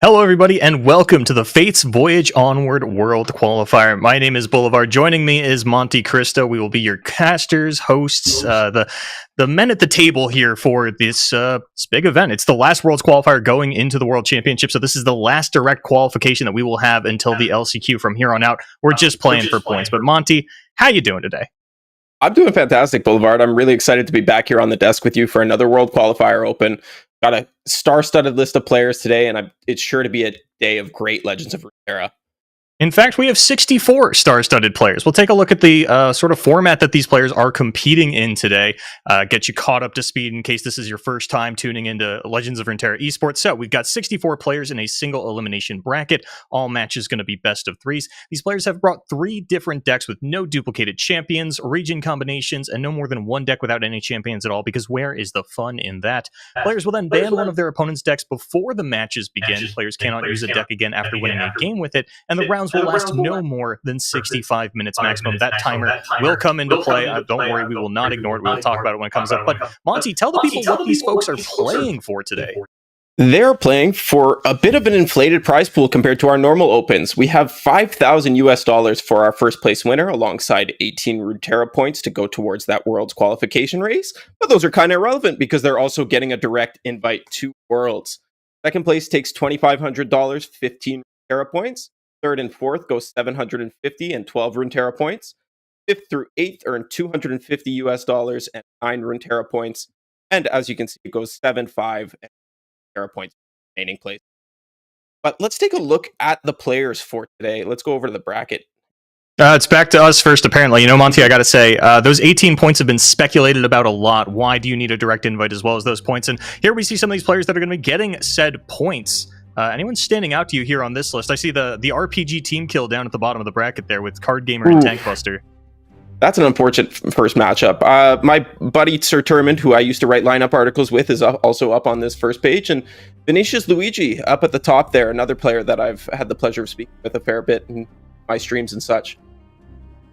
Hello, everybody, and welcome to the Fates Voyage Onward World Qualifier. My name is Boulevard. Joining me is Monte Cristo. We will be your casters, hosts, the men at the table here for this big event. It's the last Worlds Qualifier going into the World Championship, so this is the last direct qualification that we will have until the LCQ. From here on out, we're just playing for points. But Monty, how you doing today? I'm doing fantastic, Boulevard. I'm really excited to be back here on the desk with you for another World Qualifier Open. Got a star-studded list of players today, and it's sure to be a day of great Legends of Runeterra. In fact, we have 64 star-studded players. We'll take a look at the sort of format that these players are competing in today, get you caught up to speed in case this is your first time tuning into Legends of LoR Esports. So we've got 64 players in a single elimination bracket. All matches going to be best of threes. These players have brought 3 different decks with no duplicated champions, region combinations, and no more than 1 deck without any champions at all, because where is the fun in that? Players will then ban one of their opponent's decks before the matches begin. Players cannot use a deck again after winning a game with it, and the rounds will last no more than 65 minutes maximum. That timer will come into play. Don't worry, we will not ignore it. We will talk about it when it comes up. But Monty, tell the people what these folks are playing for today. They're playing for a bit of an inflated prize pool compared to our normal opens. We have $5,000 for our first place winner, alongside 18 Runeterra points to go towards that Worlds qualification race. But those are kind of irrelevant because they're also getting a direct invite to Worlds. Second place takes $2,500, 15 Runeterra points. Third and fourth go $750 and 12 Runeterra points. Fifth through eighth earn $250 and 9 Runeterra points. And as you can see, it goes 7, 5, and Runeterra points remaining place. But let's take a look at the players for today. Let's go over to the bracket. It's back to us first, apparently. You know, Monty, I got to say, those 18 points have been speculated about a lot. Why do you need a direct invite as well as those points? And here we see some of these players that are going to be getting said points. Anyone standing out to you here on this list? I see the RPG team kill down at the bottom of the bracket there with Card Gamer and Tank Buster. That's an unfortunate first matchup. My buddy Sir Turmond, who I used to write lineup articles with, is also up on this first page. And Vinicius Luigi up at the top there, another player that I've had the pleasure of speaking with a fair bit in my streams and such.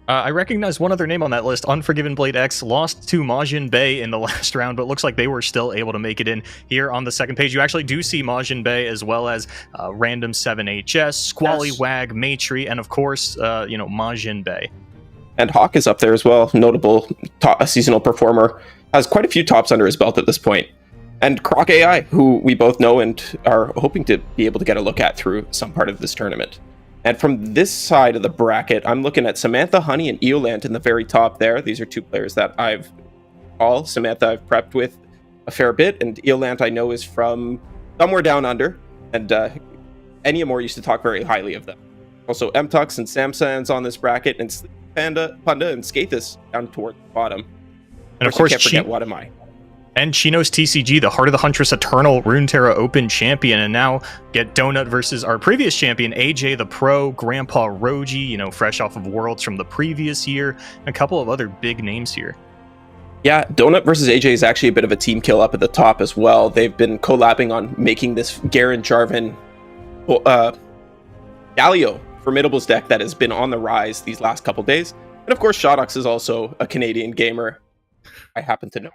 I recognize one other name on that list. Unforgiven Blade X lost to Majin Bay in the last round, but looks like they were still able to make it in. Here on the second page, you actually do see Majin Bay, as well as Random 7HS, Squally Wag, Matri, and of course, Majin Bay. And Hawk is up there as well. Notable seasonal performer. Has quite a few tops under his belt at this point. And Croc AI, who we both know and are hoping to be able to get a look at through some part of this tournament. And from this side of the bracket, I'm looking at Samantha, Honey, and Eolant in the very top there. These are 2 players that Samantha I've prepped with a fair bit, and Eolant I know is from somewhere down under, and Eniamore used to talk very highly of them. Also, Mtux and Samson's on this bracket, and Panda and Skathis down towards the bottom. And of course, you can't forget What Am I? And Chino's TCG, the Heart of the Huntress Eternal Runeterra Open champion, and now get Donut versus our previous champion, AJ the Pro, Grandpa Roji, fresh off of Worlds from the previous year, and a couple of other big names here. Yeah, Donut versus AJ is actually a bit of a team kill up at the top as well. They've been collabing on making this Garen Jarvan Galio Formidables deck that has been on the rise these last couple days. And of course, Shodox is also a Canadian gamer, I happen to know.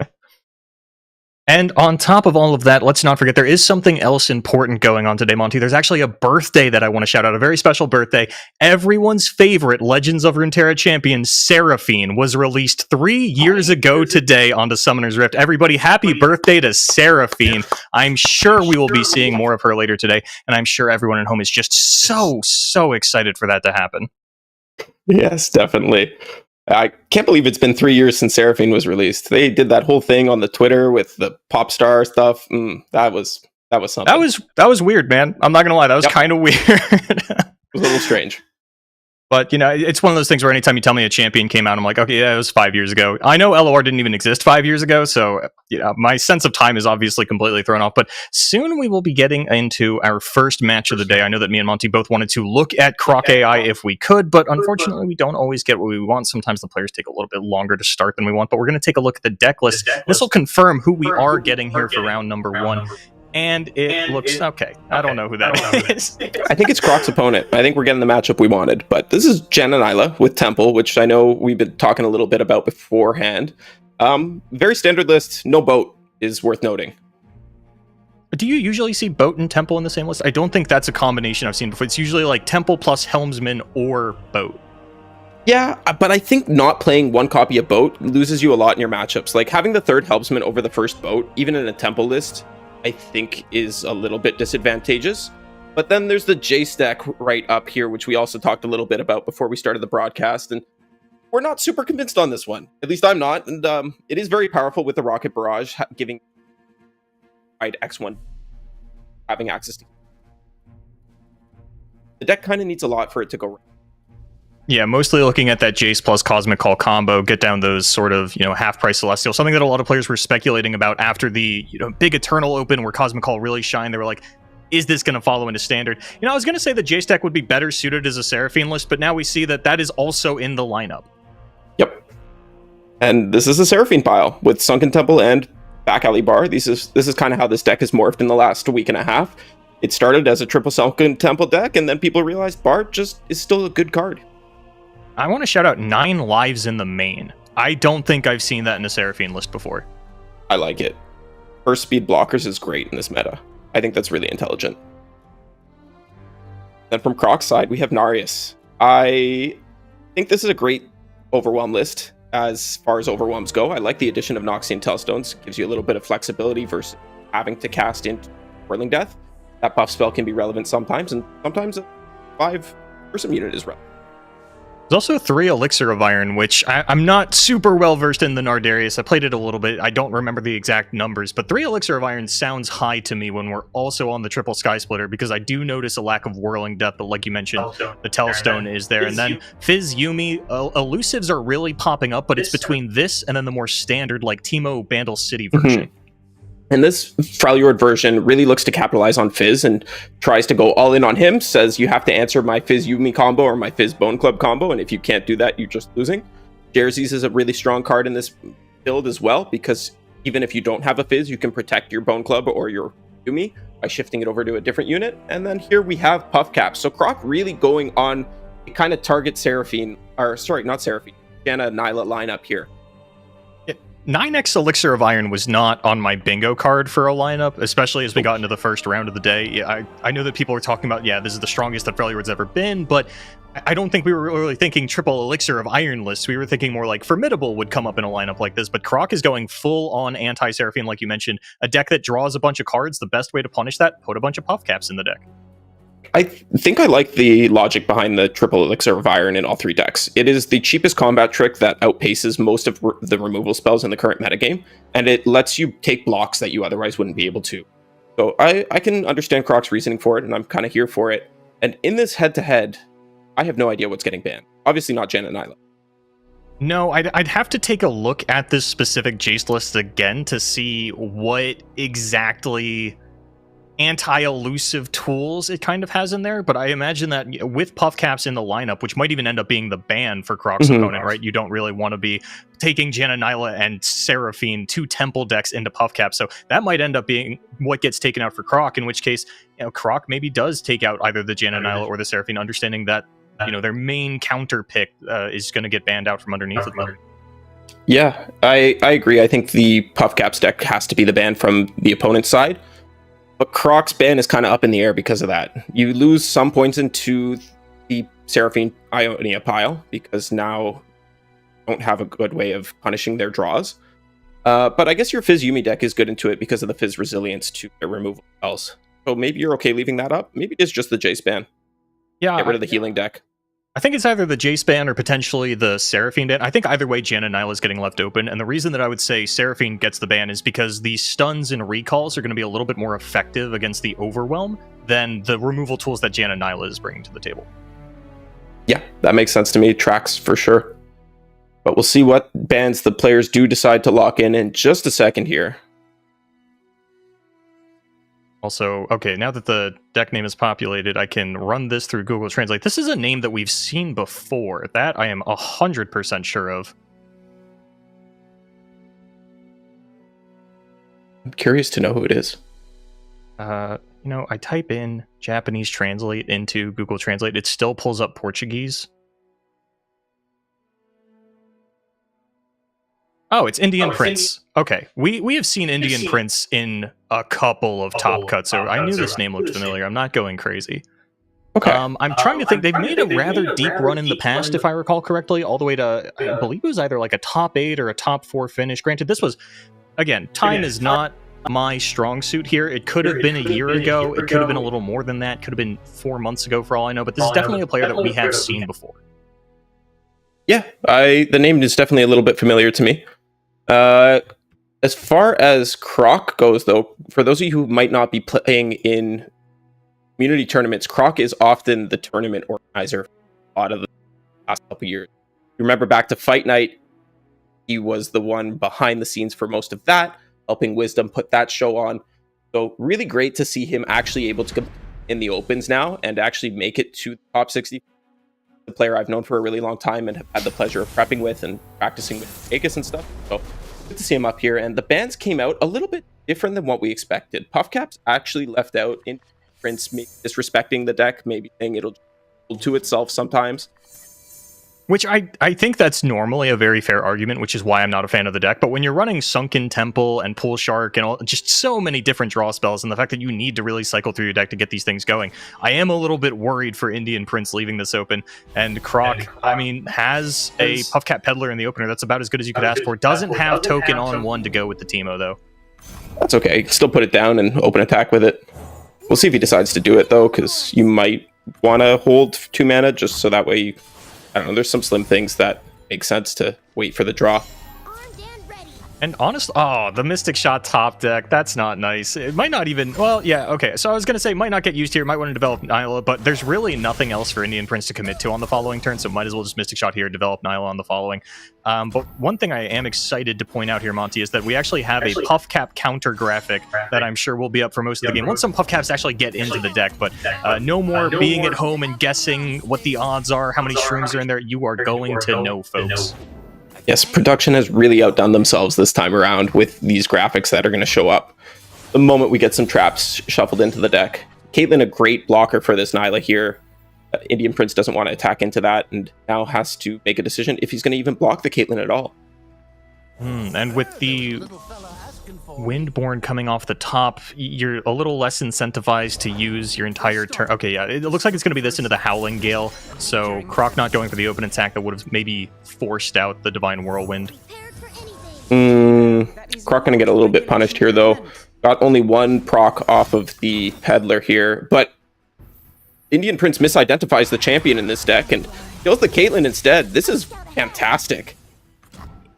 And on top of all of that, let's not forget there is something else important going on today, Monty. There's actually a birthday that I want to shout out, a very special birthday. Everyone's favorite Legends of Runeterra champion, Seraphine, was released 3 years ago today onto Summoner's Rift. Everybody, happy birthday to Seraphine. I'm sure we will be seeing more of her later today, and I'm sure everyone at home is just so excited for that to happen. Yes, definitely. I can't believe it's been 3 years since Seraphine was released. They did that whole thing on the Twitter with the pop star stuff. That was something. That was weird, man. I'm not gonna lie, that was kind of weird. It was a little strange. But, it's one of those things where anytime you tell me a champion came out, I'm like, okay, yeah, it was 5 years ago. I know LoR didn't even exist 5 years ago, so my sense of time is obviously completely thrown off. But soon we will be getting into our first match of the day. I know that me and Monty both wanted to look at Croc AI if we could, but unfortunately we don't always get what we want. Sometimes the players take a little bit longer to start than we want, but we're going to take a look at the deck list. This will confirm who we are getting here for round number 1. And it looks okay. I don't know who that is. I think it's Croc's opponent. I think we're getting the matchup we wanted. But this is Jen and Isla with Temple, which I know we've been talking a little bit about beforehand. Very standard list. No boat is worth noting. Do you usually see Boat and Temple in the same list? I don't think that's a combination I've seen before. It's usually like Temple plus Helmsman or Boat. Yeah, but I think not playing one copy of Boat loses you a lot in your matchups. Like having the third Helmsman over the first Boat, even in a Temple list, I think is a little bit disadvantageous. But then there's the J stack right up here, which we also talked a little bit about before we started the broadcast. And we're not super convinced on this one. At least I'm not. And it is very powerful with the Rocket Barrage, giving X1 having access to. The deck kind of needs a lot for it to go right. Yeah, mostly looking at that Jace plus Cosmic Call combo, get down those sort of, half-price Celestial, something that a lot of players were speculating about after the, big Eternal Open where Cosmic Call really shined. They were like, is this going to follow into Standard? I was going to say the Jace deck would be better suited as a Seraphine list, but now we see that that is also in the lineup. Yep. And this is a Seraphine pile with Sunken Temple and Back Alley Bar. This is kind of how this deck has morphed in the last week and a half. It started as a triple Sunken Temple deck, and then people realized Bar just is still a good card. I want to shout out 9 lives in the main. I don't think I've seen that in a Seraphine list before. I like it. Burst speed blockers is great in this meta. I think that's really intelligent. Then from Croc's side, we have Narius. I think this is a great Overwhelm list as far as Overwhelms go. I like the addition of Noxian Telstones. Gives you a little bit of flexibility versus having to cast into Whirling Death. That buff spell can be relevant sometimes, and sometimes a 5 Prism unit is relevant. There's also 3 Elixir of Iron, which I'm not super well versed in the Nardarius. I played it a little bit. I don't remember the exact numbers, but 3 Elixir of Iron sounds high to me when we're also on the triple Sky Splitter, because I do notice a lack of Whirling Death, but like you mentioned, the Telstone is there. And then Fizz, Yuumi, Elusives are really popping up, but it's between this and then the more standard, like Teemo Bandle City version. And this Freljord version really looks to capitalize on Fizz and tries to go all in on him, says you have to answer my Fizz Yuumi combo or my Fizz Bone Club combo, and if you can't do that, you're just losing. Jerseys is a really strong card in this build as well, because even if you don't have a Fizz, you can protect your Bone Club or your Yuumi by shifting it over to a different unit. And then here we have Puff Caps. So Croc really going on a kind of target Seraphine, or sorry, not Seraphine, Janna Nyla lineup here. 9x Elixir of Iron was not on my bingo card for a lineup, especially as we got into the first round of the day. Yeah, I know that people were talking about, this is the strongest that Freljord's ever been, but I don't think we were really thinking triple Elixir of Iron lists. We were thinking more like Formidable would come up in a lineup like this, but Croc is going full on anti-Seraphine, like you mentioned. A deck that draws a bunch of cards, the best way to punish that, put a bunch of Puff Caps in the deck. I think I like the logic behind the triple Elixir of Iron in all 3 decks. It is the cheapest combat trick that outpaces most of the removal spells in the current metagame, and it lets you take blocks that you otherwise wouldn't be able to. So I can understand Croc's reasoning for it, and I'm kind of here for it. And in this head-to-head, I have no idea what's getting banned. Obviously not Janna Nyla. No, I'd have to take a look at this specific Jace list again to see what exactly anti-elusive tools it kind of has in there, but I imagine that with Puff Caps in the lineup, which might even end up being the ban for Croc's opponent, right? You don't really want to be taking Janna Nyla and Seraphine, 2 Temple decks into Puff Caps, so that might end up being what gets taken out for Croc, in which case, Croc maybe does take out either the Janna Nyla or the Seraphine, understanding that, their main counter pick is going to get banned out from underneath of them. Yeah, I agree. I think the Puff Caps deck has to be the ban from the opponent's side. But Croc's ban is kind of up in the air because of that. You lose some points into the Seraphine Ionia pile because now you don't have a good way of punishing their draws. But I guess your Fizz Yuumi deck is good into it because of the Fizz resilience to their removal spells. So maybe you're okay leaving that up. Maybe it's just the Jace ban. Yeah, get rid of the healing deck. I think it's either the Jace ban or potentially the Seraphine ban. I think either way, Janna Nyla is getting left open. And the reason that I would say Seraphine gets the ban is because the stuns and recalls are going to be a little bit more effective against the Overwhelm than the removal tools that Janna Nyla is bringing to the table. Yeah, that makes sense to me. Tracks for sure. But we'll see what bans the players do decide to lock in just a second here. Also, okay, now that the deck name is populated, I can run this through Google Translate. This is a name that we've seen before. That I am 100% sure of. I'm curious to know who it is. I type in Japanese Translate into Google Translate. It still pulls up Portuguese. Oh, it's Indian Prince. Okay, we have seen Indian Prince in a couple of top cuts, so I knew this name looked familiar. I'm not going crazy. Okay. I'm trying to think. They've made a rather deep run in the past, if I recall correctly, all the way to, I believe it was either like a top 8 or a top 4 finish. Granted, this was, again, time is not my strong suit here. It could have been a year ago. It could have been a little more than that. Could have been 4 months ago for all I know, but this is definitely a player that we have seen before. Yeah, the name is definitely a little bit familiar to me. As far as Croc goes, though, for those of you who might not be playing in community tournaments, Croc is often the tournament organizer a lot of the last couple years. You remember back to Fight Night, he was the one behind the scenes for most of that, helping Wisdom put that show on. So really great to see him actually able to compete in the Opens now and actually make it to the top 60. The player I've known for a really long time and have had the pleasure of prepping with and practicing with Vegas and stuff. So good to see him up here. And the bans came out a little bit different than what we expected. Puffcaps actually left out in Prince disrespecting the deck, maybe saying it'll to itself sometimes. Which I think that's normally a very fair argument, which is why I'm not a fan of the deck. But when you're running Sunken Temple and Pool Shark and all, just so many different draw spells, and the fact that you need to really cycle through your deck to get these things going, I am a little bit worried for Indian Prince leaving this open. And Croc, I mean, has a Puffcat Peddler in the opener. That's about as good as you could ask for. Doesn't have token on 1 to go with the Teemo, though. That's okay. Still put it down and open attack with it. We'll see if he decides to do it, though, because you might want to hold 2 mana just so that way you... I don't know, there's some slim things that make sense to wait for the draw. And honest, the Mystic Shot top deck, that's not nice. It might not even, well, yeah, okay. So I was going to say, might not get used here, might want to develop Nyla, but there's really nothing else for Indian Prince to commit to on the following turn, so might as well just Mystic Shot here, develop Nyla on the following. But one thing I am excited to point out here, Monty, is that we actually have a Puffcap counter graphic that I'm sure will be up for most of the game once some Puffcaps actually get into the deck, but no more being at home and guessing what the odds are, how many shrooms are in there. You are going to know, folks. Yes, production has really outdone themselves this time around with these graphics that are going to show up the moment we get some traps shuffled into the deck. Caitlyn, a great blocker for this Nyla here. Indian Prince doesn't want to attack into that and now has to make a decision if he's going to even block the Caitlyn at all. And with the Windborn coming off the top, you're a little less incentivized to use your entire turn. Okay, yeah, it looks like it's going to be this into the Howling Gale, so Croc not going for the open attack that would have maybe forced out the Divine Whirlwind. Croc going to get a little bit punished here, though. Got only 1 proc off of the Peddler here, but Indian Prince misidentifies the champion in this deck and kills the Caitlyn instead. This is fantastic.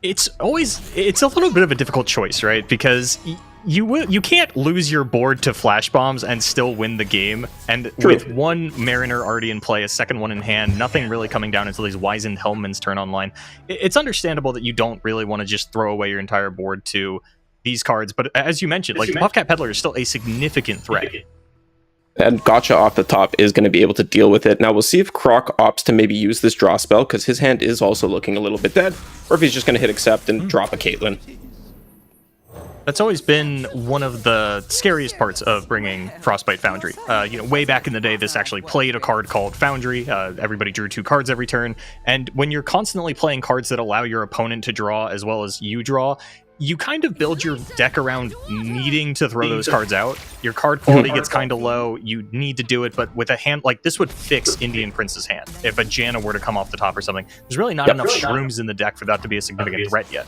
It's a little bit of a difficult choice, right? Because you can't lose your board to flash bombs and still win the game. And True. With 1 Mariner already in play, a second one in hand, nothing really coming down until these Wizened Helmans turn online. It's understandable that you don't really want to just throw away your entire board to these cards. But as you mentioned, like Puffcat Peddler is still a significant threat. And Gotcha off the top is going to be able to deal with it. Now we'll see if Croc opts to maybe use this draw spell, because his hand is also looking a little bit dead, or if he's just going to hit accept and drop a Caitlyn. That's always been one of the scariest parts of bringing Frostbite Foundry. Way back in the day, this actually played a card called Foundry. Everybody drew 2 cards every turn. And when you're constantly playing cards that allow your opponent to draw as well as you draw, you kind of build your deck around needing to throw those cards out. Your card quality gets kind of low. You need to do it, but with a hand like this would fix Indian Prince's hand. If a Janna were to come off the top or something, there's really not enough shrooms in the deck for that to be a significant threat yet.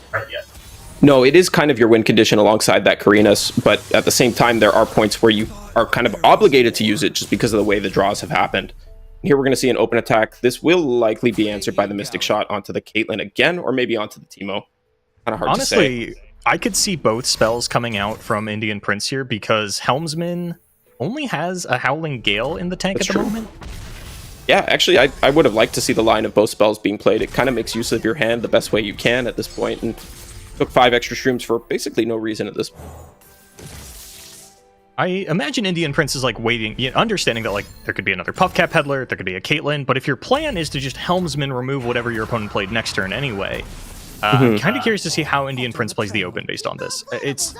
No, it is kind of your win condition alongside that Karina's, but at the same time, there are points where you are kind of obligated to use it just because of the way the draws have happened. Here we're going to see an open attack. This will likely be answered by the Mystic Shot onto the Caitlyn again, or maybe onto the Teemo. Kind of hard to say. Honestly, I could see both spells coming out from Indian Prince here because Helmsman only has a Howling Gale in the tank at the moment. Yeah, actually, I would have liked to see the line of both spells being played. It kind of makes use of your hand the best way you can at this point, and took 5 extra streams for basically no reason at this point. I imagine Indian Prince is like waiting, understanding that like there could be another Puffcat Peddler, there could be a Caitlyn, but if your plan is to just Helmsman remove whatever your opponent played next turn anyway, I'm kind of curious to see how Indian Prince plays the open based on this.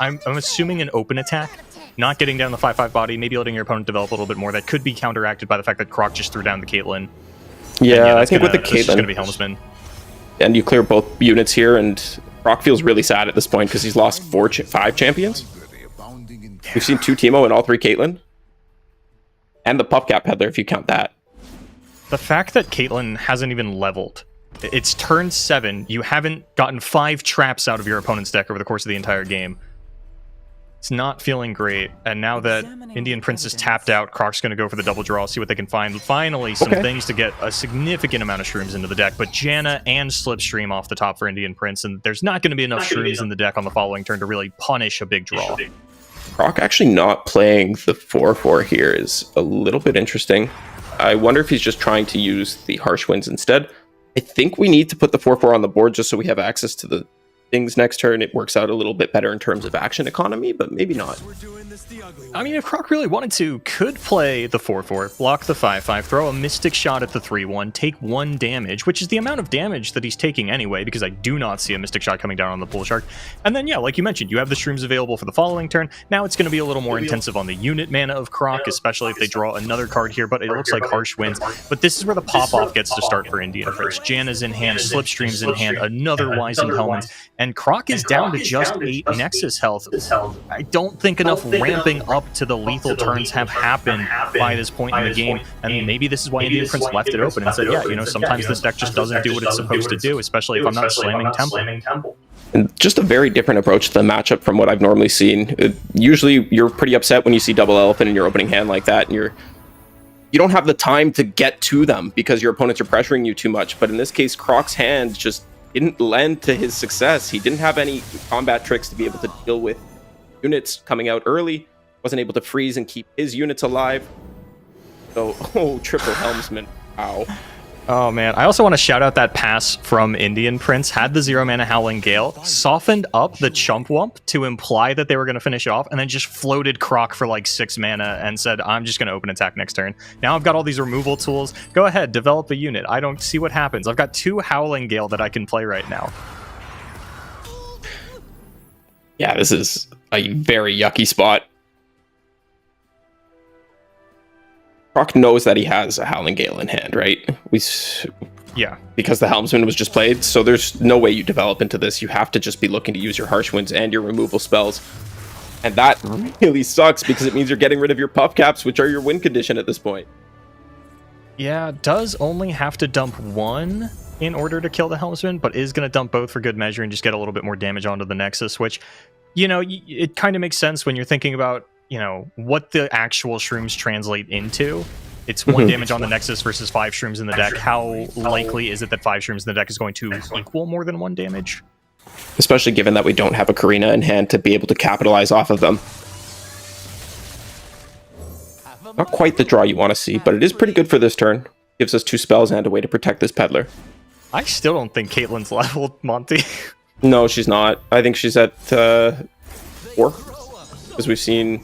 I'm assuming an open attack, not getting down the 5/5 body, maybe letting your opponent develop a little bit more. That could be counteracted by the fact that Croc just threw down the Caitlyn. Yeah, I think with the Caitlyn, it's going to be Helmsman. And you clear both units here, and Croc feels really sad at this point because he's lost 5 champions. We've seen 2 Teemo and all 3 Caitlyn. And the PupCap Peddler, if you count that. The fact that Caitlyn hasn't even leveled. It's turn 7. You haven't gotten 5 traps out of your opponent's deck over the course of the entire game. It's not feeling great. And now that Indian Prince is tapped out, Croc's going to go for the double draw, see what they can find. Finally, some things to get a significant amount of shrooms into the deck. But Janna and Slipstream off the top for Indian Prince. And there's not going to be enough shrooms in the deck on the following turn to really punish a big draw. Croc actually not playing the 4/4 here is a little bit interesting. I wonder if he's just trying to use the Harsh Winds instead. I think we need to put the 4/4 on the board just so we have access to the things next turn. It works out a little bit better in terms of action economy, but maybe not. I mean, if Croc really wanted to, could play the 4/4, block the 5/5, throw a Mystic Shot at the 3/1, take 1 damage, which is the amount of damage that he's taking anyway, because I do not see a Mystic Shot coming down on the Bull Shark. And then, yeah, like you mentioned, you have the shrooms available for the following turn. Now it's going to be a little more intensive on the unit mana of Croc, especially if they draw another card here, but it looks like Harsh Winds. But this is where the pop-off gets to start for Indian Prince. Janna's in hand, Slipstream's in hand, another Wise and Hellman's, and Croc is down to just 8 Nexus health. I don't think enough ramping up to the lethal turns have happened by this point in the game, and maybe this is why Indian Prince left it open and said, yeah, you know, sometimes this deck just doesn't do what it's supposed to do, especially if I'm not slamming Temple. And just a very different approach to the matchup from what I've normally seen. Usually you're pretty upset when you see double elephant in your opening hand like that, and you don't have the time to get to them because your opponents are pressuring you too much. But in this case, Croc's hand just didn't lend to his success. He didn't have any combat tricks to be able to deal with units coming out early. Wasn't able to freeze and keep his units alive. So, triple Helmsman. Wow. Oh man, I also want to shout out that pass from Indian Prince. Had the 0 mana Howling Gale, softened up the Chump Wump to imply that they were going to finish off, and then just floated Croc for like 6 mana and said, I'm just going to open attack next turn. Now I've got all these removal tools. Go ahead, develop a unit. I don't see what happens. I've got 2 Howling Gale that I can play right now. Yeah, this is a very yucky spot. Croc knows that he has a Howling Gale in hand, right? Yeah. Because the Helmsman was just played, so there's no way you develop into this. You have to just be looking to use your Harsh Winds and your removal spells. And that really sucks because it means you're getting rid of your Puff Caps, which are your win condition at this point. Yeah, does only have to dump 1 in order to kill the Helmsman, but is going to dump both for good measure and just get a little bit more damage onto the Nexus, which, you know, it kind of makes sense when you're thinking about, you know, what the actual shrooms translate into. It's 1 damage on the Nexus versus 5 shrooms in the deck. How likely is it that 5 shrooms in the deck is going to equal more than 1 damage? Especially given that we don't have a Karina in hand to be able to capitalize off of them. Not quite the draw you want to see, but it is pretty good for this turn. Gives us 2 spells and a way to protect this Peddler. I still don't think Caitlyn's leveled, Monty. No, she's not. I think she's at 4. Because we've seen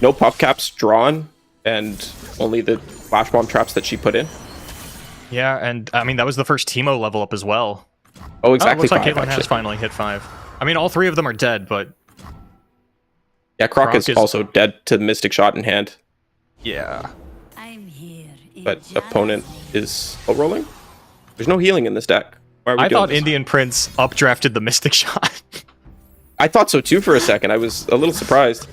no Puff Caps drawn, and only the Flash Bomb traps that she put in. Yeah, and I mean, that was the first Teemo level up as well. Oh, exactly. Looks like Caitlyn has finally hit 5. I mean, all 3 of them are dead, but... Yeah, Croc is also dead to Mystic Shot in hand. Yeah. But opponent is slow rolling? There's no healing in this deck. Why are we I doing thought this? Indian Prince updrafted the Mystic Shot. I thought so too for a second. I was a little surprised.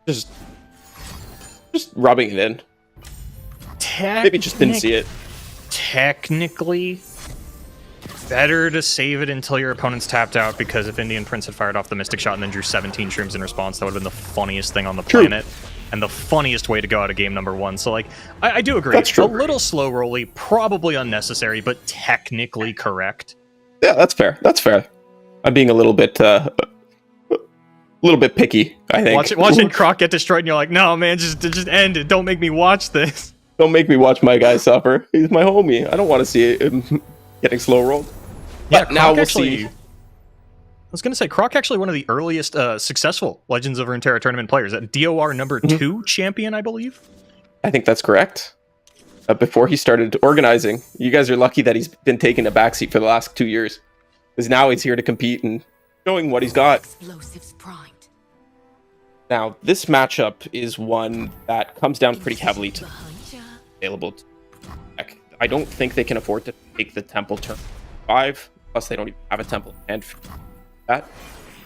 Just rubbing it in. Maybe just didn't see it. Technically, better to save it until your opponent's tapped out, because if Indian Prince had fired off the Mystic Shot and then drew 17 shrooms in response, that would have been the funniest thing on the planet. And the funniest way to go out of game number 1. So, like, I do agree. That's true. A little slow rolly, probably unnecessary, but technically correct. Yeah, that's fair. That's fair. I'm being a little bit picky, I think. Watching Croc get destroyed, and you're like, no, man, just end it. Don't make me watch this. Don't make me watch my guy suffer. He's my homie. I don't want to see him getting slow rolled. Yeah, but now we'll see. I was going to say, Croc actually one of the earliest successful Legends of Runeterra tournament players. A DOR number 2 champion, I believe. I think that's correct. Before he started organizing. You guys are lucky that he's been taking a backseat for the last 2 years. Because now he's here to compete and showing what he's got. Now, this matchup is one that comes down pretty heavily to available deck. I don't think they can afford to take the Temple turn 5, plus they don't even have a temple. And that,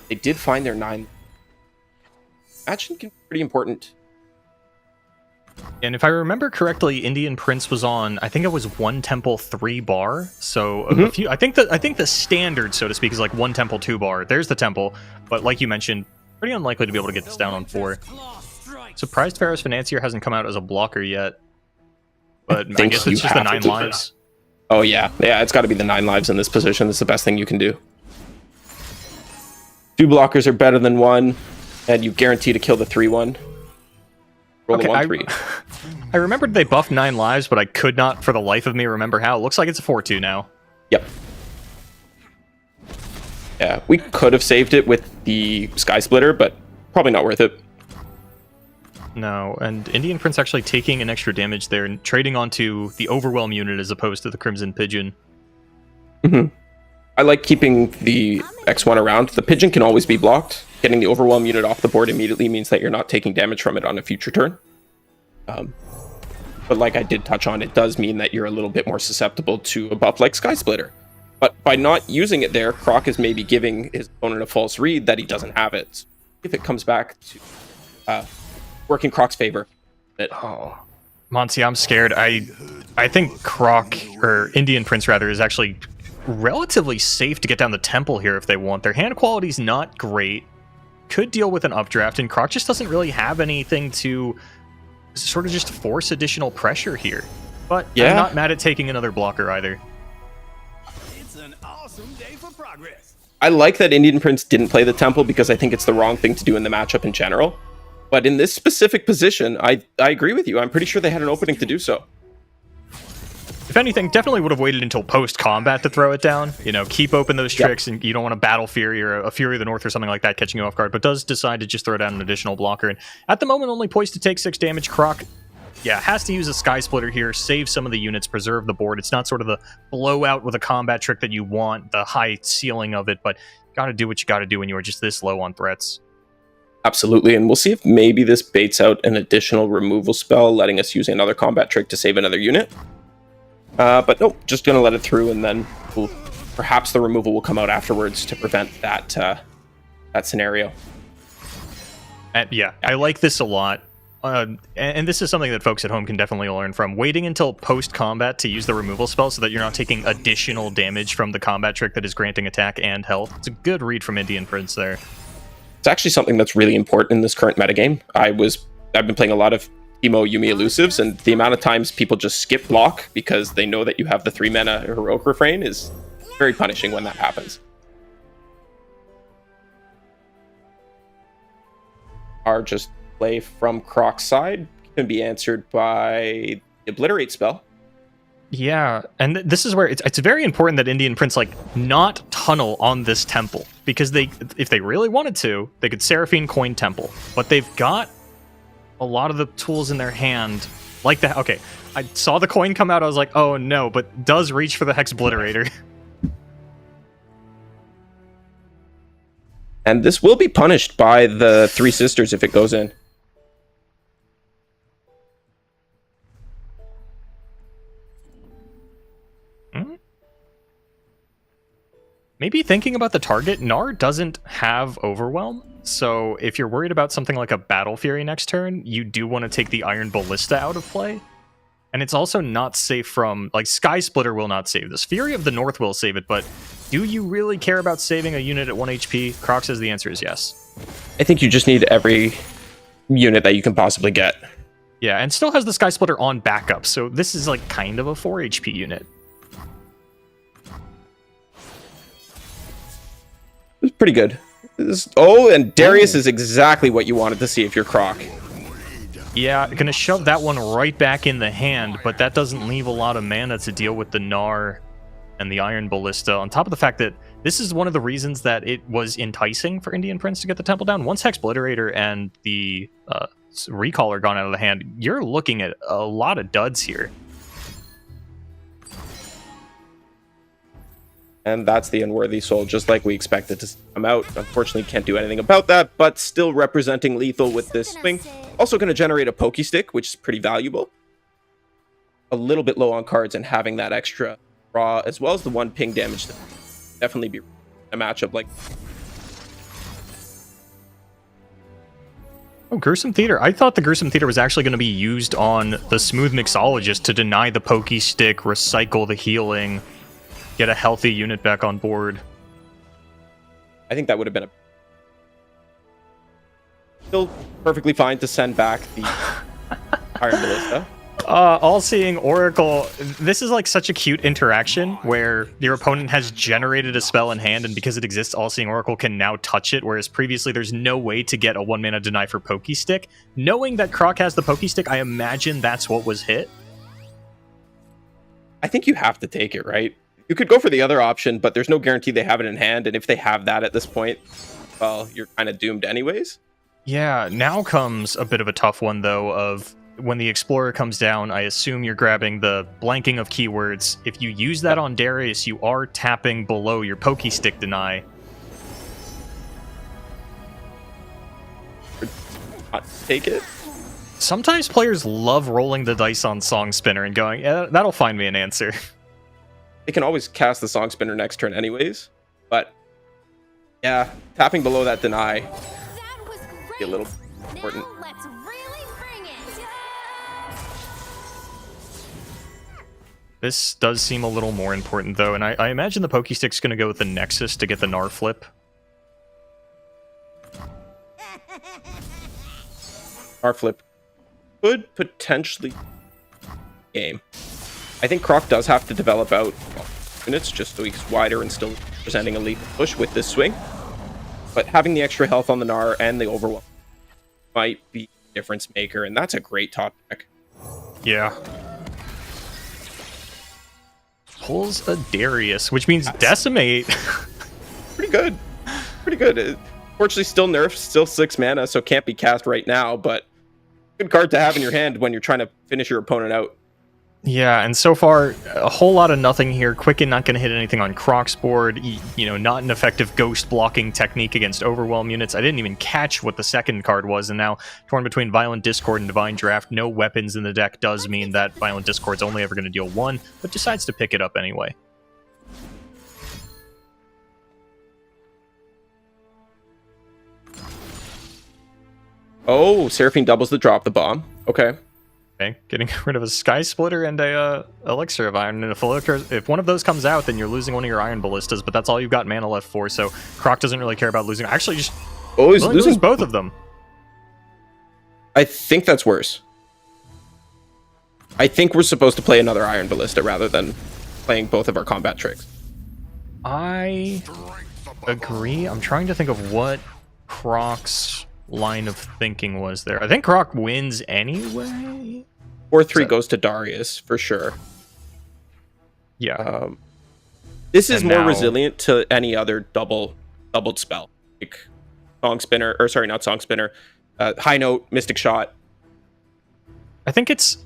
they did find their 9. Action can be pretty important. And if I remember correctly, Indian Prince was on, I think it was 1 temple 3 bar. So a few, I think the standard, so to speak, is like 1 temple 2 bar. There's the temple, but like you mentioned, pretty unlikely to be able to get this down on 4. Surprised Pharaoh's Financier hasn't come out as a blocker yet, but I guess it's just the 9 lives. Oh yeah, it's got to be the 9 lives in this position. That's the best thing you can do. 2 blockers are better than 1, and you guarantee to kill the 3-1. Roll okay, a 1-3. I remembered they buffed 9 lives, but I could not for the life of me remember how. It looks like it's a 4-2 now. Yep. Yeah, we could have saved it with the Sky Splitter, but probably not worth it. No, and Indian Prince actually taking an extra damage there and trading onto the Overwhelm unit as opposed to the Crimson Pigeon. I like keeping the X1 around. The Pigeon can always be blocked. Getting the Overwhelm unit off the board immediately means that you're not taking damage from it on a future turn. But like I did touch on, it does mean that you're a little bit more susceptible to a buff like Sky Splitter. But by not using it there, Croc is maybe giving his opponent a false read that he doesn't have it. If it comes back to work in Croc's favor. Oh, Monty, I'm scared. I think Croc, or Indian Prince rather, is actually relatively safe to get down the temple here if they want. Their hand quality's not great. Could deal with an updraft, and Croc just doesn't really have anything to sort of just force additional pressure here. But yeah, I'm not mad at taking another blocker either. It's an awesome day for progress. I like that Indian Prince didn't play the temple because I think it's the wrong thing to do in the matchup in general. But in this specific position, I agree with you. I'm pretty sure they had an opening to do so. If anything, definitely would have waited until post-combat to throw it down. You know, keep open those tricks, and you don't want a Battle Fury or a Fury of the North or something like that catching you off guard, but does decide to just throw down an additional blocker. And at the moment, only poised to take 6 damage. Croc, has to use a Sky Splitter here, save some of the units, preserve the board. It's not sort of the blowout with a combat trick that you want, the high ceiling of it, but gotta do what you gotta do when you are just this low on threats. Absolutely, and we'll see if maybe this baits out an additional removal spell, letting us use another combat trick to save another unit. But nope, just going to let it through, and then perhaps the removal will come out afterwards to prevent that that scenario. Yeah, I like this a lot. And this is something that folks at home can definitely learn from. Waiting until post-combat to use the removal spell so that you're not taking additional damage from the combat trick that is granting attack and health. It's a good read from Indian Prince there. It's actually something that's really important in this current metagame. I've been playing a lot of Emo Yuumi elusives, and the amount of times people just skip block because they know that you have the 3-mana heroic refrain is very punishing when that happens. Our just play from Croc's side can be answered by the Obliterate spell. Yeah, and this is where it's very important that Indian Prince not tunnel on this temple, because if they really wanted to, they could Seraphine coin temple, but they've got a lot of the tools in their hand, like that. Okay, I saw the coin come out, I was like, oh no, but does reach for the Hex Obliterator. And this will be punished by the 3 sisters if it goes in. Maybe thinking about the target, Gnar doesn't have Overwhelm, so if you're worried about something like a Battle Fury next turn, you do want to take the Iron Ballista out of play. And it's also not safe from, Sky Splitter will not save this. Fury of the North will save it, but do you really care about saving a unit at 1 HP? Croc says the answer is yes. I think you just need every unit that you can possibly get. Yeah, and still has the Sky Splitter on backup, so this is kind of a 4 HP unit. It's pretty good. And Darius is exactly what you wanted to see if you're Croc. Yeah, gonna shove that one right back in the hand, but that doesn't leave a lot of mana to deal with the Gnar and the Iron Ballista, on top of the fact that this is one of the reasons that it was enticing for Indian Prince to get the temple down. Once Hex Obliterator and the Recall are gone out of the hand, you're looking at a lot of duds here. And that's the Unworthy Soul, just like we expected to come out. Unfortunately, can't do anything about that, but still representing lethal with this swing. Also going to generate a Pokey Stick, which is pretty valuable. A little bit low on cards, and having that extra raw, as well as the 1 ping damage. That definitely be a matchup like. Oh, Gruesome Theater. I thought the Gruesome Theater was actually going to be used on the Smooth Mixologist to deny the Pokey Stick, recycle the healing, get a healthy unit back on board. I think that would have been still perfectly fine to send back the Iron Ballista. All-Seeing Oracle. This is like such a cute interaction where your opponent has generated a spell in hand, and because it exists, All-Seeing Oracle can now touch it, whereas previously there's no way to get a 1-mana deny for Pokey Stick. Knowing that Croc has the Pokey Stick, I imagine that's what was hit. I think you have to take it, right? You could go for the other option, but there's no guarantee they have it in hand, and if they have that at this point, well, you're kind of doomed anyways. Yeah, now comes a bit of a tough one, though, of when the Explorer comes down, I assume you're grabbing the blanking of keywords. If you use that on Darius, you are tapping below your Pokey Stick deny. Take it? Sometimes players love rolling the dice on Song Spinner and going, yeah, that'll find me an answer. They can always cast the Song Spinner next turn anyways, but yeah, tapping below that deny be a little important. Now let's really bring it. This does seem a little more important, though, and I imagine the Pokey Stick's going to go with the Nexus to get the Gnar flip. Gnar flip could potentially game. I think Croc does have to develop out units just so he's wider and still presenting a lethal push with this swing. But having the extra health on the Gnar and the overwhelm might be a difference maker, and that's a great top deck. Yeah. Pulls a Darius, which means Decimate. Pretty good. Pretty good. Fortunately, still nerfed, still 6 mana, so can't be cast right now, but good card to have in your hand when you're trying to finish your opponent out. Yeah, and so far, a whole lot of nothing here. Quicken not going to hit anything on Croc's board. You know, not an effective ghost blocking technique against Overwhelm units. I didn't even catch what the second card was, and now torn between Violent Discord and Divine Draft. No weapons in the deck does mean that Violent Discord's only ever going to deal 1, but decides to pick it up anyway. Oh, Seraphine doubles the drop the bomb. Okay. Okay, getting rid of a Sky Splitter and a Elixir of Iron. And if one of those comes out, then you're losing one of your Iron Ballistas, but that's all you've got mana left for, so Croc doesn't really care about losing. Actually, just he's losing both of them. I think that's worse. I think we're supposed to play another Iron Ballista rather than playing both of our combat tricks. I agree. I'm trying to think of what Croc's line of thinking was there. I think Croc wins anyway. 4-3 goes to Darius for sure. Yeah. This is And more now- resilient to any other doubled spell, like Song Spinner, or sorry, not Song Spinner, High Note, Mystic Shot. I think it's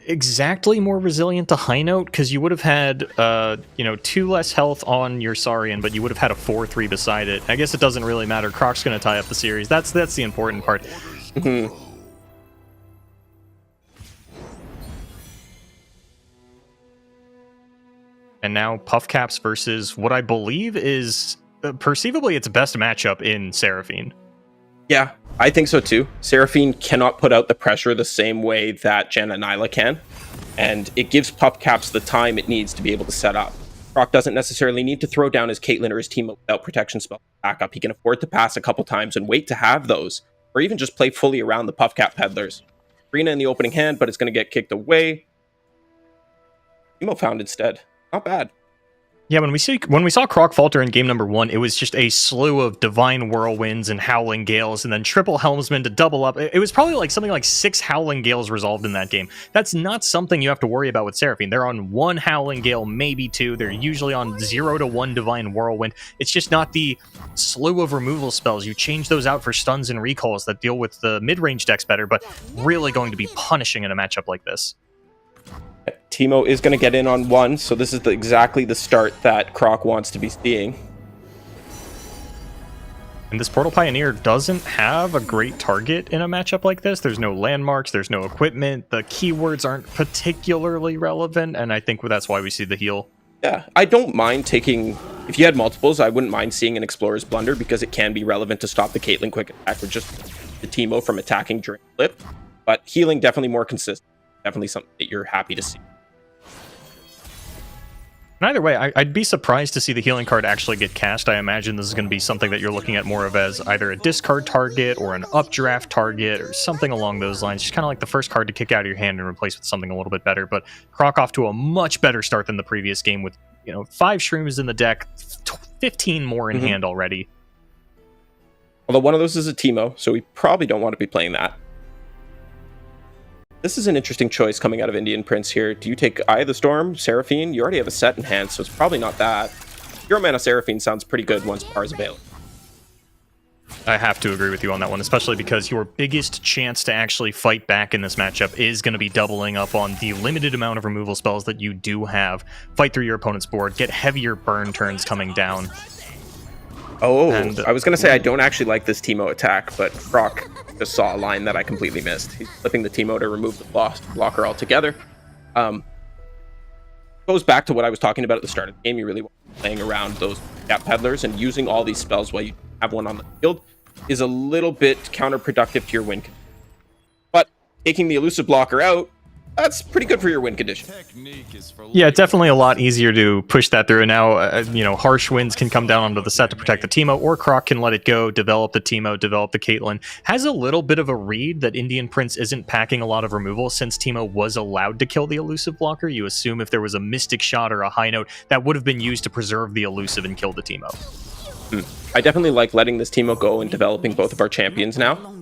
exactly more resilient to High Note, because you would have had 2 less health on your Saurian, but you would have had a 4-3 beside it. I guess it doesn't really matter. Croc's going to tie up the series. That's the important part. Mm-hmm. And now Puff Caps versus what I believe is perceivably its best matchup in Seraphine. Yeah, I think so too. Seraphine cannot put out the pressure the same way that Jen and Nyla can, and it gives Puff Caps the time it needs to be able to set up. Croc doesn't necessarily need to throw down his Caitlyn or his team without protection spell backup. He can afford to pass a couple times and wait to have those, or even just play fully around the Puff Cap Peddlers. Arena in the opening hand, but it's going to get kicked away. Emo found instead. Not bad. Yeah, when we saw Croc falter in game number 1, it was just a slew of Divine Whirlwinds and Howling Gales, and then triple Helmsman to double up. It was probably like something like 6 Howling Gales resolved in that game. That's not something you have to worry about with Seraphine. They're on 1 Howling Gale, maybe 2. They're usually on 0 to 1 Divine Whirlwind. It's just not the slew of removal spells. You change those out for stuns and recalls that deal with the mid-range decks better, but really going to be punishing in a matchup like this. Teemo is going to get in on 1, so this is exactly the start that Croc wants to be seeing. And this Portal Pioneer doesn't have a great target in a matchup like this. There's no landmarks, there's no equipment, the keywords aren't particularly relevant, and I think that's why we see the heal. Yeah, I don't mind taking... If you had multiples, I wouldn't mind seeing an Explorer's Blunder because it can be relevant to stop the Caitlyn quick attack or just the Teemo from attacking during flip. But healing, definitely more consistent. Definitely something that you're happy to see. And either way, I'd be surprised to see the healing card actually get cast. I imagine this is going to be something that you're looking at more of as either a discard target or an updraft target or something along those lines. Just kind of like the first card to kick out of your hand and replace with something a little bit better. But Croc off to a much better start than the previous game with, 5 shrooms in the deck, 15 more in hand already. Although one of those is a Teemo, so we probably don't want to be playing that. This is an interesting choice coming out of Indian Prince here. Do you take Eye of the Storm, Seraphine? You already have a set in hand, so it's probably not that. Your Mana Seraphine sounds pretty good once Bar is available. I have to agree with you on that one, especially because your biggest chance to actually fight back in this matchup is going to be doubling up on the limited amount of removal spells that you do have. Fight through your opponent's board, get heavier burn turns coming down. Oh, and I was going to say I don't actually like this Teemo attack, but Croc just saw a line that I completely missed. He's flipping the Teemo to remove the blocker altogether. Goes back to what I was talking about at the start of the game. You really want to be playing around those gap peddlers, and using all these spells while you have one on the field is a little bit counterproductive to your win condition. But taking the elusive blocker out, that's pretty good for your win condition. Yeah, definitely a lot easier to push that through. And now, harsh winds can come down onto the set to protect the Teemo, or Croc can let it go, develop the Teemo, develop the Caitlyn. Has a little bit of a read that Indian Prince isn't packing a lot of removal since Teemo was allowed to kill the elusive blocker. You assume if there was a Mystic Shot or a High Note, that would have been used to preserve the elusive and kill the Teemo. I definitely like letting this Teemo go and developing both of our champions now.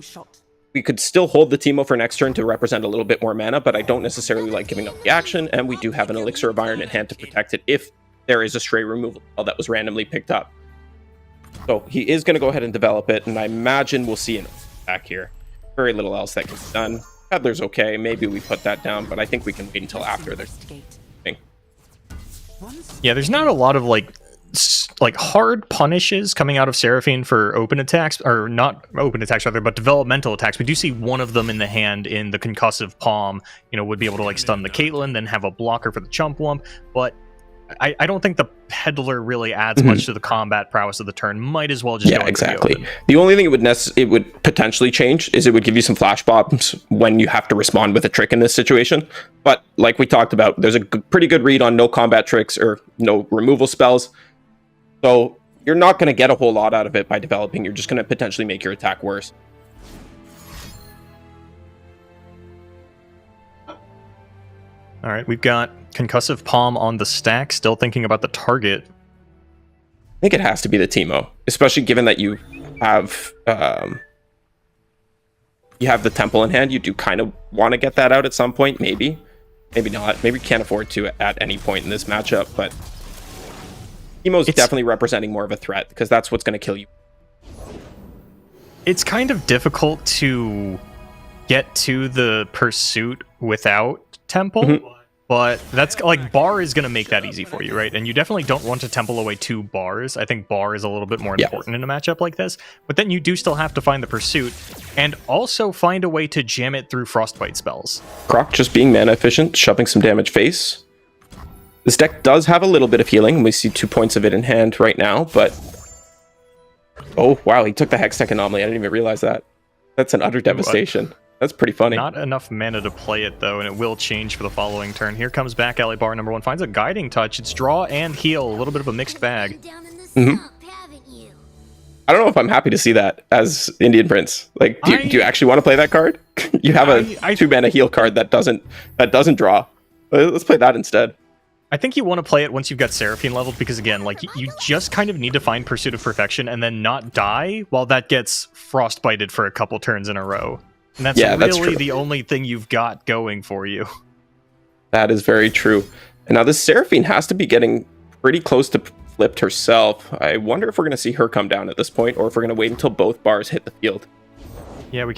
We could still hold the Teemo for next turn to represent a little bit more mana, but I don't necessarily like giving up the action, and we do have an Elixir of Iron in hand to protect it if there is a stray removal spell that was randomly picked up. So he is going to go ahead and develop it, and I imagine we'll see an back here. Very little else that can be done. Peddler's okay, maybe we put that down, but I think we can wait until after there's thing. Yeah, there's not a lot of hard punishes coming out of Seraphine for open attacks, or not open attacks rather, but developmental attacks. We do see one of them in the hand in the concussive palm, would be able to stun the Caitlyn, then have a blocker for the Chump Wump, but I don't think the Peddler really adds much to the combat prowess of the turn. Might as well just go exactly. The, the only thing it would potentially change is it would give you some flash bombs when you have to respond with a trick in this situation. But like we talked about, there's a pretty good read on no combat tricks or no removal spells. So you're not going to get a whole lot out of it by developing. You're just going to potentially make your attack worse. All right, we've got Concussive Palm on the stack, still thinking about the target. I think it has to be the Teemo, especially given that you have the Temple in hand. You do kind of want to get that out at some point, maybe. Maybe not. Maybe you can't afford to at any point in this matchup, but Teemo's definitely representing more of a threat, because that's what's going to kill you. It's kind of difficult to get to the pursuit without Temple, but that's Bar is going to make that easy for you, right? And you definitely don't want to Temple away 2 bars. I think Bar is a little bit more important in a matchup like this, but then you do still have to find the pursuit and also find a way to jam it through Frostbite spells. Croc just being mana efficient, shoving some damage face. This deck does have a little bit of healing. We see 2 points of it in hand right now, but... Oh, wow, he took the Hextech Anomaly. I didn't even realize that. That's an utter devastation. That's pretty funny. Not enough mana to play it, though, and it will change for the following turn. Here comes back Alley Bar number 1. Finds a Guiding Touch. It's draw and heal. A little bit of a mixed bag. I don't know if I'm happy to see that as Indian Prince. Do you actually want to play that card? You have a 2-mana heal card that doesn't draw. Let's play that instead. I think you want to play it once you've got Seraphine leveled, because again, you just kind of need to find Pursuit of Perfection and then not die while that gets frostbited for a couple turns in a row. And that's really the only thing you've got going for you. That is very true. And now this Seraphine has to be getting pretty close to flipped herself. I wonder if we're going to see her come down at this point, or if we're going to wait until both bars hit the field. Yeah, we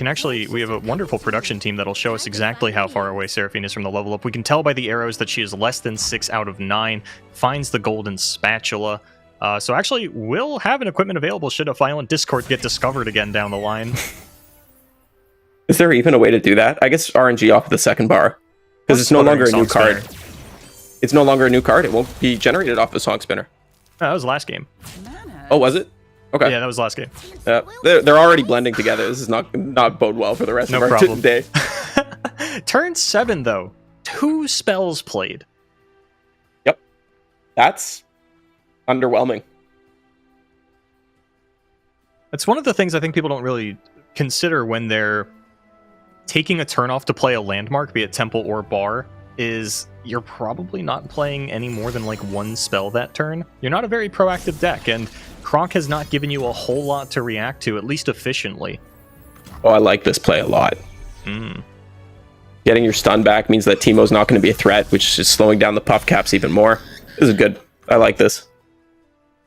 have a wonderful production team that'll show us exactly how far away Seraphine is from the level up. We can tell by the arrows that she is less than 6 out of 9, finds the golden spatula. So actually, we'll have an equipment available should a Violent Discord get discovered again down the line. Is there even a way to do that? I guess RNG off of the second bar, because it's no longer a new card. It's no longer a new card. It won't be generated off the Song Spinner. Oh, that was the last game. Oh, was it? Okay. Yeah, that was the last game. They're already blending together. This is not bode well for the rest No of our problem. day. Turn 7, though. 2 spells played. Yep. That's underwhelming. That's one of the things I think people don't really consider when they're taking a turn off to play a landmark, be it temple or bar, is you're probably not playing any more than like 1 spell that turn. You're not a very proactive deck, and Croc has not given you a whole lot to react to, at least efficiently. Oh, I like this play a lot. Getting your stun back means that Teemo's not going to be a threat, which is slowing down the puff caps even more. This is good. I like this.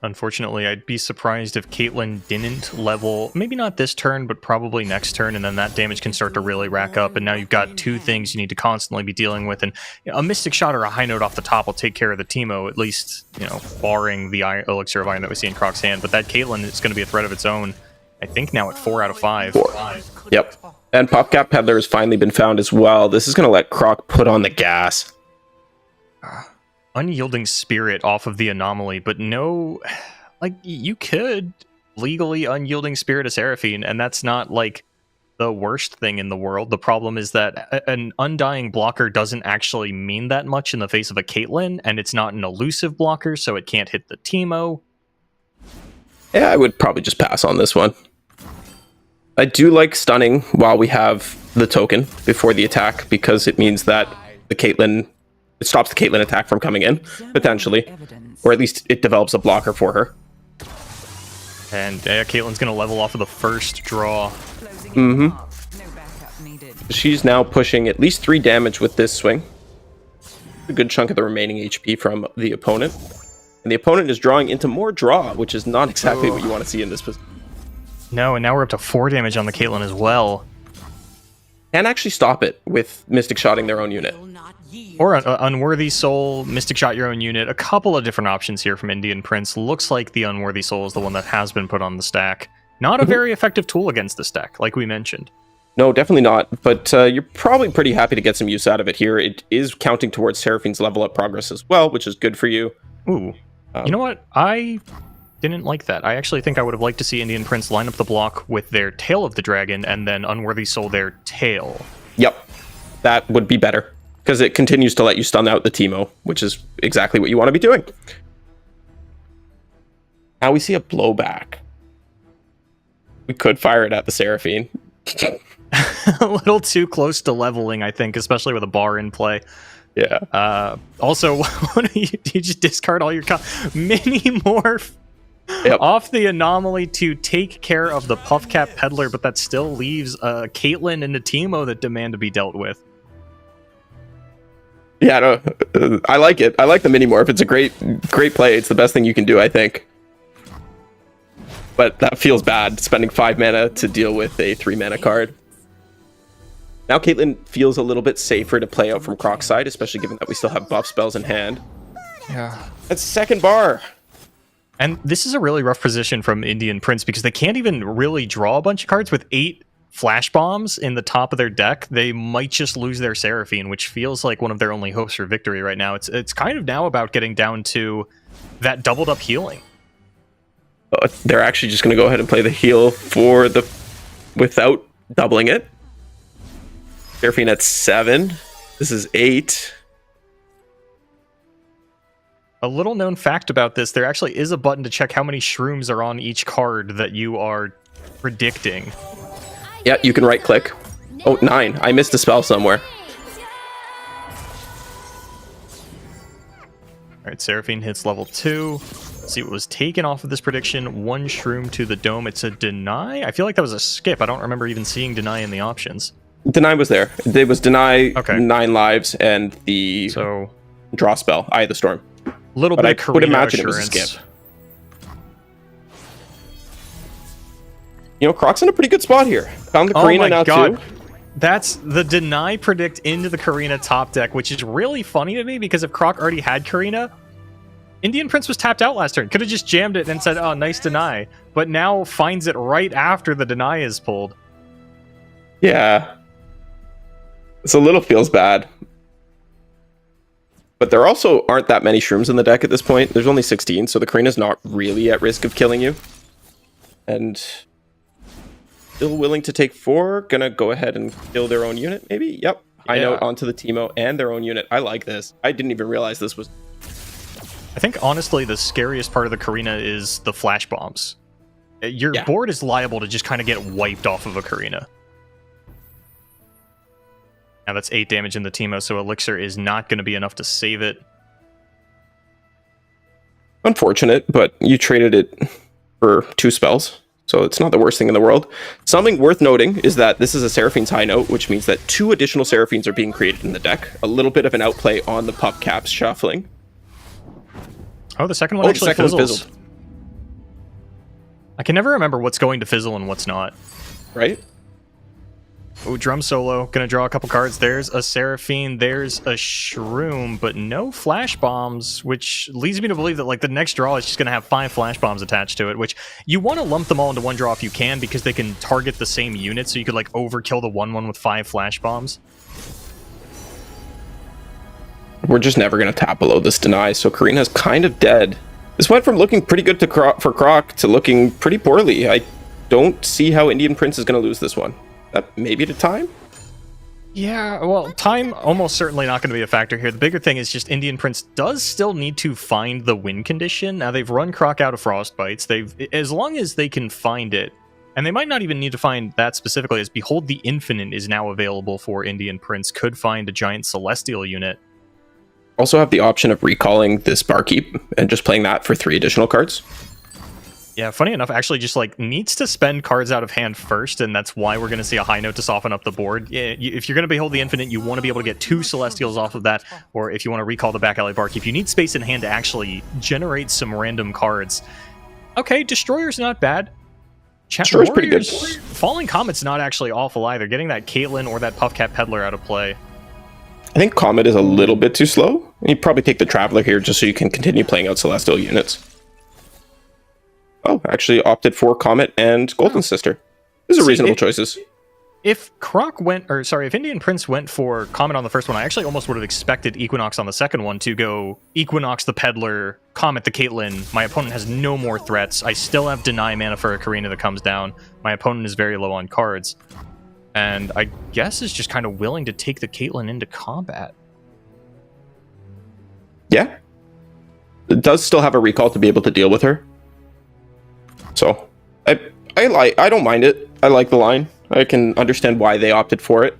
Unfortunately, I'd be surprised if Caitlyn didn't level, maybe not this turn, but probably next turn, and then that damage can start to really rack up, and now you've got 2 things you need to constantly be dealing with, and a Mystic Shot or a High Note off the top will take care of the Teemo, at least, barring the Elixir of Iron that we see in Croc's hand, but that Caitlyn is going to be a threat of its own, I think now at 4 out of 5. 4. Yep. And Puffcap Peddler has finally been found as well. This is going to let Croc put on the gas. Unyielding Spirit off of the Anomaly, but no, like, you could legally Unyielding Spirit a Seraphine, and that's not like the worst thing in the world. The problem is that an Undying blocker doesn't actually mean that much in the face of a Caitlyn, and it's not an elusive blocker, so it can't hit the Teemo. Yeah, I would probably just pass on this one. I do like stunning while we have the token before the attack, because it means that it stops the Caitlyn attack from coming in, potentially. Or at least it develops a blocker for her. And Caitlyn's going to level off of the first draw. She's now pushing at least 3 damage with this swing. A good chunk of the remaining HP from the opponent. And the opponent is drawing into more draw, which is not exactly what you want to see in this position. No, and now we're up to 4 damage on the Caitlyn as well. Can actually stop it with Mystic Shotting their own unit. Or Unworthy Soul, Mystic Shot your own unit. A couple of different options here from Indian Prince. Looks like the Unworthy Soul is the one that has been put on the stack. Not a very effective tool against the stack, like we mentioned. No, definitely not. But you're probably pretty happy to get some use out of it here. It is counting towards Seraphine's level up progress as well, which is good for you. Ooh. You know what? I didn't like that. I actually think I would have liked to see Indian Prince line up the block with their Tail of the Dragon and then Unworthy Soul their tail. Yep. That would be better, because it continues to let you stun out the Teemo, which is exactly what you want to be doing. Now we see a blowback. We could fire it at the Seraphine. A little too close to leveling, I think, especially with a bar in play. Yeah. Also, you just discard all your mini morph off the Anomaly to take care of the Puffcap Peddler, but that still leaves Caitlyn and the Teemo that demand to be dealt with. Yeah, no, I like it. I like the mini morph. It's a great play. It's the best thing you can do, I think. But that feels bad, spending 5 mana to deal with a 3 mana card. Now Caitlyn feels a little bit safer to play out from Croc's side, especially given that we still have buff spells in hand. Yeah. That's second bar. And this is a really rough position from Indian Prince because they can't even really draw a bunch of cards with 8 flash bombs in the top of their deck. They might just lose their Seraphine, which feels like one of their only hopes for victory right now. It's kind of now about getting down to that doubled up healing. They're actually just going to go ahead and play the heal for the without doubling it. Seraphine at 7. This is 8. A little known fact about this, there actually is a button to check how many shrooms are on each card that you are predicting. Yeah, you can right click. Oh, 9. I missed a spell somewhere. Alright, Seraphine hits level 2. Let's see what was taken off of this prediction. 1 shroom to the dome. It's a deny? I feel like that was a skip. I don't remember even seeing deny in the options. Deny was there. It was deny, okay. 9 lives, and the draw spell, Eye of the Storm. Little but bit I of Karina would imagine assurance. It was a skip. You know, Croc's in a pretty good spot here. Found the Karina now too. That's the deny predict into the Karina top deck, which is really funny to me because if Croc already had Karina, Indian Prince was tapped out last turn. Could have just jammed it and said, oh, nice deny. But now finds it right after the deny is pulled. Yeah. This a little feels bad. But there also aren't that many shrooms in the deck at this point. There's only 16, so the Karina's not really at risk of killing you. And still willing to take 4. Gonna go ahead and kill their own unit, maybe? Yep. High note onto the Teemo and their own unit. I like this. I didn't even realize this was... I think, honestly, the scariest part of the Karina is the flash bombs. Your board is liable to just kind of get wiped off of a Karina. Now that's 8 damage in the Teemo, so Elixir is not going to be enough to save it. Unfortunate, but you traded it for 2 spells, so it's not the worst thing in the world. Something worth noting is that this is a Seraphine's high note, which means that 2 additional Seraphines are being created in the deck. A little bit of an outplay on the pup caps shuffling. Oh, the second one actually the second fizzles. fizzled. I can never remember what's going to fizzle and what's not. Right? Oh, drum solo. Gonna draw a couple cards. There's a Seraphine. There's a Shroom, but no flash bombs, which leads me to believe that like the next draw is just gonna have 5 flash bombs attached to it, which you want to lump them all into one draw if you can, because they can target the same unit, so you could like overkill the 1/1 with 5 flash bombs. We're just never going to tap below this deny, so Karina's kind of dead. This went from looking pretty good for Croc to looking pretty poorly. I don't see how Indian Prince is going to lose this one. Maybe at a time? Yeah, well, time almost certainly not going to be a factor here. The bigger thing is just Indian Prince does still need to find the win condition. Now, they've run Croc out of Frostbites. As long as they can find it, and they might not even need to find that specifically, as Behold the Infinite is now available for Indian Prince, could find a giant Celestial unit. Also have the option of recalling this Barkeep and just playing that for 3 additional cards. Yeah, funny enough, actually just like needs to spend cards out of hand first, and that's why we're going to see a high note to soften up the board. Yeah, if you're going to Behold the Infinite, you want to be able to get 2 Celestials off of that, or if you want to recall the back alley Barkeep, you need space in hand to actually generate some random cards. Okay, Destroyer's not bad. Destroyer's pretty good. Falling Comet's not actually awful either. Getting that Caitlyn or that Puffcat Peddler out of play. I think Comet is a little bit too slow. You probably take the Traveler here just so you can continue playing out Celestial units. Oh, actually opted for Comet and Golden Sister. These are reasonable choices. If if Indian Prince went for Comet on the first one, I actually almost would have expected Equinox on the second one to go Equinox the Peddler, Comet the Caitlyn. My opponent has no more threats. I still have Deny mana for a Karina that comes down. My opponent is very low on cards. And I guess is just kind of willing to take the Caitlyn into combat. Yeah. It does still have a recall to be able to deal with her. So, I don't mind it. I like the line. I can understand why they opted for it.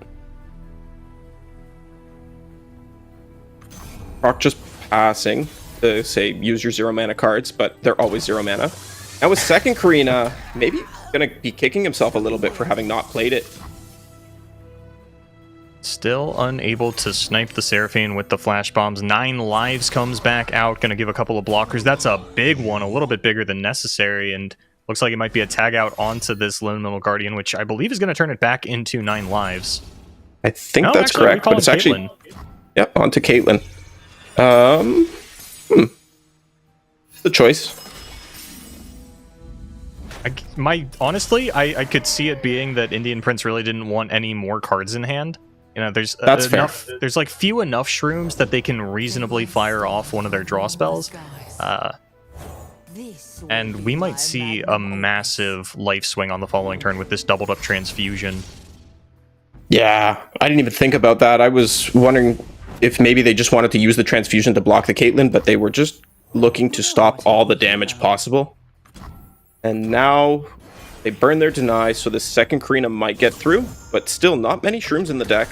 Croc just passing to say use your 0 mana cards, but they're always 0 mana. Now with second Karina, maybe gonna be kicking himself a little bit for having not played it. Still unable to snipe the Seraphine with the flash bombs. 9 lives comes back out, gonna give a couple of blockers. That's a big one, a little bit bigger than necessary, and looks like it might be a tag out onto this Liminal Guardian, which I believe is going to turn it back into 9 lives. I think that's correct, but it's actually... Yep, onto Caitlyn. The choice. Honestly, I could see it being that Indian Prince really didn't want any more cards in hand. You know, there's enough. There's like few enough shrooms that they can reasonably fire off one of their draw spells. And we might see a massive life swing on the following turn with this doubled up transfusion. Yeah, I didn't even think about that. I was wondering if maybe they just wanted to use the transfusion to block the Caitlyn, but they were just looking to stop all the damage possible. And now they burn their deny, so the second Karina might get through, but still not many shrooms in the deck.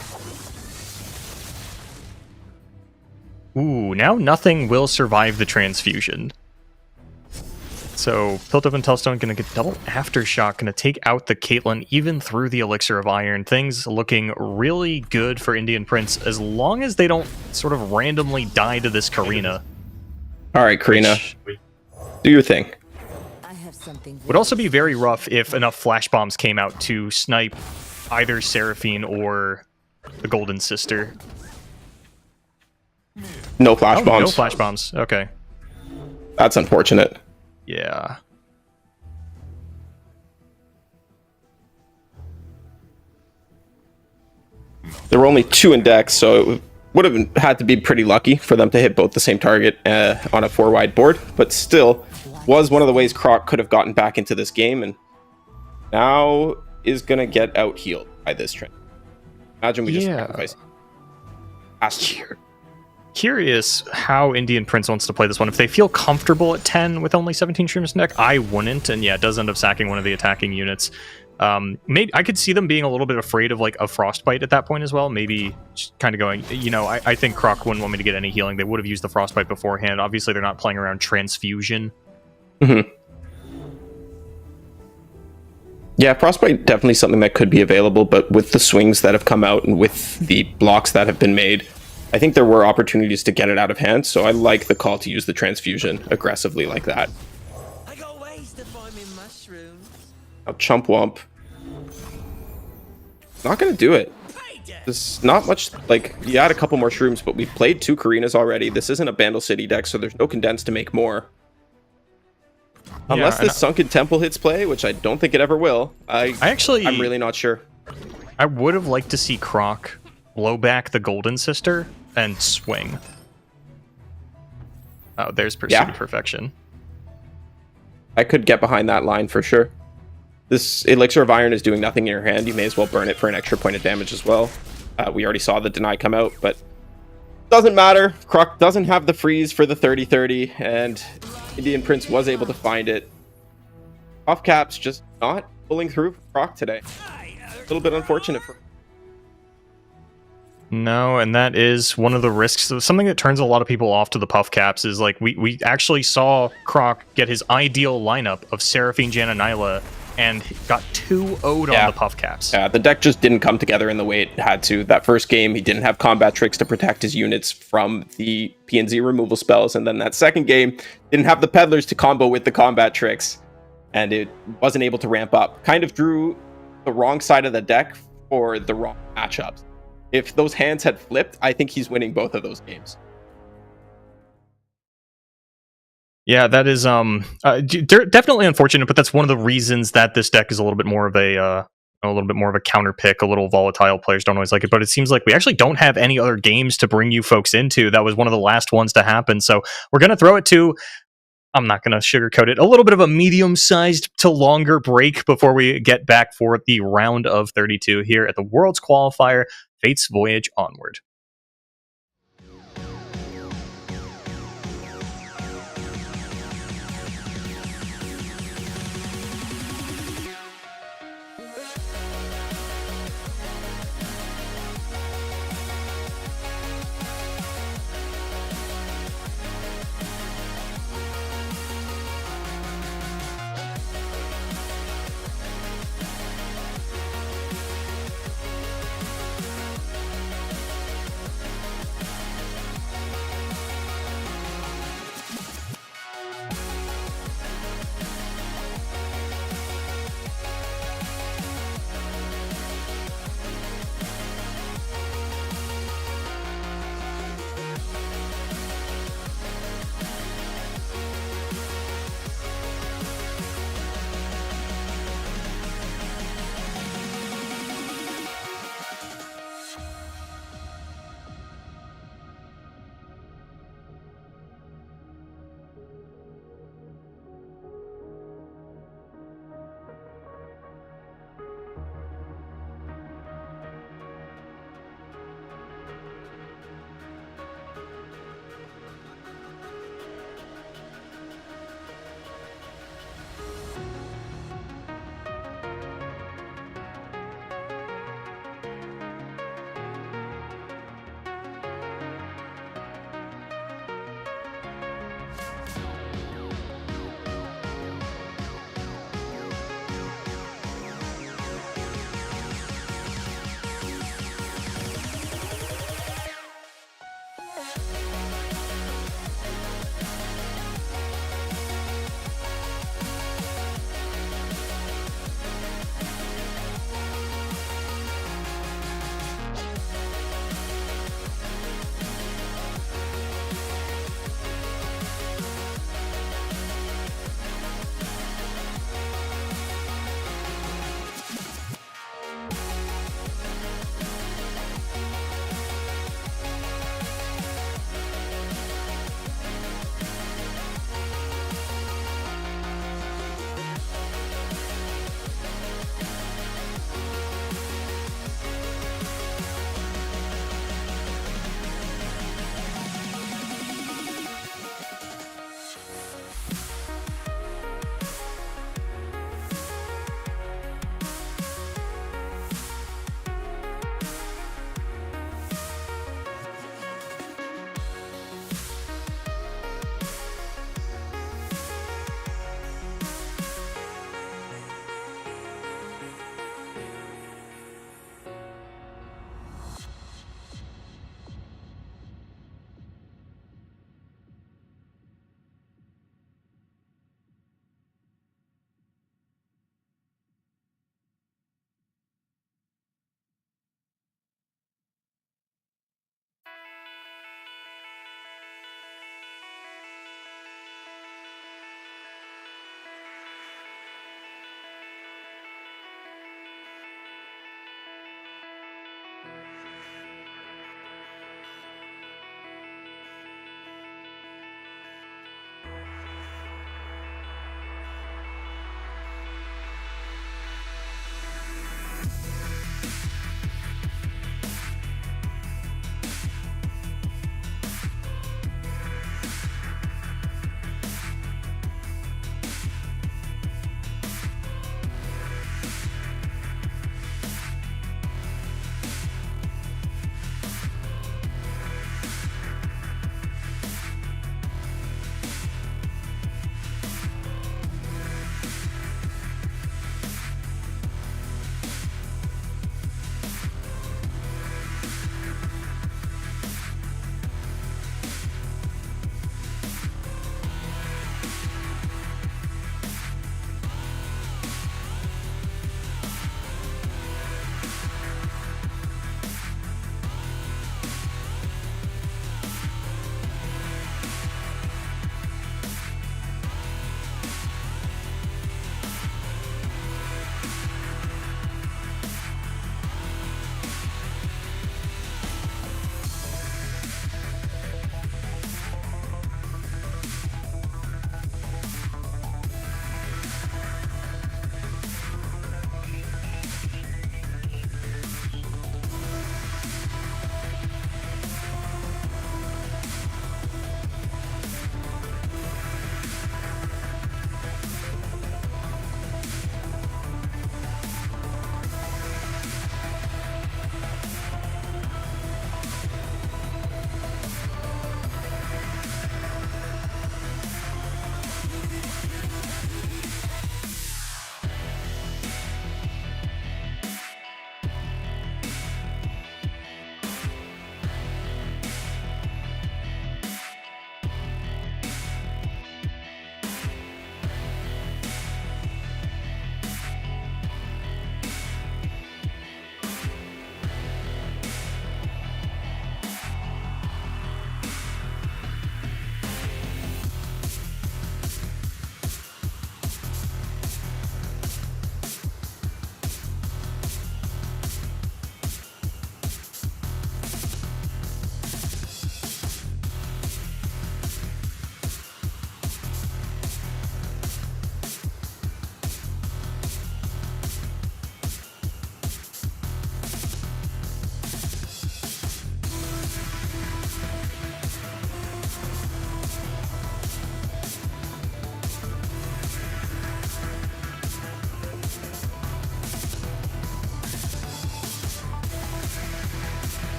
Ooh, now nothing will survive the transfusion. So, Tilt Up and Telstone going to get double Aftershock, going to take out the Caitlyn even through the Elixir of Iron. Things looking really good for Indian Prince, as long as they don't sort of randomly die to this Karina. Alright, Karina. Do your thing. Would also be very rough if enough flash bombs came out to snipe either Seraphine or the Golden Sister. No flash bombs. No flash bombs. Okay. That's unfortunate. Yeah. There were only 2 in deck, so would have had to be pretty lucky for them to hit both the same target on a 4-wide board, but still was one of the ways Croc could have gotten back into this game, and now is going to get out healed by this trend. Imagine we just sacrifice. Curious how Indian Prince wants to play this one. If they feel comfortable at 10 with only 17 streams in deck, I wouldn't. And yeah, it does end up sacking one of the attacking units. Maybe I could see them being a little bit afraid of like a Frostbite at that point as well. Maybe just kind of going, you know, I think Croc wouldn't want me to get any healing. They would have used the Frostbite beforehand. Obviously, they're not playing around Transfusion. Mm-hmm. Yeah, Frostbite definitely something that could be available, but with the swings that have come out and with the blocks that have been made, I think there were opportunities to get it out of hand, so I like the call to use the Transfusion aggressively like that. I got ways to find me mushrooms. Now Chump Wump. Not gonna do it. There's not much, like, you add a couple more shrooms, but we've played 2 Karinas already. This isn't a Bandle City deck, so there's no Condense to make more. Unless this Sunken Temple hits play, which I don't think it ever will. I'm really not sure. I would have liked to see Croc blow back the Golden Sister and swing. Oh, there's Pursuit of Perfection. I could get behind that line for sure. This Elixir of Iron is doing nothing in your hand. You may as well burn it for an extra point of damage as well. We already saw the deny come out, but doesn't matter. Croc doesn't have the freeze for the 30-30, and Indian Prince was able to find it. Off caps just not pulling through for Croc today. A little bit unfortunate for. No, and that is one of the risks. Something that turns a lot of people off to the puff caps is like we actually saw Croc get his ideal lineup of Seraphine, Janna, Nyla, and got 2-0'd on the puff caps. Yeah, the deck just didn't come together in the way it had to. That first game, he didn't have combat tricks to protect his units from the PNZ removal spells, and then that second game, didn't have the peddlers to combo with the combat tricks, and it wasn't able to ramp up. Kind of drew the wrong side of the deck for the wrong matchups. If those hands had flipped, I think he's winning both of those games. Yeah, that is definitely unfortunate, but that's one of the reasons that this deck is a little bit more of a counter pick. A little volatile. Players don't always like it, but it seems like we actually don't have any other games to bring you folks into. That was one of the last ones to happen, so we're gonna throw it to. I'm not gonna sugarcoat it. A little bit of a medium-sized to longer break before we get back for the round of 32 here at the Worlds Qualifier. Fate's Voyage Onward.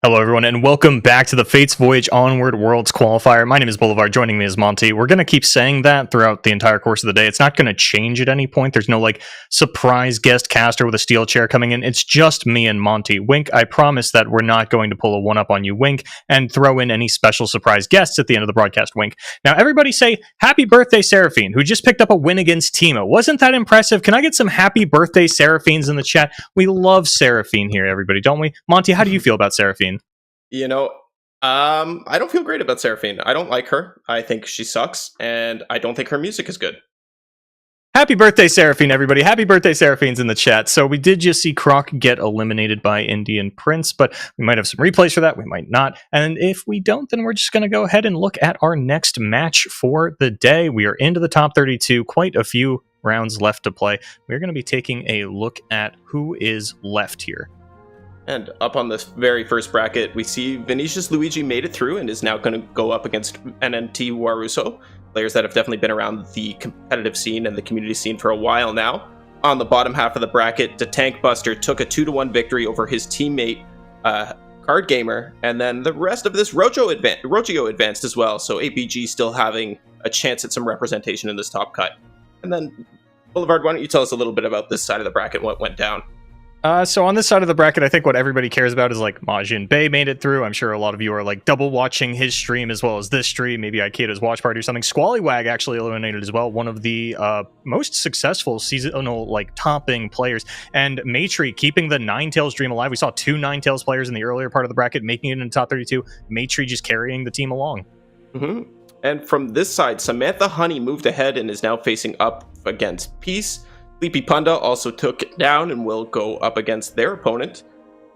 Hello, everyone, and welcome back to the Fates Voyage Onward Worlds Qualifier. My name is Boulevard. Joining me is Monty. We're going to keep saying that throughout the entire course of the day. It's not going to change at any point. There's no, surprise guest caster with a steel chair coming in. It's just me and Monty. Wink, I promise that we're not going to pull a one-up on you, Wink, and throw in any special surprise guests at the end of the broadcast, Wink. Now, everybody say, happy birthday, Seraphine, who just picked up a win against Timo. Wasn't that impressive? Can I get some happy birthday Seraphines in the chat? We love Seraphine here, everybody, don't we? Monty, how do you feel about Seraphine? I don't feel great about Seraphine. I don't like her. I think she sucks, and I don't think her music is good. Happy birthday, Seraphine, everybody. Happy birthday, Seraphine's in the chat. So we did just see Croc get eliminated by Indian Prince, but we might have some replays for that. We might not. And if we don't, then we're just going to go ahead and look at our next match for the day. We are into the top 32, quite a few rounds left to play. We're going to be taking a look at who is left here. And up on this very first bracket, we see Vinicius Luigi made it through and is now going to go up against NNT Russo, players that have definitely been around the competitive scene and the community scene for a while now. On the bottom half of the bracket, the Tank Buster took a 2-1 victory over his teammate, Card Gamer, and then the rest of this Rosio advanced as well, so APG still having a chance at some representation in this top cut. And then, Boulevard, why don't you tell us a little bit about this side of the bracket, what went down? So on this side of the bracket, I think what everybody cares about is Majin Bay made it through. I'm sure a lot of you are double watching his stream as well as this stream, maybe Ikeda's watch party or something. Squallywag actually eliminated as well, one of the most successful seasonal topping players. And Matri keeping the Ninetales dream alive. We saw 2 Ninetales players in the earlier part of the bracket making it in the top 32. Matri just carrying the team along. Mm-hmm. And from this side, Samantha Honey moved ahead and is now facing up against Peace. Sleepy Punda also took it down and will go up against their opponent.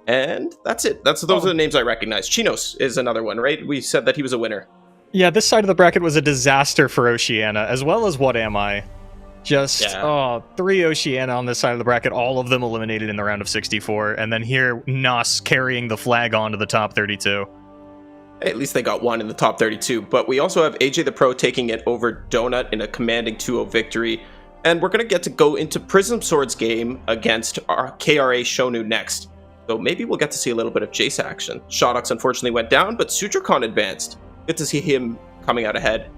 And that's it. Those are the names I recognize. Chinos is another one, right? We said that he was a winner. Yeah, this side of the bracket was a disaster for Oceania, as well as What Am I? 3 Oceania on this side of the bracket, all of them eliminated in the round of 64. And then here, Nas carrying the flag onto the top 32. Hey, at least they got one in the top 32. But we also have AJ the Pro taking it over Donut in a commanding 2-0 victory. And we're going to go into Prism Sword's game against our KRA Shonu next. So maybe we'll get to see a little bit of Jace action. Shodox unfortunately went down, but Sutracon advanced. Good to see him coming out ahead.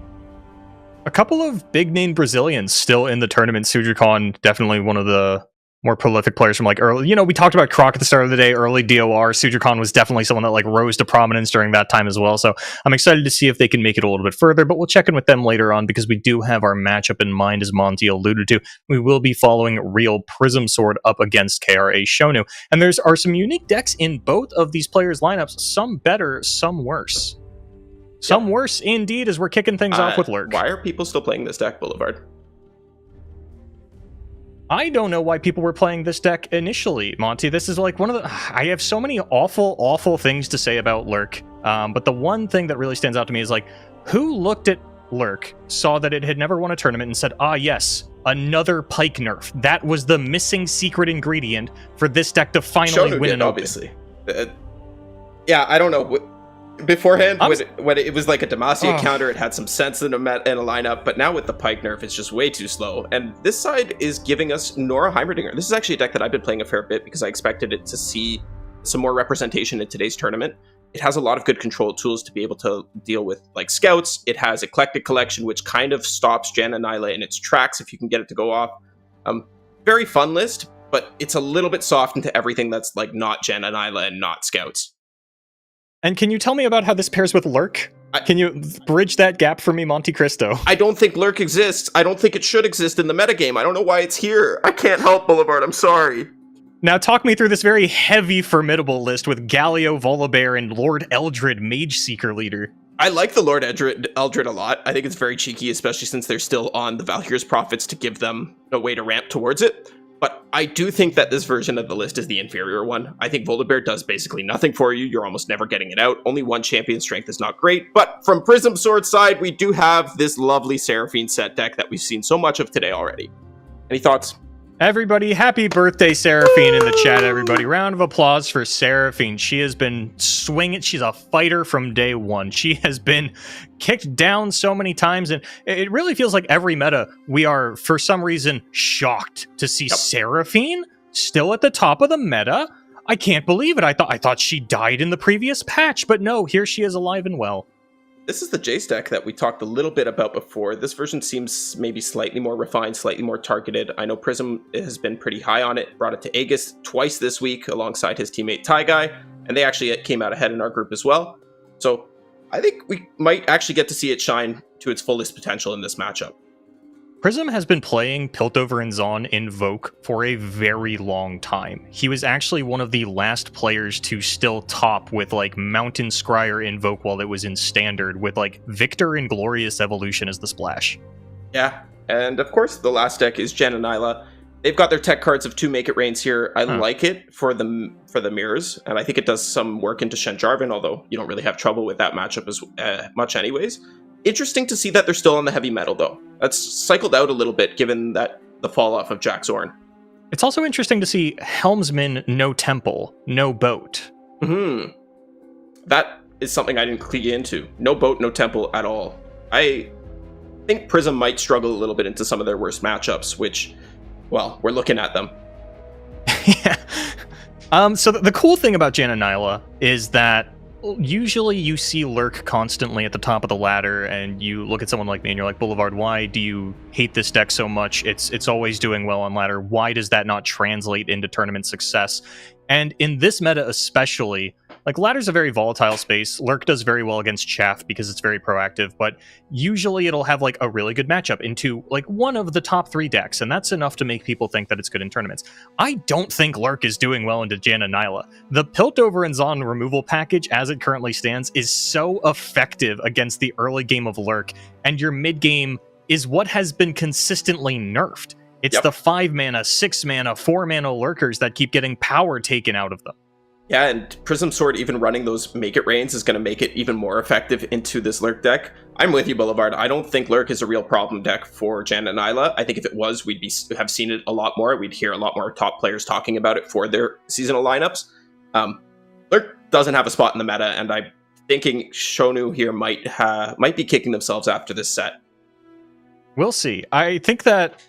A couple of big-name Brazilians still in the tournament. Sutracon, definitely one of the more prolific players from early. We talked about Croc at the start of the day, early DOR. Sutracon was definitely someone that rose to prominence during that time as well. So I'm excited to see if they can make it a little bit further, but we'll check in with them later on because we do have our matchup in mind, as Monty alluded to. We will be following real Prism Sword up against KRA Shonu. And there are some unique decks in both of these players' lineups, some better, some worse. Some worse indeed, as we're kicking things off with Lurk. Why are people still playing this deck, Boulevard? I don't know why people were playing this deck initially, Monty. This is one of the... I have so many awful things to say about Lurk. But the one thing that really stands out to me is who looked at Lurk, saw that it had never won a tournament and said, yes, another Pike nerf. That was the missing secret ingredient for this deck to finally Shonu win did, an open. obviously. I don't know. Beforehand, when it was a Demacia counter, it had some sense in a lineup, but now with the Pike nerf, it's just way too slow. And this side is giving us Nora Heimerdinger. This is actually a deck that I've been playing a fair bit because I expected it to see some more representation in today's tournament. It has a lot of good control tools to be able to deal with scouts. It has Eclectic Collection, which kind of stops Jan and Nyla in its tracks if you can get it to go off. Very fun list, but it's a little bit soft into everything that's not Jan and Nyla and not scouts. And can you tell me about how this pairs with Lurk? Can you bridge that gap for me, Monte Cristo? I don't think Lurk exists. I don't think it should exist in the metagame. I don't know why it's here. I can't help, Boulevard. I'm sorry. Now talk me through this very heavy, formidable list with Galio, Volibear, and Lord Eldred, Mage Seeker leader. I like the Lord Eldred a lot. I think it's very cheeky, especially since they're still on the Valkyr's Prophets to give them a way to ramp towards it. But I do think that this version of the list is the inferior one. I think Volibear does basically nothing for you. You're almost never getting it out. Only one champion strength is not great. But from Prism Sword side, we do have this lovely Seraphine set deck that we've seen so much of today already. Any thoughts? Everybody, happy birthday, Seraphine, in the chat, everybody. Round of applause for Seraphine. She has been swinging. She's a fighter from day one. She has been kicked down so many times, and it really feels like every meta, we are, for some reason, shocked to see Seraphine still at the top of the meta I can't believe it. I thought she died in the previous patch, but no, here she is alive and well. This is the Jace deck that we talked a little bit about before. This version seems maybe slightly more refined, slightly more targeted. I know Prism has been pretty high on it, brought it to Aegis twice this week alongside his teammate Ty Guy, and they actually came out ahead in our group as well. So I think we might actually get to see it shine to its fullest potential in this matchup. Prism has been playing Piltover and Zon Invoke for a very long time. He was actually one of the last players to still top with like Mountain Scryer Invoke while it was in Standard, with like Victor and Glorious Evolution as the splash. Yeah, and of course the last deck is Jen and Nyla. They've got their tech cards of 2 Make It Rains here. I like it for the mirrors, and I think it does some work into Shen Jarvan, although you don't really have trouble with that matchup as much anyways. Interesting to see that they're still on the heavy metal, though. That's cycled out a little bit, given that the fall-off of Jack Zorn. It's also interesting to see Helmsman, no temple, no boat. That is something I didn't key into. No boat, no temple at all. I think Prism might struggle a little bit into some of their worst matchups, which, well, we're looking at them. Yeah. So the cool thing about Jan and Nyla is that usually you see Lurk constantly at the top of the ladder, and you look at someone like me and you're like, Boulevard, why do you hate this deck so much? It's always doing well on ladder. Why does that not translate into tournament success? And in this meta especially, like, ladder's a very volatile space. Lurk does very well against Chaff because it's very proactive, but usually it'll have like a really good matchup into like one of the top 3 decks, and that's enough to make people think that it's good in tournaments. I don't think Lurk is doing well into Jan and Nyla. The Piltover and Zon removal package, as it currently stands, is so effective against the early game of Lurk, and your mid game is what has been consistently nerfed. It's the 5 mana, 6 mana, 4 mana lurkers that keep getting power taken out of them. Yeah, and Prism Sword even running those Make It Rains is going to make it even more effective into this Lurk deck. I'm with you, Boulevard. I don't think Lurk is a real problem deck for Jan and Nyla. I think if it was, we'd have seen it a lot more. We'd hear a lot more top players talking about it for their seasonal lineups. Lurk doesn't have a spot in the meta, and I'm thinking Shonu here might be kicking themselves after this set. We'll see. I think that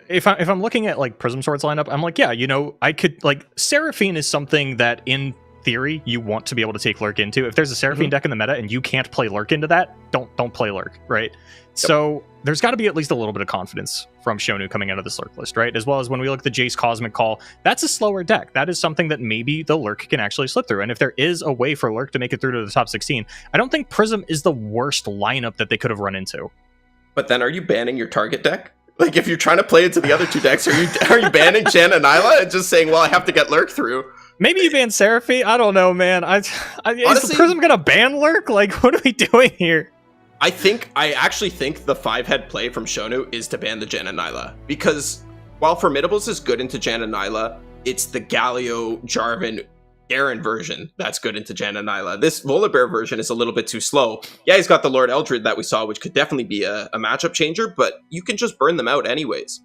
if I'm looking at like Prism Sword's lineup, I'm like, yeah, you know, I could, like, Seraphine is something that in theory you want to be able to take Lurk into. If there's a Seraphine deck in the meta and you can't play Lurk into that, don't play Lurk, right? Yep. So there's got to be at least a little bit of confidence from Shonu coming out of this Lurk list, right? As well as when we look at the Jace Cosmic Call, that's a slower deck. That is something that maybe the Lurk can actually slip through. And if there is a way for Lurk to make it through to the top 16, I don't think Prism is the worst lineup that they could have run into. But then are you banning your target deck? Like, if you're trying to play into the other 2 decks, are you banning Jan and Nyla and just saying, well, I have to get Lurk through? Maybe you ban Seraphine? I don't know, man. Honestly, is Prism gonna ban Lurk? Like, what are we doing here? I actually think the 5-head play from Shonu is to ban the Jan and Nyla. Because while Formidables is good into Jan and Nyla, it's the Galio, Jarvan, Garen version that's good into Jan and Nyla. This Volibear version is a little bit too slow. Yeah, he's got the Lord Eldred that we saw, which could definitely be a matchup changer, but you can just burn them out anyways.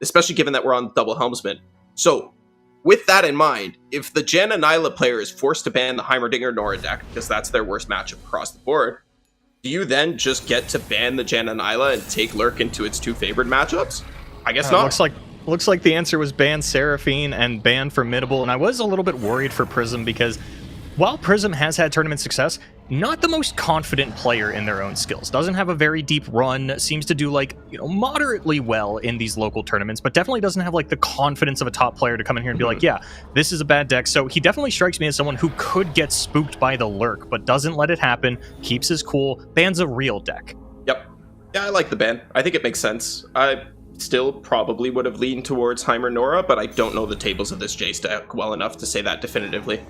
Especially given that we're on double Helmsman. So, with that in mind, if the Jan and Nyla player is forced to ban the Heimerdinger Nora deck, because that's their worst matchup across the board, do you then just get to ban the Jan and Nyla and take Lurk into its 2 favored matchups? I guess not. Looks like the answer was ban Seraphine and ban Formidable, and I was a little bit worried for Prism because while Prism has had tournament success, not the most confident player in their own skills. Doesn't have a very deep run, seems to do, like, you know, moderately well in these local tournaments, but definitely doesn't have like the confidence of a top player to come in here and be like, yeah, this is a bad deck. So he definitely strikes me as someone who could get spooked by the Lurk, but doesn't let it happen, keeps his cool, bans a real deck. Yep. Yeah, I like the ban. I think it makes sense. I still probably would have leaned towards Heimer Nora, but I don't know the tables of this Jace deck well enough to say that definitively.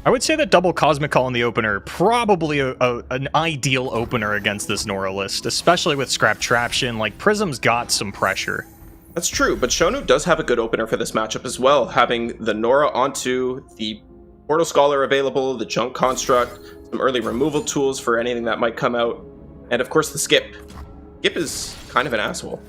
I would say that double Cosmic Call in the opener, probably an ideal opener against this Nora list, especially with Scrap Traption. Like, Prism's got some pressure. That's true, but Shonu does have a good opener for this matchup as well, having the Nora onto, the Portal Scholar available, the Junk Construct, some early removal tools for anything that might come out, and of course the Skip. Skip is kind of an asshole.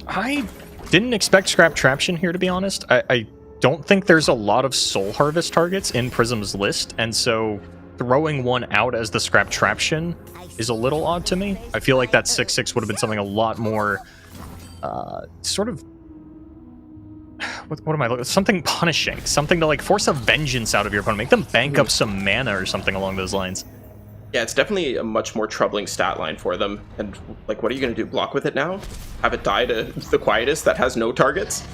I didn't expect Scrap Traption here, to be honest. I don't think there's a lot of Soul Harvest targets in Prism's list, and so throwing one out as the Scrap Traption is a little odd to me. I feel like that 6/6 would have been something a lot more sort of... what am I looking? Something punishing, something to like force a vengeance out of your opponent, make them bank up some mana or something along those lines. Yeah, it's definitely a much more troubling stat line for them. And like, what are you going to do? Block with it now? Have it die to the Quietest that has no targets?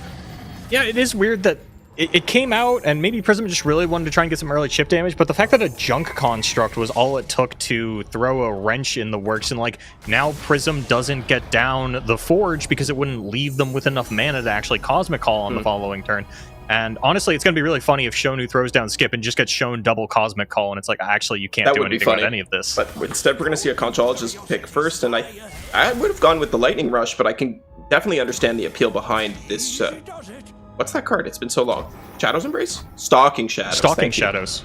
Yeah, it is weird that it came out, and maybe Prism just really wanted to try and get some early chip damage, but the fact that a junk construct was all it took to throw a wrench in the works, and like, now Prism doesn't get down the Forge because it wouldn't leave them with enough mana to actually Cosmic Call on the following turn. And honestly, it's going to be really funny if Shonu throws down Skip and just gets shown double Cosmic Call, and it's like, actually, you can't do anything with any of this. But instead, we're going to see a Conchologist pick first, and I would have gone with the Lightning Rush, but I can definitely understand the appeal behind this. What's that card? It's been so long. Shadow's Embrace? Stalking Shadows. Stalking Shadows.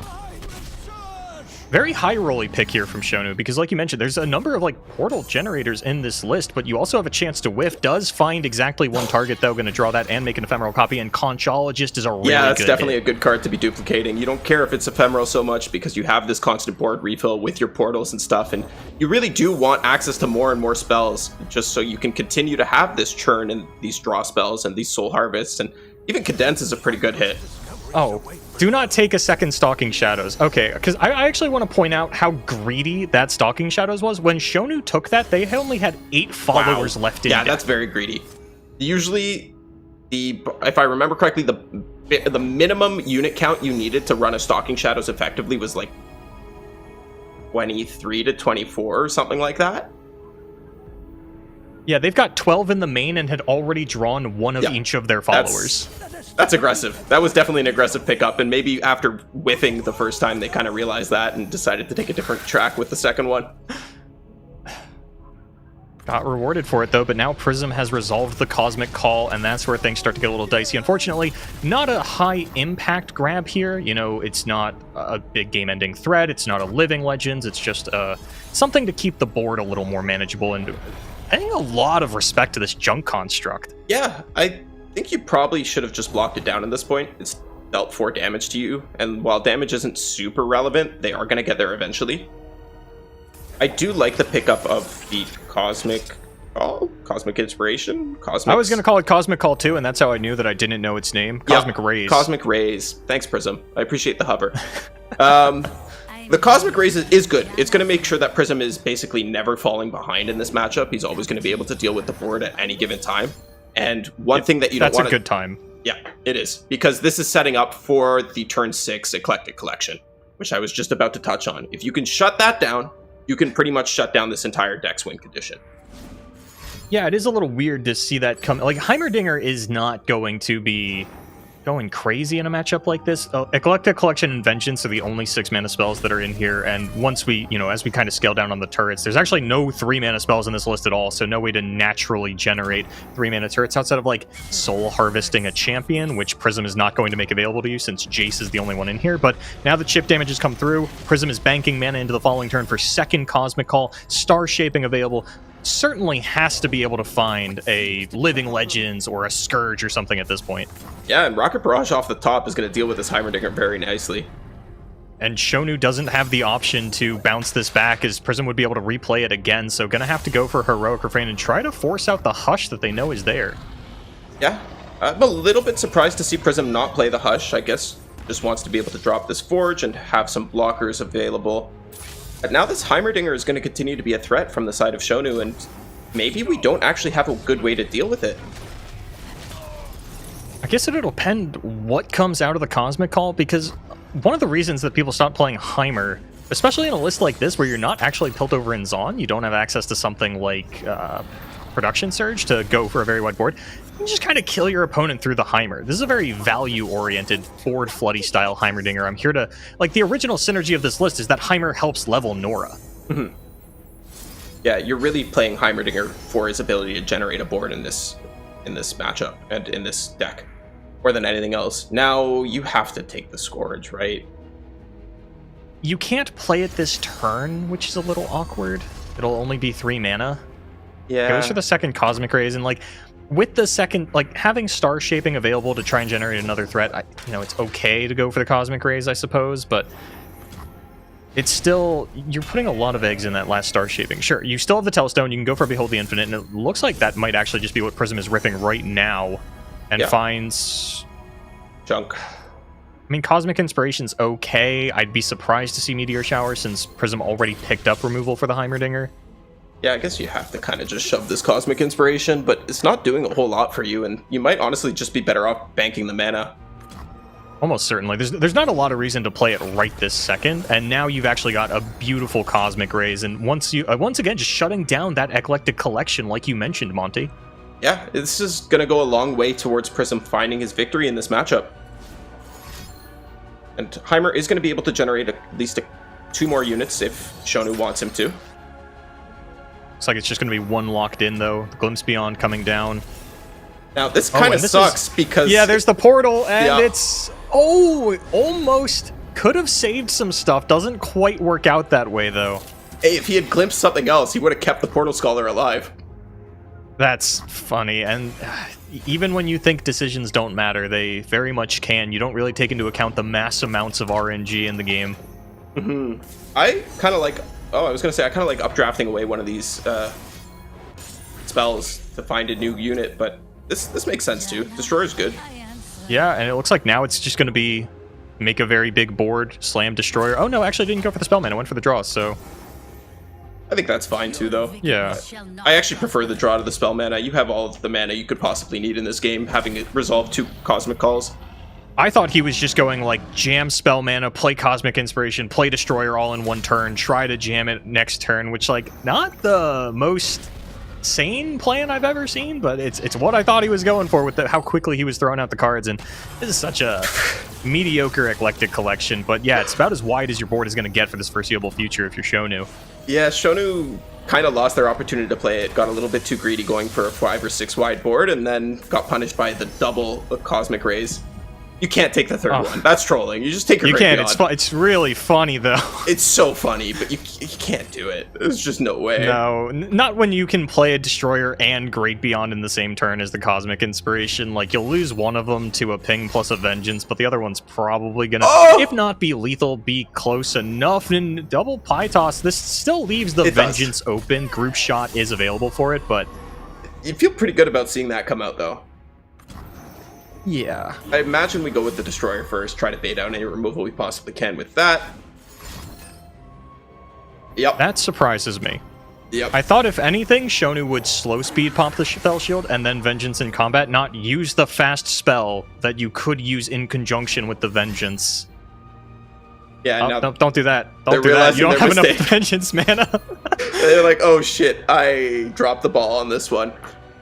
Very high rolly pick here from Shonu, because like you mentioned, there's a number of like portal generators in this list, but you also have a chance to whiff. Does find exactly one target, though, going to draw that and make an ephemeral copy, and Conchologist is a really that's good definitely hit. a good card to be duplicating. You don't care if it's ephemeral so much because you have this constant board refill with your portals and stuff, and you really do want access to more and more spells just so you can continue to have this churn and these draw spells and these soul harvests, and even Condense is a pretty good hit. Oh, do not take a second Stalking Shadows. Okay, because I actually want to point out how greedy that Stalking Shadows was. When Shonu took that, they only had 8 followers left in Yeah, deck. that's very greedy. Usually, if I remember correctly, the minimum unit count you needed to run a Stalking Shadows effectively was like 23 to 24 or something like that. Yeah, they've got 12 in the main and had already drawn one of each of their followers. That's aggressive. That was definitely an aggressive pickup, and maybe after whiffing the first time, they kind of realized that and decided to take a different track with the second one. Got rewarded for it, though, but now Prism has resolved the Cosmic Call, and that's where things start to get a little dicey. Unfortunately, not a high-impact grab here. You know, it's not a big game-ending threat. It's not a Living Legends. It's just something to keep the board a little more manageable, and paying a lot of respect to this junk construct. Yeah, I think you probably should have just blocked it down at this point. It's dealt 4 damage to you, and while damage isn't super relevant, they are going to get there eventually. I do like the pickup of the Cosmic Call, Cosmic Inspiration, Cosmic. I was going to call it Cosmic Call too, and that's how I knew that I didn't know its name. Cosmic Rays. Cosmic Rays. Thanks, Prism. I appreciate the hover. The Cosmic Rays is good. It's going to make sure that Prism is basically never falling behind in this matchup. He's always going to be able to deal with the board at any given time. And one thing that you don't want That's a good time. Yeah, it is. Because this is setting up for the turn 6 Eclectic Collection, which I was just about to touch on. If you can shut that down, you can pretty much shut down this entire deck's win condition. Yeah, it is a little weird to see that come. Like, Heimerdinger is not going to be going crazy in a matchup like this. Eclectic Collection and Vengeance are the only 6 mana spells that are in here, and once we, as we kind of scale down on the turrets, there's actually no 3 mana spells in this list at all, so no way to naturally generate 3 mana turrets outside of, like, Soul Harvesting a champion, which Prism is not going to make available to you since Jace is the only one in here. But now the chip damage has come through, Prism is banking mana into the following turn for second Cosmic Call, Star Shaping available. Certainly has to be able to find a Living Legends or a Scourge or something at this point. Yeah, and Rocket Barrage off the top is going to deal with this Heimerdinger very nicely. And Shonu doesn't have the option to bounce this back, as Prism would be able to replay it again, so gonna have to go for Heroic Refrain and try to force out the Hush that they know is there. Yeah, I'm a little bit surprised to see Prism not play the Hush. I guess just wants to be able to drop this Forge and have some blockers available. But now this Heimerdinger is going to continue to be a threat from the side of Shonu, and maybe we don't actually have a good way to deal with it. I guess it'll depend what comes out of the Cosmic Call, because one of the reasons that people stop playing Heimer, especially in a list like this where you're not actually Piltover and Zon, you don't have access to something like Production Surge to go for a very wide board, you just kind of kill your opponent through the Heimer. This is a very value-oriented, board floody style Heimerdinger. I'm here to, like, the original synergy of this list is that Heimer helps level Nora. Mm-hmm. Yeah, you're really playing Heimerdinger for his ability to generate a board in this matchup and in this deck, more than anything else. Now you have to take the Scourge, right? You can't play it this turn, which is a little awkward. It'll only be 3 mana. Yeah. Goes for the second Cosmic Rays, and like with the second, like having Star Shaping available to try and generate another threat, it's okay to go for the Cosmic Rays, I suppose, but it's still, you're putting a lot of eggs in that last Star Shaping. Sure, you still have the Telestone, you can go for Behold the Infinite, and it looks like that might actually just be what Prism is ripping right now, and finds Junk. I mean, Cosmic Inspiration's okay. I'd be surprised to see Meteor Shower since Prism already picked up removal for the Heimerdinger. Yeah, I guess you have to kind of just shove this Cosmic Inspiration, but it's not doing a whole lot for you, and you might honestly just be better off banking the mana. Almost certainly. There's not a lot of reason to play it right this second, and now you've actually got a beautiful Cosmic Rays, and once again, just shutting down that Eclectic Collection like you mentioned, Monty. Yeah, this is going to go a long way towards Prism finding his victory in this matchup. And Heimer is going to be able to generate at least 2 more units if Shonu wants him to. Looks like it's just going to be 1 locked in, though. The Glimpse Beyond coming down. Now, this kind of sucks because... Yeah, there's the portal, and yeah. it's... Oh, almost could have saved some stuff. Doesn't quite work out that way, though. Hey, if he had glimpsed something else, he would have kept the Portal Scholar alive. That's funny, and even when you think decisions don't matter, they very much can. You don't really take into account the mass amounts of RNG in the game. Mm-hmm. I kind of like... Oh, I was going to say, I kind of like updrafting away one of these spells to find a new unit, but this makes sense too. Destroyer's good. Yeah, and it looks like now it's just going to be make a very big board, slam Destroyer. Oh no, actually I didn't go for the spell mana, I went for the draw, so... I think that's fine too, though. Yeah. I actually prefer the draw to the spell mana. You have all of the mana you could possibly need in this game, having it resolve 2 Cosmic Calls. I thought he was just going like jam spell mana, play Cosmic Inspiration, play Destroyer all in one turn, try to jam it next turn, which like not the most sane plan I've ever seen, but it's what I thought he was going for with how quickly he was throwing out the cards. And this is such a mediocre Eclectic Collection, but yeah, it's about as wide as your board is going to get for this foreseeable future if you're Shonu. Yeah, Shonu kind of lost their opportunity to play it, got a little bit too greedy going for a 5 or 6 wide board, and then got punished by the double of Cosmic Rays. You can't take the third one. That's trolling. You just take your You can't. It's really funny, though. It's so funny, but you can't do it. There's just no way. No, not when you can play a Destroyer and Great Beyond in the same turn as the Cosmic Inspiration. Like, you'll lose one of them to a Ping plus a Vengeance, but the other one's probably gonna, if not be lethal, be close enough. And double Pie Toss, this still leaves the Vengeance open. Group Shot is available for it, but... You feel pretty good about seeing that come out, though. Yeah. I imagine we go with the Destroyer first, try to bait out any removal we possibly can with that. Yep. That surprises me. Yep. I thought if anything, Shonu would slow speed pop the Spell Shield and then Vengeance in combat, not use the fast spell that you could use in conjunction with the Vengeance. Yeah, now don't do that. Don't do that. Realizing You don't have mistake. enough Vengeance mana. They're like, oh shit, I dropped the ball on this one.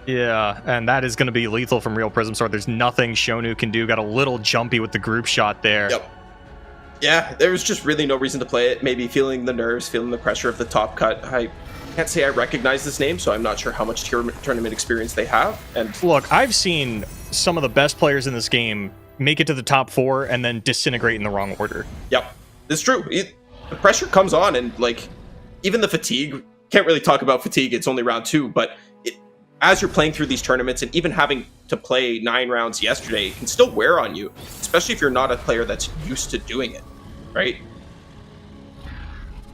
Yeah, and that is going to be lethal from Real Prism Sword. There's nothing Shonu can do. Got a little jumpy with the group shot there. Yep. Yeah, there was just really no reason to play it. Maybe feeling the nerves, feeling the pressure of the top cut. I can't say I recognize this name, so I'm not sure how much tournament experience they have. And look, I've seen some of the best players in this game make it to the top 4 and then disintegrate in the wrong order. Yep, it's true. The pressure comes on, and like even the fatigue. Can't really talk about fatigue. It's only round 2, but as you're playing through these tournaments and even having to play 9 rounds yesterday, it can still wear on you, especially if you're not a player that's used to doing it, right?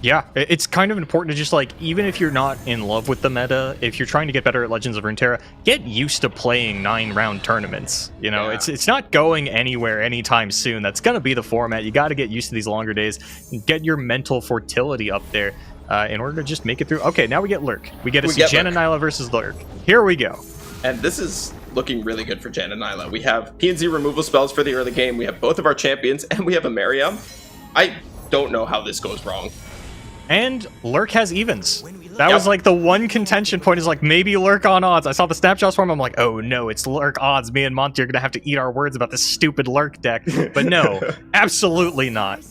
Yeah, it's kind of important to just like, even if you're not in love with the meta, if you're trying to get better at Legends of Runeterra, get used to playing 9-round tournaments. You know, it's not going anywhere anytime soon. That's going to be the format. You got to get used to these longer days and get your mental fertility up there. In order to just make it through. Okay, now we get Lurk. We get to see Jan and Nyla versus Lurk. Here we go. And this is looking really good for Jan and Nyla. We have P&Z removal spells for the early game. We have both of our champions, and we have a Mariam. I don't know how this goes wrong. And Lurk has evens. That was like the one contention point is like maybe Lurk on odds. I saw the snapshots for him. I'm like, oh no, it's Lurk odds. Me and Monty are going to have to eat our words about this stupid Lurk deck. But no, absolutely not.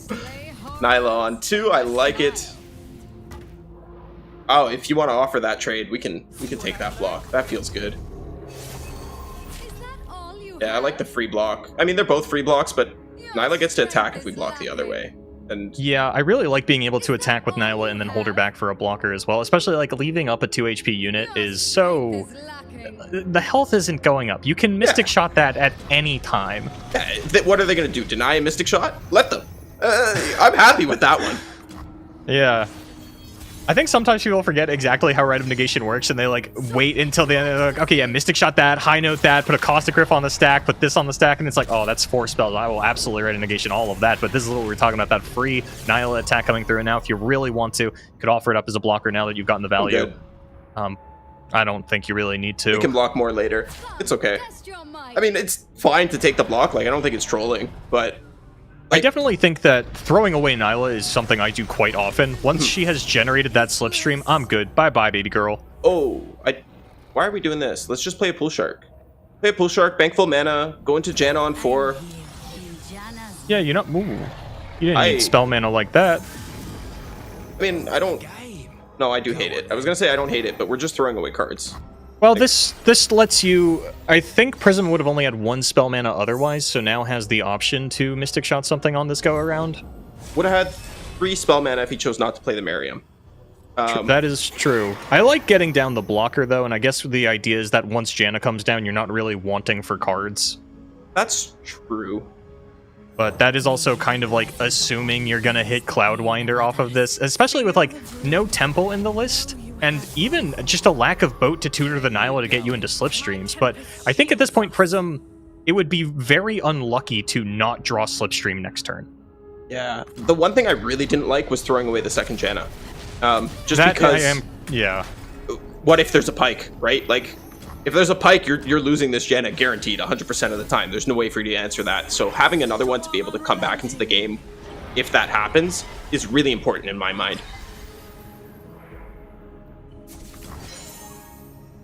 Nyla on 2. I like it. Oh, if you want to offer that trade, we can take that block. That feels good. Yeah, I like the free block. I mean, they're both free blocks, but Nyla gets to attack if we block the other way. And yeah, I really like being able to attack with Nyla and then hold her back for a blocker as well. Especially like leaving up a 2 HP unit is so... The health isn't going up. You can Mystic Shot that at any time. Yeah, what are they going to do? Deny a Mystic Shot? Let them. I'm happy with that one. Yeah. I think sometimes people forget exactly how Rite of Negation works, and they like wait until the end. They're like, okay, yeah, Mystic Shot that, High Note that, put a Caustic Rift on the stack, put this on the stack, and it's like, oh, that's 4 spells. I will absolutely Rite of Negation all of that. But this is what we're talking about, that free Nyla attack coming through. And now, if you really want to, you could offer it up as a blocker now that you've gotten the value. I don't think you really need to. We can block more later. It's okay. Test your might. I mean, it's fine to take the block. Like, I don't think it's trolling, but I definitely think that throwing away Nyla is something I do quite often. Once she has generated that slipstream, I'm good. Bye-bye, baby girl. oh, why are we doing this? Let's just play a Pool Shark. Play a Pool Shark, bank full mana, go into Janna on 4. Yeah, you're not. Ooh, you didn't need spell mana like that. I mean, I don't. No, I do hate it. I was gonna say I don't hate it, but we're just throwing away cards. Well, this lets you. I think Prism would have only had 1 spell mana otherwise, so now has the option to Mystic Shot something on this go around. Would have had 3 spell mana if he chose not to play the Merriam. That is true. I like getting down the blocker though, and I guess the idea is that once Janna comes down, you're not really wanting for cards. That's true. But that is also kind of like assuming you're gonna hit Cloudwinder off of this, especially with like no tempo in the list, and even just a lack of boat to tutor the Nyla to get you into slipstreams. But I think at this point, Prism, it would be very unlucky to not draw slipstream next turn. Yeah. The one thing I really didn't like was throwing away the second Janna. Just That because. Yeah. What if there's a Pike, right? Like, if there's a Pike, you're losing this Janna guaranteed 100% of the time. There's no way for you to answer that. So having another one to be able to come back into the game, if that happens, is really important in my mind.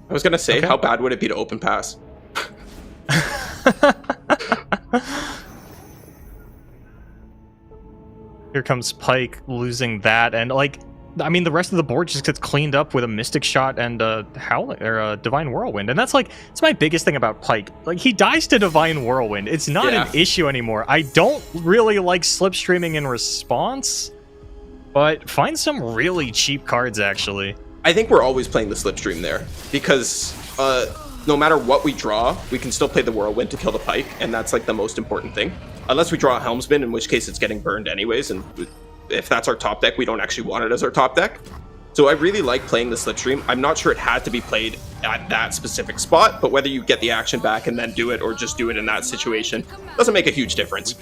I was gonna say, how bad would it be to open pass? Here comes Pike losing that, and like, I mean, the rest of the board just gets cleaned up with a Mystic Shot and a Howling or a Divine Whirlwind, and that's like, it's my biggest thing about Pike. Like, he dies to Divine Whirlwind. It's not an issue anymore. I don't really like slipstreaming in response, but find some really cheap cards actually. I think we're always playing the slipstream there because no matter what we draw, we can still play the Whirlwind to kill the Pike, and that's like the most important thing. Unless we draw a Helmsman, in which case it's getting burned anyways, and if that's our top deck, we don't actually want it as our top deck. So I really like playing the slipstream. I'm not sure it had to be played at that specific spot, but whether you get the action back and then do it or just do it in that situation doesn't make a huge difference.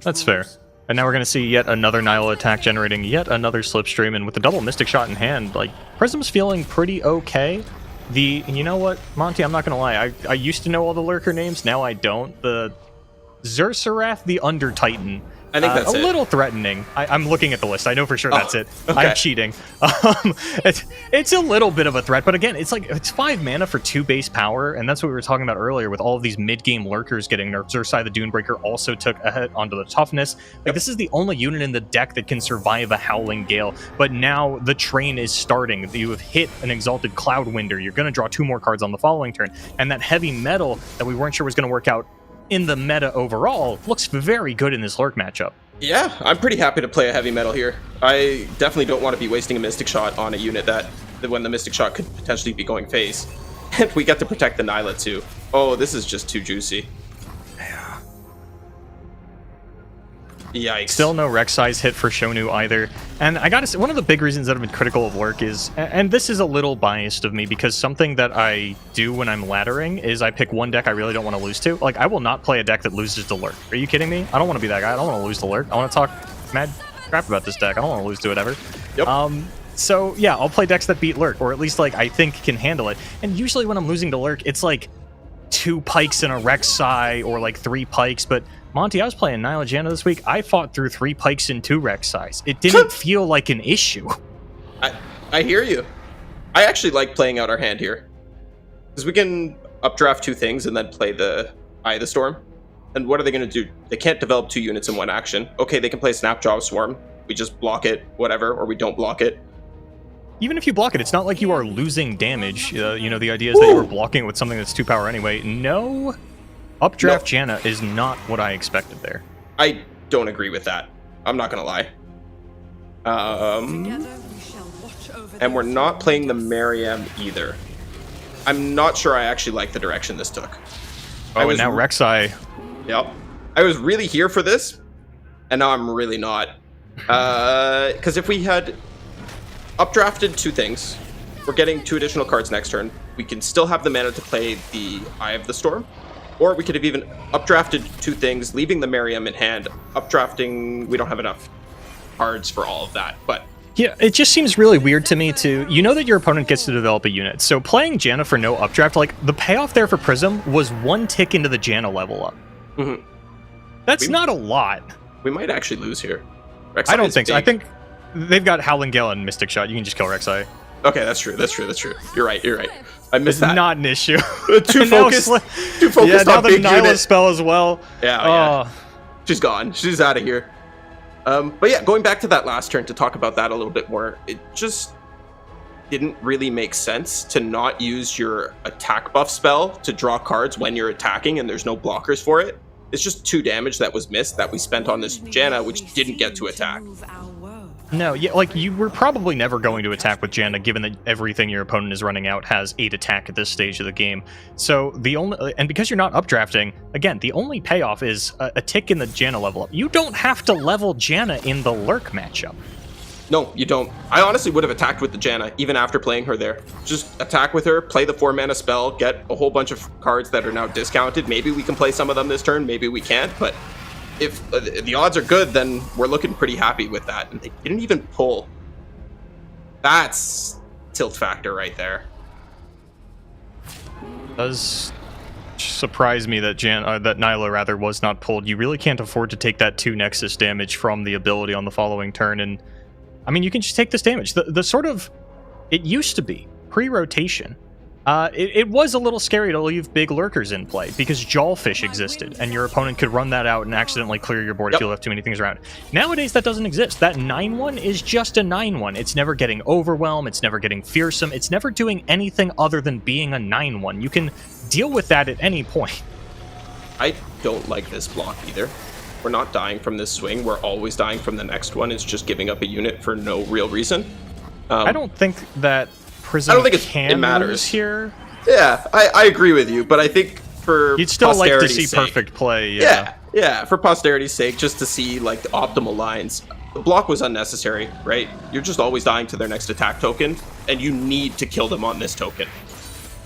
That's fair. And now we're going to see yet another Nyla attack generating yet another slipstream, and with the double Mystic Shot in hand, like, Prism's feeling pretty okay. You know what, Monty, I'm not going to lie, I used to know all the lurker names, now I don't. The Zercerath the Under Titan. I think that's a little threatening. I'm looking at the list. I know for sure that's it. Okay. I'm cheating. It's a little bit of a threat, but again, it's like it's 5 mana for 2 base power, and that's what we were talking about earlier with all of these mid-game lurkers getting nerfed. Zersai the Dunebreaker also took a hit onto the toughness. Like, this is the only unit in the deck that can survive a Howling Gale, but now the train is starting. You have hit an Exalted Cloudwinder. You're going to draw 2 more cards on the following turn, and that heavy metal that we weren't sure was going to work out in the meta overall looks very good in this Lurk matchup. Yeah, I'm pretty happy to play a heavy metal here. I definitely don't want to be wasting a Mystic Shot on a unit that when the Mystic Shot could potentially be going face. And we get to protect the Nyla too. Oh, this is just too juicy. Yikes. Still no Rek'Sai's hit for Shonu either. And I gotta say, one of the big reasons that I've been critical of Lurk is, and this is a little biased of me, because something that I do when I'm laddering is I pick one deck I really don't want to lose to. Like, I will not play a deck that loses to Lurk. Are you kidding me? I don't want to be that guy. I don't want to lose to Lurk. I want to talk mad crap about this deck. I don't want to lose to it ever. Yep. So yeah, I'll play decks that beat Lurk, or at least like I think can handle it. And usually when I'm losing to Lurk, it's like 2 Pikes and a Rek'Sai, or like 3 Pikes, but Monty, I was playing Nyla Janna this week. I fought through 3 Pikes and 2 Rek'Sais. It didn't feel like an issue. I hear you. I actually like playing out our hand here, because we can updraft 2 things and then play the Eye of the Storm. And what are they going to do? They can't develop 2 units in one action. Okay, they can play Snapjaw Swarm. We just block it, whatever, or we don't block it. Even if you block it, it's not like you are losing damage. You know, the idea is that you are blocking it with something that's 2 power anyway. No, updraft Janna is not what I expected there. I don't agree with that. I'm not going to lie. And we're not playing the Merriam either. I'm not sure I actually like the direction this took. Oh, and now Rek'Sai. Yep. I was really here for this, and now I'm really not. Because if we had... updrafted 2 things. We're getting 2 additional cards next turn. We can still have the mana to play the Eye of the Storm. Or we could have even updrafted 2 things, leaving the Merriam in hand. Updrafting, we don't have enough cards for all of that, but... Yeah, it just seems really weird to me to... You know that your opponent gets to develop a unit, so playing Janna for no updraft, like, the payoff there for Prism was 1 tick into the Janna level up. Mm-hmm. That's not a lot. We might actually lose here. Rek'Sai I don't think so. I think they've got Howling Gale and Mystic Shot. You can just kill Rek'Sai. Okay, that's true. That's true. You're right. I missed that. Not an issue. Too focused. Too focused yeah, now on the big Nyla unit. spell as well. Yeah. She's gone. She's out of here. But yeah, going back to that last turn to talk about that a little bit more, it just didn't really make sense to not use your attack buff spell to draw cards when you're attacking and there's no blockers for it. It's just 2 damage that was missed that we spent on this Janna, which didn't get to attack. No, yeah, like, you were probably never going to attack with Janna, given that everything your opponent is running out has 8 attack at this stage of the game. So, and because you're not updrafting, again, the only payoff is a tick in the Janna level up. You don't have to level Janna in the Lurk matchup. No, you don't. I honestly would have attacked with the Janna, even after playing her there. Just attack with her, play the 4 mana spell, get a whole bunch of cards that are now discounted. Maybe we can play some of them this turn, maybe we can't, but if the odds are good, then we're looking pretty happy with that. And they didn't even pull. That's tilt factor right there. Does surprise me that that Nyla rather was not pulled. You really can't afford to take that 2 Nexus damage from the ability on the following turn. And I mean, you can just take this damage. The sort of, it used to be pre-rotation. It was a little scary to leave big lurkers in play because Jawfish existed, and your opponent could run that out and accidentally clear your board if you left too many things around. Nowadays, that doesn't exist. That 9-1 is just a 9-1. It's never getting Overwhelm, it's never getting Fearsome, it's never doing anything other than being a 9-1. You can deal with that at any point. I don't like this block either. We're not dying from this swing. We're always dying from the next one. It's just giving up a unit for no real reason. I don't think that Prism I don't think can it matters lose here. Yeah, I agree with you, but I think for you'd still like to see sake, perfect play. Yeah, for posterity's sake, just to see like the optimal lines. The block was unnecessary, right? You're just always dying to their next attack token, and you need to kill them on this token.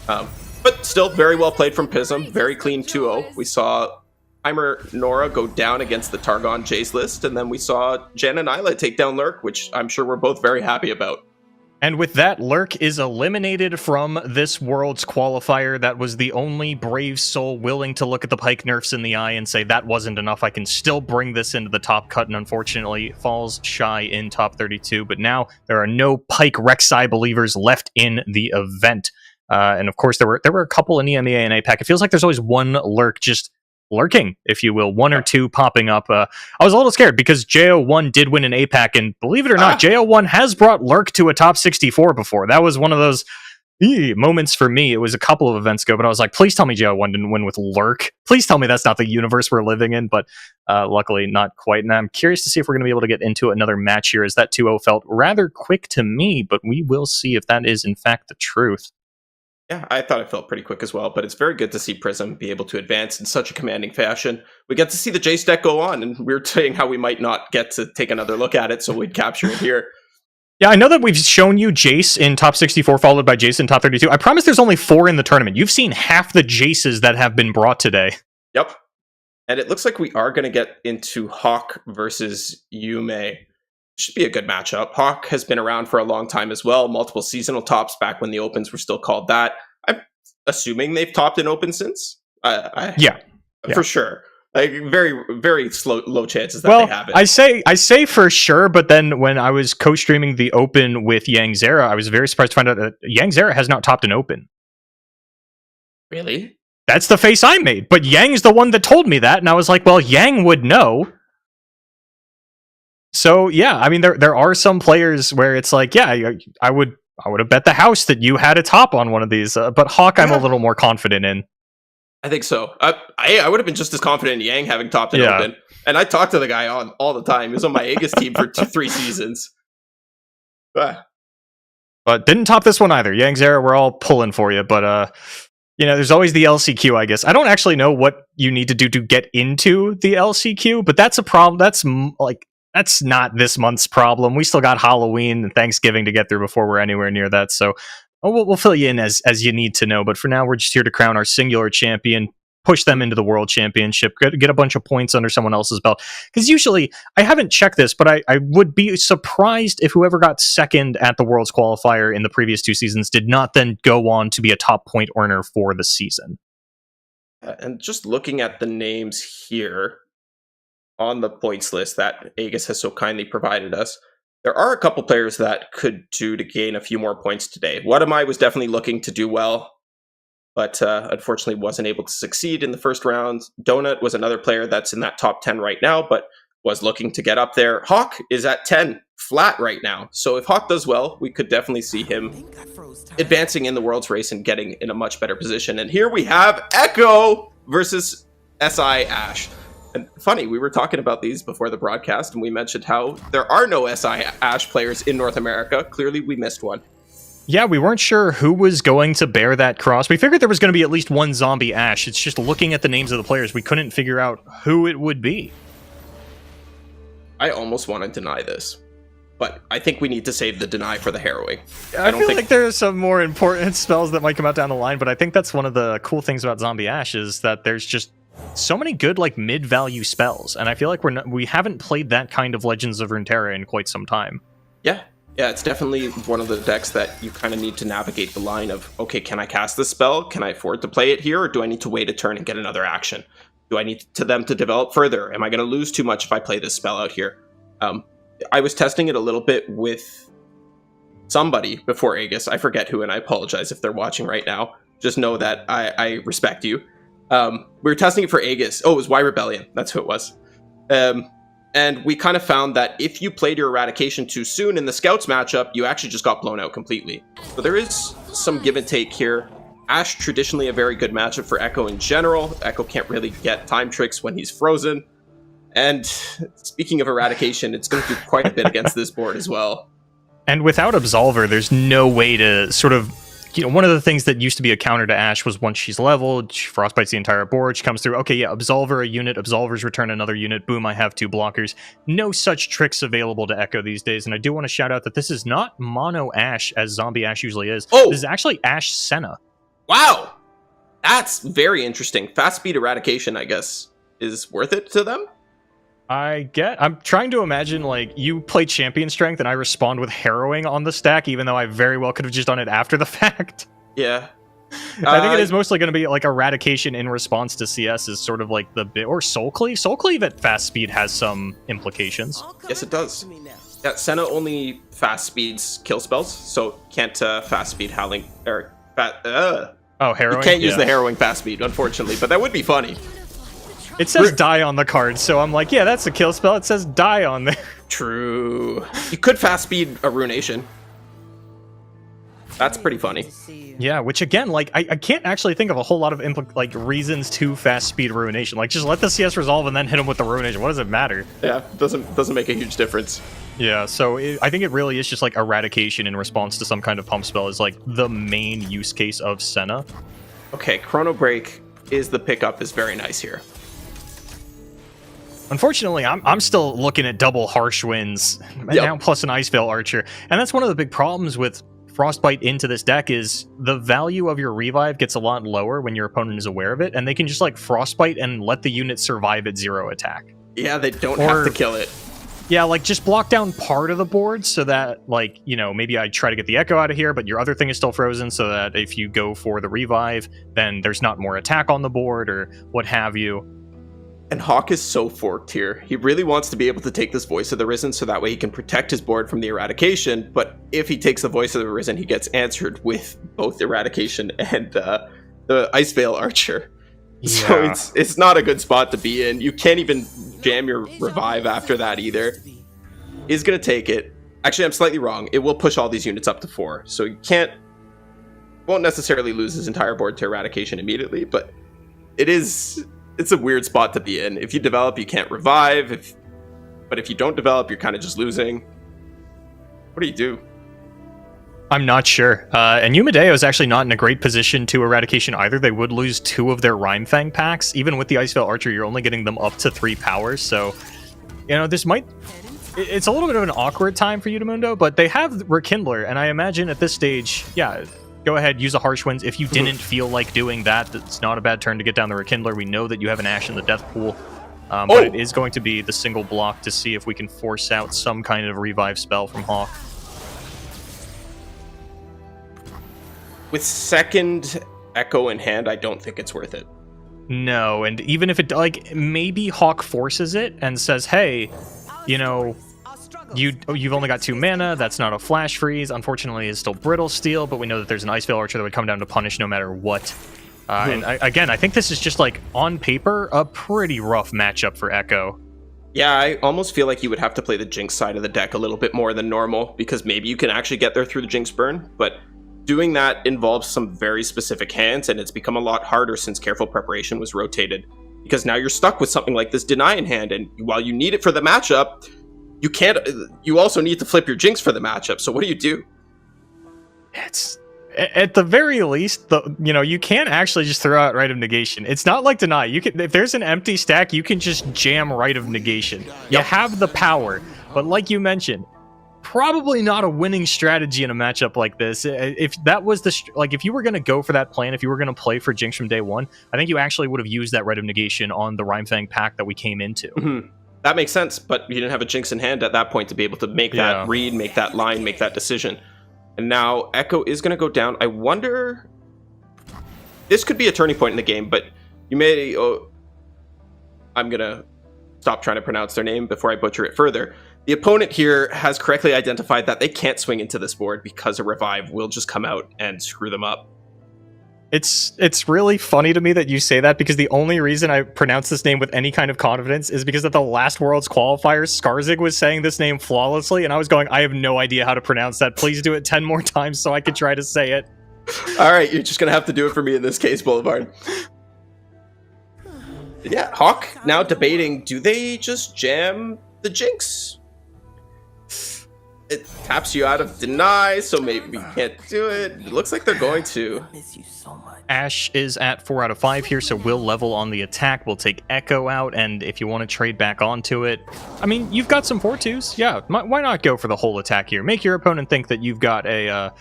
But still, very well played from Prism. Very clean 2-0. We saw Timer Nora go down against the Targon Jace list, and then we saw Jen and Isla take down Lurk, which I'm sure we're both very happy about. And with that, Lurk is eliminated from this Worlds qualifier. That was the only brave soul willing to look at the Pike nerfs in the eye and say, that wasn't enough, I can still bring this into the top cut, and unfortunately falls shy in top 32. But now there are no Pike Rek'Sai believers left in the event. And of course, there were a couple in EMEA and APAC. It feels like there's always one Lurk just lurking, if you will, 1 or 2 popping up. I was a little scared because JO1 did win an APAC, and believe it or not, JO1 has brought Lurk to a top 64 before. That was one of those moments for me. It was a couple of events ago, but I was like, please tell me JO1 didn't win with Lurk. Please tell me that's not the universe we're living in, but luckily not quite. And I'm curious to see if we're going to be able to get into another match here, as that 2-0 felt rather quick to me, but we will see if that is in fact the truth. Yeah, I thought it felt pretty quick as well, but it's very good to see Prism be able to advance in such a commanding fashion. We get to see the Jace deck go on, and we were saying how we might not get to take another look at it, so we'd capture it here. Yeah, I know that we've shown you Jace in top 64, followed by Jace in top 32. I promise there's only 4 in the tournament. You've seen half the Jaces that have been brought today. Yep. And it looks like we are going to get into Hawk versus Yume. Should be a good matchup. Hawk has been around for a long time as well. Multiple seasonal tops back when the Opens were still called that. I'm assuming they've topped an Open since. Yeah, for sure. Like very, very low chances that they haven't. I say for sure, but then when I was co-streaming the Open with Yang Zera, I was very surprised to find out that Yang Zera has not topped an Open. Really? That's the face I made. But Yang's the one that told me that, and I was like, well, Yang would know. So yeah, I mean, there are some players where it's like, yeah, I would have bet the house that you had a top on one of these, but Hawk, I'm a little more confident in. I think so. I would have been just as confident in Yang having topped an Open, and I talked to the guy on all the time. He was on my Aegis team for 3 seasons. But didn't top this one either. Yang Zera, we're all pulling for you, but there's always the LCQ, I guess. I don't actually know what you need to do to get into the LCQ, but that's a problem. That's like That's not this month's problem. We still got Halloween and Thanksgiving to get through before we're anywhere near that. So we'll fill you in as you need to know. But for now, we're just here to crown our singular champion, push them into the world championship, get a bunch of points under someone else's belt. Because usually, I haven't checked this, but I would be surprised if whoever got second at the Worlds Qualifier in the previous 2 seasons did not then go on to be a top point earner for the season. And just looking at the names here on the points list that Aegis has so kindly provided us, there are a couple players that could do to gain a few more points today. What Am I was definitely looking to do well, but unfortunately wasn't able to succeed in the first round. Donut was another player that's in that top 10 right now, but was looking to get up there. Hawk is at 10 flat right now. So if Hawk does well, we could definitely see him advancing in the Worlds race and getting in a much better position. And here we have Echo versus SI Ashe. And funny, we were talking about these before the broadcast, and we mentioned how there are no SI Ashe players in North America. Clearly, we missed one. Yeah, we weren't sure who was going to bear that cross. We figured there was going to be at least one zombie Ashe. It's just looking at the names of the players, we couldn't figure out who it would be. I almost want to deny this, but I think we need to save the deny for the harrowing. I feel like there are some more important spells that might come out down the line, but I think that's one of the cool things about Zombie Ashe is that there's just so many good like mid-value spells, and I feel like we haven't played that kind of Legends of Runeterra in quite some time. Yeah, it's definitely one of the decks that you kind of need to navigate the line of, okay, can I cast this spell? Can I afford to play it here, or do I need to wait a turn and get another action? Do I need them to develop further? Am I going to lose too much if I play this spell out here? I was testing it a little bit with somebody before Aegis. I forget who, and I apologize if they're watching right now. Just know that I respect you. We were testing it for Aegis. Oh, it was Y Rebellion. That's who it was. And we kind of found that if you played your Eradication too soon in the Scouts matchup, you actually just got blown out completely. So there is some give and take here. Ashe, traditionally a very good matchup for Echo in general. Echo can't really get time tricks when he's frozen. And speaking of Eradication, it's going to do quite a bit against this board as well. And without Absolver, there's no way to sort of... one of the things that used to be a counter to Ashe was once she's leveled, she frostbites the entire board, she comes through, okay, yeah, Absolver a unit, Absolvers return another unit, boom, I have 2 blockers. No such tricks available to Echo these days, and I do want to shout out that this is not mono Ashe as Zombie Ashe usually is. Oh! This is actually Ashe Senna. Wow! That's very interesting. Fast speed Eradication, I guess, is worth it to them? I'm trying to imagine, like, you play Champion Strength and I respond with Harrowing on the stack, even though I very well could have just done it after the fact. Yeah. I think it is mostly going to be, like, Eradication in response to CS is sort of like the bit... Or Soul Cleave. Soul Cleave at fast speed has some implications. Yes, it does. Yeah, Senna only fast speeds kill spells, so can't fast speed Howling... Or... Oh, Harrowing? You can't use the Harrowing fast speed, unfortunately, but that would be funny. It says die on the card, so I'm like, yeah, that's a kill spell. It says die on there. True. You could fast speed a Ruination. That's pretty funny. Yeah, which again, like, I can't actually think of a whole lot of reasons to fast speed Ruination. Like, just let the CS resolve and then hit him with the Ruination. What does it matter? Yeah, doesn't make a huge difference. Yeah, so I think it really is just like Eradication in response to some kind of pump spell is like the main use case of Senna. Okay, Chrono Break is the pickup is very nice here. Unfortunately, I'm still looking at double Harsh Winds now plus an Ice Veil Archer, and that's one of the big problems with Frostbite into this deck is the value of your revive gets a lot lower when your opponent is aware of it, and they can just like Frostbite and let the unit survive at 0 attack. Yeah, they don't have to kill it. Yeah, like just block down part of the board so that, like, you know, maybe I try to get the Echo out of here, but your other thing is still frozen so that if you go for the revive, then there's not more attack on the board or what have you. And Hawk is so forked here. He really wants to be able to take this Voice of the Risen so that way he can protect his board from the Eradication, but if he takes the Voice of the Risen, he gets answered with both Eradication and the Ice Veil Archer. Yeah. So it's not a good spot to be in. You can't even jam your Revive after that either. He's going to take it. Actually, I'm slightly wrong. It will push all these units up to 4, so you won't necessarily lose his entire board to Eradication immediately, but it's a weird spot to be in. If you develop, you can't revive. But if you don't develop, you're kind of just losing. What do you do? I'm not sure. And Umedeo is actually not in a great position to Eradication either. They would lose 2 of their Rhymefang packs. Even with the Ice Veil Archer, you're only getting them up to 3 powers. So, you know, this might It's a little bit of an awkward time for Mundo, but they have Rekindler, and I imagine at this stage, yeah, go ahead, use a Harsh Winds. If you didn't feel like doing that, it's not a bad turn to get down the Rekindler. We know that you have an Ashe in the Death Pool, but it is going to be the single block to see if we can force out some kind of revive spell from Hawk. With second Echo in hand, I don't think it's worth it. No, and even if it, like, maybe Hawk forces it and says, hey, you know, you've only got 2 mana, that's not a flash freeze, unfortunately it's still Brittle Steel, but we know that there's an Ice Veil Archer that would come down to punish no matter what. And again, I think this is just, like, on paper, a pretty rough matchup for Echo. Yeah, I almost feel like you would have to play the Jinx side of the deck a little bit more than normal, because maybe you can actually get there through the Jinx burn, but doing that involves some very specific hands, and it's become a lot harder since Careful Preparation was rotated, because now you're stuck with something like this Deny in hand, and while you need it for the matchup, you also need to flip your Jinx for the matchup, so what do? It's, at the very least, you can't actually just throw out Rite of Negation. It's not like Deny. You can, if there's an empty stack, you can just jam Rite of Negation. You have the power, but like you mentioned, probably not a winning strategy in a matchup like this. If that was if you were going to go for that plan, if you were going to play for Jinx from day one, I think you actually would have used that Rite of Negation on the Rhymefang pack that we came into. Mm-hmm. That makes sense, but you didn't have a Jinx in hand at that point to be able to make that read, make that line, make that decision. And now Echo is going to go down. I wonder... This could be a turning point in the game, but you may... I'm going to stop trying to pronounce their name before I butcher it further. The opponent here has correctly identified that they can't swing into this board because a revive will just come out and screw them up. It's really funny to me that you say that, because the only reason I pronounce this name with any kind of confidence is because at the last Worlds Qualifier, Skarzig was saying this name flawlessly, and I was going, I have no idea how to pronounce that. Please do it 10 more times so I can try to say it. All right, you're just going to have to do it for me in this case, Boulevard. Yeah, Hawk now debating, do they just jam the Jinx? It taps you out of Deny, so maybe you can't do it. It looks like they're going to. Ashe is at 4 out of 5 here, so we'll level on the attack. We'll take Echo out, and if you want to trade back onto it, I mean, you've got some 4-2s. Yeah, why not go for the whole attack here? Make your opponent think that you've got a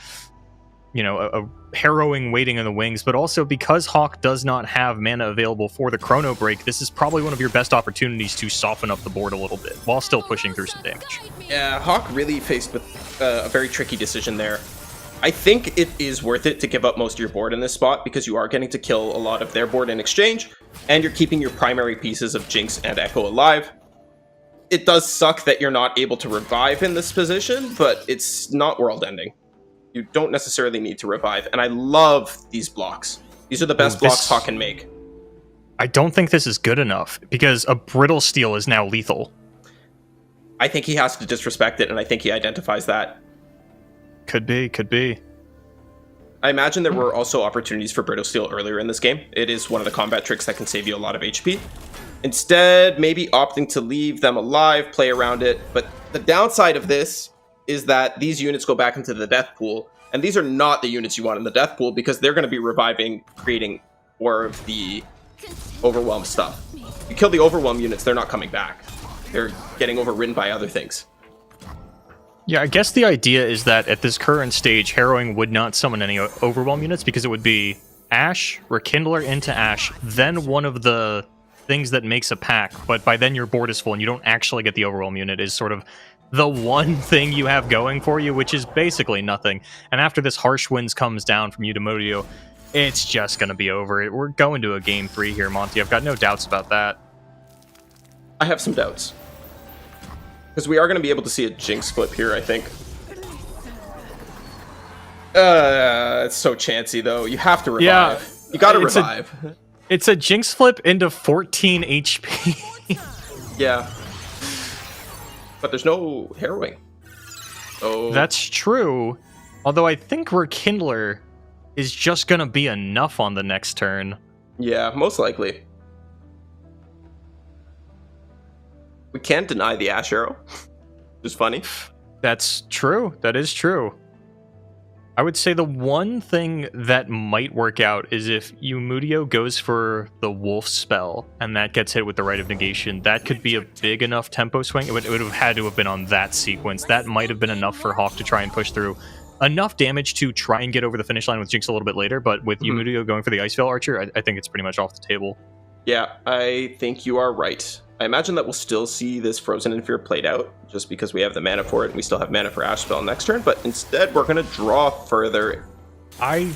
harrowing waiting in the wings, but also because Hawk does not have mana available for the Chrono Break, this is probably one of your best opportunities to soften up the board a little bit while still pushing through some damage. Yeah, Hawk really faced with a very tricky decision there. I think it is worth it to give up most of your board in this spot, because you are getting to kill a lot of their board in exchange, and you're keeping your primary pieces of Jinx and Echo alive. It does suck that you're not able to revive in this position, but it's not world-ending. You don't necessarily need to revive, and I love these blocks. These are the best blocks Hawk can make. I don't think this is good enough, because a Brittle Steel is now lethal. I think he has to disrespect it, and I think he identifies that. Could be. I imagine there were also opportunities for Brittle Steel earlier in this game. It is one of the combat tricks that can save you a lot of HP. Instead, maybe opting to leave them alive, play around it, but the downside of this is that these units go back into the death pool, and these are not the units you want in the death pool, because they're going to be reviving, creating more of the overwhelm stuff. You kill the overwhelm units, they're not coming back. They're getting overridden by other things. Yeah, I guess the idea is that at this current stage, Harrowing would not summon any overwhelm units, because it would be Ashe, Rekindler into Ashe, then one of the things that makes a pack, but by then your board is full and you don't actually get the overwhelm unit, is sort of the one thing you have going for you, which is basically nothing. And after this Harsh Winds comes down from Mundo, it's just going to be over. We're going to a game 3 here, Monty. I've got no doubts about that. I have some doubts, because we are going to be able to see a Jinx flip here, I think. It's so chancy, though. You have to revive. Yeah, you got to revive. It's a Jinx flip into 14 HP. Yeah. But there's no harrowing. Oh, that's true. Although I think Rekindler is just going to be enough on the next turn. Yeah, most likely. We can't deny the Ashe arrow. Which is funny. That's true. That is true. I would say the one thing that might work out is if Yumudio goes for the Wolf spell and that gets hit with the Rite of Negation. That could be a big enough tempo swing. It would have had to have been on that sequence. That might have been enough for Hawk to try and push through. Enough damage to try and get over the finish line with Jinx a little bit later, but with Yumudio going for the Ice Veil Archer, I think it's pretty much off the table. Yeah, I think you are right. I imagine that we'll still see this Frozen in Fear played out, just because we have the mana for it, and we still have mana for Ashe spell next turn, but instead we're going to draw further. I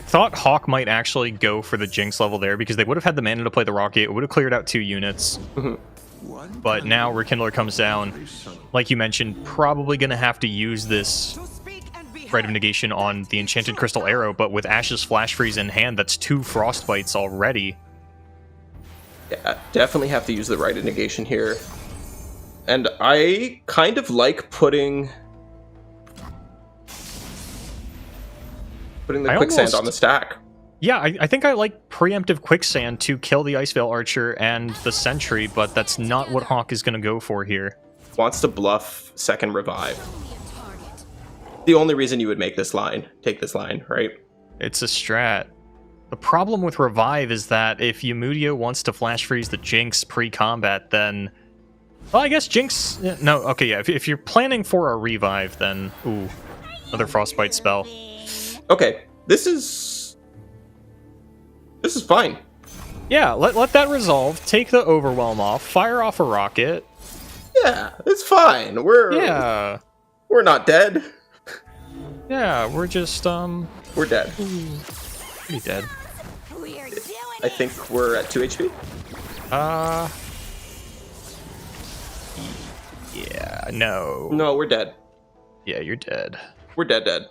thought Hawk might actually go for the Jinx level there, because they would have had the mana to play the Rocket, it would have cleared out 2 units. But now Rekindler comes down, like you mentioned, probably going to have to use this Rite of Negation on the Enchanted Crystal Arrow, but with Ashe's Flash Freeze in hand, that's 2 Frostbites already. Yeah, definitely have to use the Rite of Negation here. And I kind of like putting the Quicksand on the stack. Yeah, I think I like preemptive Quicksand to kill the Ice Veil Archer and the Sentry, but that's not what Hawk is going to go for here. Wants to bluff second revive. The only reason you would take this line, right? It's a strat. The problem with Revive is that if Yumudio wants to Flash Freeze the Jinx pre-combat, then... Well, I guess Jinx... No, okay, yeah. If you're planning for a Revive, then... Ooh, another Frostbite spell. Okay, this is fine. Yeah, let that resolve. Take the Overwhelm off. Fire off a Rocket. Yeah, it's fine. We're not dead. Yeah, we're just, We're dead. pretty dead. I think we're at 2 HP. Yeah, no. No, we're dead. Yeah, you're dead. We're dead.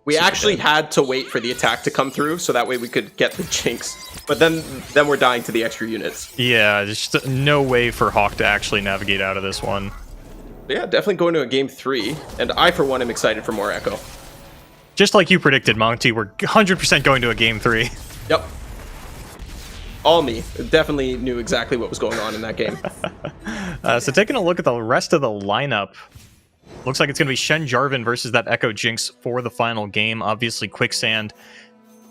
We actually had to wait for the attack to come through, so that way we could get the Jinx. But then we're dying to the extra units. Yeah, there's just no way for Hawk to actually navigate out of this one. But yeah, definitely going to a game 3, and I, for one, am excited for more Echo. Just like you predicted, Monty, we're 100% going to a game 3. Yep. All me. Definitely knew exactly what was going on in that game. So taking a look at the rest of the lineup, looks like it's going to be Shen Jarvan versus that Echo Jinx for the final game. Obviously, Quicksand.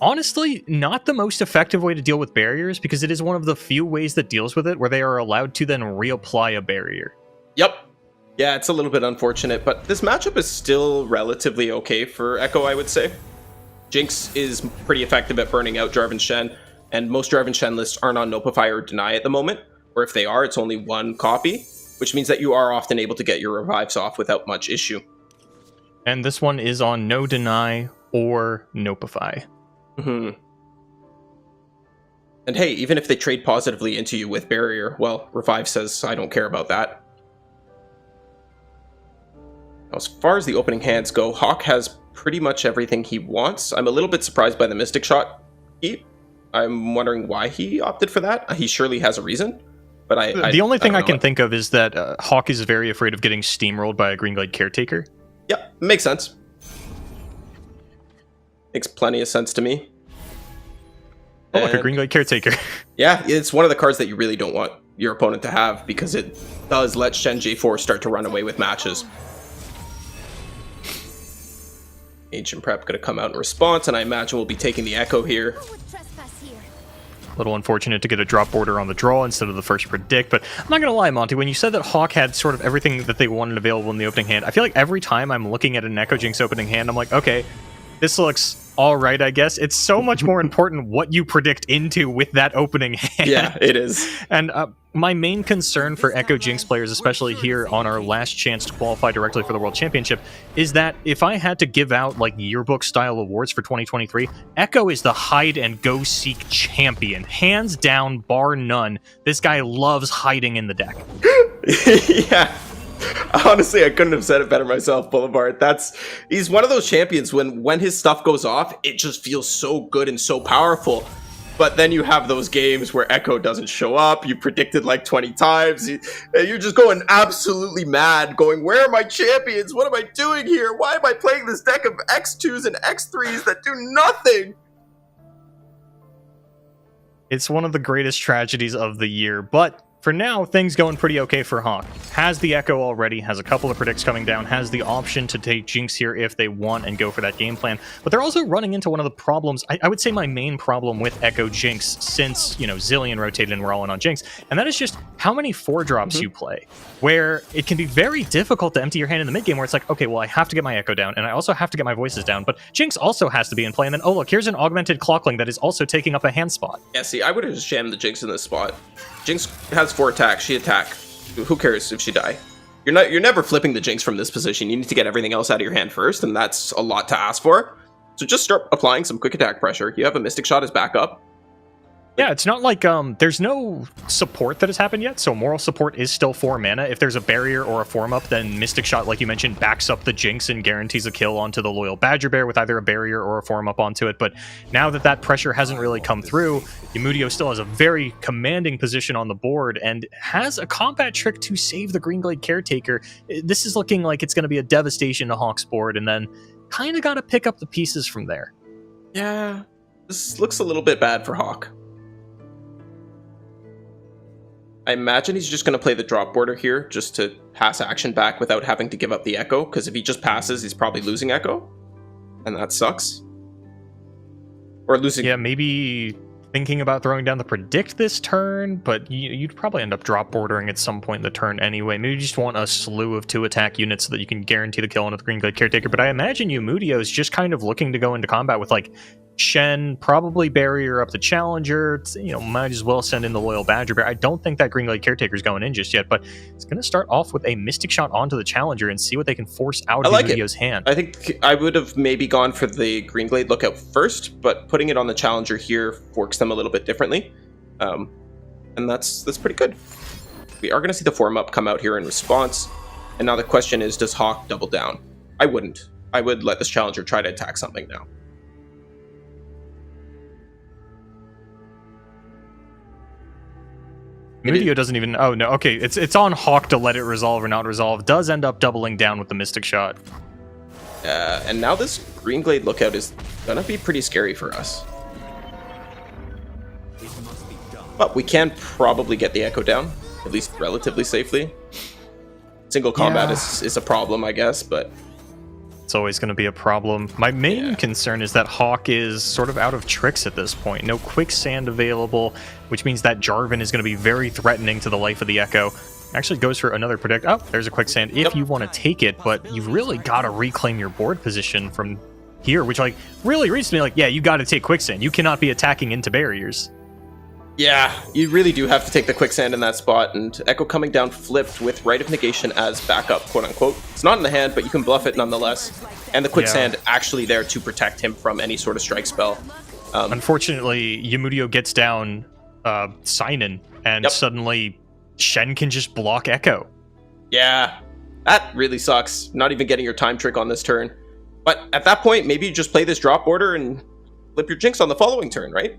Honestly, not the most effective way to deal with barriers, because it is one of the few ways that deals with it where they are allowed to then reapply a barrier. Yep. Yeah, it's a little bit unfortunate, but this matchup is still relatively okay for Echo, I would say. Jinx is pretty effective at burning out Jarvan Shen, and most Jarvan Shen lists aren't on Nopify or Deny at the moment, or if they are, it's only 1 copy, which means that you are often able to get your revives off without much issue. And this one is on No Deny or Nopify. And hey, even if they trade positively into you with barrier, well, Revive says I don't care about that. Now, as far as the opening hands go, Hawk has pretty much everything he wants. I'm a little bit surprised by the Mystic Shot. I'm wondering why he opted for that. He surely has a reason, but the only thing I can think of is that Hawk is very afraid of getting steamrolled by a Green Glade Caretaker. Yeah, makes sense. Makes plenty of sense to me. Oh, look, a Green Glade Caretaker. Yeah, it's one of the cards that you really don't want your opponent to have, because it does let Shen J4 start to run away with matches. Ancient Prep going to come out in response, and I imagine we'll be taking the Echo here. A little unfortunate to get a drop border on the draw instead of the first predict, but I'm not going to lie, Monty, when you said that Hawk had sort of everything that they wanted available in the opening hand, I feel like every time I'm looking at an Echo Jinx opening hand, I'm like, okay, this looks all right, I guess. It's so much more important what you predict into with that opening hand. Yeah, it is. And my main concern for Echo Jinx players, especially here on our last chance to qualify directly for the World Championship, is that if I had to give out like yearbook-style awards for 2023, Echo is the hide-and-go-seek champion. Hands down, bar none. This guy loves hiding in the deck. Yeah. Honestly, I couldn't have said it better myself, Boulevard. He's one of those champions when his stuff goes off, it just feels so good and so powerful. But then you have those games where Echo doesn't show up, you predicted like 20 times, you're just going absolutely mad, going, where are my champions? What am I doing here? Why am I playing this deck of X2s and X3s that do nothing? It's one of the greatest tragedies of the year, but for now, things going pretty okay for Hawk. Has the Echo already, has a couple of predicts coming down, has the option to take Jinx here if they want and go for that game plan. But they're also running into one of the problems, I would say my main problem with Echo Jinx since, you know, Zillion rotated and we're all in on Jinx, and that is just how many 4-drops you play, where it can be very difficult to empty your hand in the mid game where it's like, okay, well, I have to get my Echo down, and I also have to get my voices down, but Jinx also has to be in play, and then, oh, look, here's an augmented Clockling that is also taking up a hand spot. Yeah, see, I would have just jammed the Jinx in this spot. Jinx has 4 attacks. She attack. Who cares if she die? You're never flipping the Jinx from this position. You need to get everything else out of your hand first, and that's a lot to ask for. So just start applying some quick attack pressure. You have a Mystic Shot as backup. Yeah, it's not like there's no support that has happened yet, so moral support is still 4 mana. If there's a barrier or a form up, then Mystic Shot, like you mentioned, backs up the Jinx and guarantees a kill onto the loyal Badger Bear with either a barrier or a form up onto it. But now that that pressure hasn't really come through, Yamudio still has a very commanding position on the board and has a combat trick to save the Greenglade Caretaker. This is looking like it's going to be a devastation to Hawk's board, and then kind of got to pick up the pieces from there. Yeah, this looks a little bit bad for Hawk. I imagine he's just going to play the drop border here just to pass action back without having to give up the Echo, because if he just passes, he's probably losing Echo, and that sucks. Or losing... Yeah, maybe thinking about throwing down the Predict this turn, but you'd probably end up drop bordering at some point in the turn anyway. Maybe you just want a slew of 2 attack units so that you can guarantee the kill on the Greenglade Caretaker, but I imagine Yamudio is just kind of looking to go into combat with, like, Shen, probably barrier up the Challenger, you know, might as well send in the loyal Badger Bear. I don't think that Greenglade Caretaker is going in just yet, but it's going to start off with a Mystic Shot onto the Challenger and see what they can force out of Yamudio's hand. I think I would have maybe gone for the Greenglade Lookout first, but putting it on the Challenger here forks them a little bit differently, and that's pretty good. We are going to see the form up come out here in response, and now the question is, does Hawk double down? I wouldn't. I would let this Challenger try to attack something now. Yamudio doesn't even... Oh, no. Okay, it's on Hawk to let it resolve or not resolve. Does end up doubling down with the Mystic Shot. And now this Greenglade Lookout is going to be pretty scary for us. But we can probably get the Echo down, at least relatively safely. Single combat is a problem, I guess, but... It's always going to be a problem. My main concern is that Hawk is sort of out of tricks at this point. No quicksand available, which means that Jarvan is going to be very threatening to the life of the Echo. Actually goes for another predict. Oh, there's a quicksand if you want to take it, but you've really got to reclaim your board position from here, which like really reads to me like, yeah, you got to take quicksand. You cannot be attacking into barriers. Yeah, you really do have to take the quicksand in that spot, and Echo coming down flipped with Rite of Negation as backup, quote-unquote. It's not in the hand, but you can bluff it nonetheless. And the quicksand actually there to protect him from any sort of strike spell. Unfortunately, Yamudio gets down Sign-In, and suddenly Shen can just block Echo. Yeah, that really sucks. Not even getting your time trick on this turn. But at that point, maybe you just play this drop order and flip your Jinx on the following turn, right?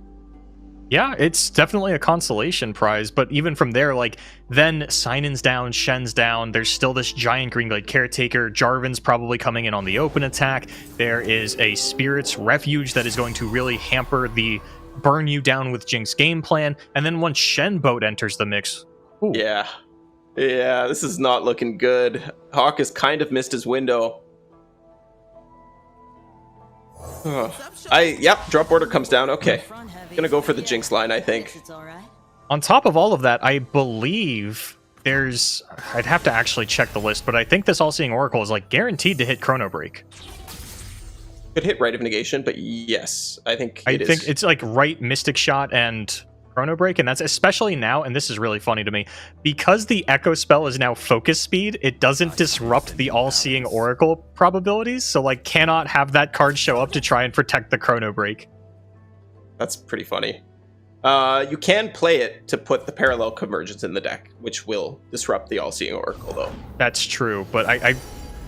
Yeah, it's definitely a consolation prize, but even from there, like, then Sign-In's down, Shen's down, there's still this giant Greenglade Caretaker, Jarvan's probably coming in on the open attack, there is a Spirit's Refuge that is going to really hamper the burn you down with Jinx game plan, and then once Shen boat enters the mix... Ooh. Yeah, this is not looking good. Hawk has kind of missed his window. Drop order comes down, okay. Gonna go for the Jinx line, I think. On top of all of that, I believe there's... I'd have to actually check the list, but I think this All-Seeing Oracle is like guaranteed to hit Chrono Break. Could hit Rite of Negation, but yes, I think I think it's like right Mystic Shot and Chrono Break, and that's especially now, and this is really funny to me, because the Echo spell is now focus speed, it doesn't disrupt the All-Seeing Oracle probabilities, so like cannot have that card show up to try and protect the Chrono Break. That's pretty funny. You can play it to put the Parallel Convergence in the deck, which will disrupt the All-Seeing Oracle, though. That's true, but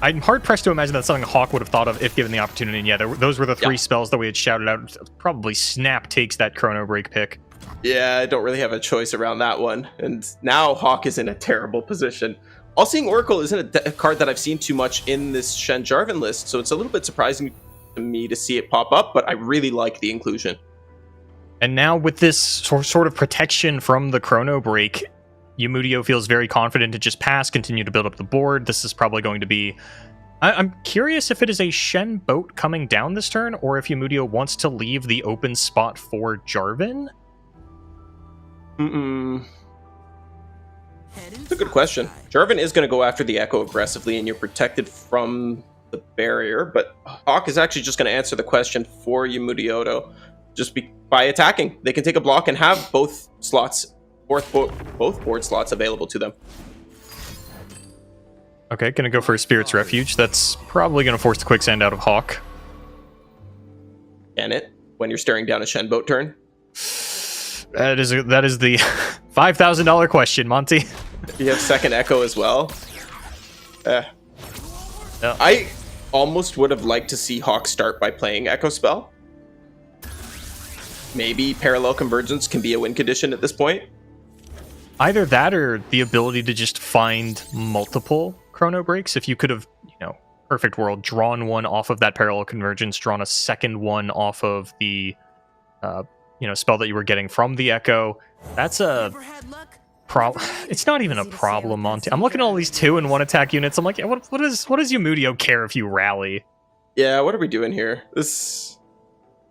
I'm hard-pressed to imagine that's something Hawk would have thought of if given the opportunity, and yeah, those were the 3 spells that we had shouted out. Probably Snap takes that Chrono Break pick. Yeah, I don't really have a choice around that one, and now Hawk is in a terrible position. All-Seeing Oracle isn't a card that I've seen too much in this Shen Jarvan list, so it's a little bit surprising to me to see it pop up, but I really like the inclusion. And now with this sort of protection from the Chrono Break, Yumudio feels very confident to just pass, continue to build up the board. This is probably going to be... I'm curious if it is a Shen boat coming down this turn, or if Yumudio wants to leave the open spot for Jarvan. It's a good question. Jarvan is going to go after the Echo aggressively, and you're protected from the barrier, but Hawk is actually just going to answer the question for Yumudio just by attacking. They can take a block and have both slots, both board slots available to them. Okay, gonna go for a Spirit's Refuge. That's probably gonna force the Quicksand out of Hawk. Can it? When you're staring down a Shen boat turn? That is the $5,000 question, Monty. You have second Echo as well. Yeah. I almost would have liked to see Hawk start by playing Echo Spell. Maybe Parallel Convergence can be a win condition at this point. Either that or the ability to just find multiple Chrono Breaks. If you could have, perfect world, drawn one off of that Parallel Convergence, drawn a second one off of the, spell that you were getting from the Echo, that's a problem. It's not even a problem, Monty. I'm looking at all these 2 and 1 attack units. I'm like, what does Yumudio care if you rally? Yeah, what are we doing here? This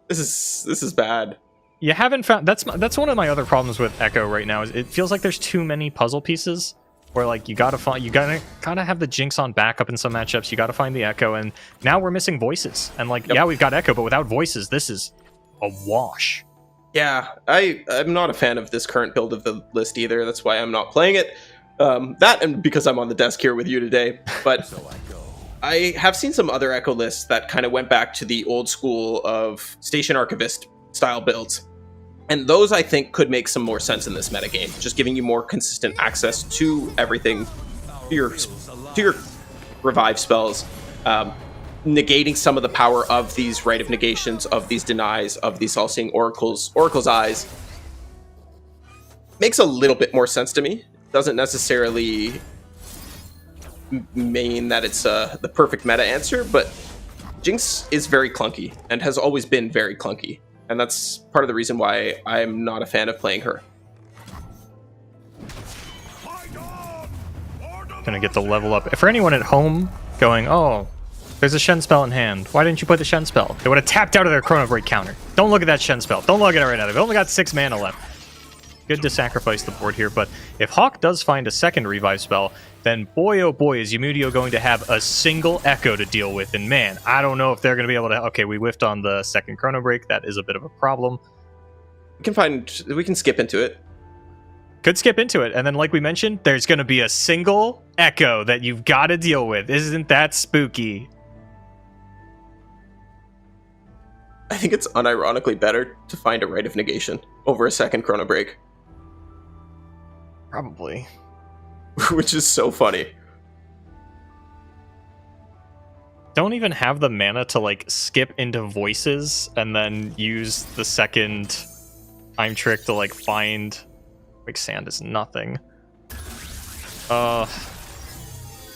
is bad. You haven't found... That's one of my other problems with Echo right now, is it feels like there's too many puzzle pieces where, like, you gotta have the Jinx on backup in some matchups, you gotta find the Echo, and now we're missing voices. And, like, yeah, we've got Echo, but without voices, this is a wash. Yeah, I'm not a fan of this current build of the list either. That's why I'm not playing it. That, and because I'm on the desk here with you today. But I have seen some other Echo lists that kind of went back to the old school of Station Archivist style builds. And those, I think, could make some more sense in this metagame. Just giving you more consistent access to everything, to your revive spells, negating some of the power of these Rite of Negations, of these Denies, of these All-Seeing Oracle's Eyes. Makes a little bit more sense to me. Doesn't necessarily mean that it's the perfect meta answer, but Jinx is very clunky and has always been very clunky. And that's part of the reason why I'm not a fan of playing her. Gonna get the level up. For anyone at home going, oh, there's a Shen spell in hand. Why didn't you put the Shen spell? They would have tapped out of their Chrono Break counter. Don't look at that Shen spell. Don't look at it right now. They've only got 6 mana left. Good to sacrifice the board here, but if Hawk does find a second revive spell, then boy oh boy is Yumudio going to have a single Echo to deal with, and man, I don't know if they're going to be able to... Okay, we whiffed on the second Chrono Break. That is a bit of a problem. We can skip into it. Could skip into it, and then like we mentioned, there's going to be a single Echo that you've got to deal with. Isn't that spooky? I think it's unironically better to find a Rite of Negation over a second Chrono Break. Probably. Which is so funny. Don't even have the mana to, like, skip into Voices and then use the second time trick to, like, find... Quicksand is nothing.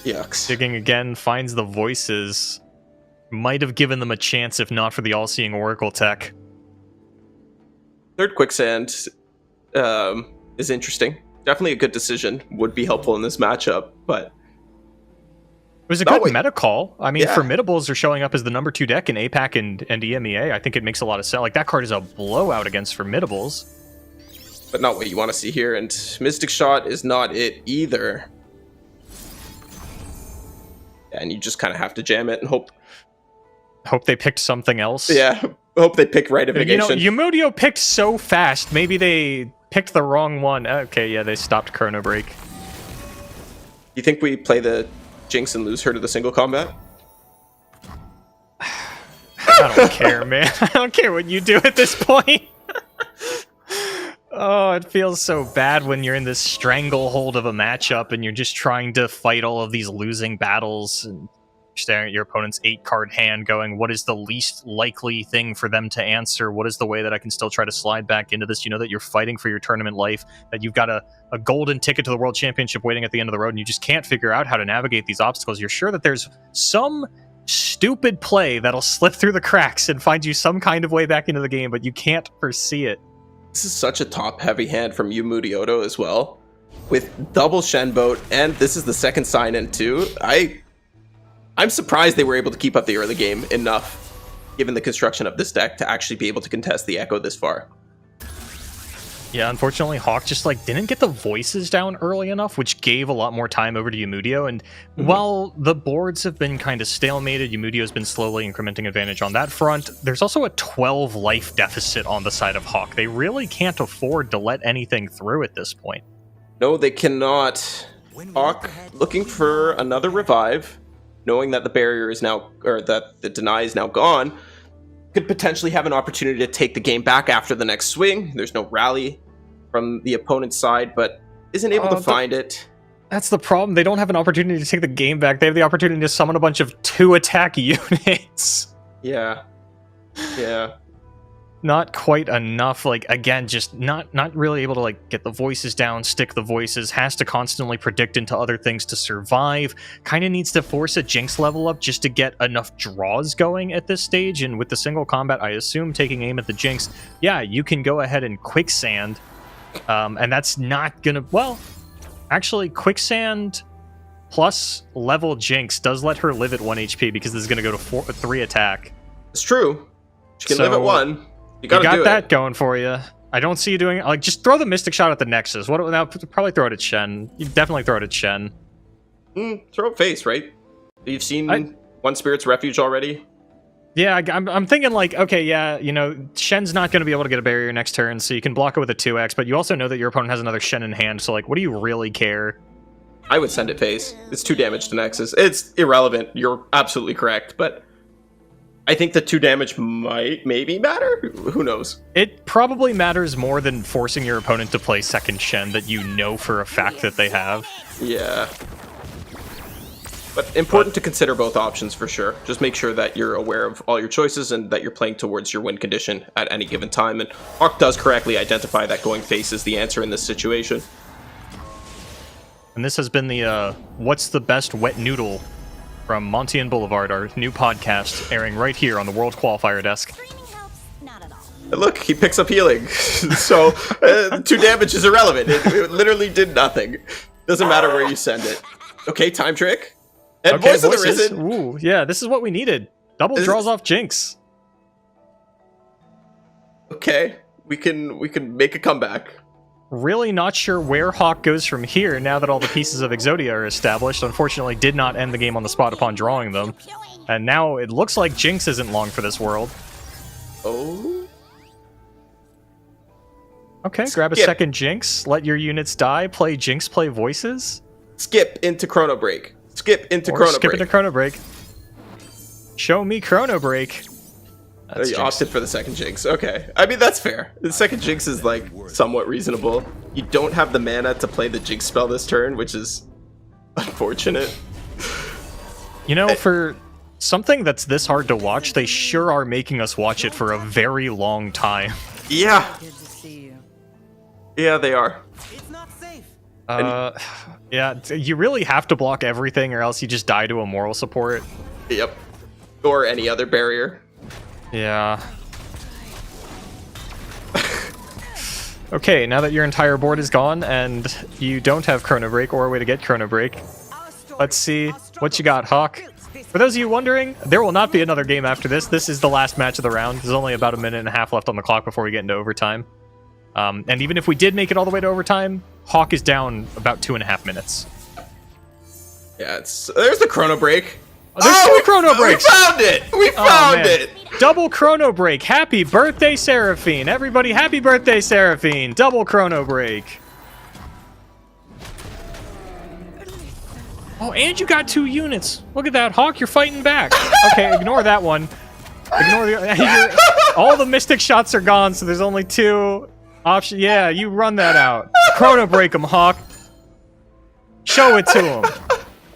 Yucks. Digging again, finds the Voices. Might have given them a chance if not for the All-Seeing Oracle tech. Third Quicksand is interesting. Definitely a good decision. Would be helpful in this matchup, but... It was a good meta call. I mean, yeah. Formidable's are showing up as the number 2 deck in APAC and EMEA. I think it makes a lot of sense. Like, that card is a blowout against Formidables. But not what you want to see here, and Mystic Shot is not it either. And you just kind of have to jam it and hope they picked something else. Yeah, hope they pick Rite of Negation. Yumudio picked so fast. Maybe they picked the wrong one. Okay, yeah, they stopped Chrono Break. You think we play the Jinx and lose her to the single combat? I don't care, man. I don't care what you do at this point. Oh, it feels so bad when you're in this stranglehold of a matchup and you're just trying to fight all of these losing battles and staring at your opponent's 8-card hand going, what is the least likely thing for them to answer? What is the way that I can still try to slide back into this? You know that you're fighting for your tournament life, that you've got a golden ticket to the World Championship waiting at the end of the road, and you just can't figure out how to navigate these obstacles. You're sure that there's some stupid play that'll slip through the cracks and find you some kind of way back into the game, but you can't foresee it. This is such a top-heavy hand from Yumudio as well. with double Shen boat, and this is the second sign-in too. I'm surprised they were able to keep up the early game enough, given the construction of this deck, to actually be able to contest the Echo this far. Yeah, unfortunately, Hawk just like didn't get the voices down early enough, which gave a lot more time over to Yamudio. And while the boards have been kind of stalemated, Yamudio's been slowly incrementing advantage on that front. There's also a 12 life deficit on the side of Hawk. They really can't afford to let anything through at this point. No, they cannot. Hawk looking for another revive, knowing that the barrier is now, or that the deny is now gone, could potentially have an opportunity to take the game back after the next swing. There's no rally from the opponent's side, but isn't able to find it. That's the problem. They don't have an opportunity to take the game back. They have the opportunity to summon a bunch of 2-attack units. Yeah. Yeah. Not quite enough. Like, again, just not really able to like get the voices down, stick the voices, has to constantly predict into other things to survive. Kind of needs to force a Jinx level up just to get enough draws going at this stage. And with the single combat, I assume taking aim at the Jinx, yeah, you can go ahead and quicksand. And that's not gonna, well, actually quicksand plus level Jinx does let her live at 1 HP because this is gonna go to 3 attack. It's true. She can live at 1. You got do that it. going for you. I don't see you doing like just throw the Mystic Shot at the Nexus. What now? Probably throw it at Shen. You definitely throw it at Shen. Throw it face, right? You've seen One Spirit's Refuge already. Yeah, I'm thinking like, okay, yeah, you know, Shen's not going to be able to get a barrier next turn, so you can block it with a 2x. But you also know that your opponent has another Shen in hand, so like, what do you really care? I would send it face. It's 2 damage to Nexus. It's irrelevant. You're absolutely correct, but I think the 2 damage might maybe matter. Who knows? It probably matters more than forcing your opponent to play second Shen that you know for a fact that they have. Yeah. But important to consider both options for sure. Just make sure that you're aware of all your choices and that you're playing towards your win condition at any given time. And Hawk does correctly identify that going face is the answer in this situation. And this has been the What's the Best Wet Noodle from Monty and Boulevard, our new podcast airing right here on the World Qualifier desk. Screaming helps not at all. Look, he picks up healing. So 2 damage is irrelevant. It literally did nothing. Doesn't matter where you send it. Okay, time trick. And Okay, Voice of the voices. Risen. Ooh, yeah, this is what we needed. Double draws off Jinx. Okay, we can make a comeback. Really not sure where Hawk goes from here now that all the pieces of Exodia are established. Unfortunately, did not end the game on the spot upon drawing them. And now it looks like Jinx isn't long for this world. Oh. Okay, grab a second Jinx, let your units die, play Jinx, play Voices. Skip into Chrono Break. Skip into Chrono Skip Break. into Chrono Break. Show me Chrono Break. You opted for the second Jinx. Okay. I mean, that's fair. The second Jinx is, like, somewhat reasonable. You don't have the mana to play the Jinx spell this turn, which is unfortunate. You know, for something that's this hard to watch, they sure are making us watch it for a very long time. Yeah. Good to see you. Yeah, they are. It's not safe. Yeah, you really have to block everything or else you just die to a moral support. Yep. Or any other barrier. Yeah. Okay, now that your entire board is gone and you don't have Chrono Break or a way to get Chrono Break, let's see what you got, Hawk. For those of you wondering, there will not be another game after this. This is the last match of the round. There's only about a minute and a half left on the clock before we get into overtime. And even if we did make it all the way to overtime, Hawk is down about 2.5 minutes. Yeah, there's the Chrono Break. There's 2 Chrono Breaks! We found it! We found it! Double Chrono Break! Happy birthday, Seraphine! Everybody, happy birthday, Seraphine! Double Chrono Break! Oh, and you got 2 units! Look at that, Hawk, you're fighting back! Okay, ignore that one. Ignore the... all the Mystic Shots are gone, so there's only 2 options. Yeah, you run that out. Chrono Break him, Hawk. Show it to him.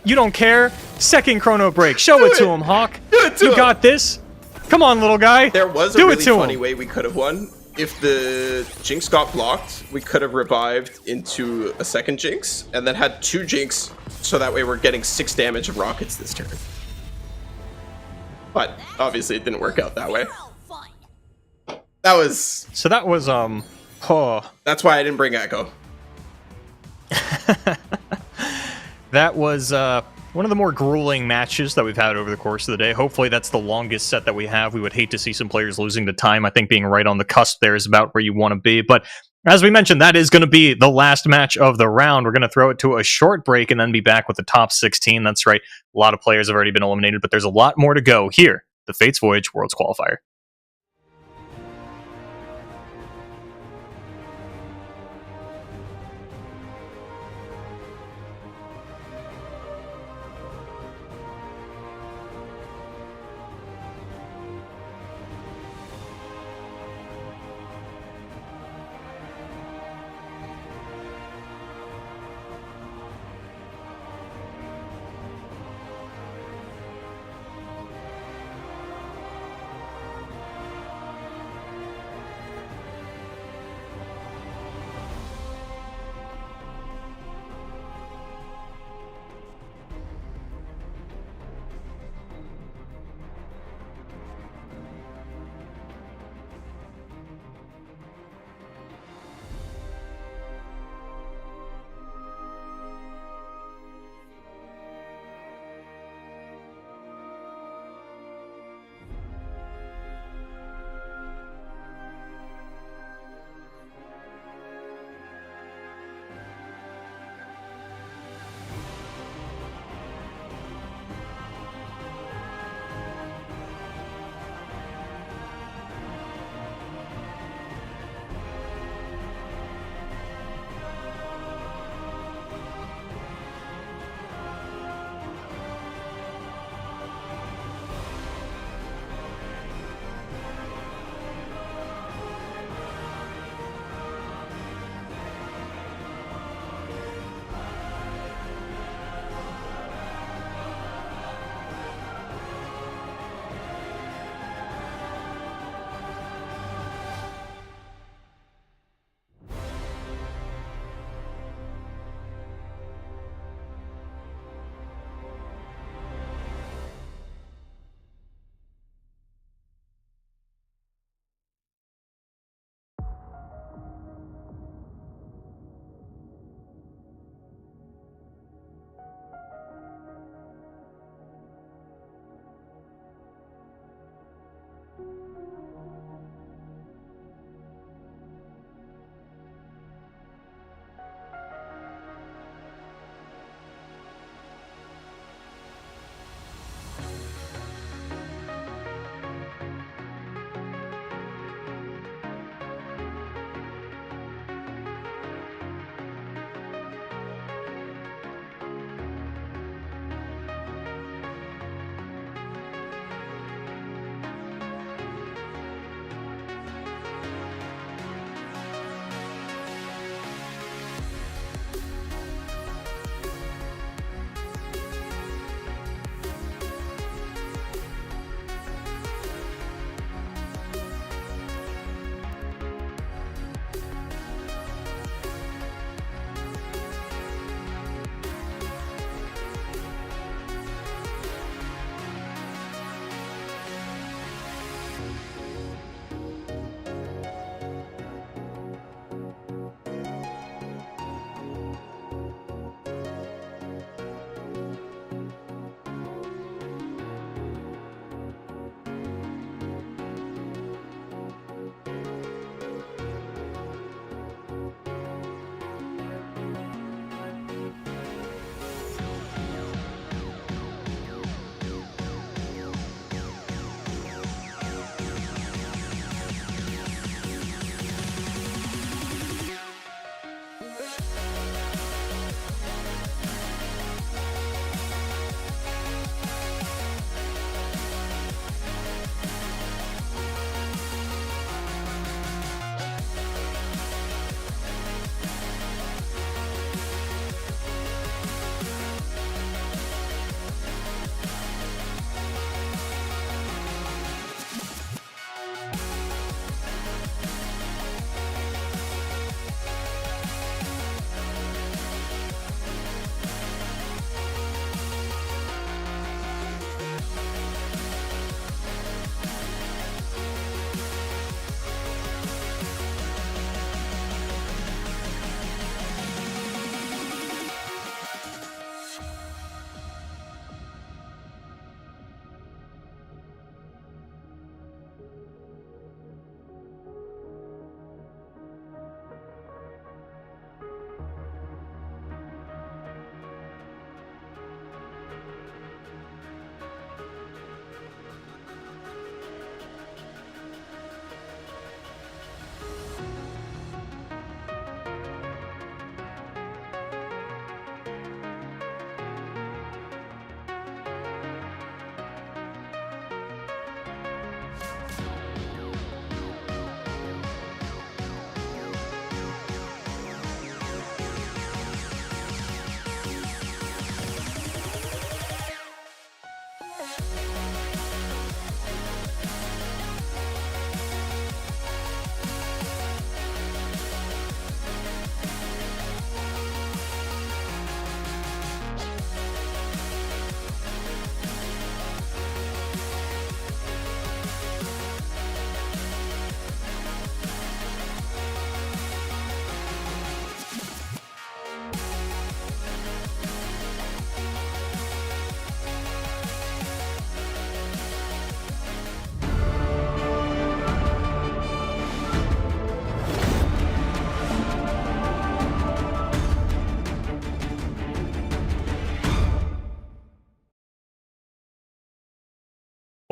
You don't care. Second Chrono Break. Show it to him, Hawk. You got this. Come on, little guy. There was a really funny way we could have won. If the Jinx got blocked, we could have revived into a second Jinx and then had 2 Jinx, so that way we're getting 6 damage of rockets this turn. But obviously it didn't work out that way. That was... So that was, That's why I didn't bring Echo. That was one of the more grueling matches that we've had over the course of the day. Hopefully that's the longest set that we have. We would hate to see some players losing to time. I think being right on the cusp there is about where you want to be. But as we mentioned, that is going to be the last match of the round. We're going to throw it to a short break and then be back with the top 16. That's right. A lot of players have already been eliminated, but there's a lot more to go here. The Fates Voyage Worlds Qualifier.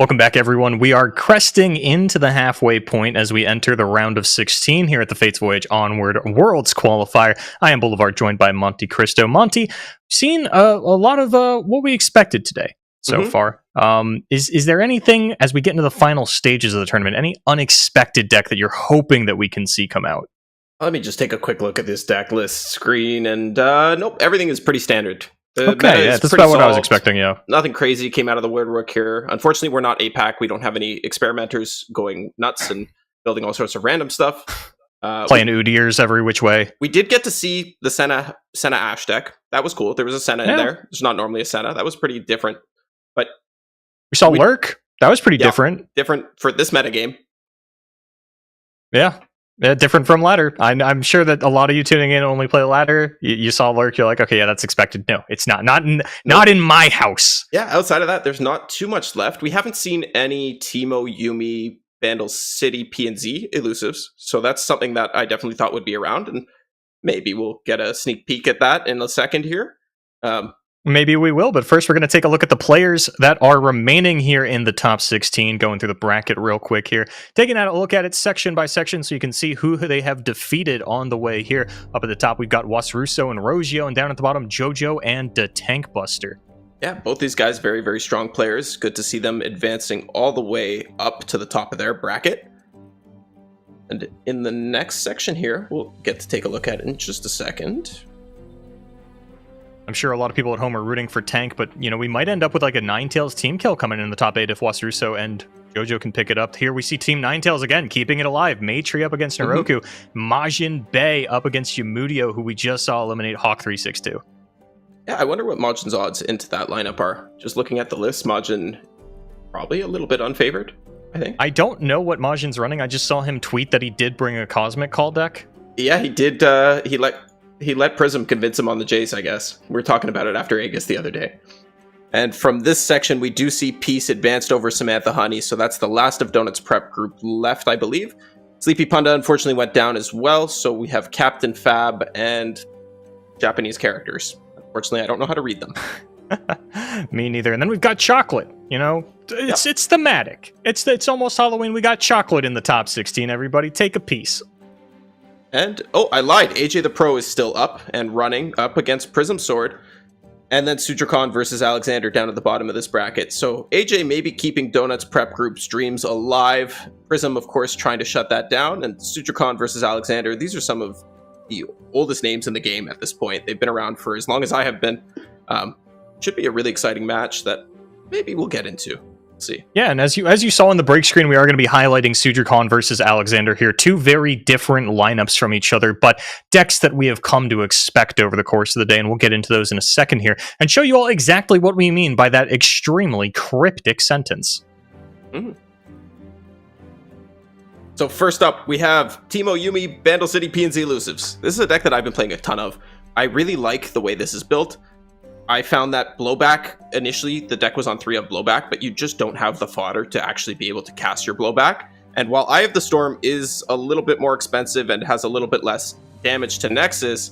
Welcome back, everyone. We are cresting into the halfway point as we enter the round of 16 here at the Fates Voyage Onward Worlds Qualifier. I am Boulevard, joined by Monty Cristo. Monty, seen a lot of what we expected today so far. Is there anything, as we get into the final stages of the tournament, any unexpected deck that you're hoping that we can see come out? Let me just take a quick look at this deck list screen, and nope, everything is pretty standard. Okay, yeah, that's about what I was expecting, yeah. Nothing crazy came out of the woodwork here. Unfortunately, we're not APAC. We don't have any experimenters going nuts and building all sorts of random stuff. Playing Udyrs every which way. We did get to see the Senna Ashe deck. That was cool. There was a Senna in there. There's not normally a Senna. That was pretty different. But we saw Lurk. That was pretty different. Different for this metagame. Yeah, different from ladder. I'm sure that a lot of you tuning in only play ladder. You saw Lurk, you're like, okay, yeah, that's expected. No, it's not. Not in my house. Yeah, outside of that, there's not too much left. We haven't seen any Teemo, Yuumi, Vandal City, PNZ elusives, so that's something that I definitely thought would be around, and maybe we'll get a sneak peek at that in a second here. Maybe we will, but first we're going to take a look at the players that are remaining here in the top 16, going through the bracket real quick here, taking a look at it section by section so you can see who they have defeated on the way here. Up at the top, we've got Russo and Rosio, and down at the bottom, Jojo and the Tank Buster. Yeah, both these guys, very, very strong players. Good to see them advancing all the way up to the top of their bracket. And in the next section here, we'll get to take a look at it in just a second. I'm sure a lot of people at home are rooting for Tank, but, you know, we might end up with like a Ninetales team kill coming in the top 8 if Russo and Jojo can pick it up. Here we see Team Ninetales again, keeping it alive. Maytree up against Naroku. Majin Bay up against Yamudio, who we just saw eliminate Hawk362. Yeah, I wonder what Majin's odds into that lineup are. Just looking at the list, Majin probably a little bit unfavored, I think. I don't know what Majin's running. I just saw him tweet that he did bring a Cosmic Call deck. Yeah, he did. He let Prism convince him on the Jace, I guess. We were talking about it after Aegis the other day. And from this section, we do see Peace advanced over Samantha Honey, so that's the last of Donut's prep group left, I believe. Sleepy Panda unfortunately went down as well, so we have Captain Fab and Japanese characters. Unfortunately, I don't know how to read them. Me neither. And then we've got Chocolate, you know? It's thematic. It's almost Halloween. We got Chocolate in the top 16, everybody. Take a piece. And, oh, I lied. AJ the Pro is still up and running up against Prism Sword. And then Sutracon versus Alexander down at the bottom of this bracket. So AJ may be keeping Donut's prep group's dreams alive. Prism, of course, trying to shut that down. And Sutracon versus Alexander, these are some of the oldest names in the game at this point. They've been around for as long as I have been. Should be a really exciting match that maybe we'll get into. See. Yeah, and as you saw on the break screen, we are going to be highlighting Sutracon versus Alexander here. Two very different lineups from each other, but decks that we have come to expect over the course of the day, and we'll get into those in a second here, and show you all exactly what we mean by that extremely cryptic sentence. So first up, we have Teemo, Yuumi, Vandal City, PNZ elusives. This is a deck that I've been playing a ton of. I really like the way this is built. I found that blowback, initially the deck was on 3 of blowback, but you just don't have the fodder to actually be able to cast your blowback. And while Eye of the Storm is a little bit more expensive and has a little bit less damage to Nexus,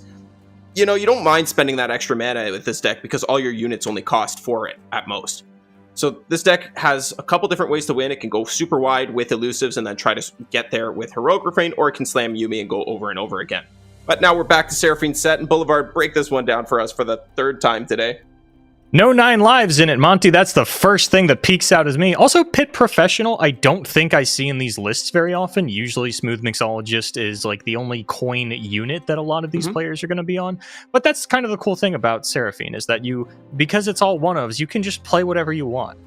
you know, you don't mind spending that extra mana with this deck because all your units only cost 4 it at most. So this deck has a couple different ways to win. It can go super wide with elusives and then try to get there with Heroic Refrain, or it can slam Yuumi and go over and over again. But now we're back to Seraphine set, and Boulevard, break this one down for us for the 3rd time today. No 9 lives in it, Monty. That's the first thing that peeks out as me. Also, Pit Professional, I don't think I see in these lists very often. Usually, Smooth Mixologist is like the only coin unit that a lot of these players are going to be on. But that's kind of the cool thing about Seraphine, is that because it's all one-ofs, you can just play whatever you want.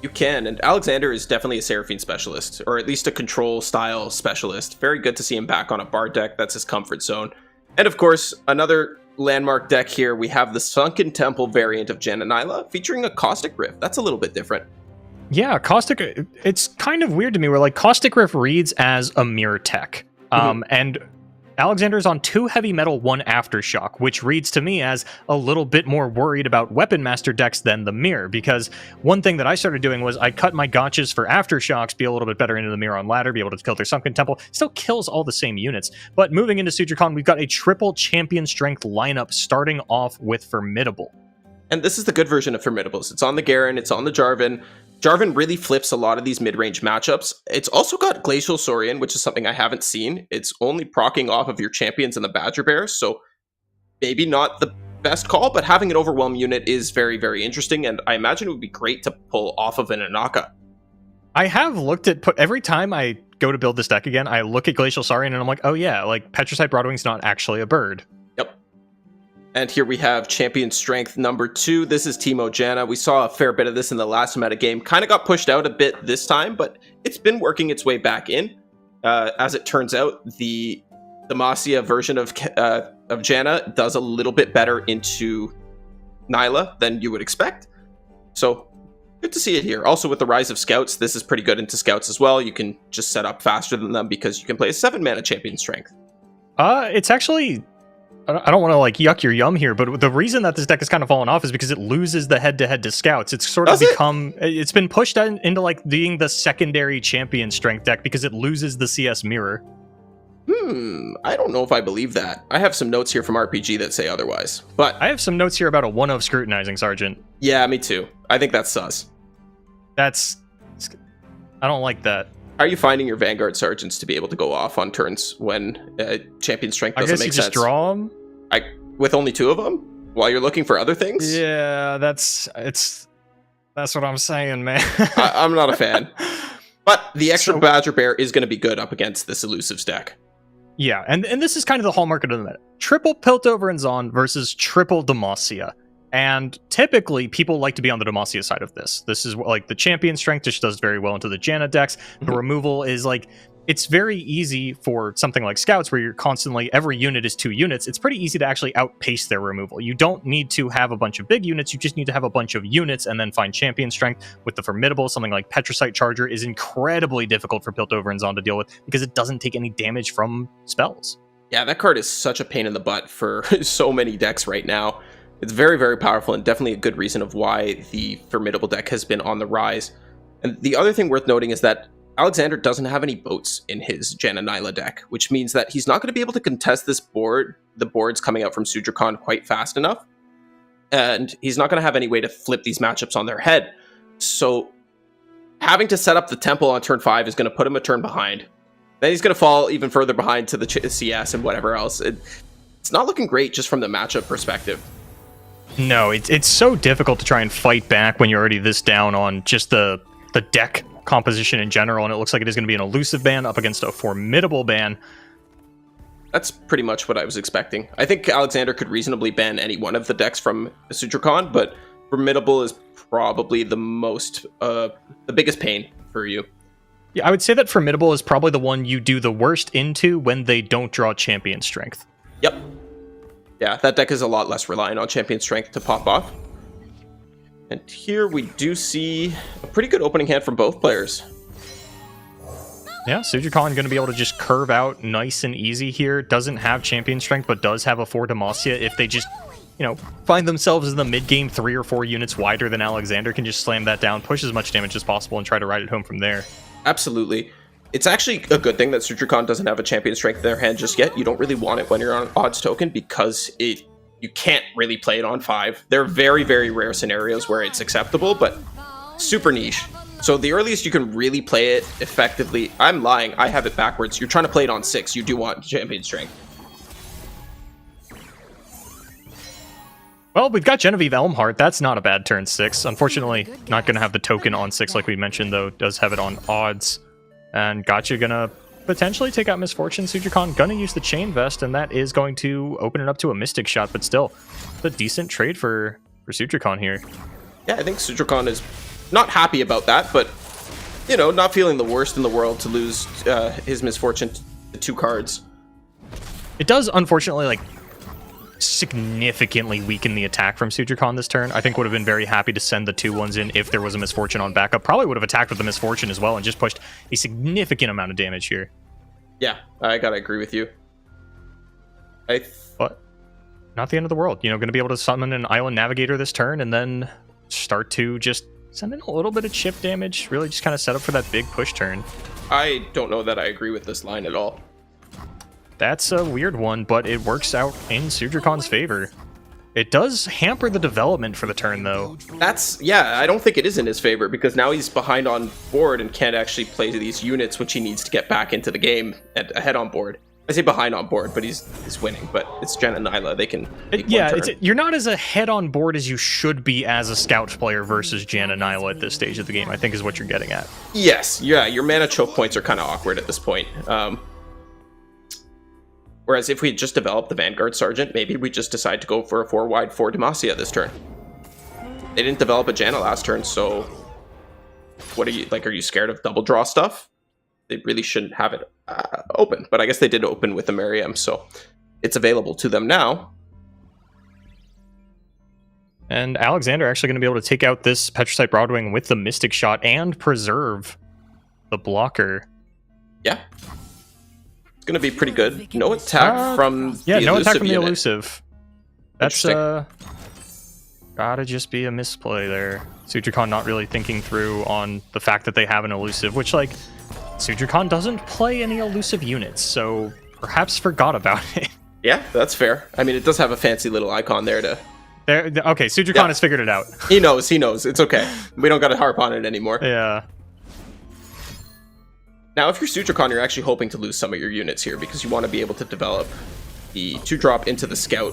You can, and Alexander is definitely a Seraphine specialist, or at least a control-style specialist. Very good to see him back on a Bard deck. That's his comfort zone. And of course, another landmark deck here, we have the Sunken Temple variant of Jen and Nyla featuring a Caustic Rift. That's a little bit different. Yeah, Caustic, it's kind of weird to me where like Caustic Rift reads as a mirror tech. And Alexander's on 2 heavy metal, 1 aftershock, which reads to me as a little bit more worried about Weapon Master decks than the mirror, because one thing that I started doing was I cut my gotchas for aftershocks, be a little bit better into the mirror on ladder, be able to kill their Sunken Temple. Still kills all the same units. But moving into Sutracon, we've got a triple champion strength lineup starting off with Formidable. And this is the good version of Formidables. It's on the Garen, it's on the Jarvan. Jarvan really flips a lot of these mid-range matchups. It's also got Glacial Saurian, which is something I haven't seen. It's only proccing off of your champions and the Badger Bears, so maybe not the best call, but having an Overwhelm unit is very, very interesting, and I imagine it would be great to pull off of an Anaka. I have looked at every time I go to build this deck again, I look at Glacial Saurian and I'm like, oh yeah, like Petricite Broadwing's not actually a bird. Yep. And here we have Champion Strength number 2. This is Teemo Janna. We saw a fair bit of this in the last meta game. Kind of got pushed out a bit this time, but it's been working its way back in. As it turns out, the Demacia version of Janna does a little bit better into Nyla than you would expect. So good to see it here. Also with the rise of Scouts, this is pretty good into Scouts as well. You can just set up faster than them because you can play a 7-mana Champion Strength. It's actually... I don't want to like yuck your yum here, but the reason that this deck has kind of fallen off is because it loses the head-to-head to Scouts. It's sort of it's been pushed into like being the secondary champion strength deck because it loses the CS mirror. I don't know if I believe that. I have some notes here from RPG that say otherwise, but I have some notes here about a 1-0 scrutinizing Sergeant. Yeah, me too. I think that's sus. I don't like that. How are you finding your Vanguard Sergeants to be able to go off on turns when Champion Strength doesn't make sense? I guess you just draw them? With only 2 of them? While you're looking for other things? Yeah, that's what I'm saying, man. I'm not a fan. But the extra Badger Bear is going to be good up against this elusive stack. Yeah, and this is kind of the hallmark of the meta. Triple Piltover and Zon versus triple Demacia. And typically, people like to be on the Demacia side of this. This is like the champion strength just does very well into the Janna decks. The removal is like, it's very easy for something like Scouts where you're constantly, every unit is 2 units. It's pretty easy to actually outpace their removal. You don't need to have a bunch of big units. You just need to have a bunch of units and then find champion strength. With the Formidable, something like Petricite Charger is incredibly difficult for Piltover and Zon to deal with because it doesn't take any damage from spells. Yeah, that card is such a pain in the butt for so many decks right now. It's very, very powerful and definitely a good reason of why the Formidable deck has been on the rise. And the other thing worth noting is that Alexander doesn't have any boats in his Janna Nyla deck, which means that he's not going to be able to contest this board, the boards coming out from Sudrakhan, quite fast enough. And he's not going to have any way to flip these matchups on their head. So having to set up the temple on turn 5 is going to put him a turn behind. Then he's going to fall even further behind to the CS and whatever else. It's not looking great just from the matchup perspective. No, it's so difficult to try and fight back when you're already this down on just the deck composition in general, and it looks like it is going to be an elusive ban up against a formidable ban. That's pretty much what I was expecting. I think Alexander could reasonably ban any one of the decks from Sudrakhan, but formidable is probably the biggest pain for you. Yeah, I would say that formidable is probably the one you do the worst into when they don't draw champion strength. Yep. Yeah, that deck is a lot less reliant on champion strength to pop off. And here we do see a pretty good opening hand from both players. Yeah, Sudrakhan going to be able to just curve out nice and easy here. Doesn't have champion strength, but does have a 4 Demacia. If they just, find themselves in the mid-game 3 or 4 units wider than Alexander, can just slam that down, push as much damage as possible, and try to ride it home from there. Absolutely. It's actually a good thing that Sudrakhan doesn't have a champion strength in their hand just yet. You don't really want it when you're on odds token because you can't really play it on 5. There are very, very rare scenarios where it's acceptable, but super niche. So the earliest you can really play it effectively, I'm lying, I have it backwards. You're trying to play it on 6, you do want champion strength. Well, we've got Genevieve Elmhart. That's not a bad turn 6. Unfortunately, not going to have the token on 6 like we mentioned, though. Does have it on odds. And Gotcha gonna potentially take out Misfortune. Sudrakhan gonna use the Chain Vest, and that is going to open it up to a Mystic Shot, but still, it's a decent trade for Sudrakhan here. Yeah, I think Sudrakhan is not happy about that, but, not feeling the worst in the world to lose his Misfortune to 2 cards. It does, unfortunately, significantly weaken the attack from Sudrakhan this turn. I think would have been very happy to send the 2/1s in if there was a Misfortune on backup. Probably would have attacked with the Misfortune as well and just pushed a significant amount of damage here. Yeah, I gotta agree with you. But not the end of the world. Going to be able to summon an Island Navigator this turn and then start to just send in a little bit of chip damage. Really just kind of set up for that big push turn. I don't know that I agree with this line at all. That's a weird one, but it works out in Sudrakhan's favor. It does hamper the development for the turn, though. Yeah, I don't think it is in his favor, because now he's behind on board and can't actually play these units, which he needs to get back into the game and ahead on board. I say behind on board, but he's winning. But it's Jen and Nyla. They can take one turn. You're not as ahead on board as you should be as a scout player versus Jan and Nyla at this stage of the game, I think is what you're getting at. Yes, yeah, your mana choke points are kind of awkward at this point. Whereas if we had just developed the Vanguard Sergeant, maybe we just decide to go for a 4-wide for Demacia this turn. They didn't develop a Janna last turn, so what are you, like, are you scared of double draw stuff? They really shouldn't have it open, but I guess they did open with the Miriam, so it's available to them now. And Alexander actually going to be able to take out this Petrocyte Broadwing with the Mystic Shot and preserve the blocker. Yeah. It's going to be pretty good. No attack from the no attack from the unit. elusive. That's gotta just be a misplay there. Sujikon not really thinking through on the fact that they have an elusive, which, like, Sujikon doesn't play any elusive units, so perhaps forgot about it. Yeah, that's fair. I mean, it does have a fancy little icon there to... Okay, Sujikon has figured it out. He knows. It's okay. We don't got to harp on it anymore. Yeah. Now, if you're Sujikon, you're actually hoping to lose some of your units here because you want to be able to develop the 2-drop into the scout.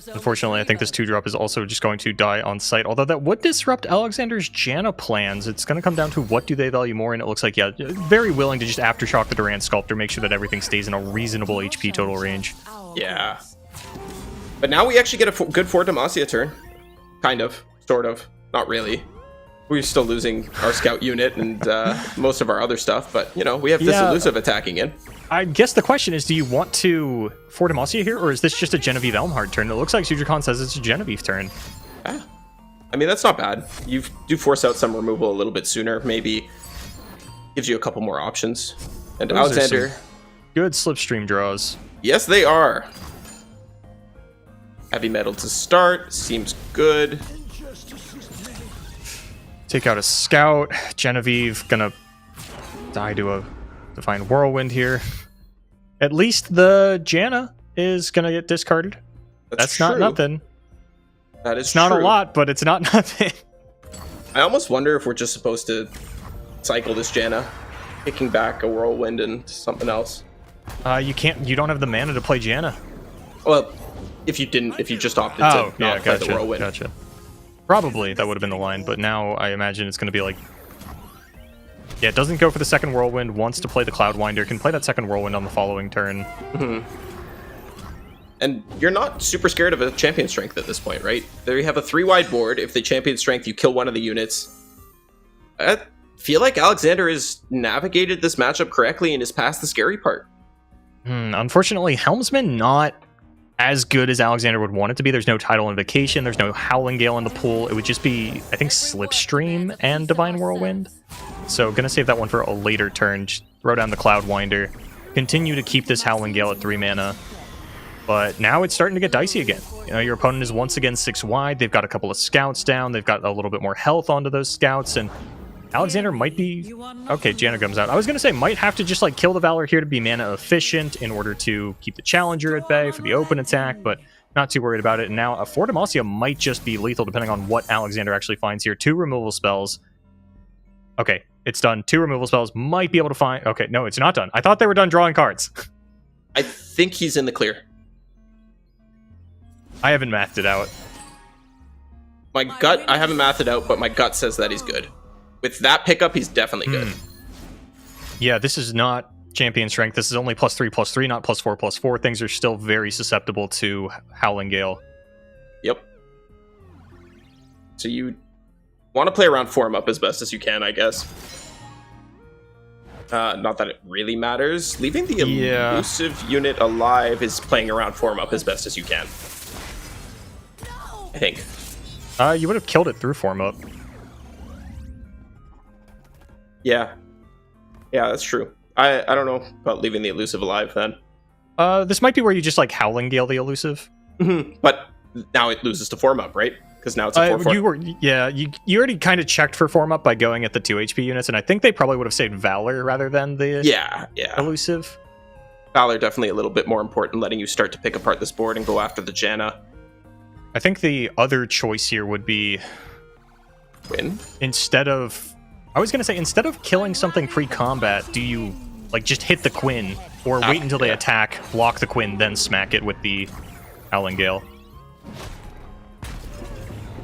Unfortunately, I think this 2-drop is also just going to die on site, although that would disrupt Alexander's Janna plans. It's going to come down to what do they value more, and it looks like, yeah, very willing to just Aftershock the Durant Sculptor, make sure that everything stays in a reasonable HP total range. Yeah. But now we actually get a good 4 Demacia turn. Kind of. Sort of. Not really. We're still losing our scout unit and most of our other stuff, but, you know, we have this elusive attacking in. I guess the question is, do you want to for Demacia here, or is this just a Genevieve Elmhard turn? It looks like Sujikon says it's a Genevieve turn. Yeah. I mean, that's not bad. You do force out some removal a little bit sooner, maybe gives you a couple more options. And Those Alexander... good slipstream draws. Yes, they are. Heavy metal to start. Seems good. Take out a scout. Genevieve gonna die to a Divine Whirlwind here. At least the Janna is gonna get discarded. That's not nothing. That is It's not a lot, but it's not nothing. I almost wonder if we're just supposed to cycle this Janna, kicking back a Whirlwind and something else. You can't. You don't have the mana to play Janna. Well, if you just opted to not play the Whirlwind. Gotcha. Probably that would have been the line, but now I imagine it's going to be like... Yeah, it doesn't go for the second Whirlwind, wants to play the Cloudwinder, can play that second Whirlwind on the following turn. Mm-hmm. And you're not super scared of a Champion Strength at this point, right? There you have a 3-wide board. If they Champion Strength, you kill one of the units. I feel like Alexander has navigated this matchup correctly and is past the scary part. Unfortunately, Helmsman not as good as Alexander would want it to be. There's no Tidal Invocation, there's no Howling Gale in the pool. It would just be, I think, Slipstream and Divine Whirlwind. So gonna save that one for a later turn. Just throw down the Cloudwinder. Continue to keep this Howling Gale at 3 mana. But now it's starting to get dicey again. You know, your opponent is once again 6 wide. They've got a couple of scouts down. They've got a little bit more health onto those scouts, and Alexander might be... Okay, Janna comes out. I was going to say, might have to just, like, kill the Valor here to be mana efficient in order to keep the Challenger at bay for the open attack, but not too worried about it. And now a 4 Demacia might just be lethal, depending on what Alexander actually finds here. 2 removal spells. Okay, it's done. 2 removal spells. Might be able to find... Okay, no, it's not done. I thought they were done drawing cards. I think he's in the clear. I haven't mathed it out. My gut, I haven't mathed it out, but my gut says that he's good. With that pickup, he's definitely good. Yeah, this is not Champion Strength. This is only +3/+3, not +4/+4. Things are still very susceptible to Howling Gale. Yep. So you want to play around form up as best as you can, I guess. Not that it really matters. Leaving the elusive unit alive is playing around form up as best as you can. I think. You would have killed it through form up. Yeah. Yeah, that's true. I don't know about leaving the elusive alive then. This might be where you just like Howling Gale the elusive. But now it loses to form up, right? Because now it's a 4/4. You already kind of checked for form up by going at the 2 HP units, and I think they probably would have saved Valor rather than the elusive. Valor definitely a little bit more important, letting you start to pick apart this board and go after the Janna. I think the other choice here would be Win. instead of killing something pre-combat, do you like just hit the Quinn or wait until they attack, block the Quinn, then smack it with the Howling Gale?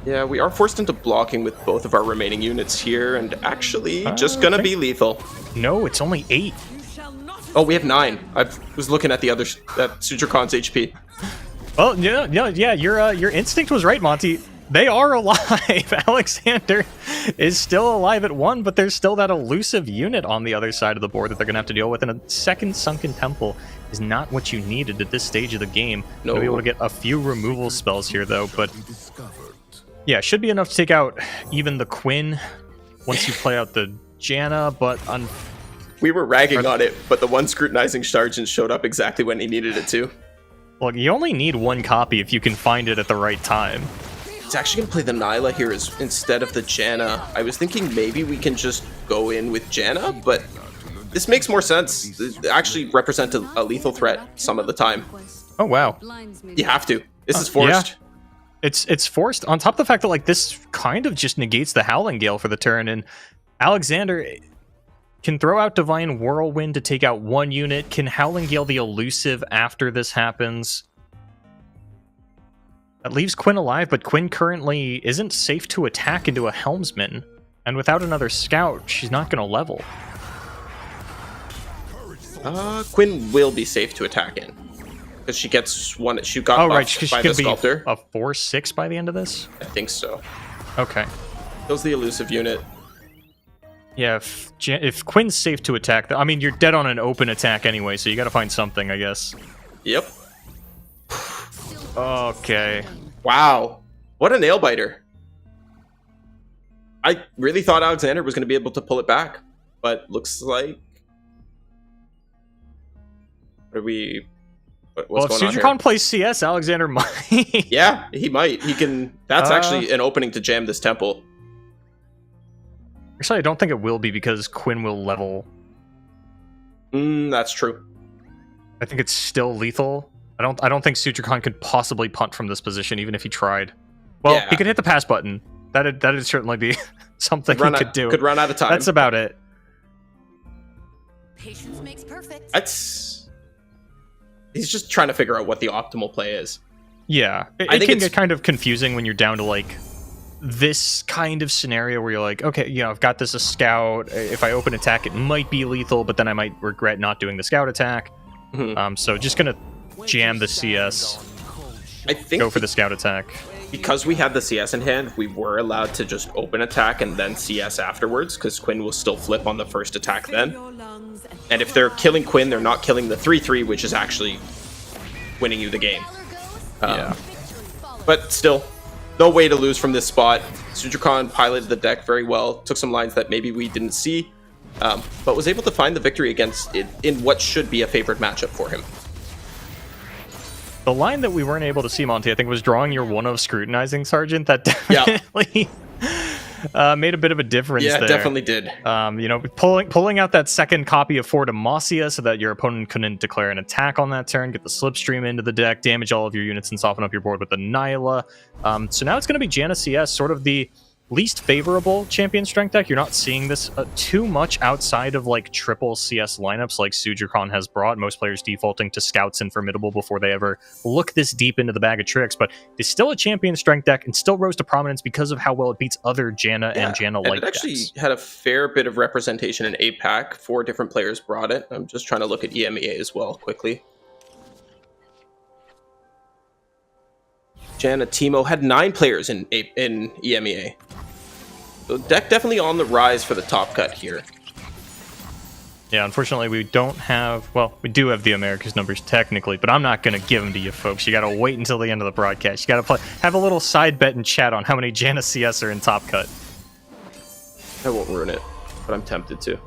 Yeah, we are forced into blocking with both of our remaining units here, and actually just gonna be lethal. No, it's only 8. Oh, we have 9. I was looking at the other at Sutrakon's HP. Well, yeah. Your instinct was right, Monty. They are alive. Alexander is still alive at 1, but there's still that elusive unit on the other side of the board that they're gonna have to deal with. And a second Sunken Temple is not what you needed at this stage of the game. No. You'll be able to get a few removal spells here, though. But yeah, should be enough to take out even the Quinn once you play out the Janna. But we were ragging on it, but the one scrutinizing sergeant showed up exactly when he needed it to. Well, you only need 1 copy if you can find it at the right time. It's actually gonna play the Nyla here instead of the Janna. I was thinking maybe we can just go in with Janna, but this makes more sense. It actually represents a lethal threat some of the time. Oh wow, you have to. This is forced. Yeah. It's forced. On top of the fact that like this kind of just negates the Howling Gale for the turn, and Alexander can throw out Divine Whirlwind to take out 1 unit. Can Howling Gale the elusive after this happens? That leaves Quinn alive, but Quinn currently isn't safe to attack into a Helmsman. And without another scout, she's not going to level. Quinn will be safe to attack in. Because she gets one. She got buffed by the Sculptor. Be a 4/6 by the end of this? I think so. Okay. Kills the elusive unit. Yeah, if Quinn's safe to attack, I mean, you're dead on an open attack anyway, so you got to find something, I guess. Yep. Okay. Wow. What a nail biter. I really thought Alexander was going to be able to pull it back, but looks like... What are we... What's going on here? If Sujikon plays CS, Alexander might. Yeah, he might. He can... That's actually an opening to jam this temple. Actually, I don't think it will be because Quinn will level. That's true. I think it's still lethal. I don't think Sutrikon could possibly punt from this position, even if he tried. Well, yeah. He could hit the pass button. That'd certainly be something he could do. Could run out of time. That's about it. Patience makes perfect. He's just trying to figure out what the optimal play is. Yeah, it can get kind of confusing when you're down to like this kind of scenario where you're like, okay, you know, I've got this a scout. If I open attack, it might be lethal, but then I might regret not doing the scout attack. Mm-hmm. So just gonna jam the CS. I think go for the scout attack. Because we had the CS in hand, we were allowed to just open attack and then CS afterwards, because Quinn will still flip on the first attack then. And if they're killing Quinn, they're not killing the 3-3, which is actually winning you the game. Yeah. But still, no way to lose from this spot. Sujikon piloted the deck very well, took some lines that maybe we didn't see, but was able to find the victory against it in what should be a favored matchup for him. The line that we weren't able to see, Monty, I think, was drawing your one of scrutinizing sergeant. That definitely made a bit of a difference. Yeah, there. Definitely did. You know, pulling out that second copy of For Demacia so that your opponent couldn't declare an attack on that turn, get the Slipstream into the deck, damage all of your units, and soften up your board with the Nyla. So now it's going to be Janna CS, sort of the least favorable champion strength deck. You're not seeing this too much outside of like triple CS lineups like Sujikon has brought. Most players defaulting to scouts and formidable before they ever look this deep into the bag of tricks, but it's still a champion strength deck and still rose to prominence because of how well it beats other Janna and Janna-like decks. It actually had a fair bit of representation in APAC. 4 different players brought it. I'm just trying to look at EMEA as well quickly. Janna Teemo had 9 players in EMEA. So deck definitely on the rise for the top cut here. Yeah, unfortunately we don't have... Well, we do have the Americas numbers technically, but I'm not going to give them to you folks. You got to wait until the end of the broadcast. You got to have a little side bet in chat on how many Janna CS are in top cut. I won't ruin it, but I'm tempted to.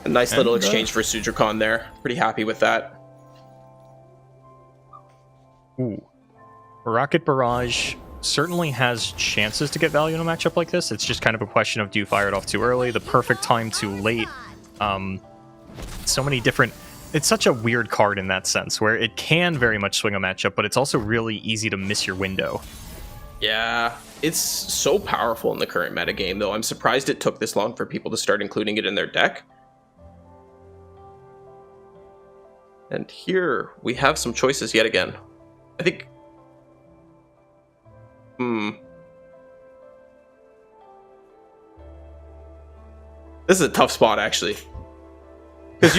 A nice little exchange for Sujikon there. Pretty happy with that. Ooh. Rocket Barrage certainly has chances to get value in a matchup like this. It's just kind of a question of do you fire it off too early, the perfect time too late. so many different... It's such a weird card in that sense, where it can very much swing a matchup, but it's also really easy to miss your window. Yeah, it's so powerful in the current metagame, though. I'm surprised it took this long for people to start including it in their deck. And here we have some choices yet again. I think... This is a tough spot, actually. Because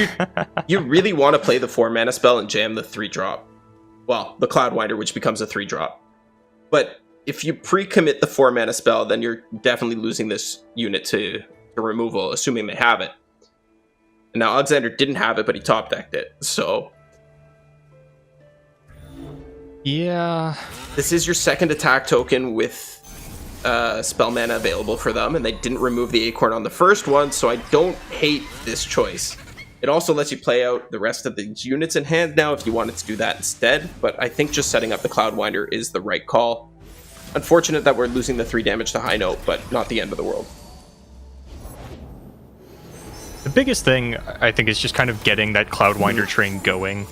you really want to play the 4-mana spell and jam the 3-drop. Well, the Cloudwinder, which becomes a 3-drop. But if you pre-commit the 4-mana spell, then you're definitely losing this unit to removal, assuming they have it. And now Alexander didn't have it, but he top-decked it, so... Yeah... This is your second attack token with spell mana available for them, and they didn't remove the Acorn on the first one, so I don't hate this choice. It also lets you play out the rest of the units in hand now if you wanted to do that instead, but I think just setting up the Cloudwinder is the right call. Unfortunate that we're losing the 3 damage to High Note, but not the end of the world. The biggest thing, I think, is just kind of getting that Cloudwinder train going.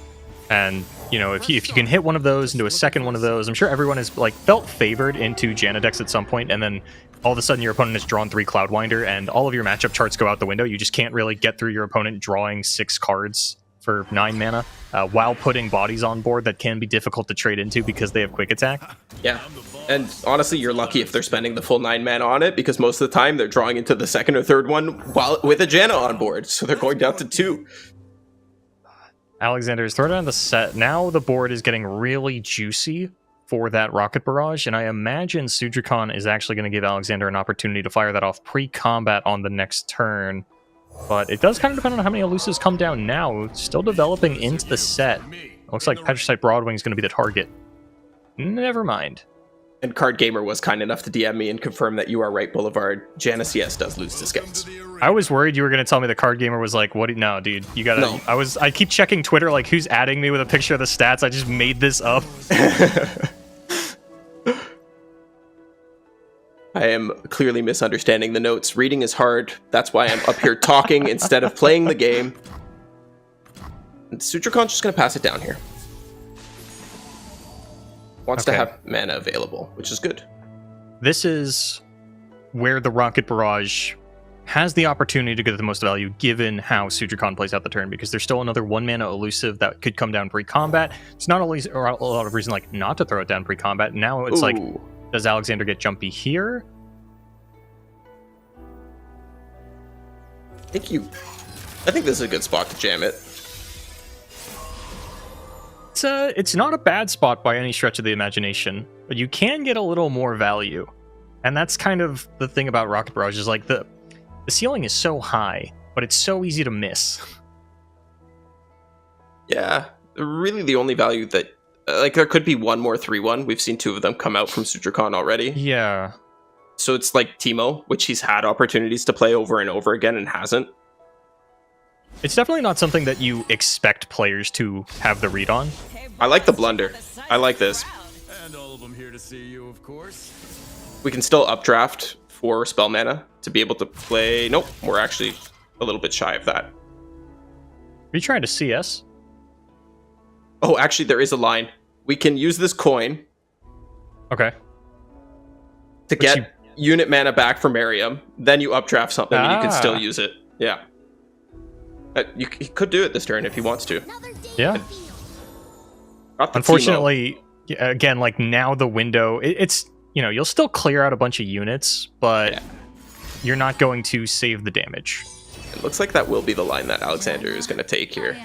And, you know, if you can hit one of those into a second one of those, I'm sure everyone has, like, felt favored into Janna decks at some point, and then all of a sudden your opponent has drawn 3 Cloudwinder, and all of your matchup charts go out the window. You just can't really get through your opponent drawing 6 cards for 9 mana, while putting bodies on board that can be difficult to trade into because they have quick attack. Yeah, and honestly, you're lucky if they're spending the full 9 mana on it, because most of the time they're drawing into the second or third one while with a Janna on board, so they're going down to 2. Alexander is throwing down the set. Now the board is getting really juicy for that Rocket Barrage, and I imagine Sudrakon is actually going to give Alexander an opportunity to fire that off pre-combat on the next turn. But it does kind of depend on how many elusives come down now. Still developing into the set. Looks like Petricite Broadwing is going to be the target. Never mind. And Card Gamer was kind enough to DM me and confirm that you are right, Boulevard. Janna CS does lose to Scouts. I was worried you were going to tell me the Card Gamer was like, what? No, dude, you gotta... No. I keep checking Twitter, like, who's adding me with a picture of the stats? I just made this up. I am clearly misunderstanding the notes. Reading is hard. That's why I'm up here talking instead of playing the game. And Sutracon's just going to pass it down here. Wants to have mana available, which is good. This is where the Rocket Barrage has the opportunity to get the most value given how Sudrakon plays out the turn, because there's still another 1-mana elusive that could come down pre-combat. It's not always a lot of reason like not to throw it down pre-combat. Now it's like, does Alexander get jumpy here? I think this is a good spot to jam it. It's not a bad spot by any stretch of the imagination, but you can get a little more value. And that's kind of the thing about Rocket Barrage, is like the ceiling is so high, but it's so easy to miss. Yeah, really the only value that... like, there could be one more 3-1. We've seen 2 of them come out from Sudrakon already. Yeah. So it's like Teemo, which he's had opportunities to play over and over again and hasn't. It's definitely not something that you expect players to have the read on. I like the blunder. I like this. And all of them here to see you, of course. We can still updraft for spell mana to be able to play... Nope, we're actually a little bit shy of that. Are you trying to CS? Oh, actually, there is a line. We can use this coin Okay. to get unit mana back from Miriam. Then you updraft something and you can still use it. Yeah. He could do it this turn if he wants to. Yeah. Got the Unfortunately, again, like now the window, it's, you know, you'll still clear out a bunch of units, but you're not going to save the damage. It looks like that will be the line that Alexander is going to take here.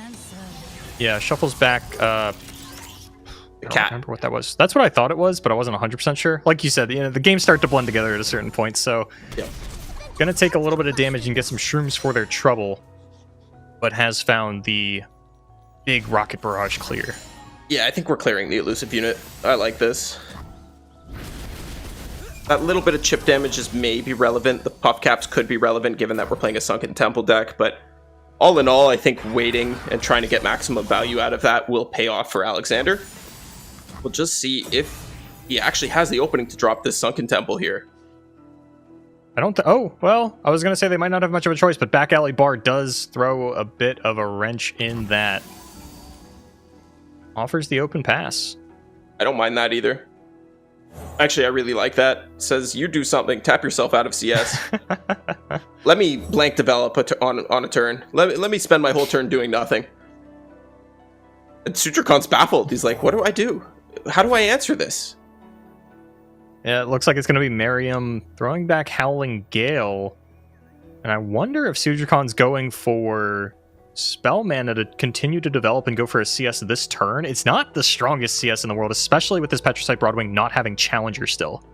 Yeah, shuffles back. The I cat. don't remember what that was. That's what I thought it was, but I wasn't 100% sure. Like you said, you know, the games start to blend together at a certain point, so gonna take a little bit of damage and get some shrooms for their trouble, but has found the big Rocket Barrage clear. Yeah, I think we're clearing the elusive unit. I like this. That little bit of chip damage is maybe relevant. The puff caps could be relevant given that we're playing a Sunken Temple deck, but all in all, I think waiting and trying to get maximum value out of that will pay off for Alexander. We'll just see if he actually has the opening to drop this Sunken Temple here. I don't. Oh, well, I was going to say they might not have much of a choice, but back alley bar does throw a bit of a wrench in that. Offers the open pass. I don't mind that either. Actually, I really like that. Says you do something, tap yourself out of CS. Let me blank develop on a turn. Let me spend my whole turn doing nothing. And Sutracon's baffled. He's like, what do I do? How do I answer this? Yeah, it looks like it's going to be Miriam throwing back Howling Gale. And I wonder if Sutracon's going for Spell Mana to continue to develop and go for a CS this turn. It's not the strongest CS in the world, especially with this Petricite Broadwing not having Challenger still.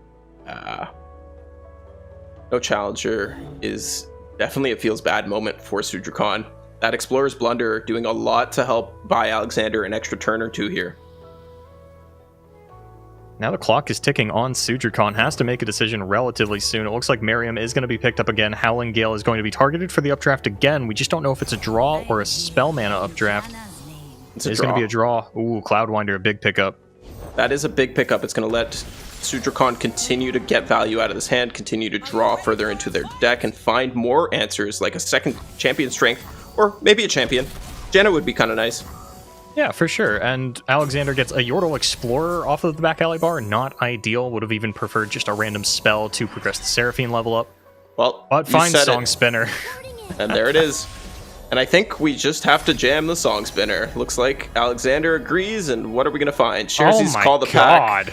No Challenger is definitely a feels bad moment for Sutracon. That Explorer's Blunder doing a lot to help buy Alexander an extra turn or two here. Now the clock is ticking on Sutracon. Has to make a decision relatively soon. It looks like Miriam is going to be picked up again. Howling Gale is going to be targeted for the updraft again. We just don't know if it's a draw or a Spell Mana updraft. It's going to be a draw. Ooh, Cloudwinder, a big pickup. That is a big pickup. It's going to let Sutracon continue to get value out of this hand, continue to draw further into their deck, and find more answers like a second champion strength, or maybe a champion. Janna would be kind of nice. Yeah, for sure. And Alexander gets a Yordle Explorer off of the back alley bar. Not ideal. Would have even preferred just a random spell to progress the Seraphine level up. Well, but fine Song Spinner. And there it is. And I think we just have to jam the Song Spinner. Looks like Alexander agrees, and what are we going to find? Sherzy's Call the Pack.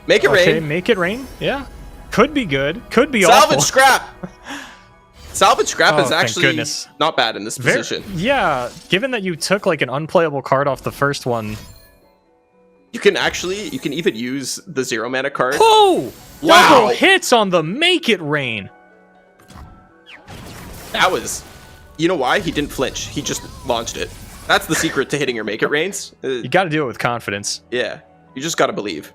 Make it rain. Make it rain. Yeah. Could be good. Could be Salvage awful. Scrap! Salvage Scrap is actually goodness. not bad in this position. Yeah, given that you took like an unplayable card off the first one. You can even use the 0 mana card. Oh! Wow! Double hits on the Make It Rain. That was... You know why? He didn't flinch. He just launched it. That's the secret to hitting your Make It Rains. You got to do it with confidence. Yeah. You just got to believe.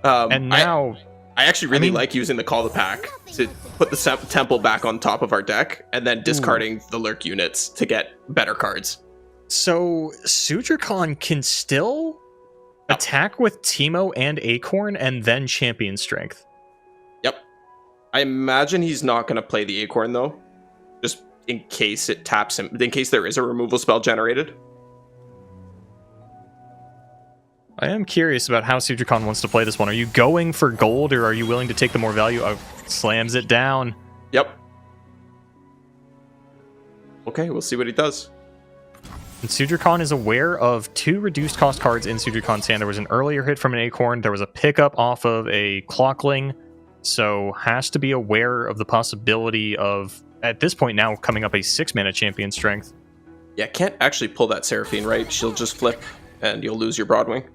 And now... I actually really like using the Call the Pack to put the temple back on top of our deck and then discarding the Lurk units to get better cards. So Sutracon can still attack with Teemo and Acorn and then Champion Strength. Yep. I imagine he's not going to play the Acorn though, just in case it taps him, in case there is a removal spell generated. I am curious about how Sutracon wants to play this one. Are you going for gold, or are you willing to take the more value? Oh, slams it down. Yep. Okay, we'll see what he does. And Sutracon is aware of 2 reduced cost cards in Sutracon's hand. There was an earlier hit from an Acorn. There was a pickup off of a Clockling. So has to be aware of the possibility of, at this point now, coming up a 6-mana Champion Strength. Yeah, can't actually pull that Seraphine, right? She'll just flip and you'll lose your Broadwing.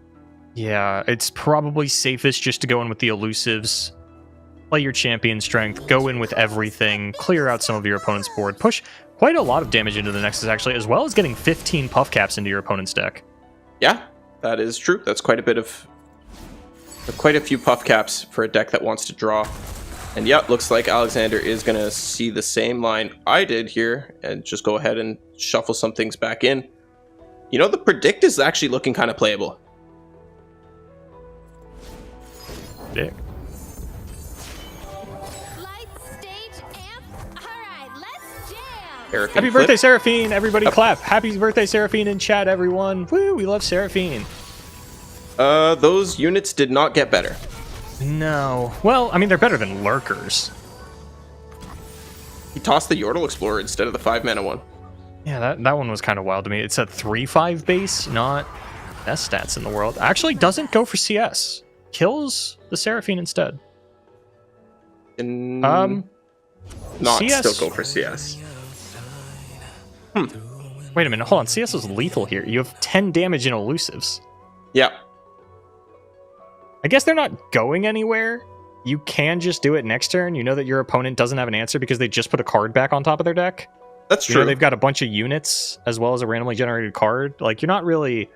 Yeah, it's probably safest just to go in with the elusives, play your Champion Strength, go in with everything, clear out some of your opponent's board, push quite a lot of damage into the Nexus actually, as well as getting 15 Puff Caps into your opponent's deck. Yeah, that is true. That's quite a few Puff Caps for a deck that wants to draw. And yeah, looks like Alexander is going to see the same line I did here and just go ahead and shuffle some things back in. You know, the Predict is actually looking kind of playable. Dick. Lights, stage, amp. All right, let's jam. Seraphine Happy flip. birthday, Seraphine! Everybody clap. Happy birthday, Seraphine, in chat, everyone. Woo, we love Seraphine. Those units did not get better. No. Well, I mean, they're better than Lurkers. He tossed the Yordle Explorer instead of the 5-mana one. Yeah, that one was kind of wild to me. It's a 3/5 base, not best stats in the world. Actually doesn't go for CS. Kills the Seraphine instead. Not CS... still go for CS. Wait a minute, hold on. CS is lethal here. You have 10 damage in elusives. Yeah. I guess they're not going anywhere. You can just do it next turn. You know that your opponent doesn't have an answer because they just put a card back on top of their deck. That's true. You know, they've got a bunch of units as well as a randomly generated card. Like, you're not really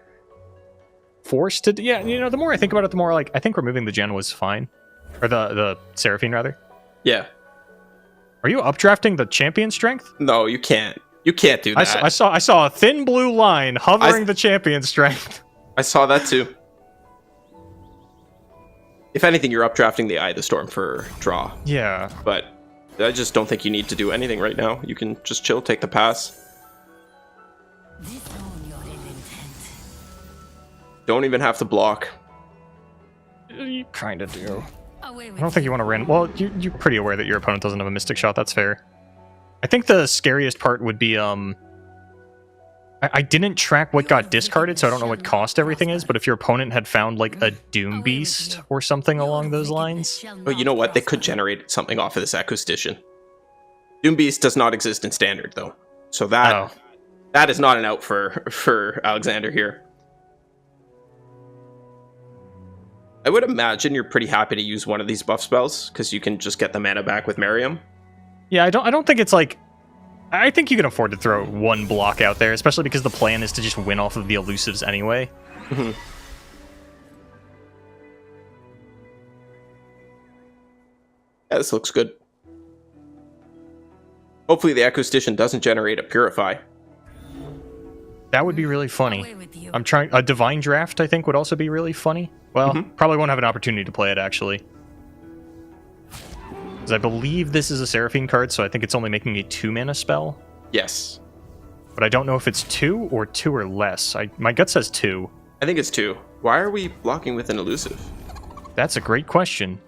forced to... Yeah, you know, the more I think about it, the more, like, I think removing the Gen was fine. Or the Seraphine, rather. Yeah. Are you updrafting the Champion Strength? No, you can't. You can't do that. I saw a thin blue line hovering the Champion Strength. I saw that too. If anything, you're updrafting the Eye of the Storm for draw. Yeah. But I just don't think you need to do anything right now. You can just chill, take the pass. Don't even have to block. You kind of do. I don't think you want to run. Well, you're pretty aware that your opponent doesn't have a Mystic Shot. That's fair. I think the scariest part would be I didn't track what got discarded, so I don't know what cost everything is, but if your opponent had found like a Doom Beast or something along those lines. Oh, you know what? They could generate something off of this Acoustician. Doom Beast does not exist in Standard, though. So that is not an out for Alexander here. I would imagine you're pretty happy to use one of these buff spells, because you can just get the mana back with Miriam. Yeah, I don't think it's like... I think you can afford to throw one block out there, especially because the plan is to just win off of the elusives anyway. Mm-hmm. Yeah, this looks good. Hopefully the Acoustician doesn't generate a Purify. That would be really funny. I'm trying... A Divine Draft, I think, would also be really funny. Well, probably won't have an opportunity to play it, actually. Because I believe this is a Seraphine card, so I think it's only making a 2-mana spell. Yes. But I don't know if it's 2 or 2 or less. My gut says 2. I think it's 2. Why are we blocking with an elusive? That's a great question.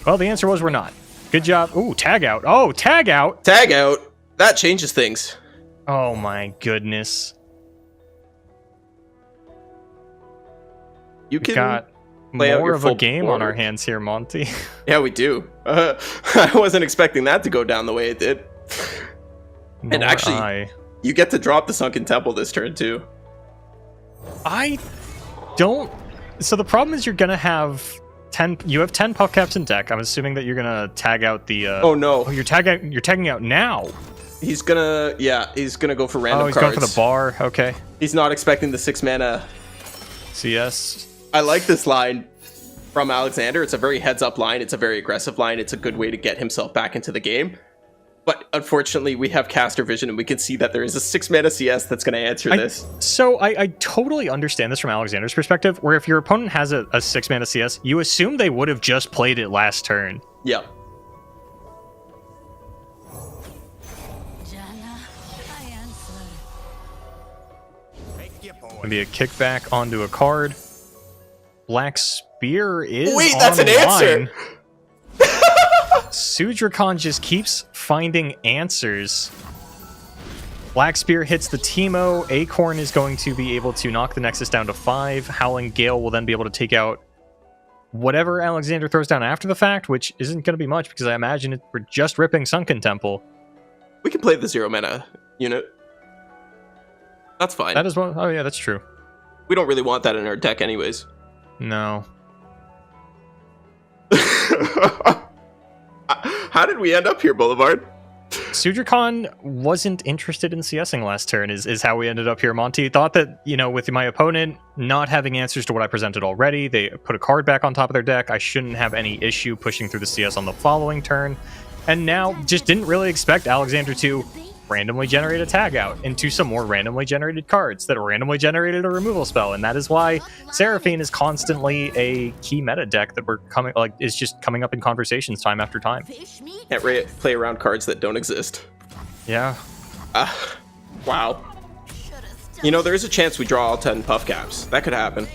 Well, the answer was we're not. Good job. Ooh, tag out. Oh, tag out! Tag out! That changes things. Oh my goodness. You can got play out more your of a full game board on our hands here, Monty. Yeah, we do. I wasn't expecting that to go down the way it did. And actually, you get to drop the Sunken Temple this turn, too. I don't... So the problem is you're going to have 10... You have 10 puff caps in deck. I'm assuming that you're going to tag out the... Oh, no. Oh, you're tagging out now. He's gonna... Yeah, he's gonna go for random cards. cards. Going for the bar. Okay. He's not expecting the 6-mana... CS. I like this line from Alexander. It's a very heads-up line. It's a very aggressive line. It's a good way to get himself back into the game. But unfortunately, we have caster vision, and we can see that there is a 6-mana CS that's going to answer this. So I totally understand this from Alexander's perspective, where if your opponent has a 6-mana CS, you assume they would have just played it last turn. Yep. Maybe a kickback onto a card. Black Spear is Wait, that's an answer! Sudrakhan just keeps finding answers. Black Spear hits the Teemo. Acorn is going to be able to knock the Nexus down to 5. Howling Gale will then be able to take out whatever Alexander throws down after the fact, which isn't going to be much because I imagine we're just ripping Sunken Temple. We can play the 0-mana unit. That's fine. That is one. Oh yeah, that's true. We don't really want that in our deck anyways. No. How did we end up here, Boulevard? Sudrakhan wasn't interested in CSing last turn is how we ended up here. Monty thought that, you know, with my opponent not having answers to what I presented already, they put a card back on top of their deck. I shouldn't have any issue pushing through the CS on the following turn. And now just didn't really expect Alexander to randomly generate a tag out into some more randomly generated cards that randomly generated a removal spell, and that is why Seraphine is constantly a key meta deck that is just coming up in conversations time after time. Can't play around cards that don't exist. Yeah. Wow. You know, there is a chance we draw all 10 puff caps. That could happen.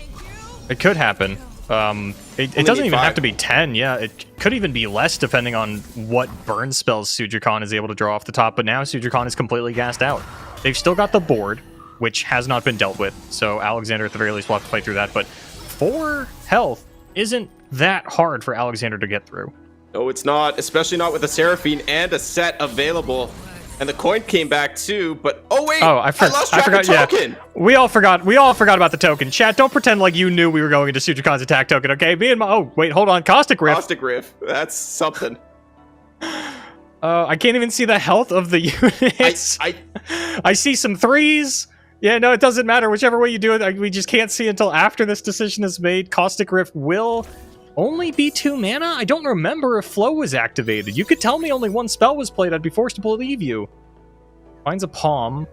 It could happen. It doesn't even have to be 10, yeah. It could even be less depending on what burn spells Sudrakhan is able to draw off the top, but now Sudrakhan is completely gassed out. They've still got the board, which has not been dealt with, so Alexander at the very least will have to play through that, but 4 health isn't that hard for Alexander to get through. No, it's not, especially not with a Seraphine and a set available. And the coin came back too, but oh wait! Oh, I lost track of token. Yeah. We all forgot about the token. Chat, don't pretend like you knew we were going into Sudrakhan's attack token, okay? Oh, wait, hold on. Caustic Rift. Caustic Rift. That's something. I can't even see the health of the units. I see some 3s. Yeah, no, it doesn't matter. Whichever way you do it, we just can't see until after this decision is made. Caustic Rift will only be 2 mana? I don't remember if Flow was activated. You could tell me only 1 spell was played. I'd be forced to believe you. Finds a Palm.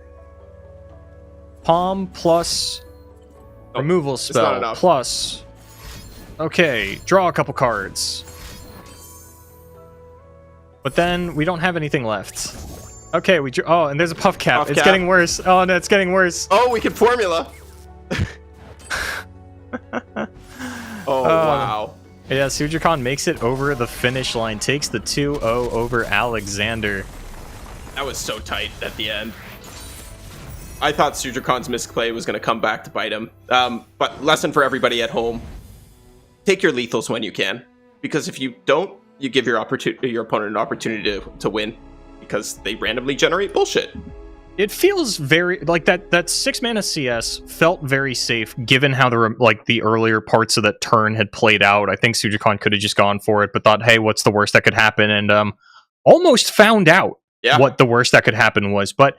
Palm plus removal spell plus Okay, draw a couple cards. But then we don't have anything left. Okay, we drew. Oh, and there's a puff cap. Puff It's cap. getting worse. Oh no, it's getting worse. Oh, we can formula. Oh, wow. Yeah, Sujikon makes it over the finish line, takes the 2-0 over Alexander. That was so tight at the end. I thought Sujikon's misplay was going to come back to bite him. But lesson for everybody at home. Take your lethals when you can. Because if you don't, you give your opponent an opportunity to win. Because they randomly generate bullshit. It feels very like that 6 mana CS felt very safe given how the earlier parts of that turn had played out. I think Sujikon could have just gone for it, but thought, hey, what's the worst that could happen? And almost found out what the worst that could happen was. But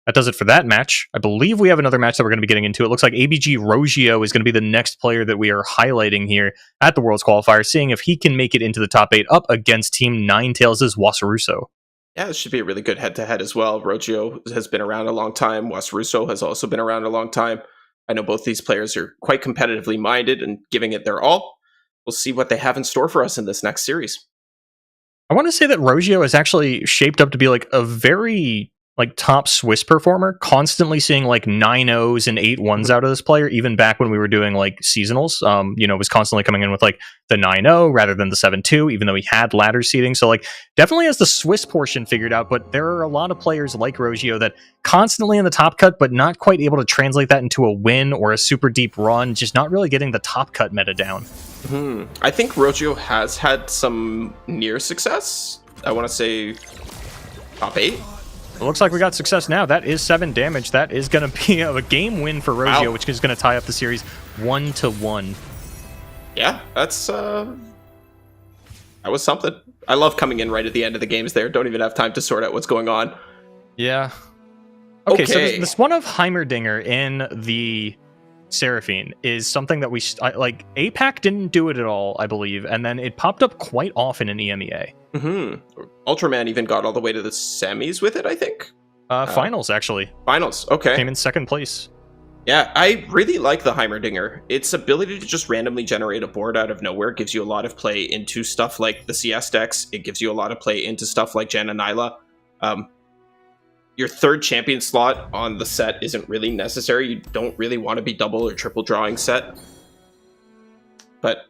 that does it for that match. I believe we have another match that we're going to be getting into. It looks like ABG Rosio is going to be the next player that we are highlighting here at the Worlds Qualifier, seeing if he can make it into the top 8 up against Team Ninetales' Russo. Yeah, this should be a really good head-to-head as well. Rosio has been around a long time. Russo has also been around a long time. I know both these players are quite competitively minded and giving it their all. We'll see what they have in store for us in this next series. I want to say that Rosio is actually shaped up to be like a very top Swiss performer, constantly seeing 9-0s and 8-1s out of this player, even back when we were doing seasonals. Was constantly coming in with the 9-0 rather than the 7-2, even though he had ladder seeding. So definitely has the Swiss portion figured out, but there are a lot of players like Rosio that constantly in the top cut, but not quite able to translate that into a win or a super deep run, just not really getting the top cut meta down. I think Rosio has had some near success. I want to say top 8. It looks like we got success now. That is 7 damage. That is going to be a game win for Rosio, which is going to tie up the series 1-1. Yeah, that was something. I love coming in right at the end of the games there. Don't even have time to sort out what's going on. Yeah. Okay. So this one of Heimerdinger in the Seraphine is something that APAC didn't do it at all, I believe, and then it popped up quite often in EMEA. Ultraman even got all the way to the semis with it, I think. Finals, actually. Finals, okay. Came in 2nd place. Yeah, I really like the Heimerdinger. Its ability to just randomly generate a board out of nowhere gives you a lot of play into stuff like the CS decks. It gives you a lot of play into stuff like Jan and Nyla. Your 3rd champion slot on the set isn't really necessary. You don't really want to be double or triple drawing set. But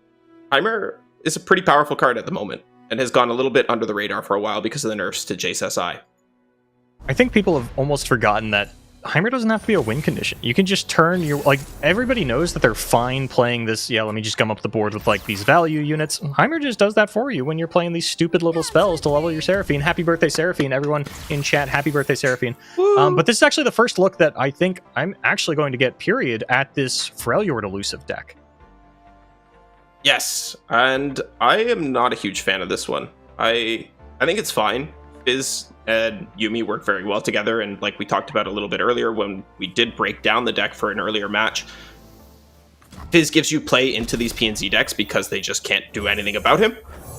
Heimer is a pretty powerful card at the moment, and has gone a little bit under the radar for a while because of the nerfs to Jace SI. I think people have almost forgotten that Heimer doesn't have to be a win condition. You can just turn your, everybody knows that they're fine playing this, let me just come up the board with, these value units. Heimer just does that for you when you're playing these stupid little spells to level your Seraphine. Happy birthday, Seraphine. Everyone in chat, happy birthday, Seraphine. But this is actually the first look that I think I'm actually going to get, period, at this Freljord elusive deck. Yes, and I am not a huge fan of this one. I think it's fine. Fizz and Yuumi work very well together, and like we talked about a little bit earlier when we did break down the deck for an earlier match, Fizz gives you play into these PNZ decks because they just can't do anything about him.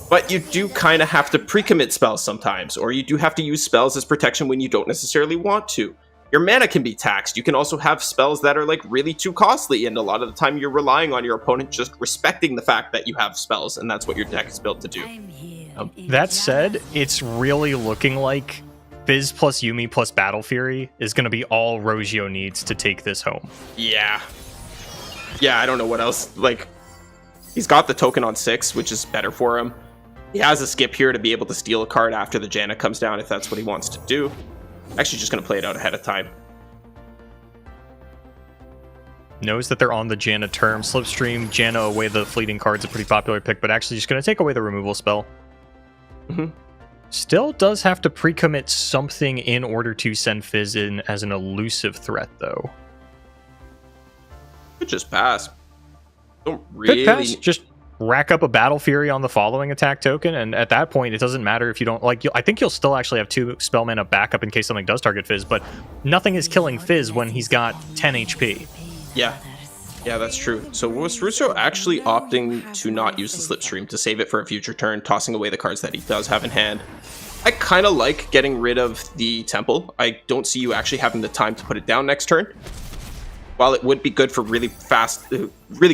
But you do kind of have to pre-commit spells sometimes, or you do have to use spells as protection when you don't necessarily want to. Your mana can be taxed. You can also have spells that are really too costly, and a lot of the time you're relying on your opponent just respecting the fact that you have spells, and that's what your deck is built to do. That said, it's really looking like Fizz plus Yuumi plus Battle Fury is going to be all Rosio needs to take this home. Yeah, I don't know what else. He's got the token on 6, which is better for him. He has a skip here to be able to steal a card after the Janna comes down if that's what he wants to do. Actually just going to play it out ahead of time. Knows that they're on the Janna term. Slipstream, Janna away the fleeting card's a pretty popular pick, but actually just going to take away the removal spell. Still does have to pre-commit something in order to send Fizz in as an elusive threat, though. Could just pass. Don't really... Could pass. Just rack up a Battle Fury on the following attack token, and at that point, it doesn't matter if you don't... I think you'll still actually have 2 spell mana backup in case something does target Fizz, but nothing is killing Fizz when he's got 10 HP. Yeah, that's true. So was Russo actually opting to not use the Slipstream to save it for a future turn, tossing away the cards that he does have in hand? I kind of like getting rid of the Temple. I don't see you actually having the time to put it down next turn. while it would be good for really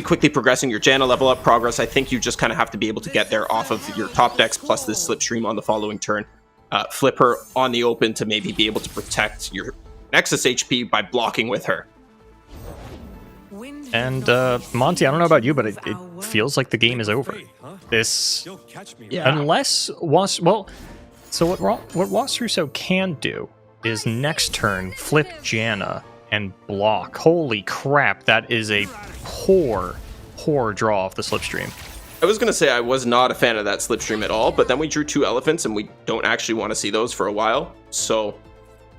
quickly progressing your Janna level up progress, I think you just kind of have to be able to get there off of your top decks plus this slipstream on the following turn. Flip her on the open to maybe be able to protect your Nexus HP by blocking with her. And Monty, I don't know about you, but it feels like the game is over. This, unless so what Russo can do is next turn flip Janna and block. Holy crap, that is a poor draw off the slipstream. I was going to say I was not a fan of that slipstream at all, but then we drew 2 elephants and we don't actually want to see those for a while. So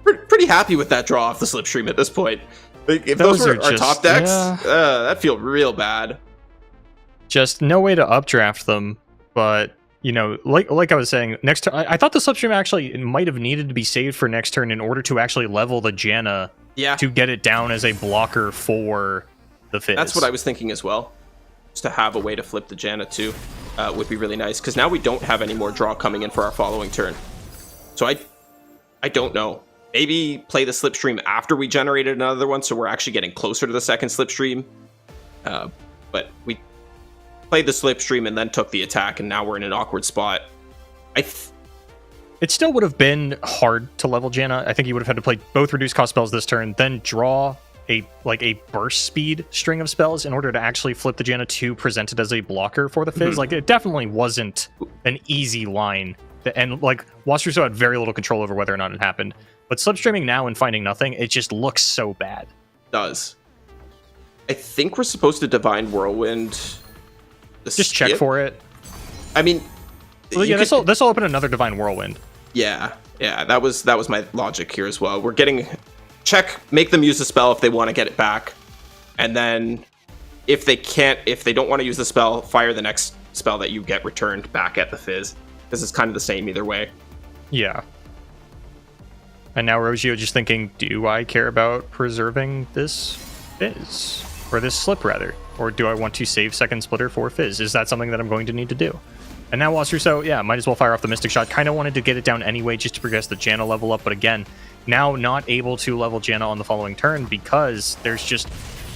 pretty happy with that draw off the slipstream at this point. If those were our top decks, that'd feel real bad. Just no way to updraft them, but you know, like I was saying, next turn I thought the slipstream actually might have needed to be saved for next turn in order to actually level the Janna to get it down as a blocker for the Fizz. That's what I was thinking as well. Just to have a way to flip the Janna too would be really nice, because now we don't have any more draw coming in for our following turn. So I don't know. Maybe play the slipstream after we generated another one, so we're actually getting closer to the second slipstream. But we played the slipstream and then took the attack, and now we're in an awkward spot. It still would have been hard to level Janna. I think you would have had to play both reduced cost spells this turn, then draw a burst speed string of spells in order to actually flip the Janna to present it as a blocker for the Fizz. Like, it definitely wasn't an easy line. And like, Russo had very little control over whether or not it happened. But slipstreaming now and finding nothing, it just looks so bad. It does. I think we're supposed to Divine Whirlwind. Just check for it. I mean, well, yeah, this will open another Divine Whirlwind. Yeah, that was my logic here as well. We're getting check, make them use the spell if they want to get it back, and then if they don't want to use the spell, fire the next spell that you get returned back at the Fizz. This is kind of the same either way. Yeah. And now Rosio just thinking, do I care about preserving this Fizz? Or this slip, rather? Or do I want to save second splitter for Fizz? Is that something that I'm going to need to do? And now Russo, yeah, might as well fire off the Mystic Shot. Kind of wanted to get it down anyway just to progress the Janna level up, but again, now not able to level Janna on the following turn because there's just,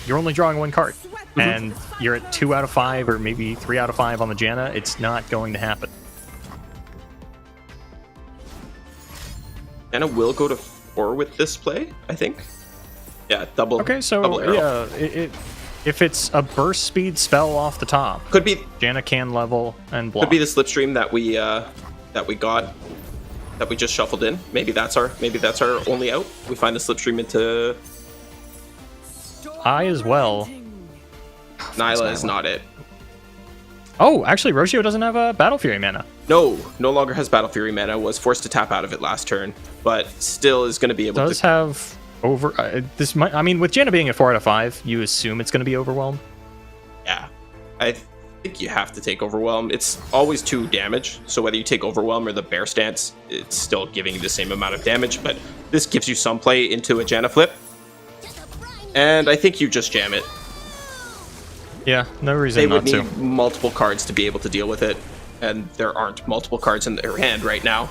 you're only drawing 1 card. And you're at 2 out of 5 or maybe 3 out of 5 on the Janna. It's not going to happen. Janna will go to 4 with this play, I think. Yeah, double. Okay, so double arrow. Yeah, if it's a burst speed spell off the top, could be Janna can level and block. Could be the slipstream that we got, that we just shuffled in. Maybe that's our only out. We find the slipstream into I as well. Nyla is not it. Oh, actually, Rosio doesn't have a Battle Fury mana. No longer has Battle Fury mana. Was forced to tap out of it last turn, but still is going to be able to. Does have over this might. I mean, with Janna being a 4 out of 5, you assume it's going to be Overwhelmed. Yeah, I think you have to take Overwhelm. It's always 2 damage, so whether you take Overwhelm or the Bear Stance, it's still giving you the same amount of damage. But this gives you some play into a Janna flip, and I think you just jam it. Yeah, no reason they not would to. need multiple cards to be able to deal with it, and there aren't multiple cards in their hand right now.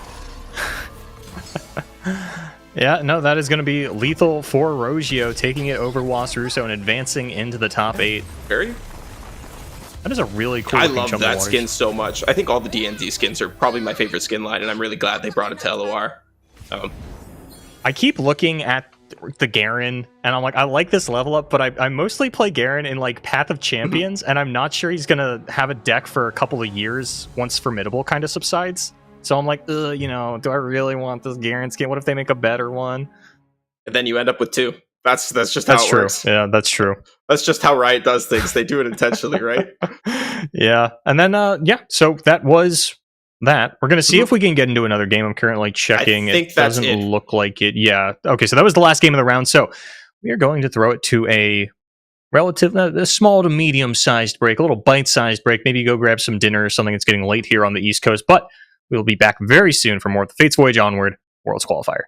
Yeah, no, that is going to be lethal for Rosio, taking it over Russo and advancing into the top 8. That is a really cool. I love that skin so much. I think all the D&D skins are probably my favorite skin line, and I'm really glad they brought it to LOR. I keep looking at the Garen, and I'm like, I like this level up, but I mostly play Garen in like Path of Champions, and I'm not sure he's gonna have a deck for a couple of years once Formidable kind of subsides. So I'm like, do I really want this Garen skin? What if they make a better one? And then you end up with 2. That's just how it works. Yeah, that's true. That's just how Riot does things. They do it intentionally, right? Yeah, and then so that was that. We're gonna see if we can get into another game. I'm currently checking. I think it that's doesn't look like it. Yeah. Okay, so that was the last game of the round. So we are going to throw it to a a small to medium-sized break, a little bite-sized break. Maybe go grab some dinner or something. It's getting late here on the East Coast, but we will be back very soon for more of the Fates Voyage Onward Worlds Qualifier.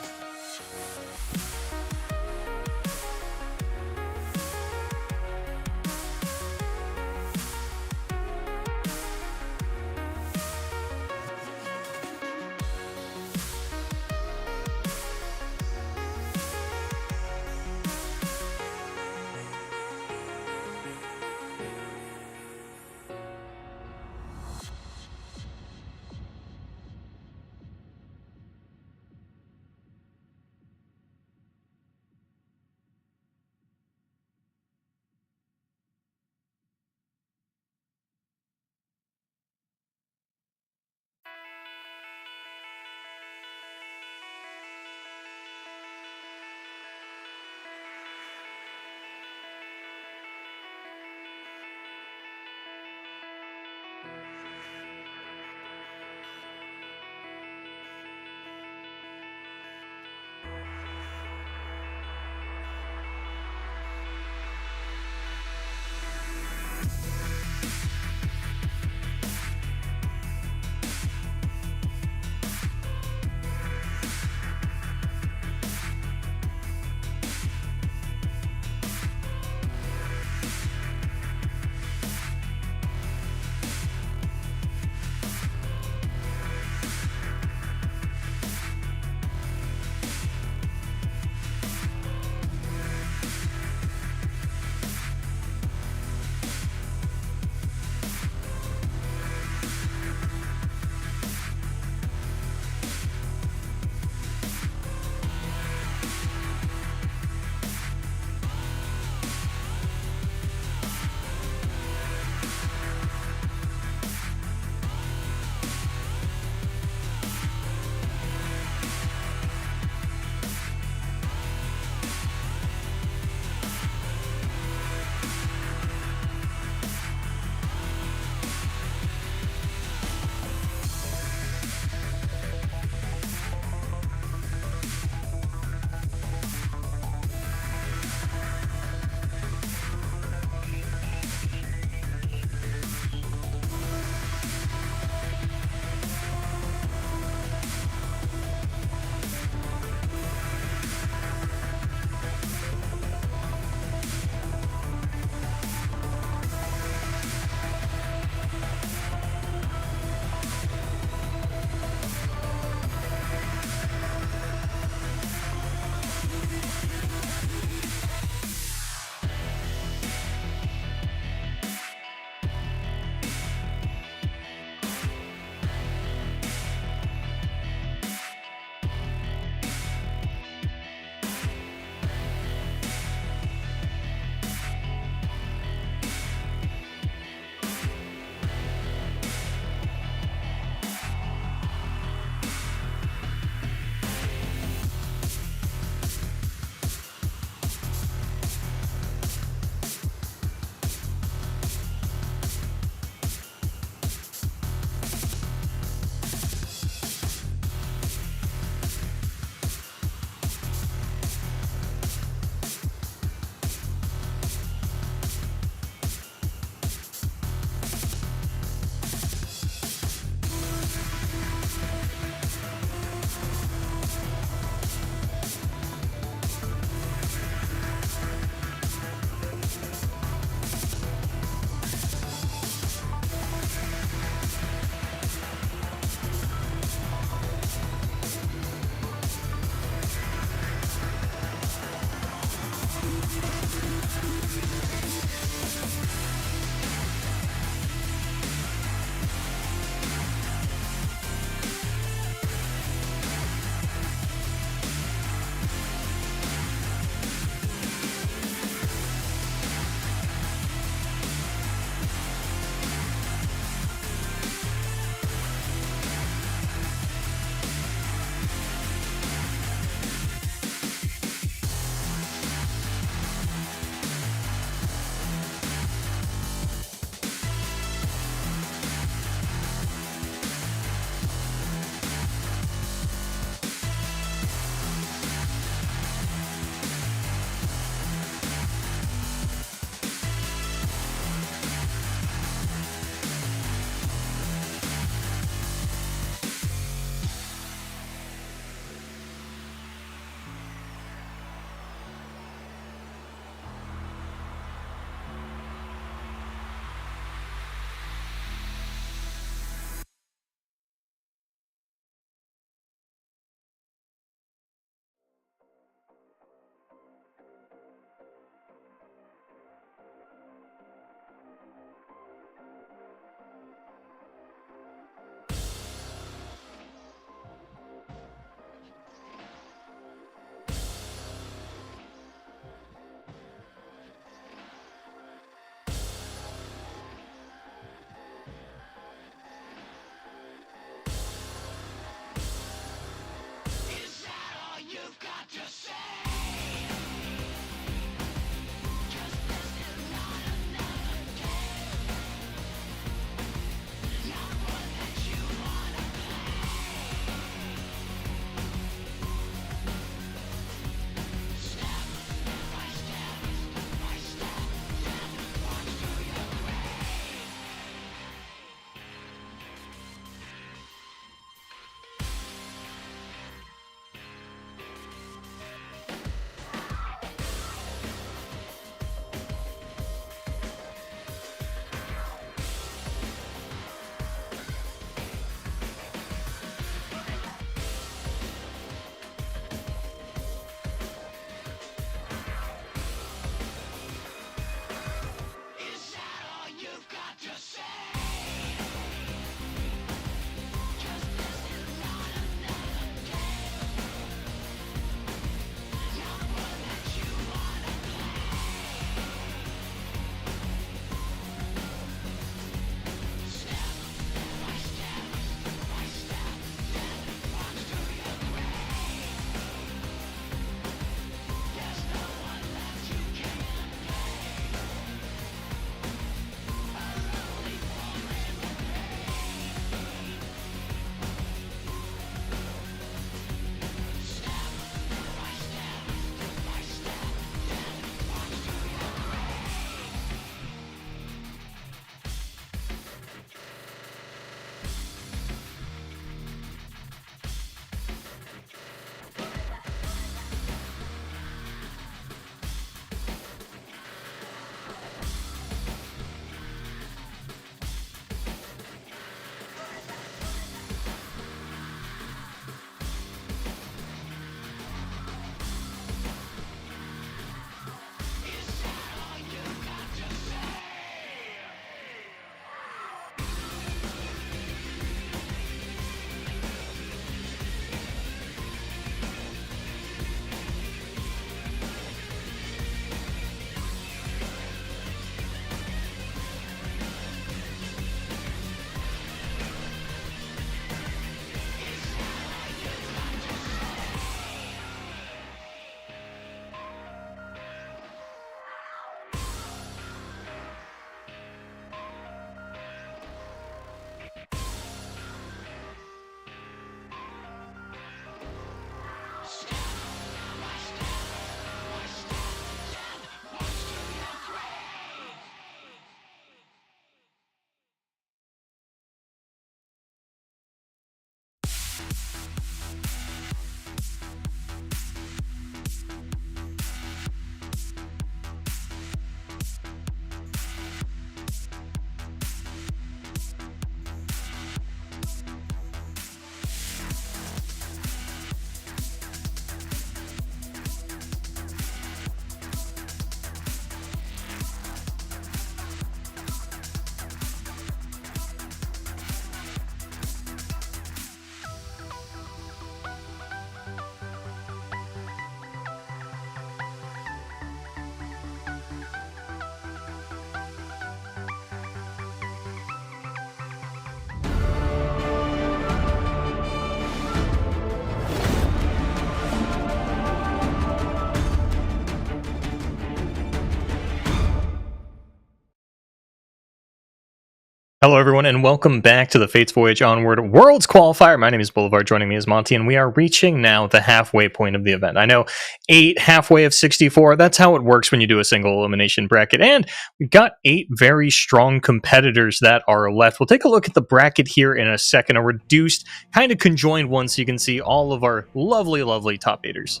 Hello, everyone, and welcome back to the Fates Voyage Onward Worlds Qualifier. My name is Boulevard, joining me is Monty, and we are reaching now the halfway point of the event. I know 8, halfway of 64, that's how it works when you do a single elimination bracket, and we've got 8 very strong competitors that are left. We'll take a look at the bracket here in a second, a reduced, kind of conjoined one, so you can see all of our lovely, lovely top 8ers.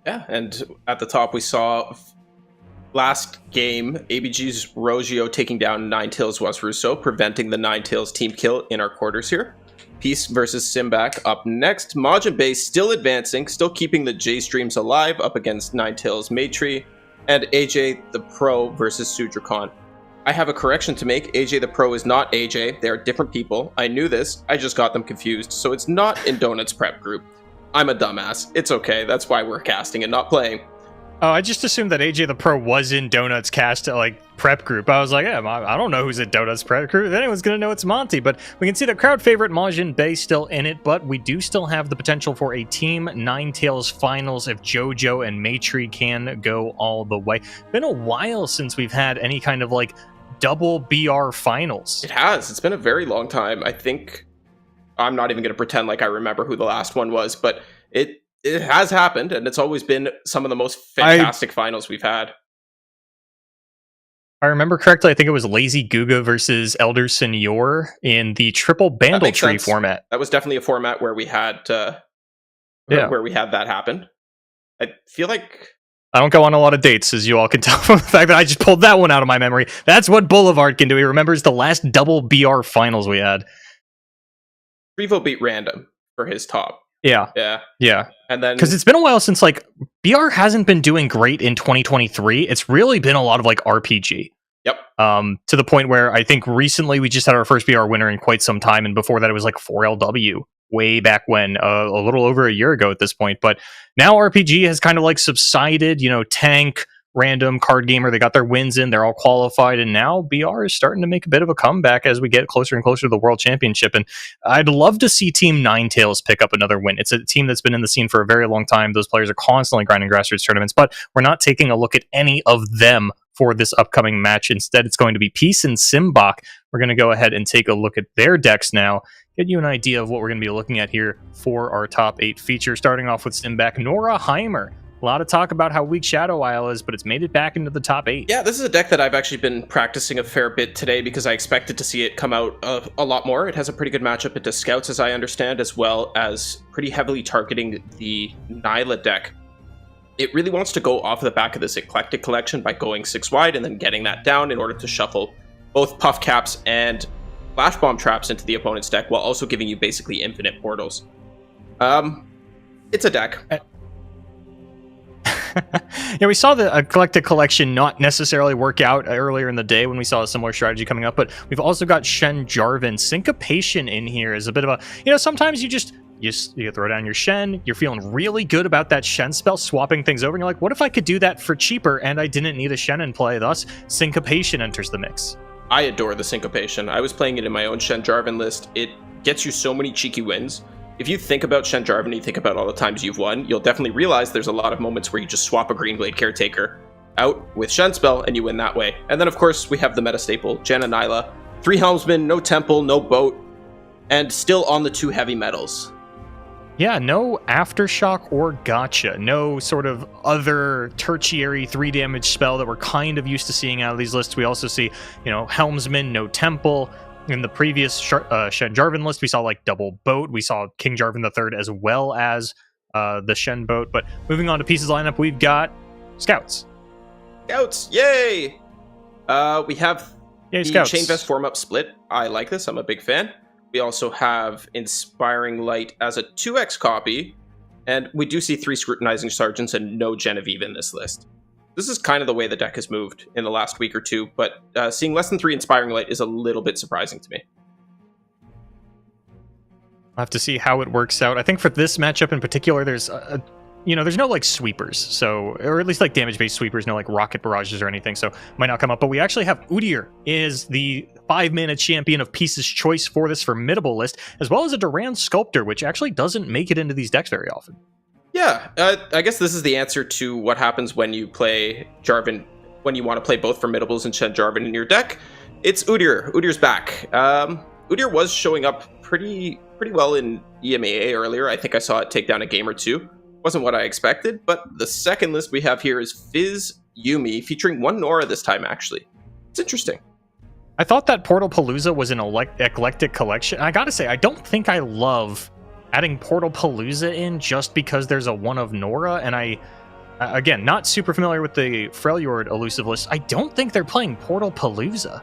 Yeah, and at the top we saw last game, ABG's Rosio taking down Ninetales was Russo, preventing the Ninetales team kill in our quarters here. Peace versus Simbak up next. Majin base still advancing, still keeping the J streams alive up against Ninetales Maytree. And AJ the Pro versus Sudrakon. I have a correction to make. AJ the Pro is not AJ. They are different people. I knew this. I just got them confused. So it's not in Donut's prep group. I'm a dumbass. It's okay. That's why we're casting and not playing. Oh, I just assumed that AJ the Pro was in Donut's cast prep group. I was like, yeah, I don't know who's in Donut's prep group. If anyone's going to know, it's Monty. But we can see the crowd favorite Majin Bay still in it, but we do still have the potential for a Team Ninetales finals if Jojo and Maytree can go all the way. Been a while since we've had any kind of double BR finals. It has. It's been a very long time. I think I'm not even going to pretend like I remember who the last one was, but it has happened, and it's always been some of the most fantastic finals we've had. If I remember correctly, I think it was Lazy Guga versus Elder Senior in the triple Bandle Tree format. That was definitely a format where we had where we had that happen. I feel like I don't go on a lot of dates, as you all can tell from the fact that I just pulled that one out of my memory. That's what Boulevard can do. He remembers the last double BR finals we had. Revo beat Random for his top. Yeah. And then because it's been a while since BR hasn't been doing great in 2023. It's really been a lot of RPG. Yep. To the point where I think recently we just had our first BR winner in quite some time, and before that it was 4LW way back when, a little over a year ago at this point. But now RPG has kind of subsided. Tank, Random, Card Gamer, they got their wins in, they're all qualified, and now BR is starting to make a bit of a comeback as we get closer and closer to the World Championship. And I'd love to see Team Ninetales pick up another win. It's a team that's been in the scene for a very long time. Those players are constantly grinding grassroots tournaments, but we're not taking a look at any of them for this upcoming match. Instead, it's going to be Peace and Simbak. We're going to go ahead and take a look at their decks now, get you an idea of what we're going to be looking at here for our top 8 features, starting off with Simbak, Nora Heimer. A lot of talk about how weak Shadow Isle is, but it's made it back into the top 8. Yeah, this is a deck that I've actually been practicing a fair bit today because I expected to see it come out a lot more. It has a pretty good matchup into Scouts, as I understand, as well as pretty heavily targeting the Nyla deck. It really wants to go off the back of this Eclectic collection by going 6 wide and then getting that down in order to shuffle both Puff Caps and Flash Bomb traps into the opponent's deck while also giving you basically infinite portals. It's a deck. Yeah, we saw the Eclectic collection not necessarily work out earlier in the day when we saw a similar strategy coming up, but we've also got Shen Jarvan. Syncopation in here is a bit of a, sometimes you throw down your Shen, you're feeling really good about that Shen spell, swapping things over, and you're like, what if I could do that for cheaper and I didn't need a Shen in play? Thus, Syncopation enters the mix. I adore the Syncopation. I was playing it in my own Shen Jarvan list. It gets you so many cheeky wins. If you think about Shen Jarvan and you think about all the times you've won, you'll definitely realize there's a lot of moments where you just swap a Greenblade Caretaker out with Shen spell and you win that way. And then, of course, we have the meta staple, Janna Nyla. 3 Helmsman, no Temple, no Boat, and still on the 2 heavy metals. Yeah, no Aftershock or Gotcha. No sort of other tertiary 3 damage spell that we're kind of used to seeing out of these lists. We also see, Helmsman, no Temple. In the previous Shen Jarvan list, we saw double Boat. We saw King Jarvan III as well as the Shen Boat. But moving on to Pieces lineup, we've got Scouts. Scouts, yay! We have the Scouts. Chain Vest form up split. I like this. I'm a big fan. We also have Inspiring Light as a 2x copy. And we do see 3 Scrutinizing Sergeants and no Genevieve in this list. This is kind of the way the deck has moved in the last week or two, but seeing less than 3 Inspiring Light is a little bit surprising to me. I'll have to see how it works out. I think for this matchup in particular, there's there's no sweepers, so, or at least damage-based sweepers, no rocket barrages or anything, so might not come up. But we actually have Udyr is the 5-mana champion of Pieces Choice for this formidable list, as well as a Duran Sculptor, which actually doesn't make it into these decks very often. Yeah, I guess this is the answer to what happens when you play Jarvan, when you want to play both Formidables and Shen Jarvan in your deck. It's Udyr. Udyr's back. Udyr was showing up pretty well in EMEA earlier. I think I saw it take down a game or two. Wasn't what I expected, but the second list we have here is Fizz Yuumi, featuring one Nora this time, actually. It's interesting. I thought that Portal Palooza was an eclectic collection. I gotta say, I don't think I love adding Portal Palooza in just because there's a one of Nora, and again, not super familiar with the Freljord elusive list. I don't think they're playing Portal Palooza.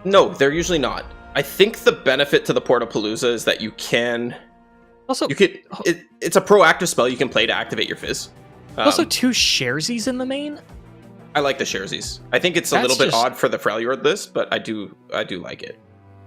No, they're usually not. I think the benefit to the Portal Palooza is that you can... Also, it's a proactive spell you can play to activate your Fizz. Also, 2 Sharesies in the main? I like the Sharesies. I think it's a little bit odd for the Freljord list, but I do like it.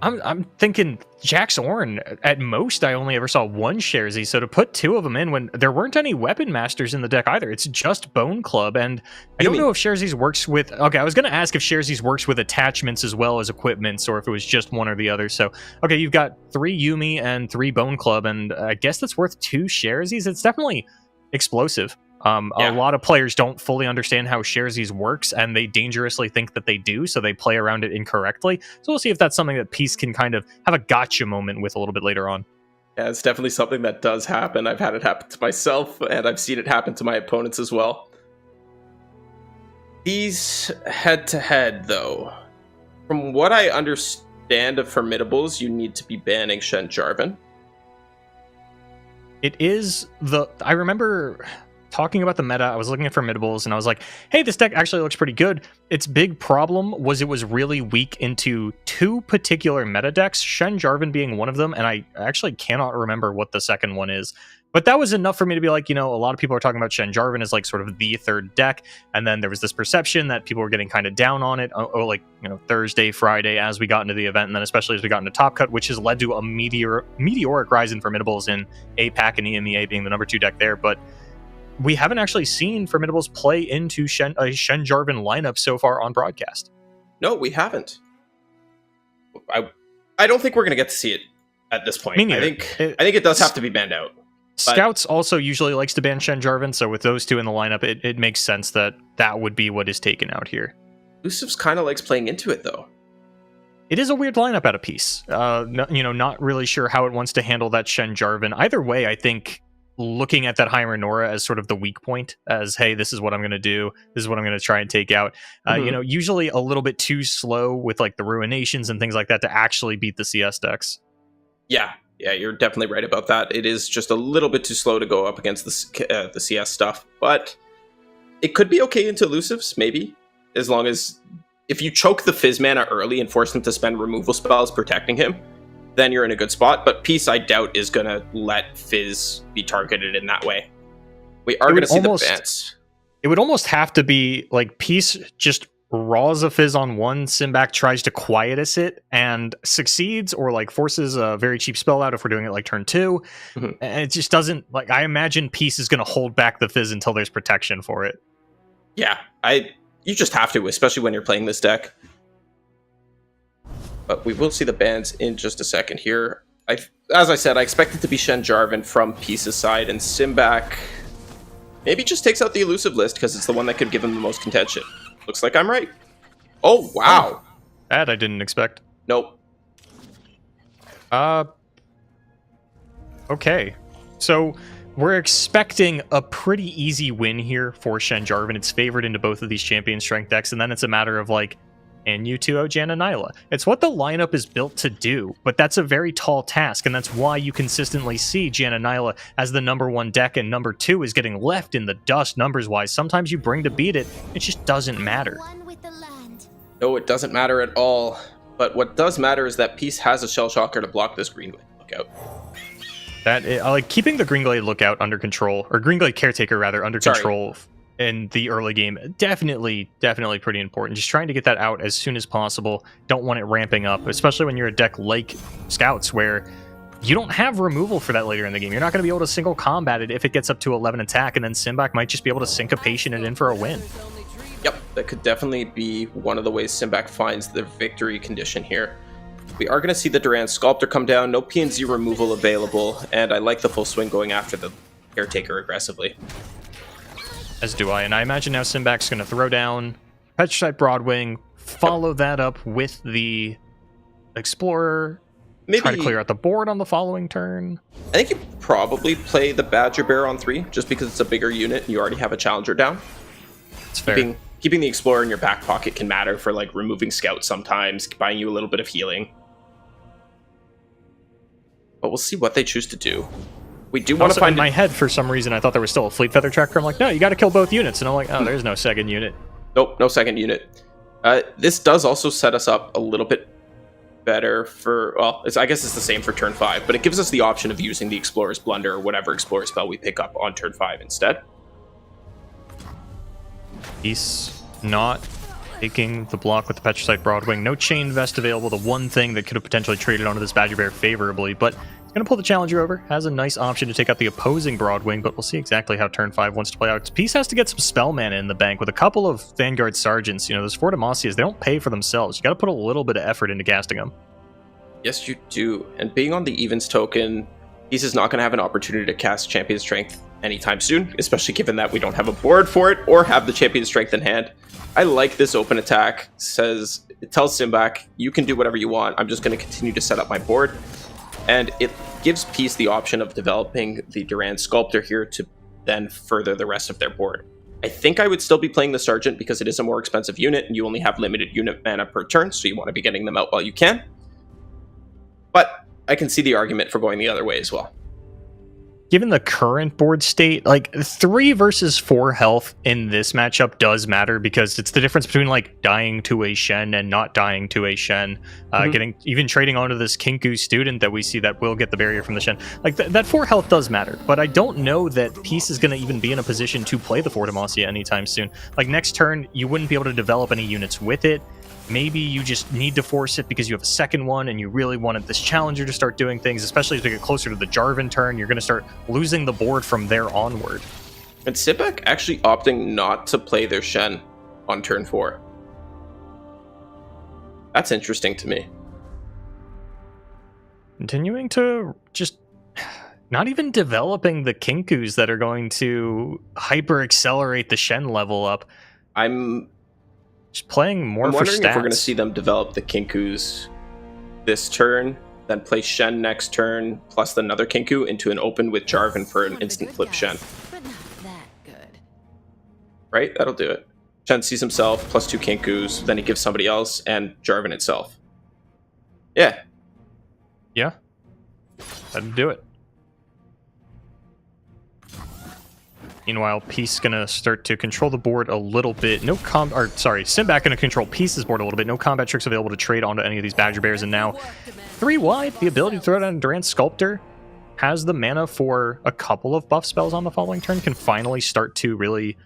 I'm thinking Jax Ornn, at most I only ever saw 1 Sharesie, so to put 2 of them in when there weren't any Weapon Masters in the deck either, it's just Bone Club, and I don't know if Sharesies works with... Okay, I was going to ask if Sharesies works with attachments as well as equipments, or if it was just one or the other, so... Okay, you've got 3 Yuumi and 3 Bone Club, and I guess that's worth 2 Sharesies? It's definitely explosive. A lot of players don't fully understand how Sharesies works, and they dangerously think that they do, so they play around it incorrectly. So we'll see if that's something that Peace can kind of have a gotcha moment with a little bit later on. Yeah, it's definitely something that does happen. I've had it happen to myself, and I've seen it happen to my opponents as well. These head-to-head, though, from what I understand of Formidables, you need to be banning Shen Jarvan. It is the... I remember... talking about the meta, I was looking at Formidables, and I was like, hey, this deck actually looks pretty good. Its big problem was it was really weak into 2 particular meta decks, Shen Jarvan being one of them, and I actually cannot remember what the second one is. But that was enough for me to be like, you know, a lot of people are talking about Shen Jarvan as like sort of the 3rd deck, and then there was this perception that people were getting kind of down on it, like, you know, Thursday, Friday, as we got into the event, and then especially as we got into Top Cut, which has led to a meteoric rise in Formidables in APAC and EMEA being the number 2 deck there, but we haven't actually seen Formidables play into Shen Jarvan lineup so far on broadcast. No, we haven't. I don't think we're going to get to see it at this point. Me neither. I think it does have to be banned out. Scouts also usually likes to ban Shen Jarvan, so with those 2 in the lineup, it makes sense that that would be what is taken out here. Elusives kind of likes playing into it, though. It is a weird lineup at a piece. Not really sure how it wants to handle that Shen Jarvan. Either way, I think looking at that Heimer Nora as sort of the weak point, as, hey, this is what I'm going to do, this is what I'm going to try and take out. Usually a little bit too slow with like the Ruinations and things like that to actually beat the CS decks. Yeah, you're definitely right about that. It is just a little bit too slow to go up against the CS stuff, but it could be okay into elusives, maybe, as long as if you choke the Fizz mana early and force him to spend removal spells protecting him, then you're in a good spot. But Peace, I doubt, is going to let Fizz be targeted in that way. We are going to see the bans. It would almost have to be like Peace just raws a Fizz on 1, Simback tries to quietus it and succeeds, or like forces a very cheap spell out if we're doing it like turn 2. And it just doesn't, like, I imagine Peace is going to hold back the Fizz until there's protection for it. Yeah, you just have to, especially when you're playing this deck. But we will see the bans in just a second here. As I said, I expect it to be Shen Jarvan from Peace's side, and Simback maybe just takes out the elusive list because it's the one that could give him the most contention. Looks like I'm right. Oh, wow. That I didn't expect. Nope. Okay. So we're expecting a pretty easy win here for Shen Jarvan. It's favored into both of these champion strength decks, and then it's a matter of like, and U2O Janna Nyla. It's what the lineup is built to do, but that's a very tall task, and that's why you consistently see Janna Nyla as the number 1 deck, and number 2 is getting left in the dust numbers-wise. Sometimes you bring to beat it, it just doesn't matter. No, it doesn't matter at all. But what does matter is that Peace has a Shell Shocker to block this Green Glade Lookout. Like keeping the Green Glade Lookout under control, or Green Glade Caretaker rather, under control in the early game, definitely pretty important. Just trying to get that out as soon as possible. Don't want it ramping up, especially when you're a deck like Scouts, where you don't have removal for that later in the game. You're not going to be able to single combat it if it gets up to 11 attack, and then Simback might just be able to syncopation it in for a win. Yep, that could definitely be one of the ways Simback finds the victory condition here. We are going to see the Duran Sculptor come down, no PNZ removal available, and I like the full swing going after the Caretaker aggressively. As do I, and I imagine now Simback's going to throw down Petrified Broadwing, follow that up with the Explorer. Maybe Try to clear out the board on the following turn. I think you probably play the Badger Bear on 3, just because it's a bigger unit and you already have a Challenger down. It's fair. Keeping the Explorer in your back pocket can matter for like removing scouts sometimes, buying you a little bit of healing. But we'll see what they choose to do. We do want to find... In my head, for some reason, I thought there was still a Fleet Feather Tracker. I'm like, no, you got to kill both units. And I'm like, oh, there's no second unit. Nope, no second unit. This does also set us up a little bit better for... Well, I guess it's the same for turn 5, but it gives us the option of using the Explorer's Blunder or whatever Explorer spell we pick up on turn 5 instead. He's not taking the block with the Petrified Broadwing. No Chain Vest available, the one thing that could have potentially traded onto this Badger Bear favorably, but he's going to pull the Challenger over. Has a nice option to take out the opposing Broadwing, but we'll see exactly how turn 5 wants to play out. Peace has to get some spell mana in the bank with a couple of Vanguard Sergeants. You know, those Fort Demasias, they don't pay for themselves. You got to put a little bit of effort into casting them. Yes, you do. And being on the Evens token, Peace is not going to have an opportunity to cast Champion Strength anytime soon, especially given that we don't have a board for it or have the Champion Strength in hand. I like this open attack. It tells Simbak, you can do whatever you want. I'm just going to continue to set up my board. And it gives Peace the option of developing the Durand Sculptor here to then further the rest of their board. I think I would still be playing the Sergeant because it is a more expensive unit and you only have limited unit mana per turn, so you want to be getting them out while you can. But I can see the argument for going the other way as well. Given the current board state, like 3 versus 4 health in this matchup does matter because it's the difference between like dying to a Shen and not dying to a Shen. Even trading onto this Kinku student that we see that will get the barrier from the Shen. Like that 4 health does matter, but I don't know that Peace is going to even be in a position to play the Fort Demacia anytime soon. Like next turn, you wouldn't be able to develop any units with it. Maybe you just need to force it because you have a second one and you really wanted this Challenger to start doing things, especially as we get closer to the Jarvan turn. You're going to start losing the board from there onward. And Simbak actually opting not to play their Shen on turn 4. That's interesting to me. Continuing to just not even developing the Kinkus that are going to hyper accelerate the Shen level up. Just playing more for stats. I'm wondering if we're going to see them develop the Kinkus this turn, then play Shen next turn, plus another Kinku into an open with Jarvan for an instant flip Shen. But not that good. Right? That'll do it. Shen sees himself, plus 2 Kinkus, then he gives somebody else, and Jarvan itself. Yeah. Yeah. That'd do it. Meanwhile, Peace gonna start to control the board a little bit. Simbak gonna control Peace's board a little bit. No combat tricks available to trade onto any of these Badger Bears, and now 3 wide, the ability to throw down Durand Sculptor, has the mana for a couple of buff spells on the following turn, can finally start to really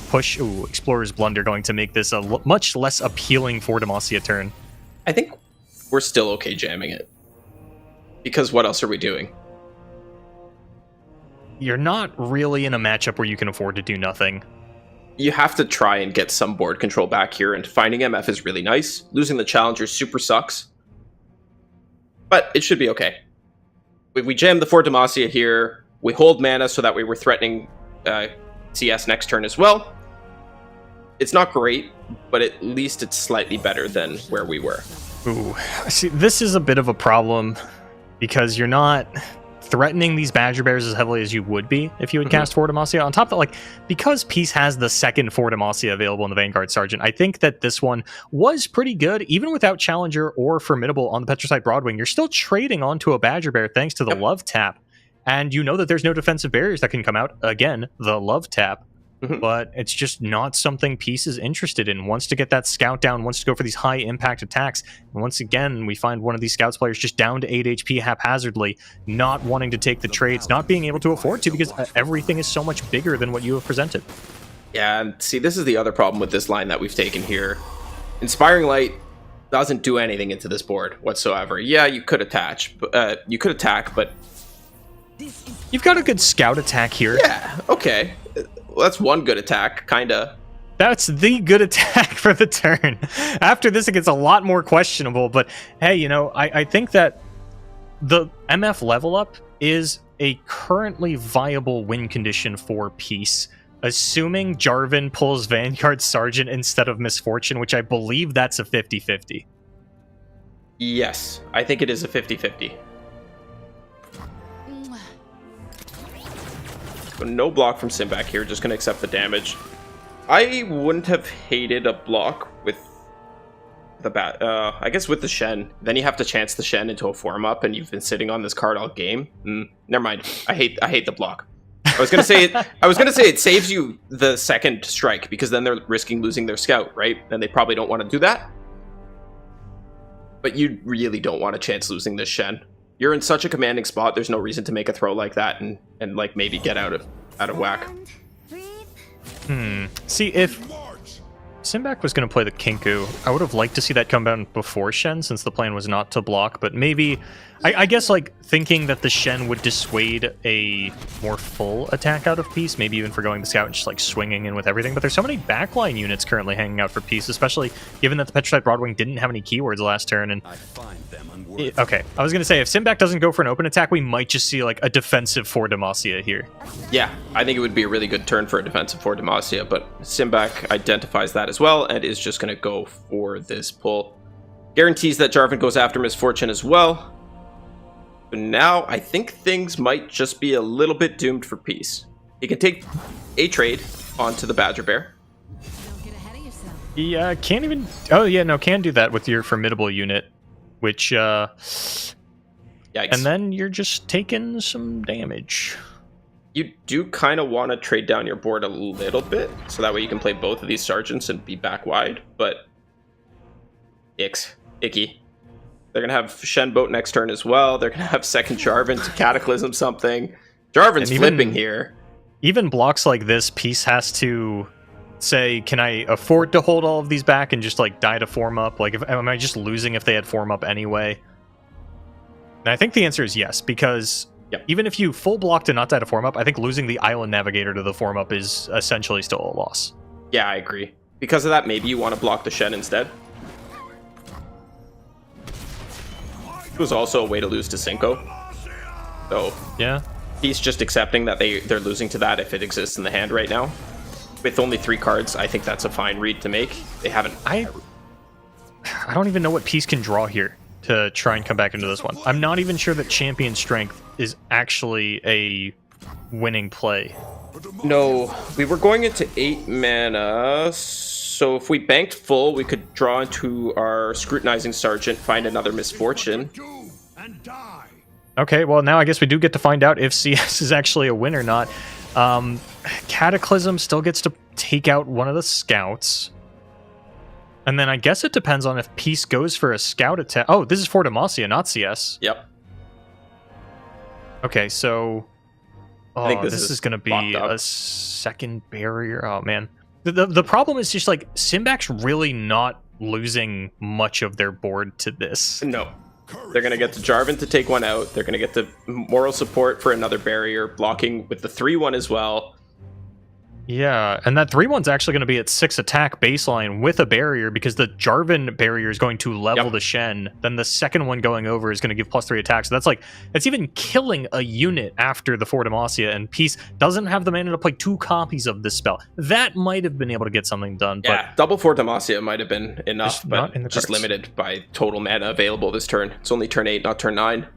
push. Ooh, Explorer's Blunder going to make this a much less appealing for Demacia turn. I think we're still okay jamming it. Because what else are we doing? You're not really in a matchup where you can afford to do nothing. You have to try and get some board control back here, and finding MF is really nice. Losing the Challenger super sucks. But it should be okay. We jam the Fort Demacia here, we hold mana so that way we're threatening CS next turn as well. It's not great, but at least it's slightly better than where we were. Ooh, see, this is a bit of a problem, because you're not threatening these Badger Bears as heavily as you would be if you had cast Fort Demacia. On top of that, like, because Peace has the second Fort Demacia available in the Vanguard Sergeant, I think that this one was pretty good, even without Challenger or Formidable on the Petrified Broadwing. You're still trading onto a Badger Bear thanks to the Love Tap, and you know that there's no defensive barriers that can come out. Again, the Love Tap. But it's just not something Peace is interested in. Wants to get that scout down, wants to go for these high impact attacks. And once again, we find one of these scouts players just down to 8 HP haphazardly, not wanting to take the trades, not being able to afford to because everything is so much bigger than what you have presented. Yeah, and see, this is the other problem with this line that we've taken here. Inspiring Light doesn't do anything into this board whatsoever. Yeah, you could attack, but you've got a good scout attack here. Yeah, okay. Well, that's one good attack, kinda. That's the good attack for the turn. After this, it gets a lot more questionable, but hey, you know, I think that the MF level up is a currently viable win condition for Peace. Assuming Jarvan pulls Vanguard Sergeant instead of Misfortune, which I believe that's a 50-50. Yes, I think it is a 50-50. So no block from Simback here, just going to accept the damage. I wouldn't have hated a block with the I guess with the Shen. Then you have to chance the Shen into a form up, and you've been sitting on this card all game. Never mind. I hate the block. I was gonna say it saves you the second strike, because then they're risking losing their scout, right? And they probably don't want to do that. But you really don't want to chance losing this Shen. You're in such a commanding spot. There's no reason to make a throw like that and like maybe get out of whack. See, if Simback was going to play the Kinku, I would have liked to see that come down before Shen, since the plan was not to block, but maybe... I guess, like, thinking that the Shen would dissuade a more full attack out of Peace, maybe even for going the Scout and just, like, swinging in with everything, but there's so many backline units currently hanging out for Peace, especially given that the Petrified Broadwing didn't have any keywords last turn, and... I find them unworthy. Okay, I was going to say, if Simback doesn't go for an open attack, we might just see, like, a defensive for Demacia here. Yeah, I think it would be a really good turn for a defensive for Demacia, but Simback identifies that as well and is just going to go for this pull. Guarantees that Jarvan goes after Misfortune as well. But now I think things might just be a little bit doomed for Peace. He can take a trade onto the Badger Bear. Don't get ahead of yourself. Yeah, can't even... Oh, yeah, no, can do that with your Formidable unit, which, Yikes. And then you're just taking some damage. You do kind of want to trade down your board a little bit, so that way you can play both of these Sergeants and be back wide, but... Icky. They're going to have Shen Boat next turn as well. They're going to have second Jarvan to Cataclysm something. Jarvan's flipping here. Even blocks like this, Peace has to say, can I afford to hold all of these back and just, like, die to form up? Like, am I just losing if they had form up anyway? And I think the answer is yes, because even if you full block to not die to form up, I think losing the Island Navigator to the form up is essentially still a loss. Yeah, I agree. Because of that, maybe you want to block the Shen instead. It was also a way to lose to Cinco. So yeah, he's just accepting that they're losing to that if it exists in the hand right now. With only 3 cards, I think that's a fine read to make. They haven't... I don't even know what Peace can draw here to try and come back into this one. I'm not even sure that Champion Strength is actually a winning play. No, we were going into 8 mana, so if we banked full, we could draw into our Scrutinizing Sergeant, find another Misfortune. Okay, well, now I guess we do get to find out if CS is actually a win or not. Cataclysm still gets to take out one of the scouts. And then I guess it depends on if Peace goes for a scout attack. Oh, this is for Demacia, not CS. Yep. Okay, so... I think this is going to be a second barrier. Oh, man. The problem is just, like, Simback's really not losing much of their board to this. No. They're going to get to Jarvan to take one out. They're going to get the moral support for another barrier, blocking with the 3-1 as well. Yeah, and that 3-1's actually going to be at 6 attack baseline with a barrier, because the Jarvan barrier is going to level the Shen. Then the second one going over is going to give +3 attack. So that's even killing a unit after the 4 Demacia, and Peace doesn't have the mana to play 2 copies of this spell. That might have been able to get something done. Yeah, but double 4 Demacia might have been enough, just but not in the just cards. limited by total mana available this turn. It's only turn 8, not turn 9.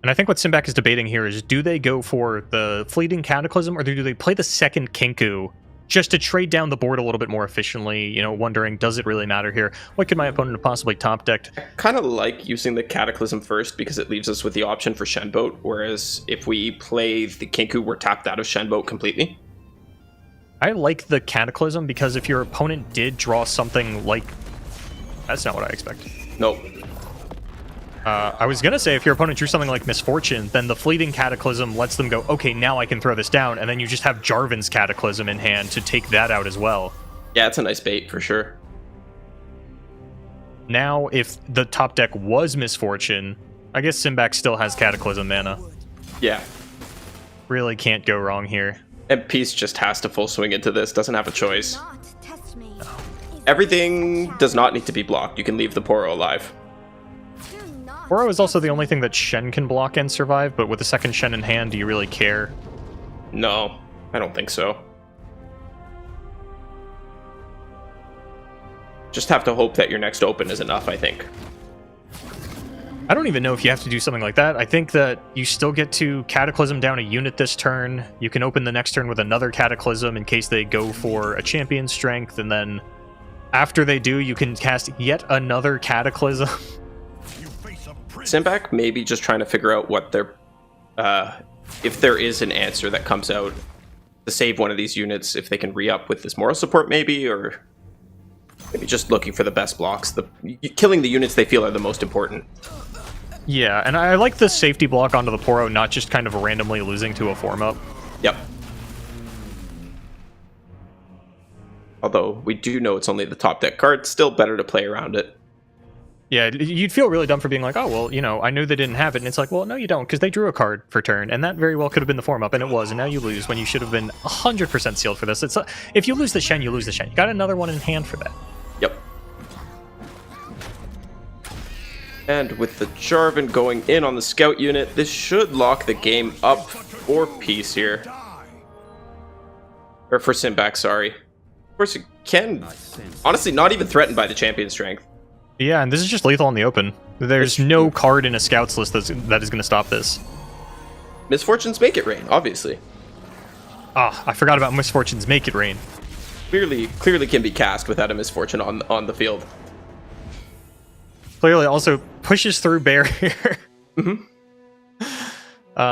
And I think what Simback is debating here is, do they go for the Fleeting Cataclysm, or do they play the second Kinku just to trade down the board a little bit more efficiently, you know, wondering, does it really matter here? What could my opponent have possibly top-decked? I kind of like using the Cataclysm first because it leaves us with the option for Shenboat, whereas if we play the Kinku, we're tapped out of Shenboat completely. I like the Cataclysm because if your opponent did draw something like... That's not what I expected. Nope. I was going to say, if your opponent drew something like Misfortune, then the Fleeting Cataclysm lets them go, okay, now I can throw this down, and then you just have Jarvan's Cataclysm in hand to take that out as well. Yeah, it's a nice bait for sure. Now, if the top deck was Misfortune, I guess Simback still has Cataclysm mana. Yeah. Really can't go wrong here. And Peace just has to full swing into this, doesn't have a choice. Not test me. Everything does not need to be blocked. You can leave the Poro alive. Poro is also the only thing that Shen can block and survive, but with the second Shen in hand, do you really care? No. I don't think so. Just have to hope that your next open is enough, I think. I don't even know if you have to do something like that. I think that you still get to Cataclysm down a unit this turn. You can open the next turn with another Cataclysm in case they go for a champion strength, and then after they do, you can cast yet another Cataclysm. Simbak maybe just trying to figure out what their... if there is an answer that comes out to save one of these units, if they can re-up with this moral support maybe, or maybe just looking for the best blocks. Killing the units they feel are the most important. Yeah, and I like the safety block onto the Poro, not just kind of randomly losing to a form-up. Yep. Although, we do know it's only the top deck card, still better to play around it. Yeah, you'd feel really dumb for being like, oh, well, you know, I knew they didn't have it. And it's like, well, no, you don't, because they drew a card for turn, and that very well could have been the form-up, and it was, and now you lose when you should have been 100% sealed for this. It's if you lose the Shen, you lose the Shen. You got another one in hand for that. Yep. And with the Jarvan going in on the scout unit, this should lock the game up for Peace here. Or for Simbak, sorry. Of course, it can... Honestly, not even threatened by the champion strength. Yeah, and this is just lethal in the open. There's no card in a scouts list that is going to stop this. Misfortunes make it rain, obviously. Ah, I forgot about Misfortunes Make It Rain. Clearly can be cast without a misfortune on the field. Clearly also pushes through barrier.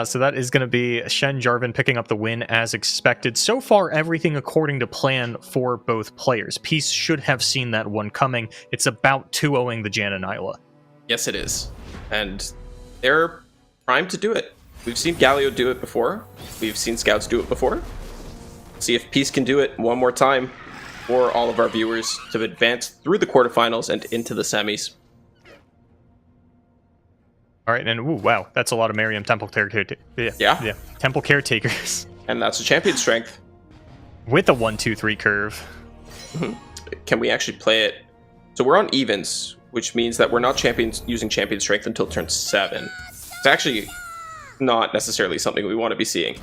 So that is going to be Shen Jarvan picking up the win as expected. So far, everything according to plan for both players. Peace should have seen that one coming. It's about 2-0ing the Jan and Nyla. Yes, it is. And they're primed to do it. We've seen Galio do it before. We've seen Scouts do it before. See if Peace can do it one more time for all of our viewers to advance through the quarterfinals and into the semis. All right, and ooh, wow, that's a lot of Miriam Temple caretakers. Yeah, Temple caretakers. And that's a champion strength. With a 1-2-3 curve. Can we actually play it? So we're on evens, which means that we're not using champion strength until turn 7. It's actually not necessarily something we want to be seeing.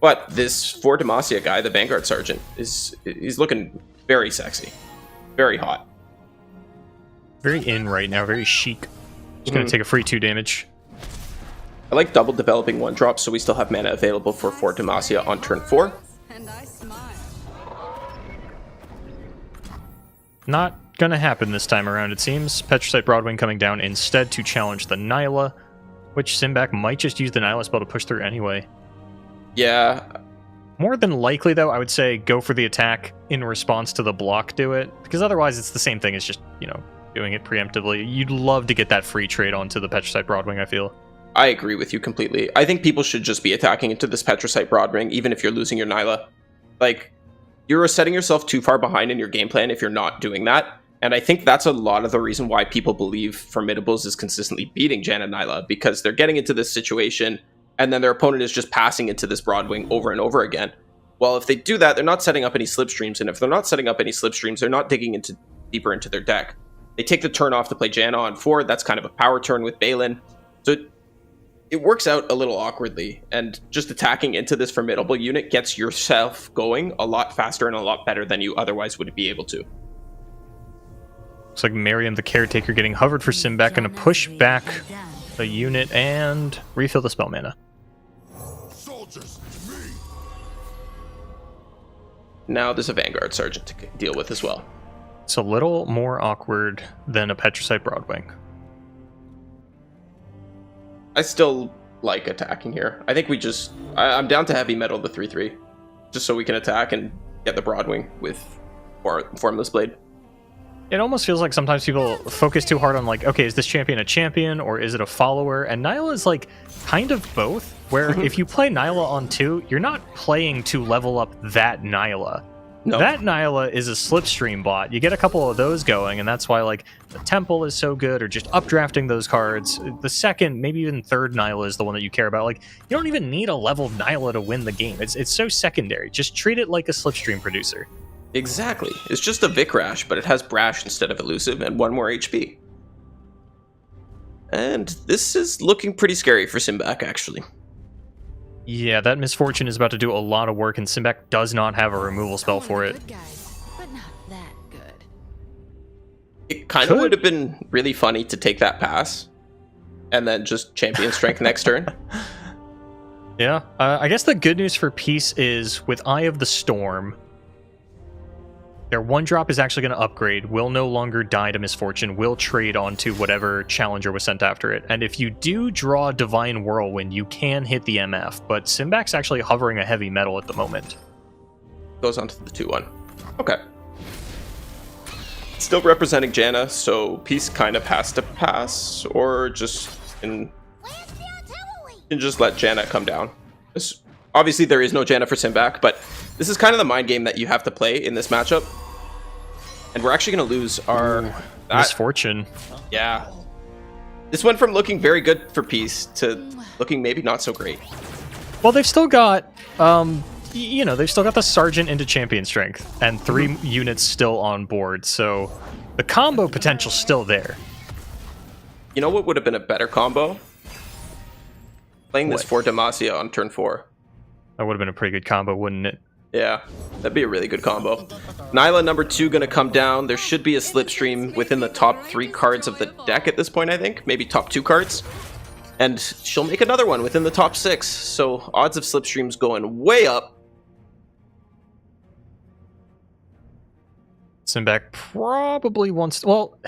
But this for Demacia guy, the Vanguard Sergeant, he's looking very sexy. Very hot. Very in right now, very chic. Just going to take a free 2 damage. I like double developing 1-drops, so we still have mana available for Demacia on turn 4. And I smile. Not going to happen this time around, it seems. Petricite Broadwing coming down instead to challenge the Nyla, which Simbak might just use the Nyla spell to push through anyway. Yeah. More than likely, though, I would say go for the attack in response to the block do it, because otherwise it's the same thing as just, you know, doing it preemptively. You'd love to get that free trade onto the Petricite Broadwing, I feel. I agree with you completely. I think people should just be attacking into this Petricite Broadwing, even if you're losing your Nyla. Like, you're setting yourself too far behind in your game plan if you're not doing that. And I think that's a lot of the reason why people believe Formidable's is consistently beating Jan and Nyla, because they're getting into this situation, and then their opponent is just passing into this Broadwing over and over again. Well, if they do that, they're not setting up any slipstreams, and if they're not setting up any slipstreams, they're not digging deeper into their deck. They take the turn off to play Janna on 4. That's kind of a power turn with Balin. So it works out a little awkwardly. And just attacking into this Formidable unit gets yourself going a lot faster and a lot better than you otherwise would be able to. Looks like Miriam the Caretaker getting hovered for Simbak, going to push back a unit and refill the spell mana. Now there's a Vanguard Sergeant to deal with as well. It's a little more awkward than a Petricite Broadwing. I still like attacking here. I think we just... I'm down to heavy metal the 3-3. Just so we can attack and get the Broadwing with Formless Blade. It almost feels like sometimes people focus too hard on, like, okay, is this champion a champion or is it a follower? And Nyla is, like, kind of both, where if you play Nyla on 2, you're not playing to level up that Nyla. No. That Nyla is a slipstream bot. You get a couple of those going, and that's why, like, the Temple is so good, or just updrafting those cards. The second, maybe even third Nyla is the one that you care about. Like, you don't even need a leveled Nyla to win the game. It's so secondary. Just treat it like a slipstream producer. Exactly. It's just a Vic Rash, but it has Brash instead of Elusive and 1 more HP. And this is looking pretty scary for Simbak, actually. Yeah, that Misfortune is about to do a lot of work, and Simic does not have a removal spell for it. Good guys, but not that good. It kind of would have been really funny to take that pass and then just champion strength next turn. Yeah, I guess the good news for Peace is with Eye of the Storm, their 1-drop is actually going to upgrade, will no longer die to Misfortune, will trade onto whatever challenger was sent after it. And if you do draw Divine Whirlwind, you can hit the MF, but Simbak's actually hovering a heavy metal at the moment. Goes on to the 2-1. Okay. Still representing Janna, so Peace kind of has to pass, or just can just let Janna come down. Obviously, there is no Janna for Simbak, but this is kind of the mind game that you have to play in this matchup. And we're actually going to lose our... Misfortune. Yeah. This went from looking very good for Peace to looking maybe not so great. Well, they've still got, you know, they've still got the Sergeant into Champion Strength, and 3 units still on board, so the combo potential's still there. You know what would have been a better combo? Playing this for Demacia on turn 4. That would have been a pretty good combo, wouldn't it? Yeah, that'd be a really good combo. Nyla number 2 gonna come down. There should be a slipstream within the top 3 cards of the deck at this point, I think. Maybe top 2 cards. And she'll make another one within the top 6. So odds of slipstreams going way up. Simbak probably wants... Well,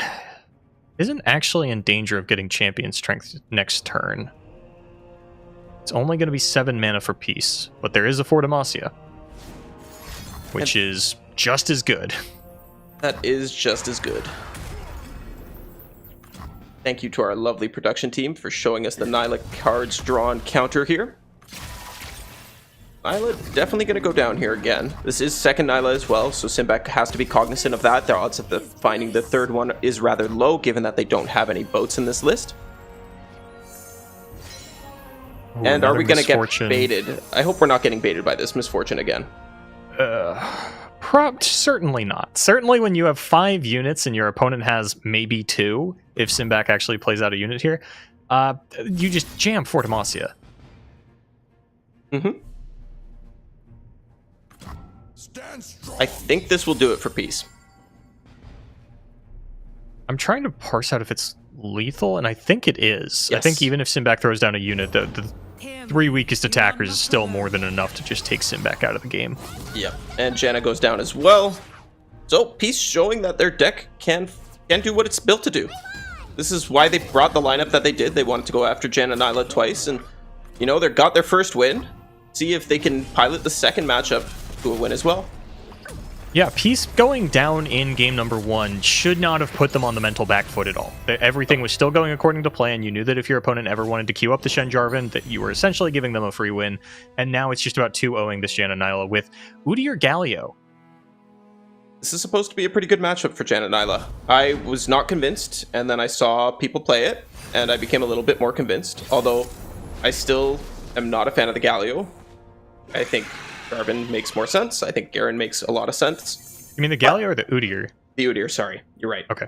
isn't actually in danger of getting Champion Strength next turn. It's only going to be 7 mana for Peace, but there is a for Demacia, which is just as good. That is just as good. Thank you to our lovely production team for showing us the Nyla cards drawn counter here. Nyla definitely going to go down here again. This is second Nyla as well, so Simbak has to be cognizant of that. The odds of finding the third one is rather low, given that they don't have any boats in this list. Ooh, and are we going to get Misfortune. baited? I hope we're not getting baited by this Misfortune again. Certainly not. Certainly when you have 5 units and your opponent has maybe 2, if Simbak actually plays out a unit here, you just jam for Demacia. I think this will do it for Peace. I'm trying to parse out if it's lethal, and I think it is. Yes. I think even if Simbak throws down a unit, the 3 weakest attackers is still more than enough to just take Simbak out of the game. Yep, and Janna goes down as well. So Peace showing that their deck can do what it's built to do. This is why they brought the lineup that they did. They wanted to go after Janna Nyla twice, and you know, they got their first win. See if they can pilot the second matchup to a win as well. Yeah, Peace going down in game number 1 should not have put them on the mental back foot at all. Everything was still going according to plan. You knew that if your opponent ever wanted to queue up the Shen Jarvan, that you were essentially giving them a free win. And now it's just about 2-0ing this Janna Nyla with Udyr Galio. This is supposed to be a pretty good matchup for Janna Nyla. I was not convinced, and then I saw people play it, and I became a little bit more convinced. Although, I still am not a fan of the Galio. I think Jarvan makes more sense. I think Garen makes a lot of sense. You mean the Galio or the Udyr? The Udyr, sorry. You're right. Okay.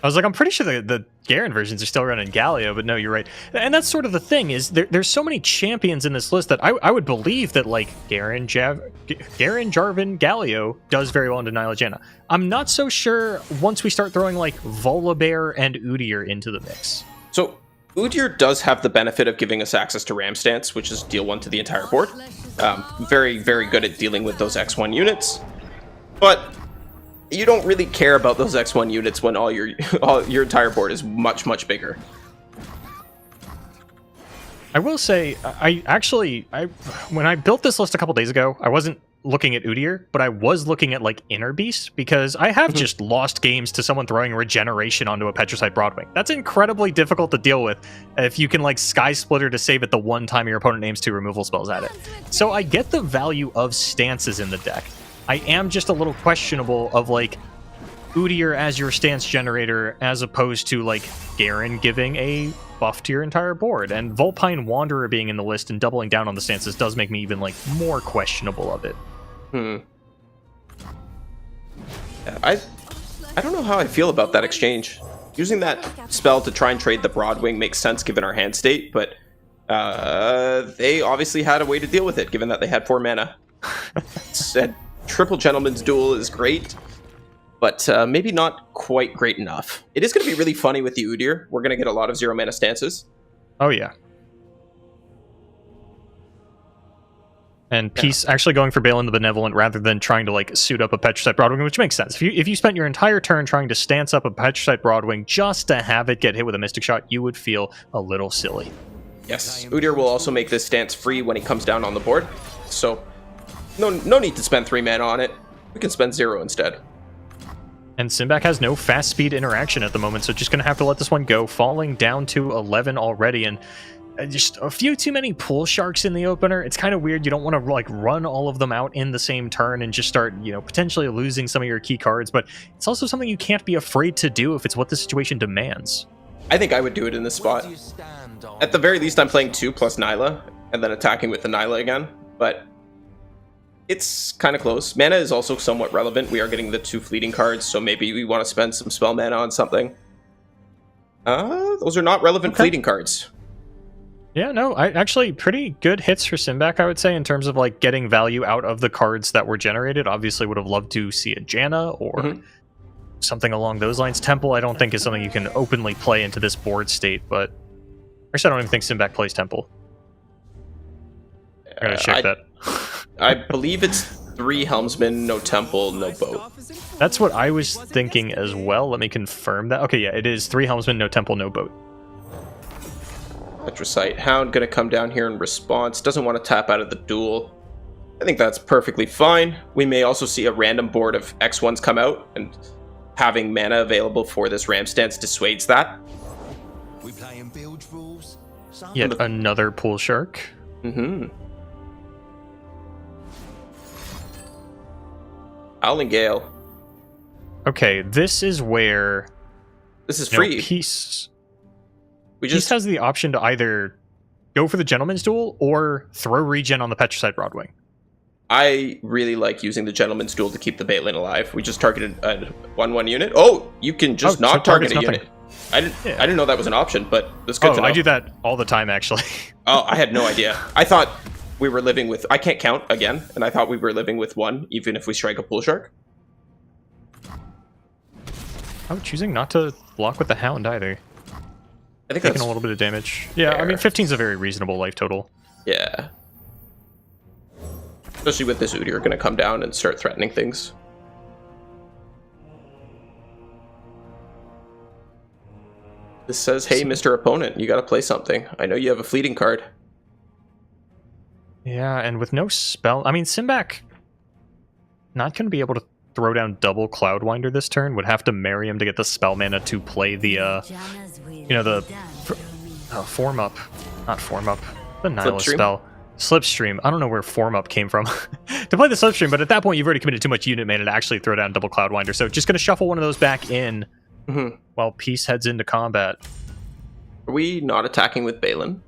I was like, I'm pretty sure the Garen versions are still running Galio, but no, you're right. And that's sort of the thing, is there's so many champions in this list that I would believe that, like, Garen, Jarvan, Galio does very well into Nyla Janna. I'm not so sure once we start throwing, like, Volibear and Udyr into the mix. So, Udyr does have the benefit of giving us access to Ram Stance, which is deal 1 to the entire board. Very, very good at dealing with those X1 units. But you don't really care about those X1 units when all your entire board is much, much bigger. I will say, when I built this list a couple days ago, I wasn't looking at Udyr, but I was looking at, like, Inner Beast, because I have just lost games to someone throwing Regeneration onto a Petricite Broadwing. That's incredibly difficult to deal with if you can, like, Sky Splitter to save it the one time your opponent aims 2 removal spells at it. So I get the value of stances in the deck. I am just a little questionable of, like, Udyr as your stance generator as opposed to, like, Garen giving a buff to your entire board. And Vulpine Wanderer being in the list and doubling down on the stances does make me even, like, more questionable of it. I don't know how I feel about that exchange. Using that spell to try and trade the Broadwing makes sense given our hand state, but They obviously had a way to deal with it, given that they had 4 mana. Said triple Gentleman's Duel is great, but maybe not quite great enough. It is going to be really funny with the Udyr. We're going to get a lot of 0 mana stances. Oh, yeah. And Peace actually going for Balin the Benevolent rather than trying to like suit up a Petricite Broadwing, which makes sense. If you spent your entire turn trying to stance up a Petricite Broadwing just to have it get hit with a Mystic Shot, you would feel a little silly. Yes, Udyr will also make this stance free when he comes down on the board, so no need to spend 3 mana on it. We can spend 0 instead. And Simibac has no fast speed interaction at the moment, so just going to have to let this one go, falling down to 11 already, and just a few too many Pool Sharks in the opener. It's kind of weird. You don't want to like run all of them out in the same turn and just start, potentially losing some of your key cards, but it's also something you can't be afraid to do if it's what the situation demands. I think I would do it in this spot. At the very least, I'm playing 2 plus Nyla, and then attacking with the Nyla again, but it's kind of close. Mana is also somewhat relevant. We are getting the 2 fleeting cards, so maybe we want to spend some spell mana on something. Those are not relevant fleeting cards. Yeah, no, actually pretty good hits for Simibac, I would say, in terms of like getting value out of the cards that were generated. Obviously would have loved to see a Janna or something along those lines. Temple, I don't think is something you can openly play into this board state, but actually I don't even think Simibac plays Temple. I gotta check that. I believe it's 3 Helmsman, no Temple, no Boat. That's what I was thinking as well. Let me confirm that. Okay, yeah, it is 3 Helmsman, no Temple, no Boat. Petricite Hound gonna come down here in response. Doesn't want to tap out of the duel. I think that's perfectly fine. We may also see a random board of X1s come out, and having mana available for this Ram stance dissuades that. We playing bilge rules. Yet another Pool Shark. Howling Gale. Okay, this is where This is free. Peace We just has the option to either go for the Gentleman's Duel or throw regen on the Petricite Broadwing. I really like using the Gentleman's Duel to keep the Balin alive. We just targeted a 1/1 unit. Oh, you can just not target a unit. I didn't know that was an option, but that's good to know. I do that all the time, actually. Oh, I had no idea. I thought we were living with... I can't count again, and I thought we were living with 1, even if we strike a Pool Shark. I'm choosing not to block with the Hound either. I think Taking that's a little bit of damage. Yeah, fair. I mean, 15 is a very reasonable life total. Yeah. Especially with this Udyr going to come down and start threatening things. This says, hey, Mr. Opponent, you got to play something. I know you have a fleeting card. Yeah, and with no spell... I mean, Simibac not going to be able to throw down double Cloudwinder this turn. Would have to marry him to get the spell mana to play the, Form Up. Not Form Up. The Nyla spell. Slipstream. I don't know where Form Up came from to play the Slipstream, but at that point you've already committed too much unit mana to actually throw down double Cloudwinder. So just going to shuffle one of those back in while Peace heads into combat. Are we not attacking with Balin?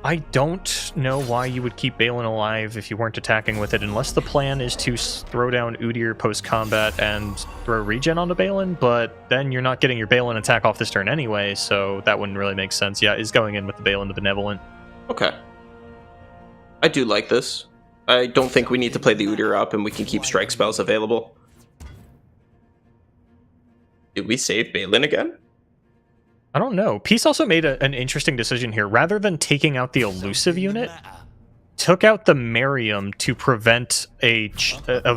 I don't know why you would keep Balin alive if you weren't attacking with it, unless the plan is to throw down Udyr post-combat and throw regen onto Balin, but then you're not getting your Balin attack off this turn anyway, so that wouldn't really make sense. Yeah, is going in with the Balin the Benevolent. Okay. I do like this. I don't think we need to play the Udyr up, and we can keep strike spells available. Did we save Balin again? I don't know. Peace also made an interesting decision here. Rather than taking out the elusive unit, took out the Merriam to prevent a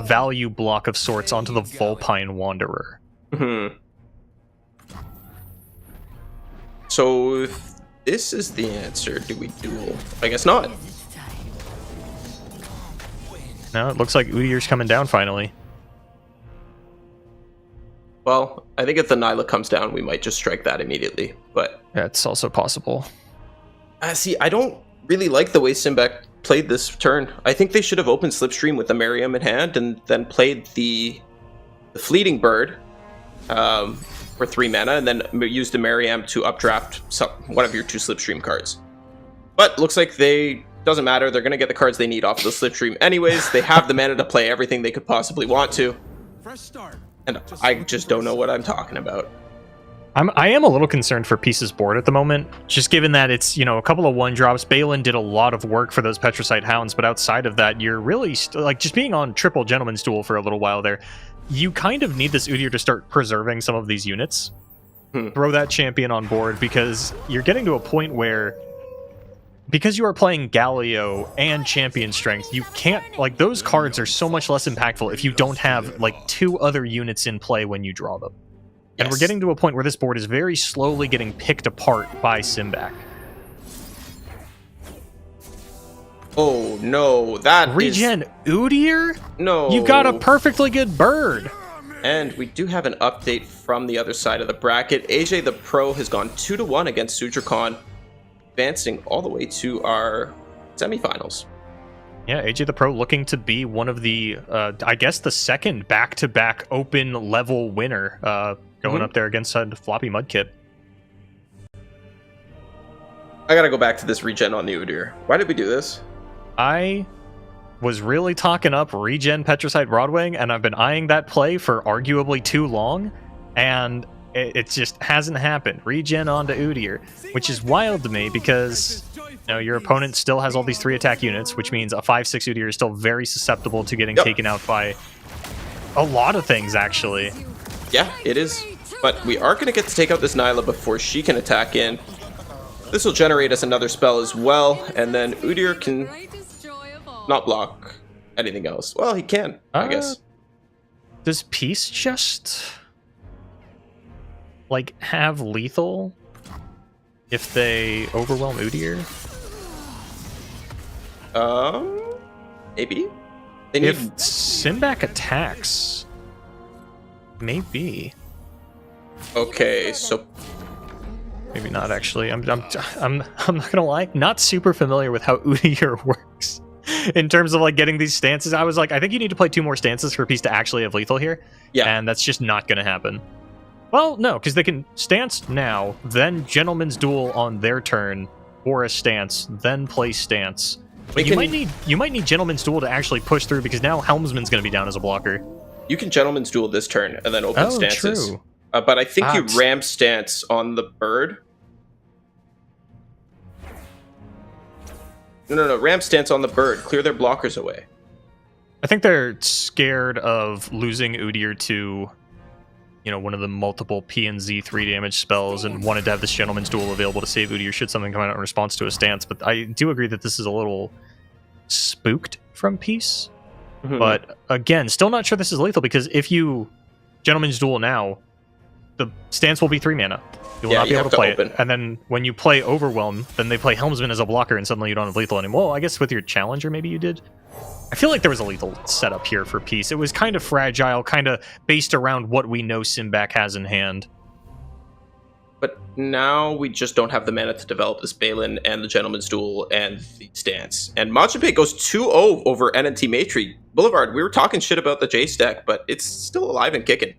value block of sorts onto the Vulpine Wanderer. So if this is the answer, do we duel? I guess not. No, it looks like Udyr's coming down finally. Well, I think if the Nyla comes down, we might just strike that immediately, but... That's also possible. See, I don't really like the way Simibac played this turn. I think they should have opened Slipstream with the Merriam in hand and then played the Fleeting Bird for 3 mana and then used the Merriam to updraft one of your 2 Slipstream cards. But looks like doesn't matter, they're going to get the cards they need off of the Slipstream anyways. They have the mana to play everything they could possibly want to. Fresh start. And I just don't know what I'm talking about. I am a little concerned for Peace's board at the moment, just given that it's, you know, a couple of 1-drops. Balin did a lot of work for those Petricite Hounds, but outside of that, you're really, like, just being on triple Gentleman's Duel for a little while there, you kind of need this Udyr to start preserving some of these units. Throw that champion on board, because you're getting to a point where, because you are playing Galio and Champion Strength, you can't, like, those cards are so much less impactful if you don't have, like, 2 other units in play when you draw them. And we're getting to a point where this board is very slowly getting picked apart by Simibac. Oh no, that Regen Udyr? No. You got a perfectly good bird. And we do have an update from the other side of the bracket. AJ the Pro has gone 2-1 against Sujrakhan, advancing all the way to our semifinals. Yeah, AJ the Pro looking to be one of the, I guess, the second back-to-back open level winner, going up there against Floppy Mudkip. I gotta go back to this regen on the Udyr. Why did we do this? I was really talking up regen Petricite Broadwing, and I've been eyeing that play for arguably too long, and it just hasn't happened. Regen onto Udyr, which is wild to me because, you know, your opponent still has all these 3-attack units, which means a 5-6 Udyr is still very susceptible to getting taken out by a lot of things, actually. Yeah, it is. But we are going to get to take out this Nyla before she can attack in. This will generate us another spell as well, and then Udyr can not block anything else. Well, he can, I guess. Does Peace just, like, have lethal if they overwhelm Udyr? Maybe? They need... If Simibac attacks, maybe. Okay, so maybe not actually. I'm not gonna lie, not super familiar with how Udyr works in terms of like getting these stances. I was like, I think you need to play 2 more stances for Peace to actually have lethal here. Yeah, and that's just not gonna happen. Well, no, because they can stance now, then Gentleman's Duel on their turn, or a stance, then play stance. But you might need Gentleman's Duel to actually push through, because now Helmsman's gonna be down as a blocker. You can Gentleman's Duel this turn and then open stances. True. But I think you ram stance on the bird. No. Ram stance on the bird. Clear their blockers away. I think they're scared of losing Udyr to, you know, one of the multiple P and Z 3 damage spells, and wanted to have this Gentleman's Duel available to save Udyr should something come out in response to a stance. But I do agree that this is a little spooked from Peace. But again, still not sure this is lethal, because if you Gentleman's Duel now, the stance will be 3 mana. You will not be able to play it. And then when you play Overwhelm, then they play Helmsman as a blocker, and suddenly you don't have lethal anymore. Well, I guess with your Challenger, maybe you did. I feel like there was a lethal setup here for Peace. It was kind of fragile, kind of based around what we know Simibac has in hand. But now we just don't have the mana to develop this Balin and the Gentleman's Duel and the stance. And Majin goes 2-0 over NNT Matri. Boulevard, we were talking shit about the J stack, but it's still alive and kicking.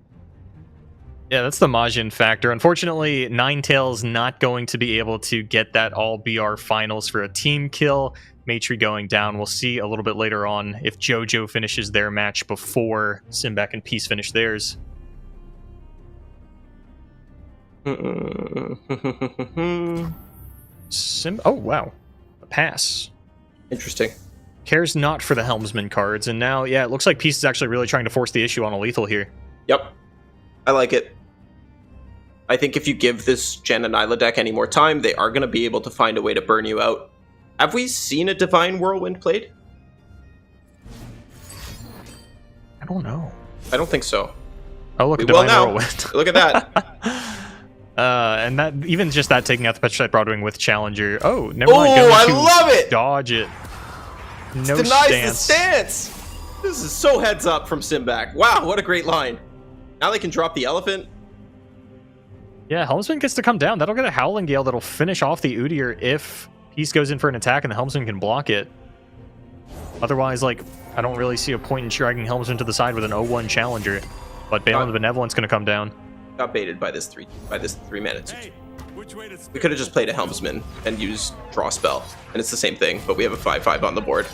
Yeah, that's the Majin factor. Unfortunately, Ninetales not going to be able to get that all BR finals for a team kill. Matri going down. We'll see a little bit later on if Jojo finishes their match before Simibac and Peace finish theirs. Oh, wow. A pass. Interesting. Cares not for the Helmsman cards. And now, yeah, it looks like Peace is actually really trying to force the issue on a lethal here. Yep. I like it. I think if you give this Jen and Nyla deck any more time, they are going to be able to find a way to burn you out. Have we seen a Divine Whirlwind played? I don't know. I don't think so. Oh, look, Divine Whirlwind. Look at that. And that, even just that, taking out the Petricite Broadwing with Challenger. Oh, never mind. Oh, I love it! Dodge it. No Denies stance. the stance! This is so heads up from Simibac. Wow, what a great line. Now they can drop the elephant. Yeah, Helmsman gets to come down. That'll get a Howling Gale that'll finish off the Udyr if Peace goes in for an attack and the Helmsman can block it. Otherwise, like, I don't really see a point in dragging Helmsman to the side with an 0-1 Challenger. But Balin the Benevolent's going to come down. Got baited by this 3 minutes. We could have just played a Helmsman and used Draw Spell, and it's the same thing, but we have a 5/5 on the board.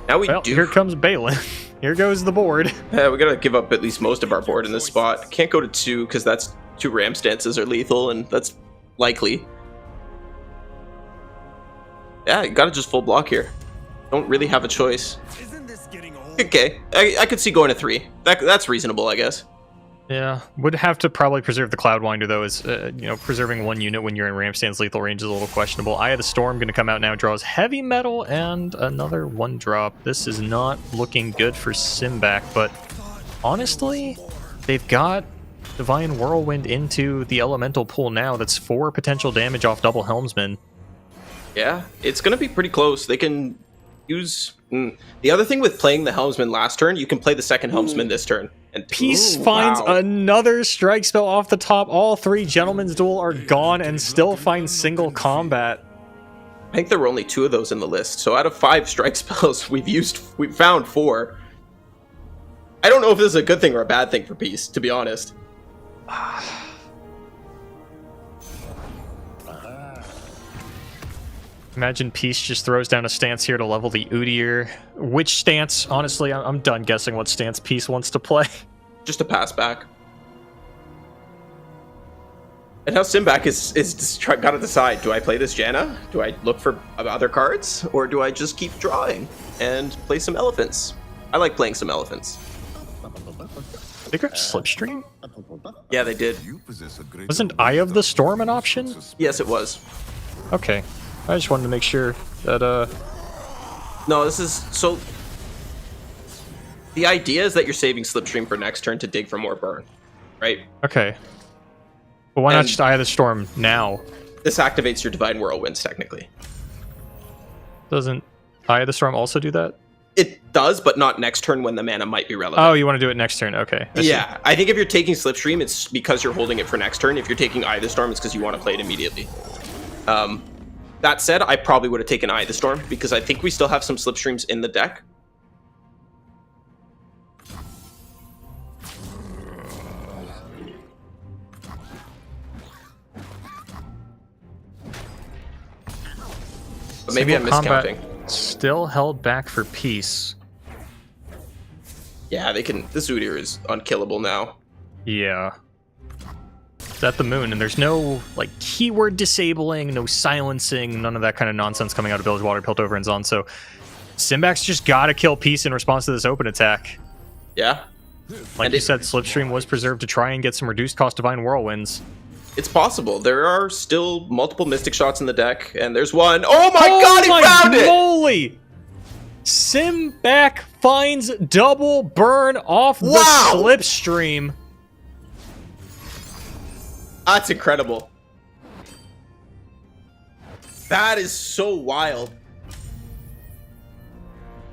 Now Here comes Balin. Here goes the board. Yeah, we gotta give up at least most of our board in this spot. Can't go to 2 because that's 2 ram stances are lethal, and that's likely. Yeah, you gotta just full block here. Don't really have a choice. Isn't this getting old? Okay, I could see going to 3. That's reasonable, I guess. Yeah, would have to probably preserve the Cloudwinder though, as preserving 1 unit when you're in Ramstan's lethal range is a little questionable. Eye of the Storm going to come out now, draws Heavy Metal and another 1-drop. This is not looking good for Simback, but honestly, they've got Divine Whirlwind into the Elemental pool now. That's 4 potential damage off double Helmsman. Yeah, it's gonna be pretty close. They can use... The other thing with playing the Helmsman last turn, you can play the second Helmsman this turn. And Peace finds another strike spell off the top. All 3 Gentlemen's Duel are gone and still finds single combat. I think there were only 2 of those in the list. So out of 5 strike spells we've found 4. I don't know if this is a good thing or a bad thing for Peace, to be honest. Imagine Peace just throws down a stance here to level the Udyr. Which stance? Honestly, I'm done guessing what stance Peace wants to play. Just a pass back. And now Simback is got to decide, do I play this Janna? Do I look for other cards? Or do I just keep drawing and play some elephants? I like playing some elephants. They grabbed Slipstream? Yeah, they did. Wasn't Eye of the Storm an option? Yes, it was. Okay. I just wanted to make sure that, No, this is... So... The idea is that you're saving Slipstream for next turn to dig for more burn, right? Okay. But why not just Eye of the Storm now? This activates your Divine Whirlwinds, technically. Doesn't Eye of the Storm also do that? It does, but not next turn when the mana might be relevant. Oh, you want to do it next turn? Okay. Yeah, I think if you're taking Slipstream, it's because you're holding it for next turn. If you're taking Eye of the Storm, it's because you want to play it immediately. That said, I probably would have taken Eye of the Storm, because I think we still have some Slipstreams in the deck. But maybe I'm miscounting. Still held back for Peace. Yeah, they can. This Udyr is unkillable now. Yeah. It's at the moon, and there's no like keyword disabling, no silencing, none of that kind of nonsense coming out of Bilgewater, Piltover, and Zon. So Simback's just gotta kill Peace in response to this open attack. Yeah. Like and you said, Slipstream was preserved to try and get some reduced cost Divine Whirlwinds. It's possible. There are still multiple Mystic Shots in the deck, and there's one. Oh my god, he found it! Holy! Simback finds double burn off the Slipstream. That's incredible. That is so wild.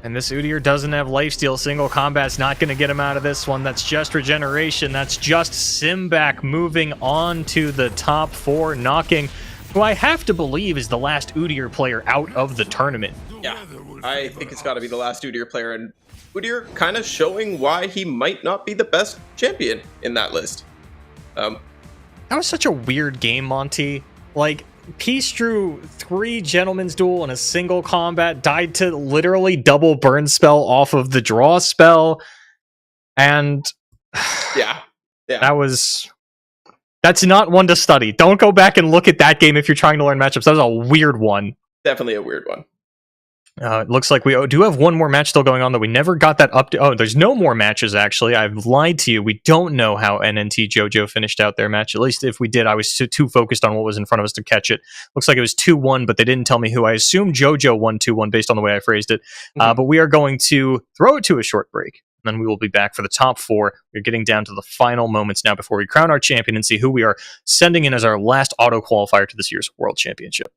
And this Udyr doesn't have lifesteal. Single combat's not going to get him out of this one. That's just regeneration. That's just Simback moving on to the top 4, knocking who I have to believe is the last Udyr player out of the tournament. Yeah, I think it's got to be the last Udyr player, and Udyr kind of showing why he might not be the best champion in that list. That was such a weird game, Monty. Like, Peace drew 3 Gentlemen's Duel in a single combat, died to literally double burn spell off of the draw spell, and yeah. That's not one to study. Don't go back and look at that game if you're trying to learn matchups. That was a weird one. Definitely a weird one. It looks like we do have one more match still going on, though we never got that up to... Oh, there's no more matches, actually. I've lied to you. We don't know how NNT Jojo finished out their match. At least if we did, I was too focused on what was in front of us to catch it. Looks like it was 2-1, but they didn't tell me who. I assume Jojo won 2-1 based on the way I phrased it. But we are going to throw it to a short break. And then we will be back for the top 4. We're getting down to the final moments now before we crown our champion and see who we are sending in as our last auto qualifier to this year's World Championship.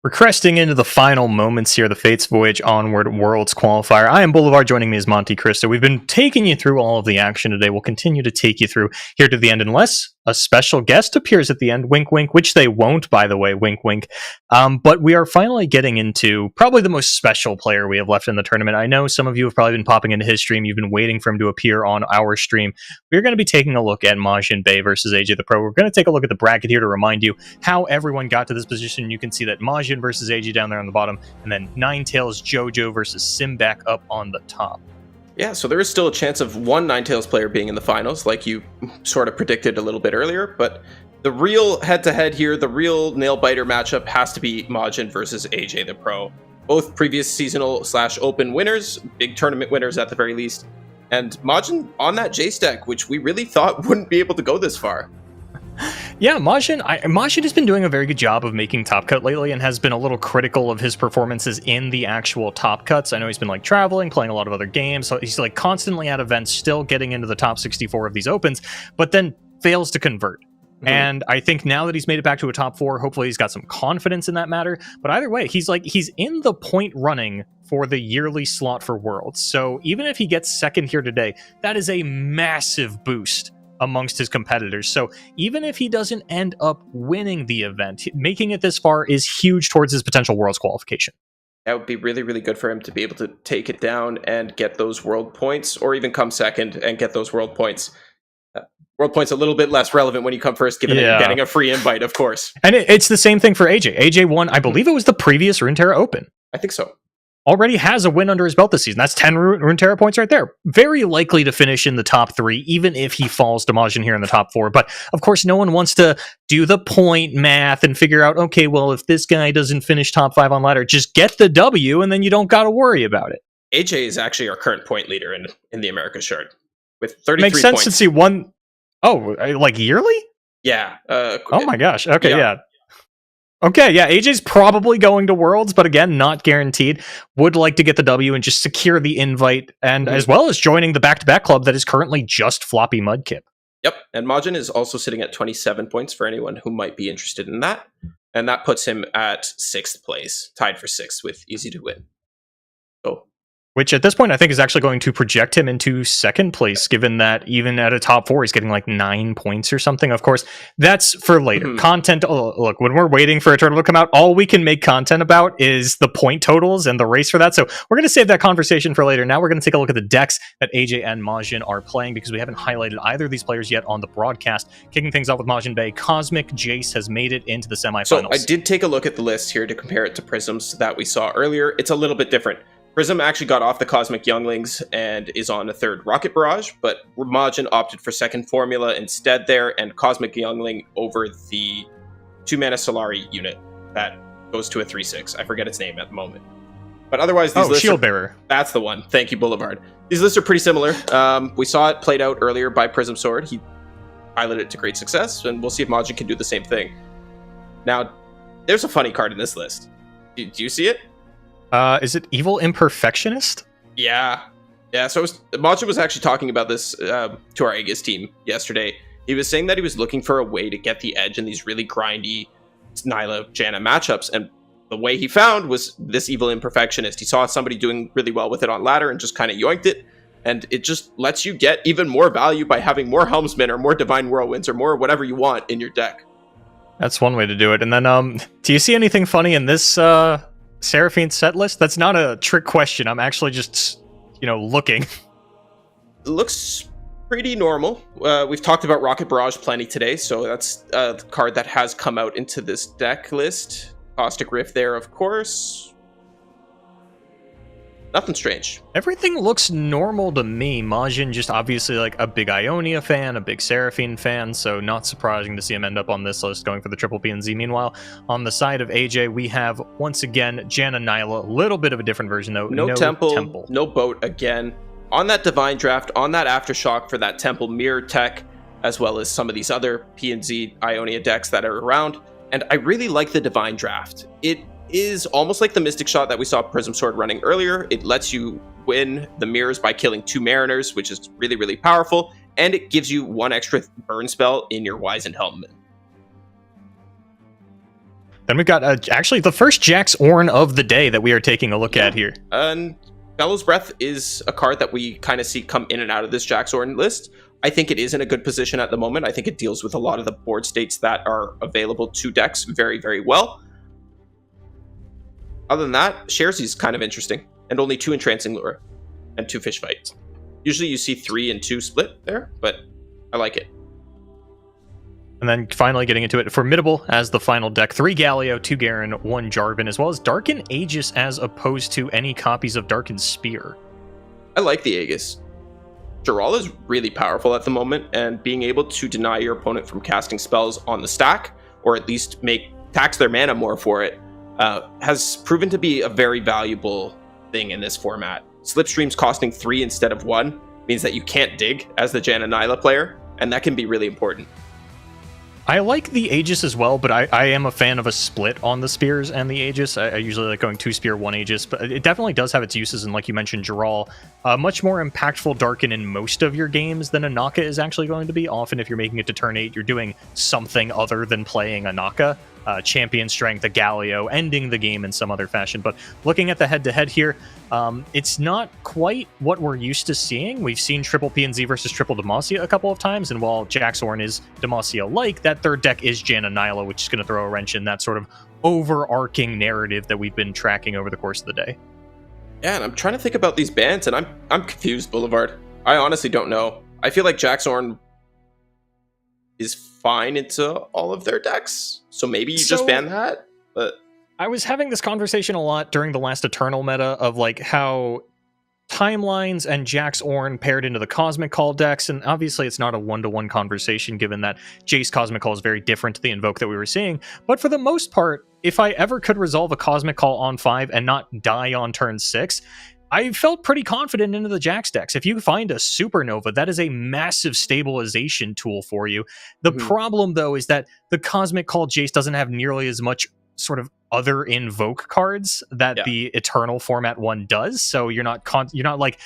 We're cresting into the final moments here, the Fates Voyage Onward Worlds Qualifier. I am Boulevard, joining me is Monte Cristo. We've been taking you through all of the action today. We'll continue to take you through here to the end, unless a special guest appears at the end, wink wink, which they won't, by the way, wink wink. But we are finally getting into probably the most special player we have left in the tournament. I know some of you have probably been popping into his stream. You've been waiting for him to appear on our stream. We're going to be taking a look at Majin Bay versus AJ the Pro. We're going to take a look at the bracket here to remind you how everyone got to this position. You can see that Majin versus AJ down there on the bottom, and then Ninetales Jojo versus Simback up on the top. Yeah, so there is still a chance of one Ninetales player being in the finals, like you sort of predicted a little bit earlier, but the real head-to-head here, the real nail-biter matchup has to be Majin versus AJ the Pro. Both previous seasonal/open winners, big tournament winners at the very least, and Majin on that Jace deck, which we really thought wouldn't be able to go this far. Yeah, Majin has been doing a very good job of making top cut lately and has been a little critical of his performances in the actual top cuts. I know he's been like traveling, playing a lot of other games, so he's like constantly at events, still getting into the top 64 of these opens, but then fails to convert. And I think now that he's made it back to a top 4, hopefully he's got some confidence in that matter. But either way, he's in the point running for the yearly slot for Worlds. So even if he gets second here today, that is a massive boost amongst his competitors. So even if he doesn't end up winning the event, making it this far is huge towards his potential Worlds qualification. That would be really, really good for him to be able to take it down and get those world points, or even come second and get those world points. World points a little bit less relevant when you come first, given that you're getting a free invite, of course. And it's the same thing for AJ. AJ won, I believe it was the previous Runeterra Open. I think so. Already has a win under his belt this season. That's 10 Runeterra points right there. Very likely to finish in the top 3, even if he falls to Majin here in the top 4. But of course, no one wants to do the point math and figure out, okay, well, if this guy doesn't finish top 5 on ladder, just get the W and then you don't got to worry about it. AJ is actually our current point leader in the Americas shard with 33 Makes sense points. since he won. Oh, like yearly? Yeah. Oh my gosh. Okay, yeah. Okay, yeah, AJ's probably going to Worlds, but again, not guaranteed. Would like to get the W and just secure the invite, and as well as joining the back-to-back club that is currently just Floppy Mudkip. Yep, and Majin is also sitting at 27 points for anyone who might be interested in that, and that puts him at 6th place, tied for 6th with Easy to Win. So, which at this point I think is actually going to project him into second place, given that even at a top 4 he's getting like 9 points or something. Of course, that's for later. Content, look, when we're waiting for a tournament to come out, all we can make content about is the point totals and the race for that. So we're going to save that conversation for later. Now we're going to take a look at the decks that AJ and Majin are playing, because we haven't highlighted either of these players yet on the broadcast. Kicking things off with Majin Bay, Cosmic Jace has made it into the semifinals. So I did take a look at the list here to compare it to Prism's that we saw earlier. It's a little bit different. Prism actually got off the Cosmic Younglings and is on a 3rd Rocket Barrage, but Majin opted for 2nd Formula instead there, and Cosmic Youngling over the 2-mana Solari unit that goes to a 3/6. I forget its name at the moment. But otherwise, these lists Shield Bearer. That's the one. Thank you, Boulevard. These lists are pretty similar. We saw it played out earlier by Prism Sword. He piloted it to great success, and we'll see if Majin can do the same thing. Now, there's a funny card in this list. Do you see it? Is it Evil Imperfectionist? Yeah. So Majin was actually talking about this to our Aegis team yesterday. He was saying that he was looking for a way to get the edge in these really grindy Nyla-Janna matchups, and the way he found was this Evil Imperfectionist. He saw somebody doing really well with it on ladder and just kind of yoinked it, and it just lets you get even more value by having more Helmsmen or more Divine Whirlwinds or more whatever you want in your deck. That's one way to do it. And then, do you see anything funny in this Seraphine set list? That's not a trick question. I'm actually just, looking. It looks pretty normal. We've talked about Rocket Barrage plenty today, so that's a card that has come out into this deck list. Caustic Rift there, of course. Nothing strange. Everything looks normal to me. Majin just obviously like a big Ionia fan, a big Seraphine fan, so not surprising to see him end up on this list going for the triple P and Z. Meanwhile, on the side of AJ, we have once again Janna Nyla, a little bit of a different version though. No temple, no boat again. On that Divine Draft, on that Aftershock for that Temple Mirror tech, as well as some of these other P and Z Ionia decks that are around. And I really like the Divine Draft. It is almost like the Mystic Shot that we saw Prism Sword running earlier. It lets you win the mirrors by killing 2 Mariners, which is really, really powerful, and it gives you 1 extra burn spell in your Wizened Helmet. Then we've got actually the first Jax Ornn of the day that we are taking a look at here. And Bellows Breath is a card that we kind of see come in and out of this Jax Ornn list. I think it is in a good position at the moment. I think it deals with a lot of the board states that are available to decks very, very well. Other than that, Sherzi is kind of interesting. And only 2 Entrancing Lure and 2 Fish Fights. Usually you see 3 and 2 split there, but I like it. And then finally getting into it, Formidable as the final deck. 3 Galio, 2 Garen, 1 Jarvan, as well as Darken Aegis as opposed to any copies of Darken Spear. I like the Aegis. Geralt is really powerful at the moment, and being able to deny your opponent from casting spells on the stack, or at least tax their mana more for it, has proven to be a very valuable thing in this format. Slipstreams costing 3 instead of 1 means that you can't dig as the Janna Nyla player, and that can be really important. I like the Aegis as well, but I am a fan of a split on the Spears and the Aegis. I usually like going 2 Spear, 1 Aegis, but it definitely does have its uses, and like you mentioned, Geralt, much more impactful Darken in most of your games than a Naka is actually going to be. Often if you're making it to turn 8, you're doing something other than playing a Naka. Champion Strength, a Galio, ending the game in some other fashion. But looking at the head-to-head here, it's not quite what we're used to seeing. We've seen Triple PNZ versus Triple Demacia a couple of times, and while Jax Ornn is Demacia-like, that third deck is Janna Nyla, which is going to throw a wrench in that sort of overarching narrative that we've been tracking over the course of the day. Yeah, and I'm trying to think about these bans, and I'm confused, Boulevard. I honestly don't know. I feel like Jax Ornn is fine into all of their decks, so maybe you just ban that. But I was having this conversation a lot during the last Eternal meta of like how Timelines and Jax Ornn paired into the Cosmic Call decks, and obviously it's not a one-to-one conversation given that Jace Cosmic Call is very different to the Invoke that we were seeing, but for the most part, if I ever could resolve a Cosmic Call on 5 and not die on turn 6, I felt pretty confident into the Jax decks. If you find a Supernova, that is a massive stabilization tool for you. The problem, though, is that the Cosmic Call Jace doesn't have nearly as much sort of other Invoke cards that the Eternal Format 1 does. So you're not like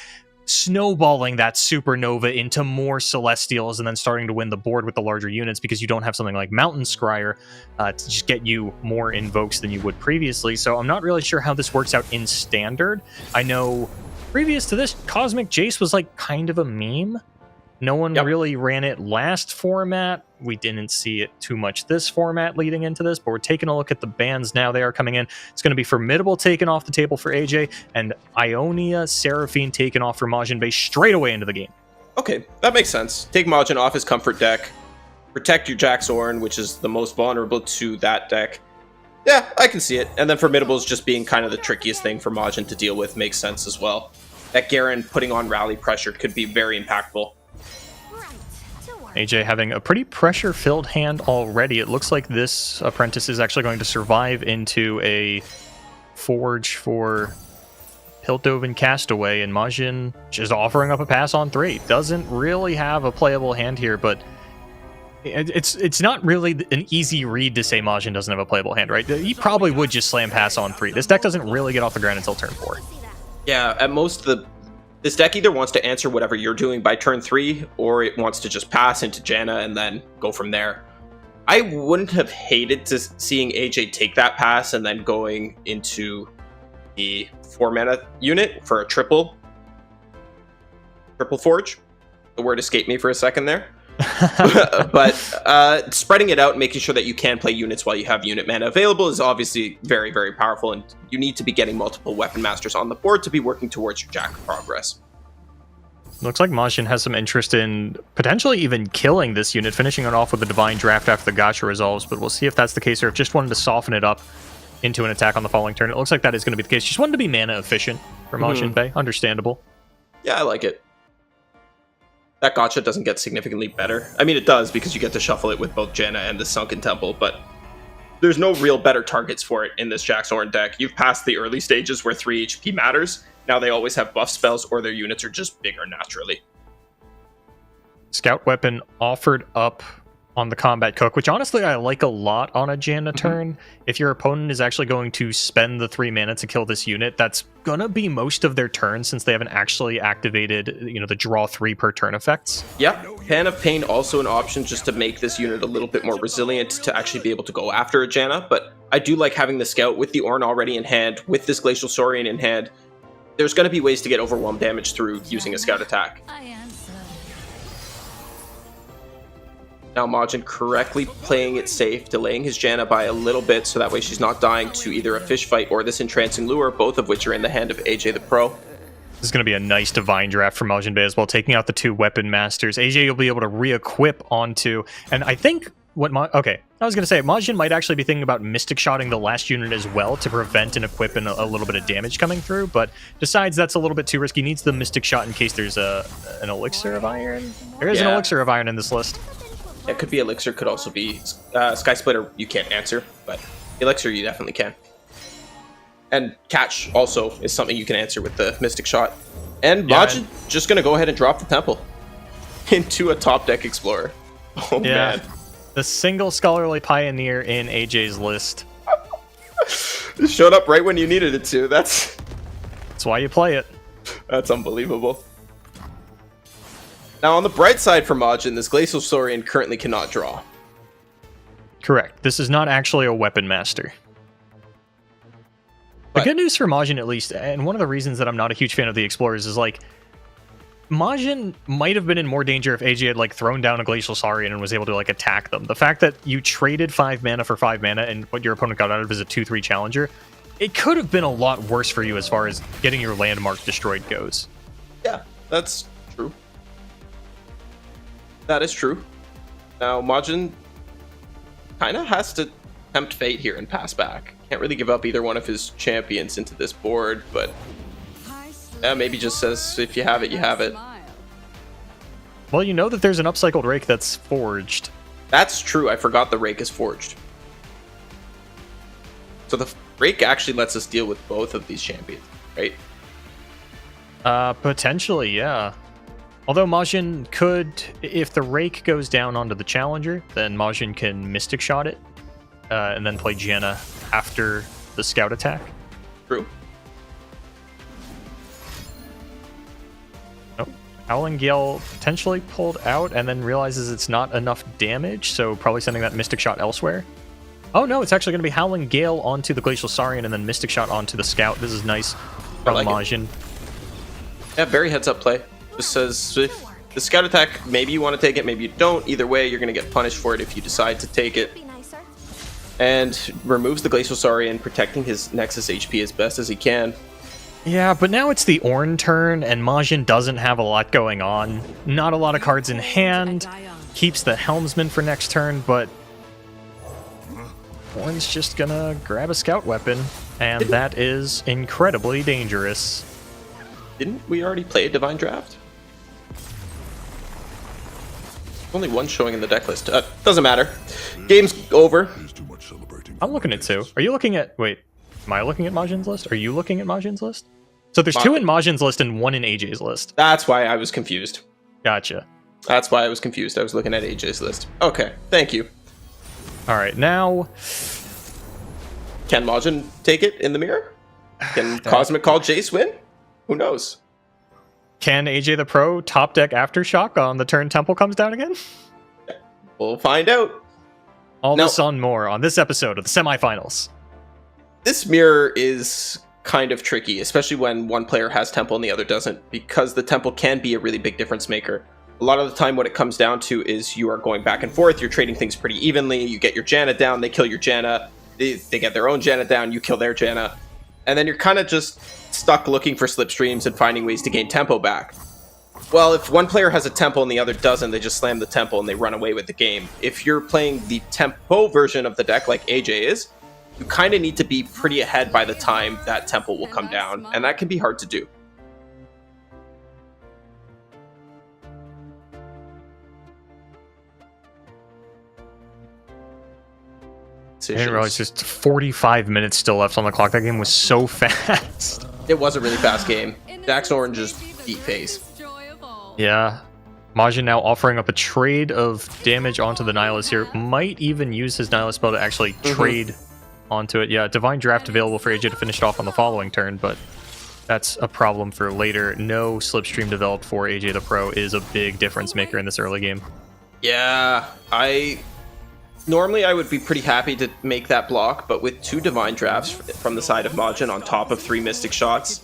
snowballing that Supernova into more Celestials and then starting to win the board with the larger units because you don't have something like Mountain Scryer to just get you more Invokes than you would previously. So I'm not really sure how this works out in Standard. I know previous to this, Cosmic Jace was like kind of a meme. No one really ran it last format. We didn't see it too much this format leading into this, but we're taking a look at the bans now. They are coming in. It's going to be Formidable taken off the table for AJ, and Ionia Seraphine taken off for Majin Bey straight away into the game. Okay, that makes sense. Take Majin off his comfort deck. Protect your Jax Ornn, which is the most vulnerable to that deck. Yeah, I can see it. And then Formidable is just being kind of the trickiest thing for Majin to deal with. Makes sense as well. That Garen putting on rally pressure could be very impactful. AJ having a pretty pressure-filled hand already. It looks like this Apprentice is actually going to survive into a Forge for Piltover Castaway, and Majin just offering up a pass on 3. Doesn't really have a playable hand here, but it's not really an easy read to say Majin doesn't have a playable hand, right? He probably would just slam pass on 3. This deck doesn't really get off the ground until turn 4. Yeah, at most this deck either wants to answer whatever you're doing by turn 3, or it wants to just pass into Janna and then go from there. I wouldn't have hated to seeing AJ take that pass and then going into the 4-mana unit for a triple Forge. The word escaped me for a second there. But spreading it out and making sure that you can play units while you have unit mana available is obviously very, very powerful, and you need to be getting multiple Weapon Masters on the board to be working towards your Jack of Progress. Looks like Majin has some interest in potentially even killing this unit, finishing it off with a Divine Draft after the Gacha resolves, but we'll see if that's the case, or if just wanted to soften it up into an attack on the following turn. It looks like that is going to be the case. Just wanted to be mana efficient for Majin Bey. Understandable. Yeah, I like it. That Gacha doesn't get significantly better. I mean, it does, because you get to shuffle it with both Janna and the Sunken Temple, but there's no real better targets for it in this Jax Ornn deck. You've passed the early stages where 3 HP matters. Now they always have buff spells, or their units are just bigger naturally. Scout Weapon offered up on the combat cook, which honestly I like a lot on a Janna turn. If your opponent is actually going to spend the 3 mana to kill this unit, that's gonna be most of their turn since they haven't actually activated, the draw 3 per turn effects. Yep, Pan of Pain also an option just to make this unit a little bit more resilient to actually be able to go after a Janna, but I do like having the Scout with the Ornn already in hand, with this Glacial Saurian in hand. There's going to be ways to get overwhelm damage through using a Scout attack. Now Majin correctly playing it safe, delaying his Janna by a little bit so that way she's not dying to either a fish fight or this entrancing lure, both of which are in the hand of AJ the Pro. This is going to be a nice divine draft for Majin Bay as well, taking out the 2 weapon masters. AJ will be able to re-equip onto, and I think I was going to say, Majin might actually be thinking about Mystic Shotting the last unit as well to prevent an equip and a little bit of damage coming through, but decides that's a little bit too risky. Needs the Mystic Shot in case there's an Elixir of Iron. There is an Elixir of Iron in this list. It could be Elixir, could also be Sky Splitter. You can't answer, but Elixir you definitely can. And Catch also is something you can answer with the Mystic Shot. And Majin just going to go ahead and drop the Temple into a top deck Explorer. Oh man. The single Scholarly Pioneer in AJ's list. It showed up right when you needed it to. That's why you play it. That's unbelievable. Now, on the bright side for Majin, this Glacial Saurian currently cannot draw. Correct. This is not actually a weapon master. The good news for Majin, at least, and one of the reasons that I'm not a huge fan of the Explorers is, like, Majin might have been in more danger if AJ had, like, thrown down a Glacial Saurian and was able to, like, attack them. The fact that you traded 5 mana for 5 mana and what your opponent got out of is a 2/3 challenger, it could have been a lot worse for you as far as getting your landmark destroyed goes. Yeah, that's true. That is true. Now, Majin kind of has to tempt fate here and pass back. Can't really give up either one of his champions into this board, but maybe just says, if you have it, you have it. Well, you know that there's an upcycled Rake that's forged. That's true. I forgot the Rake is forged. So the Rake actually lets us deal with both of these champions, right? Potentially, yeah. Although Majin could, if the Rake goes down onto the Challenger, then Majin can Mystic Shot it, and then play Janna after the Scout attack. True. Oh, Howling Gale potentially pulled out, and then realizes it's not enough damage, so probably sending that Mystic Shot elsewhere. Oh no, it's actually going to be Howling Gale onto the Glacial Saurian, and then Mystic Shot onto the Scout. This is nice from Majin. Yeah, very heads up play. Just says, if the Scout attack, maybe you want to take it, maybe you don't. Either way, you're going to get punished for it if you decide to take it. And removes the Glacial Saurian, protecting his Nexus HP as best as he can. Yeah, but now it's the Ornn turn, and Majin doesn't have a lot going on. Not a lot of cards in hand. Keeps the Helmsman for next turn, but Ornn's just gonna grab a Scout weapon, and that is incredibly dangerous. Didn't we already play a Divine Draft? Only one showing in the deck list. Doesn't matter. Game's over. I'm looking at 2. Are you looking at... Wait. Am I looking at Majin's list? Are you looking at Majin's list? So there's 2 in Majin's list and 1 in AJ's list. That's why I was confused. Gotcha. That's why I was confused. I was looking at AJ's list. Okay, thank you. Alright, now... Can Majin take it in the mirror? Can Cosmic Call Jace win? Who knows? Can AJ the Pro top deck Aftershock on the turn Temple comes down again? We'll find out. All this on more on this episode of the Semifinals. This mirror is kind of tricky, especially when one player has Temple and the other doesn't, because the Temple can be a really big difference maker. A lot of the time what it comes down to is you are going back and forth, you're trading things pretty evenly, you get your Janna down, they kill your Janna, they get their own Janna down, you kill their Janna, and then you're kind of just stuck looking for slipstreams and finding ways to gain tempo back. Well, if one player has a tempo and the other doesn't, they just slam the tempo and they run away with the game. If you're playing the tempo version of the deck like AJ is, you kind of need to be pretty ahead by the time that tempo will come down, and that can be hard to do. I didn't realize just 45 minutes still left on the clock. That game was so fast. It was a really fast game. Jackson Orange's beat phase. Yeah. Majin now offering up a trade of damage onto the Nihilus here. Might even use his Nihilus spell to actually trade onto it. Yeah, Divine Draft available for AJ to finish it off on the following turn, but that's a problem for later. No Slipstream developed for AJ the Pro is a big difference maker in this early game. Yeah, normally I would be pretty happy to make that block, but with 2 Divine Drafts from the side of Majin on top of 3 Mystic Shots,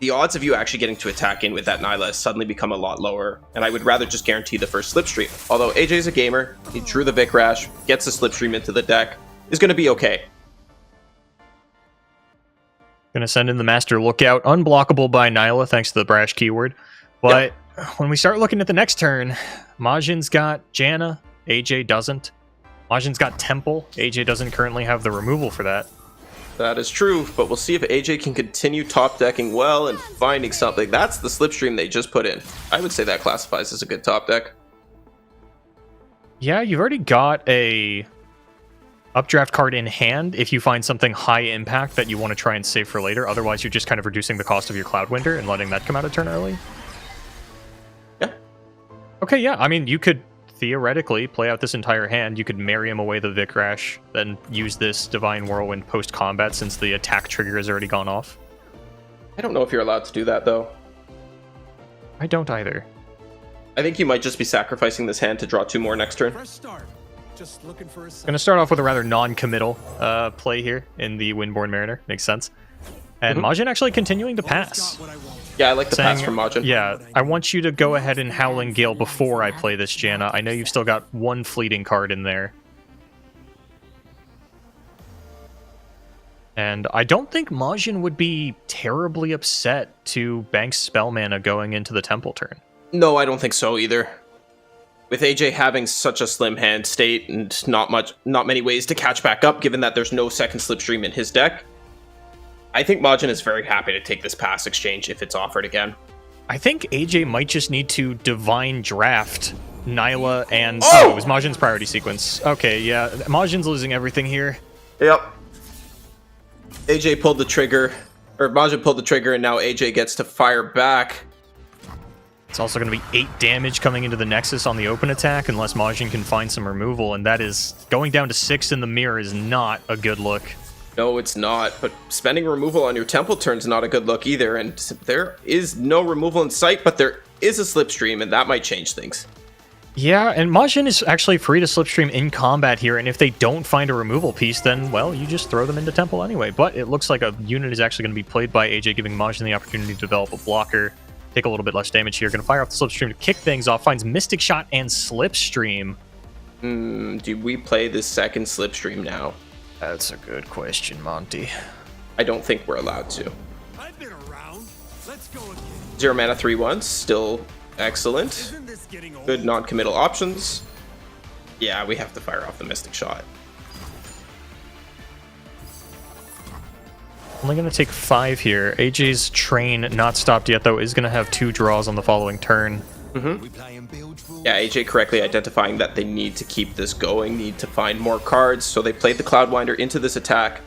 the odds of you actually getting to attack in with that Nihilus suddenly become a lot lower, and I would rather just guarantee the first Slipstream. Although AJ's a gamer, he drew the Vic Rash, gets the Slipstream into the deck, is going to be okay. Gonna send in the Master Lookout, unblockable by Nyla thanks to the Brash keyword. But when we start looking at the next turn, Majin's got Janna, AJ doesn't. Majin's got Temple, AJ doesn't currently have the removal for that. That is true, but we'll see if AJ can continue top decking well and finding something. That's the Slipstream they just put in. I would say that classifies as a good top deck. Yeah, you've already got a updraft card in hand if you find something high impact that you want to try and save for later. Otherwise, you're just kind of reducing the cost of your Cloudwinder and letting that come out a turn early. Yeah. Okay, yeah. I mean, you could theoretically play out this entire hand. You could marry him away the Vic Rash, then use this Divine Whirlwind post-combat since the attack trigger has already gone off. I don't know if you're allowed to do that, though. I don't either. I think you might just be sacrificing this hand to draw 2 more next turn. Fresh start. Just looking for a sign. Going to start off with a rather non-committal play here in the Windborn Mariner. Makes sense. And Majin actually continuing to pass. Yeah, I like the pass Saying, from Majin. Yeah, I want you to go ahead and Howling Gale before I play this Janna. I know you've still got 1 fleeting card in there. And I don't think Majin would be terribly upset to bank spell mana going into the Temple turn. No, I don't think so either. With AJ having such a slim hand state and not many ways to catch back up, given that there's no second Slipstream in his deck, I think Majin is very happy to take this pass exchange if it's offered again. I think AJ might just need to Divine Draft Nyla and... Oh, it was Majin's priority sequence. Okay, yeah, Majin's losing everything here. Yep. AJ pulled the trigger, or Majin pulled the trigger, and now AJ gets to fire back. It's also going to be 8 damage coming into the Nexus on the open attack unless Majin can find some removal, and that is... going down to 6 in the mirror is not a good look. No, it's not, but spending removal on your Temple turn's not a good look either, and there is no removal in sight, but there is a Slipstream, and that might change things. Yeah, and Majin is actually free to Slipstream in combat here, and if they don't find a removal piece, then, well, you just throw them into Temple anyway. But it looks like a unit is actually going to be played by AJ, giving Majin the opportunity to develop a blocker, take a little bit less damage here. Going to fire off the Slipstream to kick things off, finds Mystic Shot and Slipstream. Do we play this second Slipstream now? That's a good question, Monty. I don't think we're allowed to. I've been around. Let's go again. 0 mana 3/1, still excellent. Isn't this getting old? Good non-committal options. Yeah, we have to fire off the Mystic Shot. Only going to take 5 here. AJ's train, not stopped yet, though, is going to have 2 draws on the following turn. Yeah, AJ correctly identifying that they need to keep this going, need to find more cards, so they played the Cloudwinder into this attack.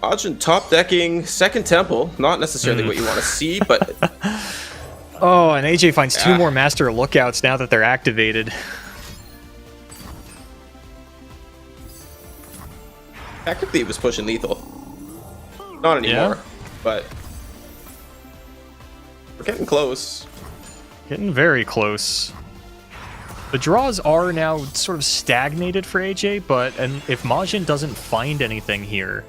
Majin top decking second Temple, not necessarily what you want to see, but... Oh, and AJ finds 2 more Master Lookouts now that they're activated. Technically, it was pushing lethal. Not anymore, but... we're getting close. Getting very close. The draws are now sort of stagnated for AJ, but if Majin doesn't find anything here,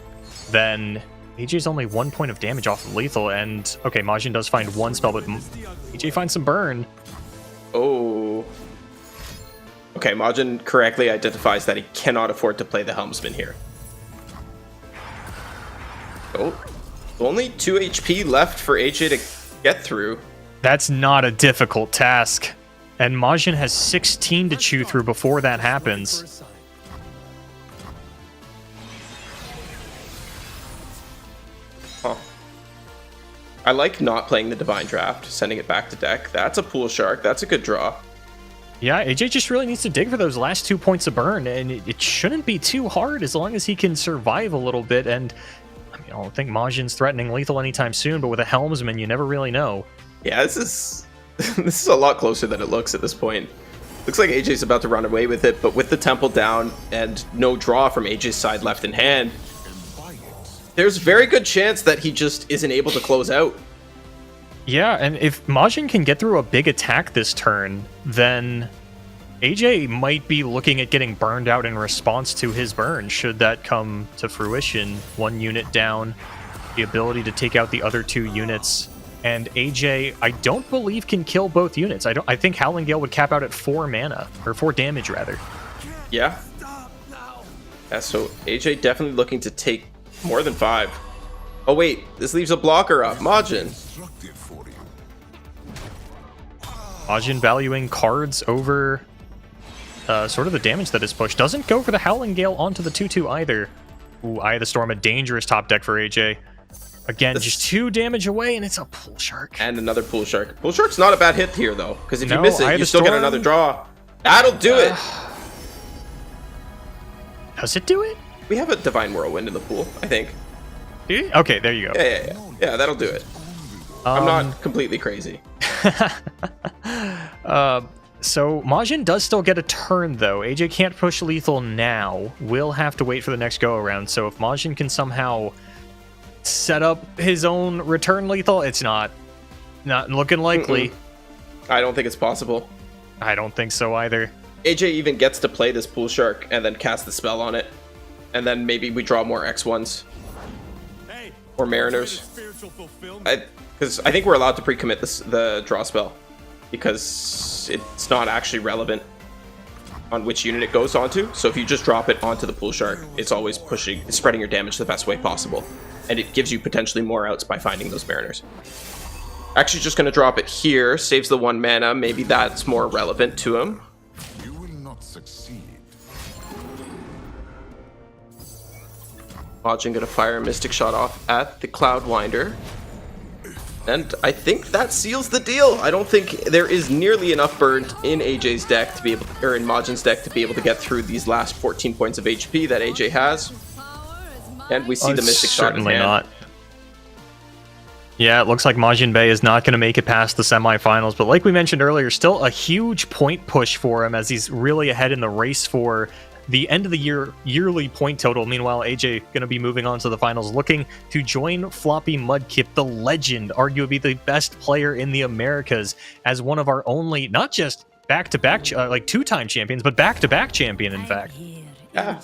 then AJ's only 1 point of damage off of lethal, and okay, Majin does find 1 spell, but AJ finds some burn. Oh. Okay, Majin correctly identifies that he cannot afford to play the Helmsman here. Oh. Only 2 HP left for AJ to get through. That's not a difficult task. And Majin has 16 to chew through before that happens. Huh. I like not playing the Divine Draft, sending it back to deck. That's a Pool Shark. That's a good draw. Yeah, AJ just really needs to dig for those last 2 points of burn, and it shouldn't be too hard as long as he can survive a little bit. And I don't think Majin's threatening lethal anytime soon, but with a Helmsman, you never really know. Yeah, this is This is a lot closer than it looks at this point. Looks like AJ's about to run away with it, but with the temple down and no draw from AJ's side left in hand, there's a very good chance that he just isn't able to close out. Yeah, and if Majin can get through a big attack this turn, then AJ might be looking at getting burned out in response to his burn, should that come to fruition. 1 unit down, the ability to take out the other 2 units. And AJ, I don't believe, can kill both units. I think Howling Gale would cap out at 4 mana, or 4 damage rather. Yeah. Yeah, so AJ definitely looking to take more than 5. Oh wait, this leaves a blocker up. Majin. Majin valuing cards over sort of the damage that is pushed. Doesn't go for the Howling Gale onto the 2/2 either. Ooh, Eye of the Storm, a dangerous top deck for AJ. Again, just 2 damage away, and it's a Pool Shark. And another Pool Shark. Pool Shark's not a bad hit here, though, because if you miss Eye it, of you the still get Storm. another draw. That'll do it. Does it do it? We have a Divine Whirlwind in the pool, I think. Do you? Okay, there you go. Yeah, that'll do it. I'm not completely crazy. So Majin does still get a turn, though. AJ can't push lethal now. We'll have to wait for the next go-around. So if Majin can somehow set up his own return lethal, it's not looking likely. I don't think it's possible. I don't think so either. AJ even gets to play this Pool Shark and then cast the spell on it. And then maybe we draw more X1s. Hey, Or Mariners. spiritual fulfillment. Because I think we're allowed to pre-commit the draw spell. Because it's not actually relevant on which unit it goes onto. So if you just drop it onto the Pool Shark, it's always spreading your damage the best way possible. And it gives you potentially more outs by finding those Mariners. Actually just going to drop it here, saves the 1 mana. Maybe that's more relevant to him. You will not succeed. Majin going to fire a Mystic Shot off at the Cloudwinder. And I think that seals the deal. I don't think there is nearly enough burn in AJ's deck to be able to, or in Majin's deck to be able to get through these last 14 points of HP that AJ has. And we see the Mystic Shot in Certainly hand. not. Yeah, it looks like Majin Bey is not going to make it past the semifinals, but like we mentioned earlier, still a huge point push for him as he's really ahead in the race for the end of the year yearly point total. Meanwhile, AJ going to be moving on to the finals, looking to join Floppy Mudkip, the legend, arguably the best player in the Americas, as one of our only, not just back-to-back, like 2-time champions, but back-to-back champion, in fact. Yeah.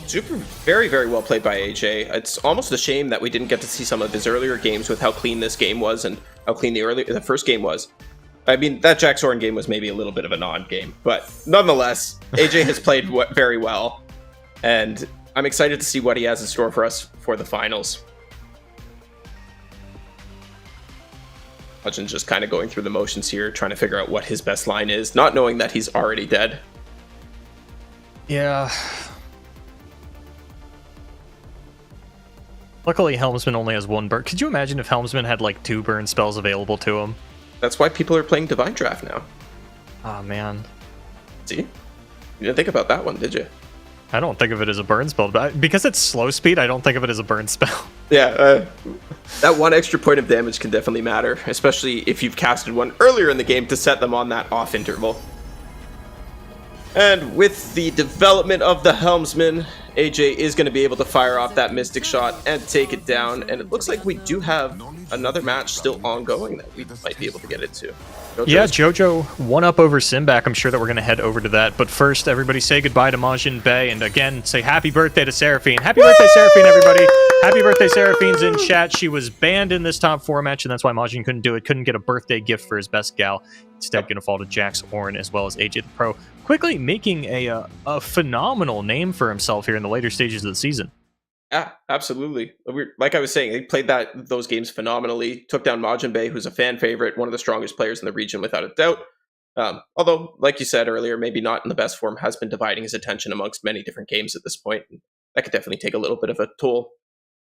Super, very, very well played by AJ. It's almost a shame that we didn't get to see some of his earlier games with how clean this game was and how clean the first game was. I mean, that Jack Soren game was maybe a little bit of a non-game, but nonetheless, AJ has played very well, and I'm excited to see what he has in store for us for the finals. Majin just kind of going through the motions here, trying to figure out what his best line is, not knowing that he's already dead. Yeah. Luckily, Helmsman only has 1 burn. Could you imagine if Helmsman had like 2 burn spells available to him? That's why people are playing Divine Draft now. Oh, man. See? You didn't think about that one, did you? I don't think of it as a burn spell, but because it's slow speed, I don't think of it as a burn spell. Yeah, that 1 extra point of damage can definitely matter, especially if you've casted one earlier in the game to set them on that off interval. And with the development of the Helmsman, AJ is going to be able to fire off that Mystic Shot and take it down. And it looks like we do have another match still ongoing that we might be able to get into. Yeah, Jojo 1-up over Simback. I'm sure that we're going to head over to that. But first, everybody say goodbye to Majin Bey. And again, say happy birthday to Seraphine. Happy birthday, Seraphine, everybody. Happy birthday, Seraphine's in chat. She was banned in this top 4 match, and that's why Majin couldn't do it. Couldn't get a birthday gift for his best gal. Instead, going to fall to Jax Orin as well as AJ the Pro. Quickly making a phenomenal name for himself here in the later stages of the season. Yeah, absolutely. Like I was saying, he played those games phenomenally. Took down Majin Bey, who's a fan favorite, one of the strongest players in the region without a doubt. Although, like you said earlier, maybe not in the best form, has been dividing his attention amongst many different games at this point. That could definitely take a little bit of a toll.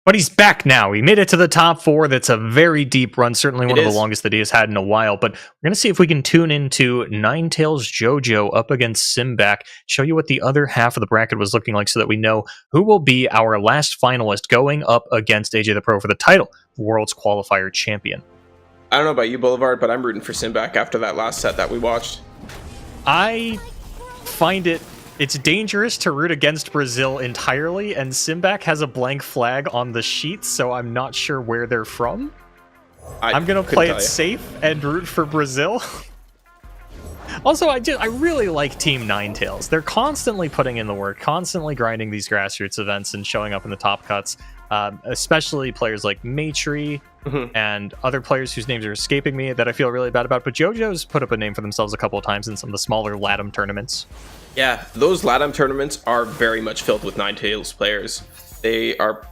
But he's back now. He made it to the top 4. That's a very deep run, certainly one of the longest that he has had in a while. But we're going to see if we can tune into Ninetales Jojo up against Simback, show you what the other half of the bracket was looking like so that we know who will be our last finalist going up against AJ the Pro for the title, Worlds Qualifier Champion. I don't know about you, Boulevard, but I'm rooting for Simback after that last set that we watched. I find it's dangerous to root against Brazil entirely, and Simback has a blank flag on the sheet, so I'm not sure where they're from. I'm gonna play it safe and root for Brazil. Also, I really like Team Ninetales. They're constantly putting in the work, constantly grinding these grassroots events and showing up in the top cuts. Especially players like Matri and other players whose names are escaping me that I feel really bad about. But Jojo's put up a name for themselves a couple of times in some of the smaller LATAM tournaments. Yeah, those LATAM tournaments are very much filled with Ninetales players. They are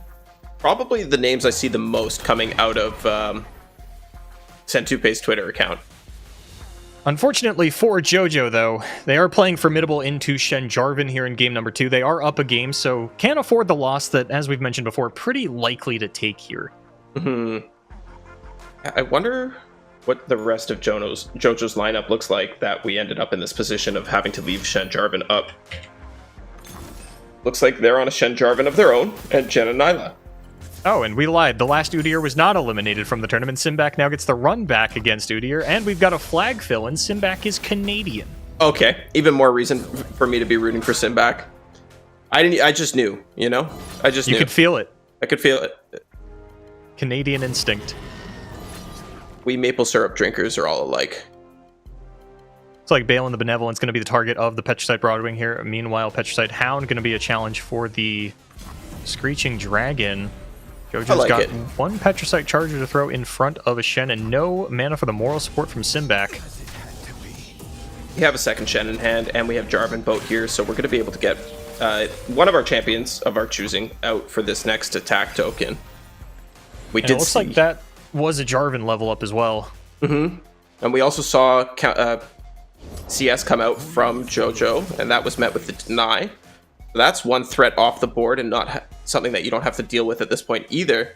probably the names I see the most coming out of Centupe's Twitter account. Unfortunately for Jojo, though, they are playing formidable into Shen Jarvan here in game number 2. They are up a game, so can't afford the loss that, as we've mentioned before, pretty likely to take here. I wonder what the rest of Jojo's lineup looks like that we ended up in this position of having to leave Shen Jarvan up. Looks like they're on a Shen Jarvan of their own, and Jen and Nyla. Oh, and we lied. The last Udyr was not eliminated from the tournament. Simback now gets the run back against Udyr, and we've got a flag fill, and Simback is Canadian. Okay, even more reason for me to be rooting for Simback. I just knew, you know? I just knew. You could feel it. I could feel it. Canadian instinct. We maple syrup drinkers are all alike. It's like Balin the Benevolent's going to be the target of the Petricite Broadwing here. Meanwhile, Petricite Hound going to be a challenge for the Screeching Dragon. Jojo's got one Petricite Charger to throw in front of a Shen and no mana for the moral support from Simback. We have a second Shen in hand, and we have Jarvan boat here, so we're going to be able to get one of our champions of our choosing out for this next attack token. It looks like that was a Jarvan level up as well. And we also saw CS come out from Jojo, and that was met with the deny. That's one threat off the board and not something that you don't have to deal with at this point either.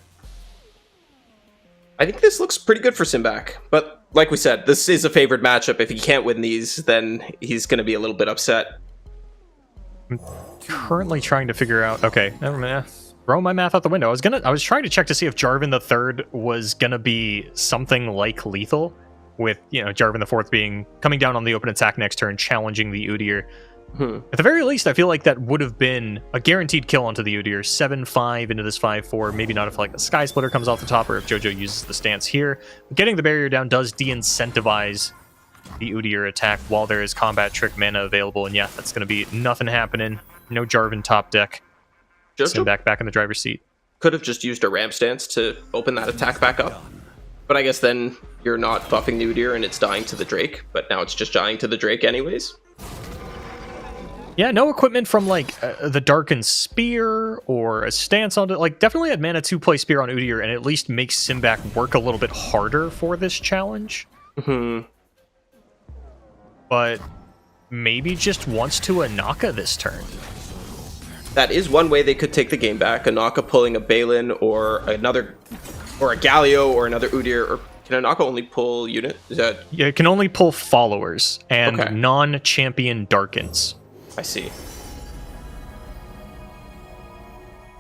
I think this looks pretty good for Simback, but like we said, this is a favored matchup. If he can't win these, then he's going to be a little bit upset. I'm currently trying to figure out... Okay, never mind. Throw my math out the window. I was trying to check to see if Jarvan the Third was going to be something like lethal, with, you know, Jarvan the Fourth coming down on the open attack next turn, challenging the Udyr. At the very least, I feel like that would have been a guaranteed kill onto the Udyr. 7-5 into this 5-4. Maybe not if like the Sky Splitter comes off the top or if Jojo uses the stance here. But getting the barrier down does de-incentivize the Udyr attack while there is combat trick mana available. And yeah, that's going to be nothing happening. No Jarvan top deck. Jojo back in the driver's seat. Could have just used a ramp stance to open that attack back up. But I guess then you're not buffing the Udyr and it's dying to the Drake. But now it's just dying to the Drake anyways. Yeah, no equipment from, like, the Darkened Spear or a stance on it. Like, definitely had mana to play Spear on Udyr and at least makes Simback work a little bit harder for this challenge. But maybe just wants to Anaka this turn. That is one way they could take the game back. Anaka pulling a Balin or a Galio or another Udyr. Or can Anaka only pull unit? Yeah, it can only pull followers and non-champion Darkens. I see.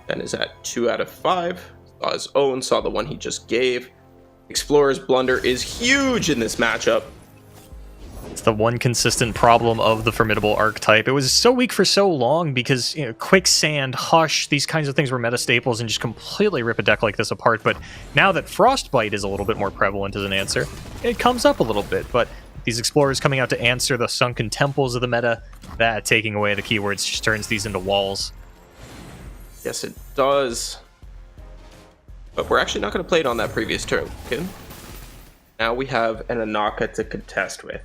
And is at 2 out of 5. Saw his own, saw the one he just gave. Explorer's Blunder is huge in this matchup. It's the one consistent problem of the Formidable archetype. It was so weak for so long because, you know, Quicksand, Hush, these kinds of things were meta staples and just completely rip a deck like this apart. But now that Frostbite is a little bit more prevalent as an answer, it comes up a little bit. But these Explorers coming out to answer the Sunken Temples of the meta, that taking away the keywords just turns these into walls. Yes, it does. But we're actually not going to play it on that previous turn. Okay? Now we have an Anaka to contest with.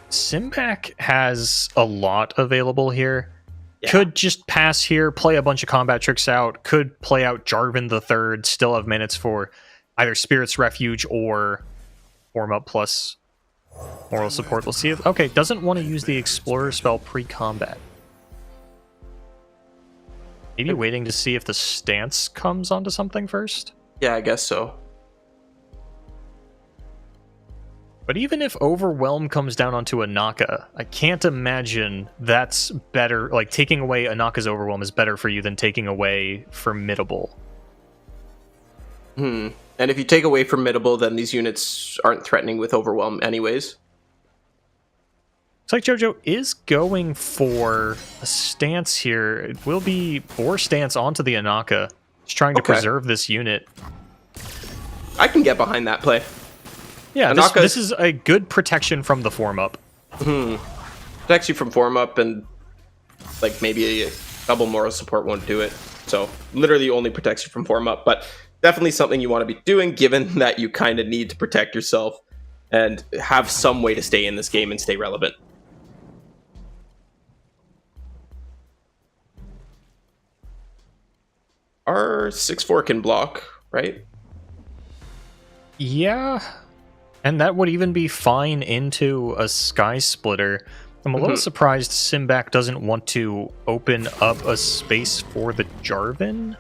Simback has a lot available here. Yeah. Could just pass here, play a bunch of combat tricks out, could play out Jarvan the Third, still have minutes for either Spirit's Refuge or Warm Up plus moral support. We'll see if... Okay, doesn't want to use the Explorer spell pre-combat. Maybe waiting to see if the stance comes onto something first? Yeah, I guess so. But even if Overwhelm comes down onto Anaka, I can't imagine that's better. Like, taking away Anaka's Overwhelm is better for you than taking away Formidable. And if you take away Formidable, then these units aren't threatening with Overwhelm anyways. Looks like Jojo is going for a stance here. It will be Boar stance onto the Anaka. He's trying to preserve this unit. I can get behind that play. Yeah, this is a good protection from the form up. Protects you from form up, and like maybe a double moral support won't do it. So literally only protects you from form up, but definitely something you want to be doing given that you kind of need to protect yourself and have some way to stay in this game and stay relevant. Our 6-4 can block, right? Yeah, and that would even be fine into a Sky Splitter. I'm a little surprised Simbak doesn't want to open up a space for the Jarvan.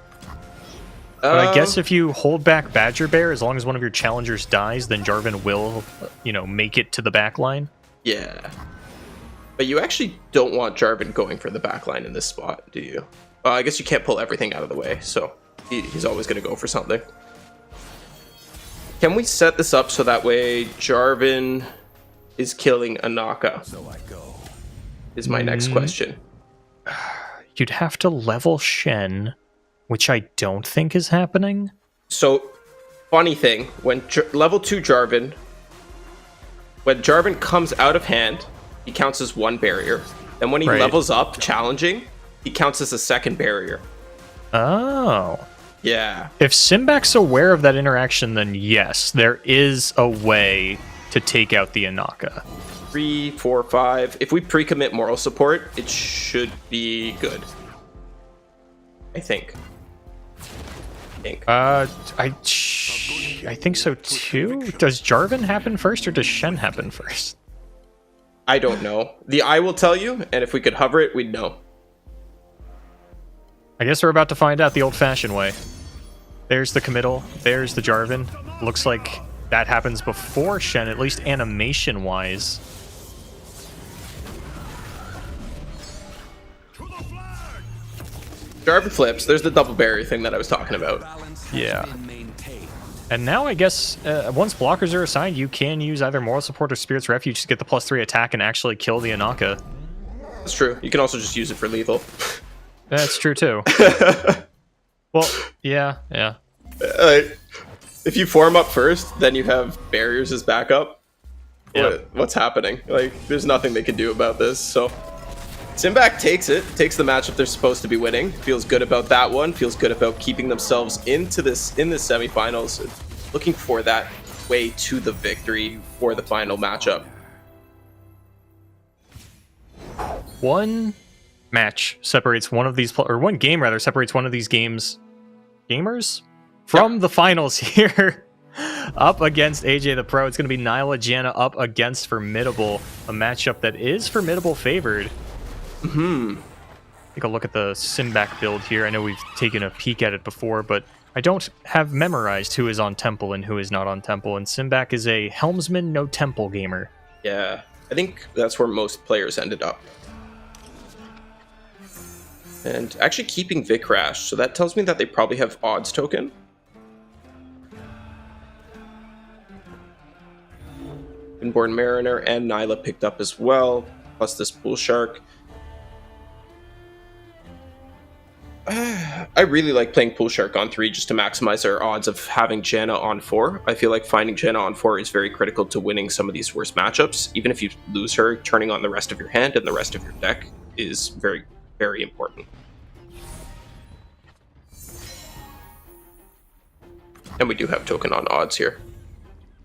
But I guess if you hold back Badger Bear, as long as one of your challengers dies, then Jarvan will, make it to the backline. Yeah. But you actually don't want Jarvan going for the backline in this spot, do you? I guess you can't pull everything out of the way, so he's always going to go for something. Can we set this up so that way Jarvan is killing Anaka? So I go. Is my next question. You'd have to level Shen, which I don't think is happening. So, funny thing, when level 2 Jarvan, when Jarvan comes out of hand, he counts as one barrier. Then when he levels up, challenging, he counts as a second barrier. Oh. Yeah. If Simbak's aware of that interaction, then yes, there is a way to take out the Anaka. 3, 4, 5. If we pre-commit moral support, it should be good. I think. I think so too. Does Jarvan happen first or does Shen happen first? I don't know. The eye will tell you, and if we could hover it, we'd know. I guess we're about to find out the old-fashioned way. There's the committal. There's the Jarvan. Looks like that happens before Shen, at least animation-wise. Jarvan flips. There's the double barrier thing that I was talking about. Yeah. And now I guess once blockers are assigned, you can use either Moral Support or Spirit's Refuge to get the +3 attack and actually kill the Anaka. That's true. You can also just use it for lethal. That's true too. Well, yeah. If you form up first, then you have barriers as backup. Yep. What's happening? Like, there's nothing they can do about this. So, Simbak takes the matchup they're supposed to be winning. Feels good about that one. Feels good about keeping themselves in the semifinals. Looking for that way to the victory for the final matchup. One match separates one of these, or one game rather separates one of these gamers from the finals here. Up against AJ the Pro. It's going to be Nyla Janna up against Formidable, a matchup that is Formidable favored. Take a look at the Simbak build here. I know we've taken a peek at it before, but I don't have memorized who is on Temple and who is not on Temple, and Simbak is a Helmsman, no Temple gamer. Yeah, I think that's where most players ended up. And actually keeping Vic Rash, so that tells me that they probably have odds token. Inborn Mariner and Nyla picked up as well, plus this Pool Shark. I really like playing Pool Shark on 3 just to maximize our odds of having Janna on 4. I feel like finding Janna on 4 is very critical to winning some of these worst matchups. Even if you lose her, turning on the rest of your hand and the rest of your deck is very, very important. And we do have token on odds here.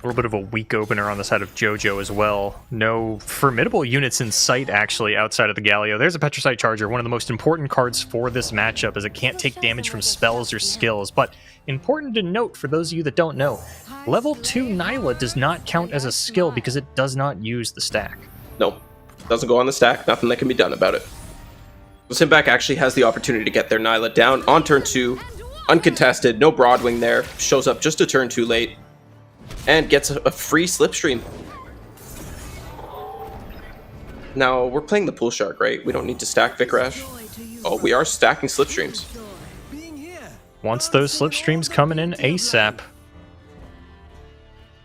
A little bit of a weak opener on the side of Jojo as well. No formidable units in sight, actually, outside of the Galio. There's a Petricite Charger, one of the most important cards for this matchup, as it can't take damage from spells or skills. But important to note, for those of you that don't know, level 2 Nyla does not count as a skill because it does not use the stack. No, doesn't go on the stack. Nothing that can be done about it. So Simbak actually has the opportunity to get their Nyla down on turn 2. Uncontested, no Broadwing there. Shows up just a turn too late. And gets a free Slipstream. Now, we're playing the Pool Shark, right? We don't need to stack Vic Rash. Oh, we are stacking Slipstreams. Once those Slipstreams coming in ASAP.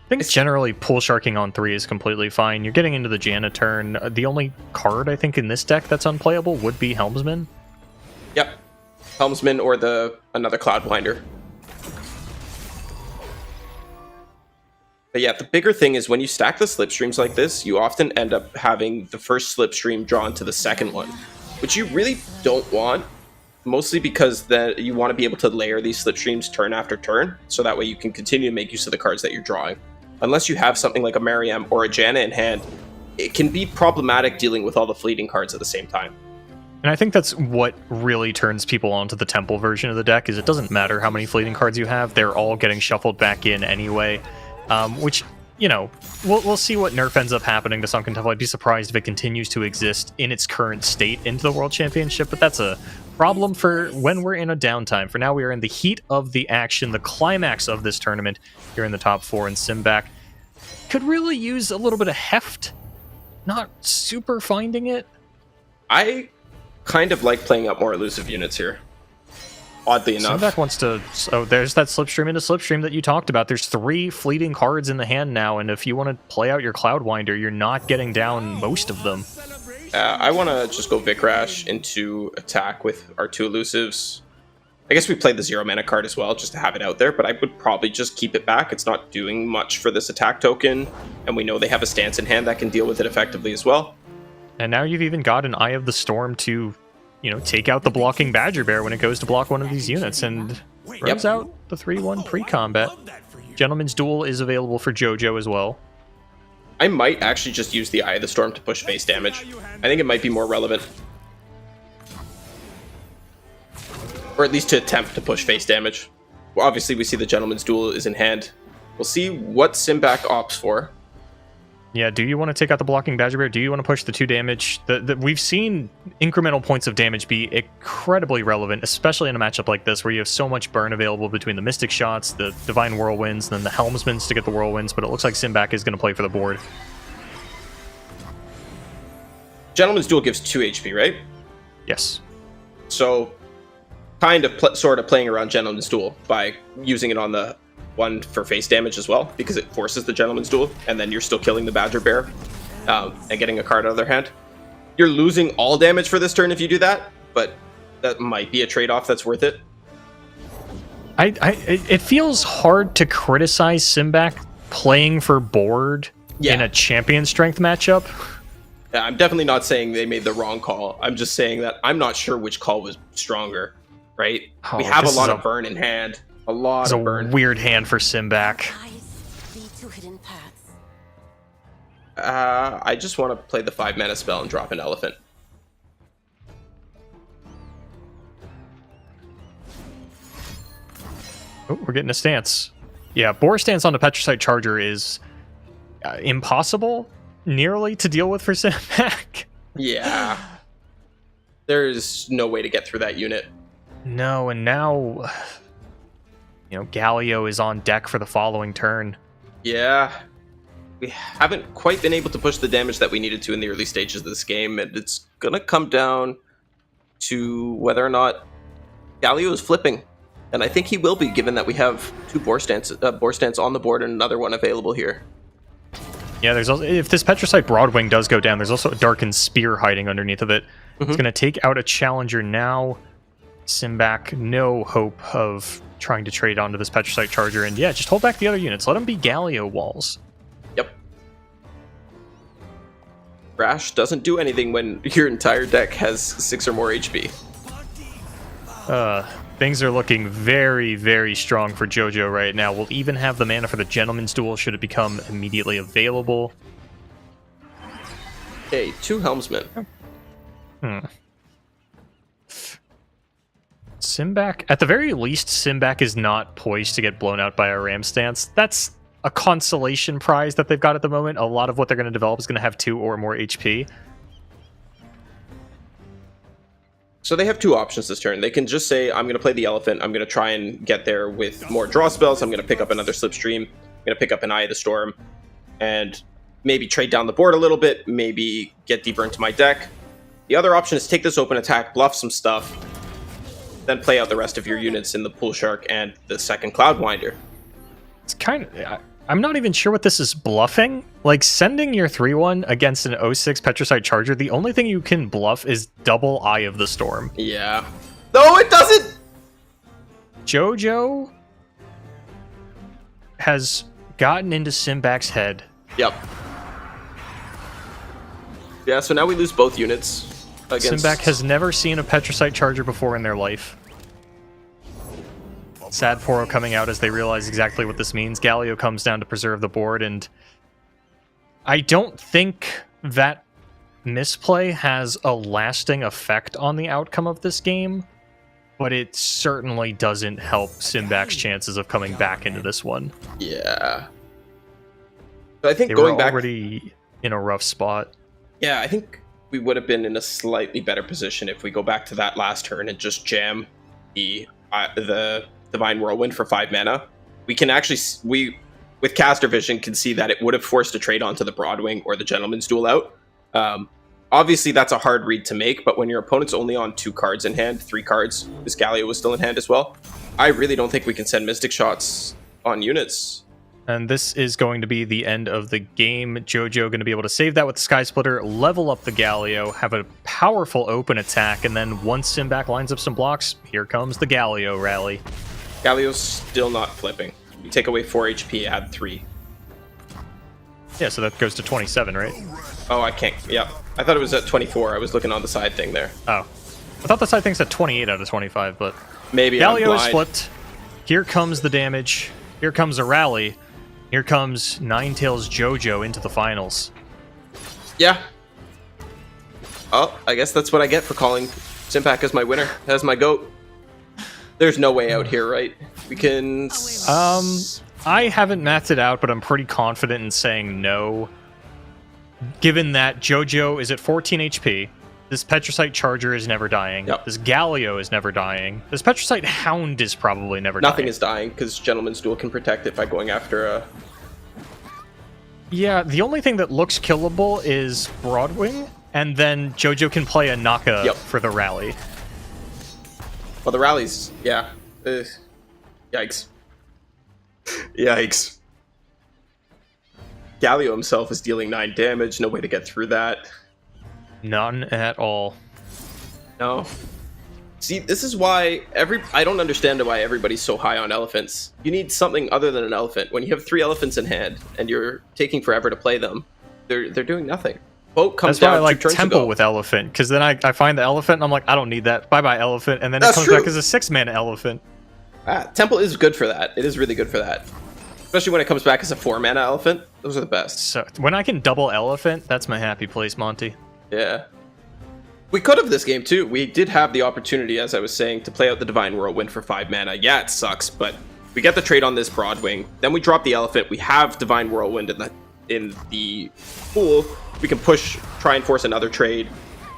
I think generally pull sharking on 3 is completely fine. You're getting into the Janna turn. The only card I think in this deck that's unplayable would be Helmsman. Yep. Helmsman or another Cloudwinder. But yeah, the bigger thing is when you stack the slipstreams like this, you often end up having the first slipstream drawn to the second one, which you really don't want, mostly because then you want to be able to layer these slipstreams turn after turn, so that way you can continue to make use of the cards that you're drawing. Unless you have something like a Mariam or a Janna in hand, it can be problematic dealing with all the fleeting cards at the same time. And I think that's what really turns people onto the Temple version of the deck, is it doesn't matter how many fleeting cards you have, they're all getting shuffled back in anyway. Which, you know, we'll see what nerf ends up happening to Sunken Temple. I'd be surprised if it continues to exist in its current state into the World Championship, but that's a problem for when we're in a downtime. For now, we are in the heat of the action, the climax of this tournament here in the top 4, and Simbak could really use a little bit of heft. Not super finding it. I kind of like playing up more elusive units here. Oddly enough. Simbak wants to... So there's that slipstream into slipstream that you talked about. There's 3 fleeting cards in the hand now, and if you want to play out your Cloudwinder, you're not getting down most of them. I want to just go Vikrash into attack with our 2 elusives. I guess we played the 0 mana card as well, just to have it out there, but I would probably just keep it back. It's not doing much for this attack token, and we know they have a stance in hand that can deal with it effectively as well. And now you've even got an Eye of the Storm to, you know, take out the blocking Badger Bear when it goes to block one of these units, and throws out the 3-1 pre-combat. Gentleman's Duel is available for Jojo as well. I might actually just use the Eye of the Storm to push face damage. I think it might be more relevant. Or at least to attempt to push face damage. Well, obviously, we see the Gentleman's Duel is in hand. We'll see what Simbak opts for. Yeah, do you want to take out the blocking Badger Bear? Do you want to push the 2 damage? We've seen incremental points of damage be incredibly relevant, especially in a matchup like this, where you have so much burn available between the Mystic Shots, the Divine Whirlwinds, and then the Helmsmans to get the Whirlwinds, but it looks like Simbak is going to play for the board. Gentleman's Duel gives 2 HP, right? Yes. So, kind of sort of playing around Gentleman's Duel by using it on the 1 for face damage as well, because it forces the Gentleman's Duel, and then you're still killing the Badger Bear and getting a card out of their hand. You're losing all damage for this turn if you do that, but that might be a trade-off that's worth it. It feels hard to criticize Simbak playing for board in a champion strength matchup. Yeah, I'm definitely not saying they made the wrong call. I'm just saying that I'm not sure which call was stronger, right? Oh, we have a lot of burn in hand. A lot of burn. It's a weird hand for Simbak. I just want to play the 5 mana spell and drop an elephant. Oh, we're getting a stance. Yeah, boar stance on the Petricite Charger is impossible, nearly, to deal with for Simbak. Yeah. There's no way to get through that unit. No, and now, you know, Galio is on deck for the following turn. Yeah. We haven't quite been able to push the damage that we needed to in the early stages of this game, and it's going to come down to whether or not Galio is flipping. And I think he will be, given that we have 2 boar stance on the board and another one available here. Yeah, there's also, if this Petricite Broadwing does go down, there's also a Darkened Spear hiding underneath of it. It's going to take out a challenger now. Simbak, no hope of trying to trade onto this Petricite Charger. And yeah, just hold back the other units. Let them be Galio walls. Yep. Rash doesn't do anything when your entire deck has 6 or more HP. Things are looking very, very strong for Jojo right now. We'll even have the mana for the Gentleman's Duel should it become immediately available. Okay, 2 Helmsmen. Simbak, at the very least, Simbak is not poised to get blown out by a Ram stance. That's a consolation prize that they've got at the moment. A lot of what they're going to develop is going to have 2 or more HP. So they have 2 options this turn. They can just say, I'm going to play the Elephant. I'm going to try and get there with more draw spells. I'm going to pick up another Slipstream. I'm going to pick up an Eye of the Storm. And maybe trade down the board a little bit. Maybe get deeper into my deck. The other option is take this open attack, bluff some stuff, then play out the rest of your units in the Pool Shark and the second Cloudwinder. It's kind of... I'm not even sure what this is bluffing. Like, sending your 3-1 against an 06 Petricite Charger, the only thing you can bluff is double Eye of the Storm. Yeah. No, it doesn't! Jojo has gotten into Simbak's head. Yep. Yeah, so now we lose both units. Simbak has never seen a Petricite Charger before in their life. Sad Poro coming out as they realize exactly what this means. Galio comes down to preserve the board, and I don't think that misplay has a lasting effect on the outcome of this game, but it certainly doesn't help Simbak's chances of coming back into this one. Yeah. So I think They going were back... already in a rough spot. Yeah, I think we would have been in a slightly better position if we go back to that last turn and just jam the Divine Whirlwind for 5 mana. We can actually, with Caster Vision, can see that it would have forced a trade onto the Broadwing or the Gentleman's Duel out. Obviously, that's a hard read to make, but when your opponent's only on 2 cards in hand, 3 cards, this Galio was still in hand as well, I really don't think we can send Mystic Shots on units. And this is going to be the end of the game. Jojo going to be able to save that with the Sky Splitter, level up the Galio, have a powerful open attack, and then once Simbak lines up some blocks, here comes the Galio rally. Galio's still not flipping. You take away 4 HP, add 3. Yeah, so that goes to 27, right? Oh, I can't. Yeah. I thought it was at 24. I was looking on the side thing there. Oh. I thought the side thing said 28 out of 25, but... Maybe I'm Galio is blind. flipped. Here comes the damage. Here comes a rally. Here comes Ninetales Jojo into the finals. Yeah. Oh, I guess that's what I get for calling Simbak as my winner, as my GOAT. There's no way out here, right? We can... I haven't mapped it out, but I'm pretty confident in saying no. Given that Jojo is at 14 HP, this Petricite Charger is never dying, Yep. this Galio is never dying, this Petricite Hound is probably never dying. Nothing is dying, because Gentleman's Duel can protect it by going after a... Yeah, the only thing that looks killable is Broadwing, and then Jojo can play a Naka Yep. for the rally. Well, the rallies, yeah. Yikes. Yikes. Galio himself is dealing 9 damage, no way to get through that. None at all. No. See, this is why I don't understand why everybody's so high on elephants. You need something other than an elephant. When you have 3 elephants in hand and you're taking forever to play them, they're doing nothing. Boat comes That's why down I like 2 turns Temple ago. with Elephant, because then I find the Elephant and I'm like, I don't need that. Bye-bye, Elephant. And then That's it comes true. back as a 6-mana Elephant. Temple is good for that. It is really good for that. Especially when it comes back as a 4-mana elephant. Those are the best. So when I can double Elephant, that's my happy place, Monty. Yeah. We could have this game too. We did have the opportunity, as I was saying, to play out the Divine Whirlwind for 5 mana. Yeah, it sucks, but we get the trade on this Broadwing. Then we drop the Elephant. We have Divine Whirlwind in the pool. We can try and force another trade.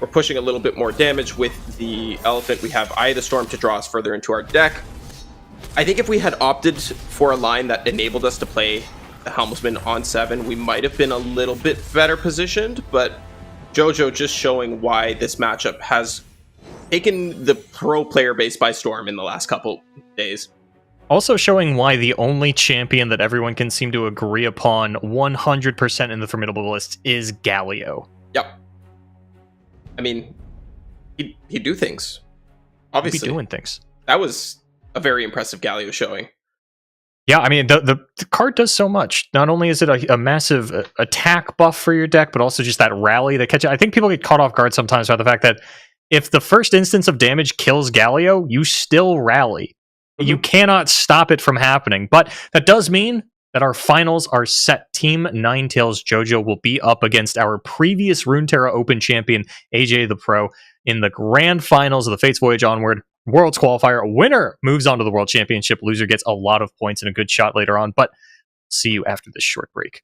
We're pushing a little bit more damage with the Elephant. We have Eye of the Storm to draw us further into our deck. I think if we had opted for a line that enabled us to play the Helmsman on 7, we might have been a little bit better positioned, but Jojo just showing why this matchup has taken the pro player base by storm in the last couple days. Also showing why the only champion that everyone can seem to agree upon 100% in the Formidable list is Galio. Yep. I mean, he'd do things. Obviously. He'd be doing things. That was a very impressive Galio showing. Yeah, I mean, the card does so much. Not only is it a massive attack buff for your deck, but also just that rally that catches. I think people get caught off guard sometimes by the fact that if the first instance of damage kills Galio, you still rally. Mm-hmm. You cannot stop it from happening. But that does mean that our finals are set. Team Ninetales Jojo will be up against our previous Runeterra Open champion, AJ the Pro, in the grand finals of the Fates Voyage Onward Worlds Qualifier. Winner moves on to the World Championship. Loser gets a lot of points and a good shot later on. But see you after this short break.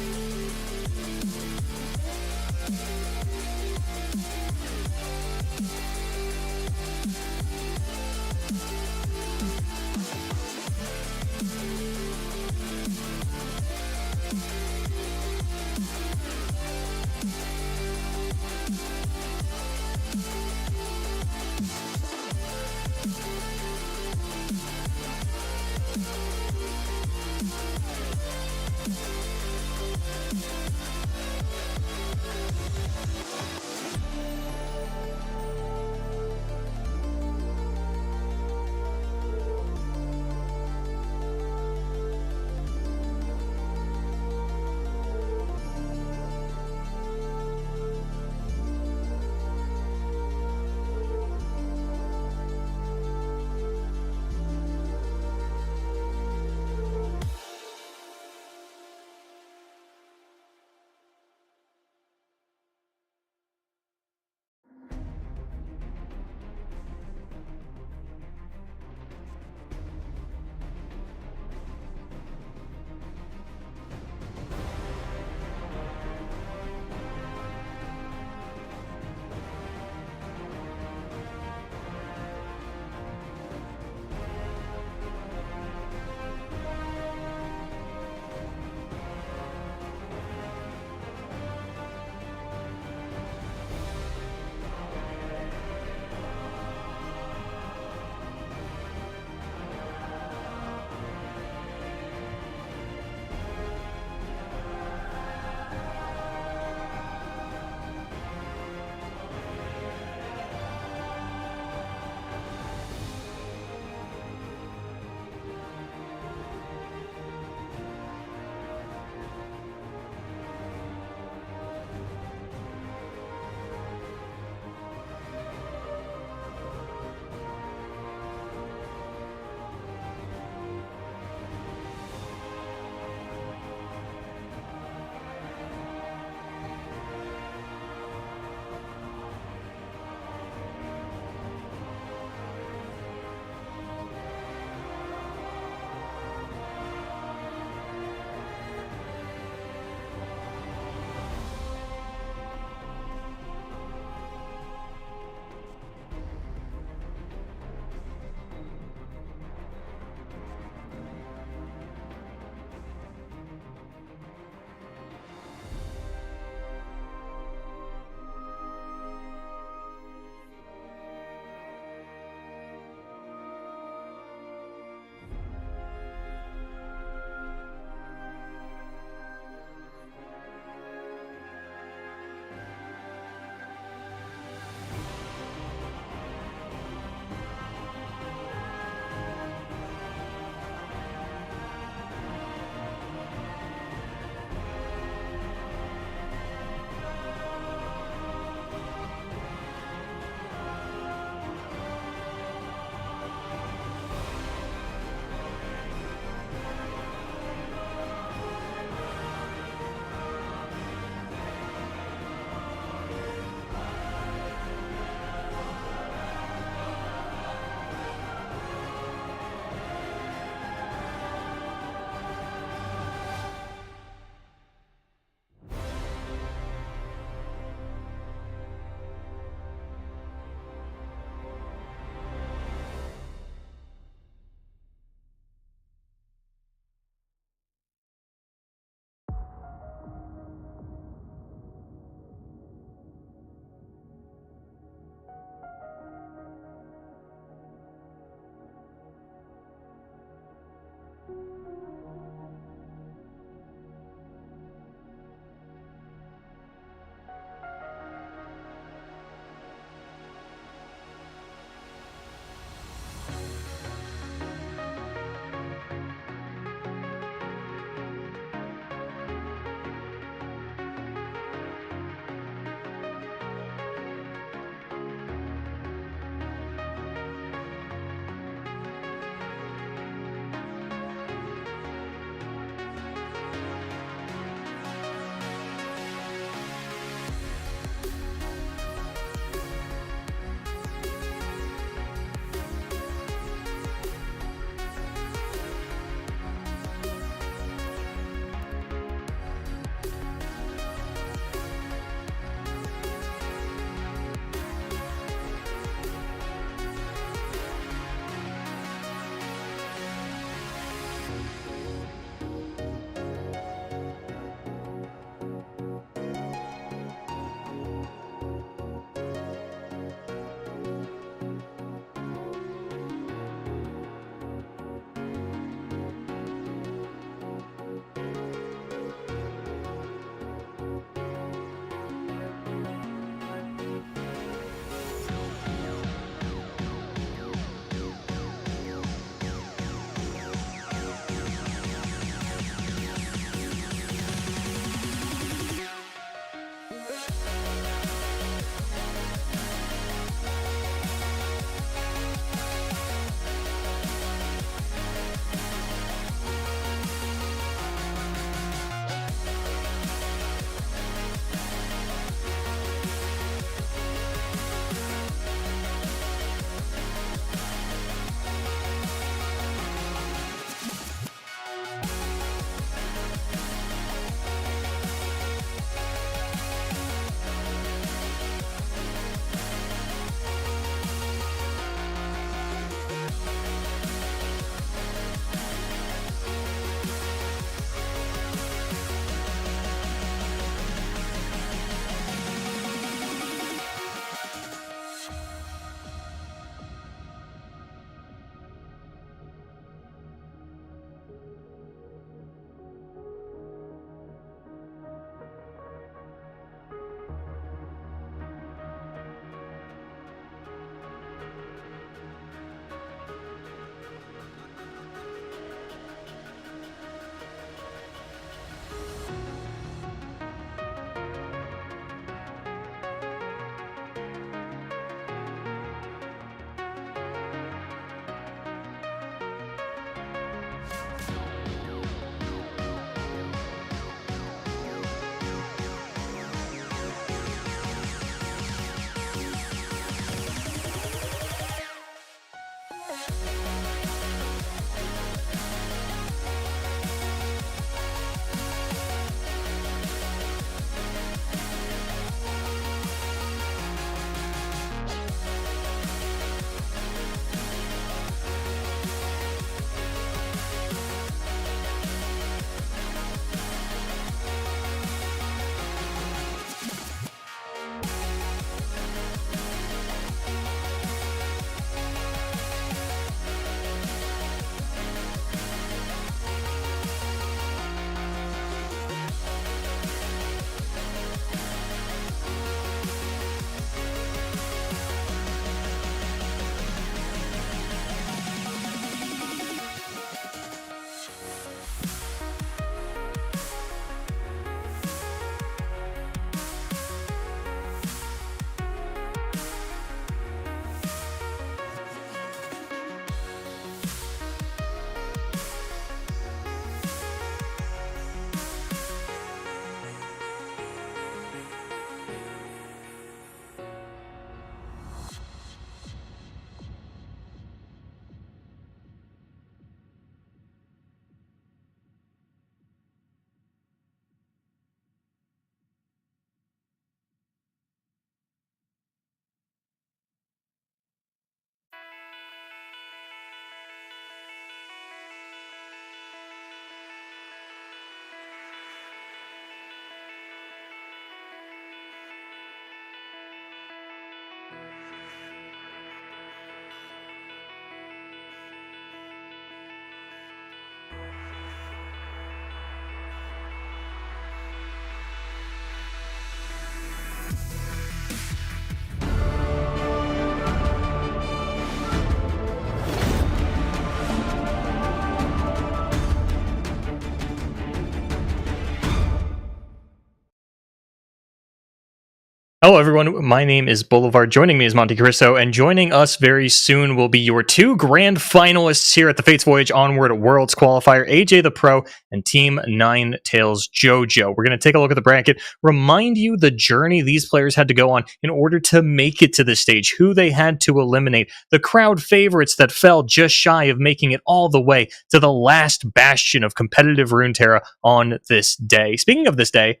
Hello, everyone. My name is Boulevard. Joining me is Monte Cristo, and joining us very soon will be your two grand finalists here at the Fates Voyage Onward Worlds Qualifier, AJ the Pro and Team Nine Tails Jojo. We're going to take a look at the bracket, remind you the journey these players had to go on in order to make it to this stage, who they had to eliminate, the crowd favorites that fell just shy of making it all the way to the last bastion of competitive Runeterra on this day. Speaking of this day,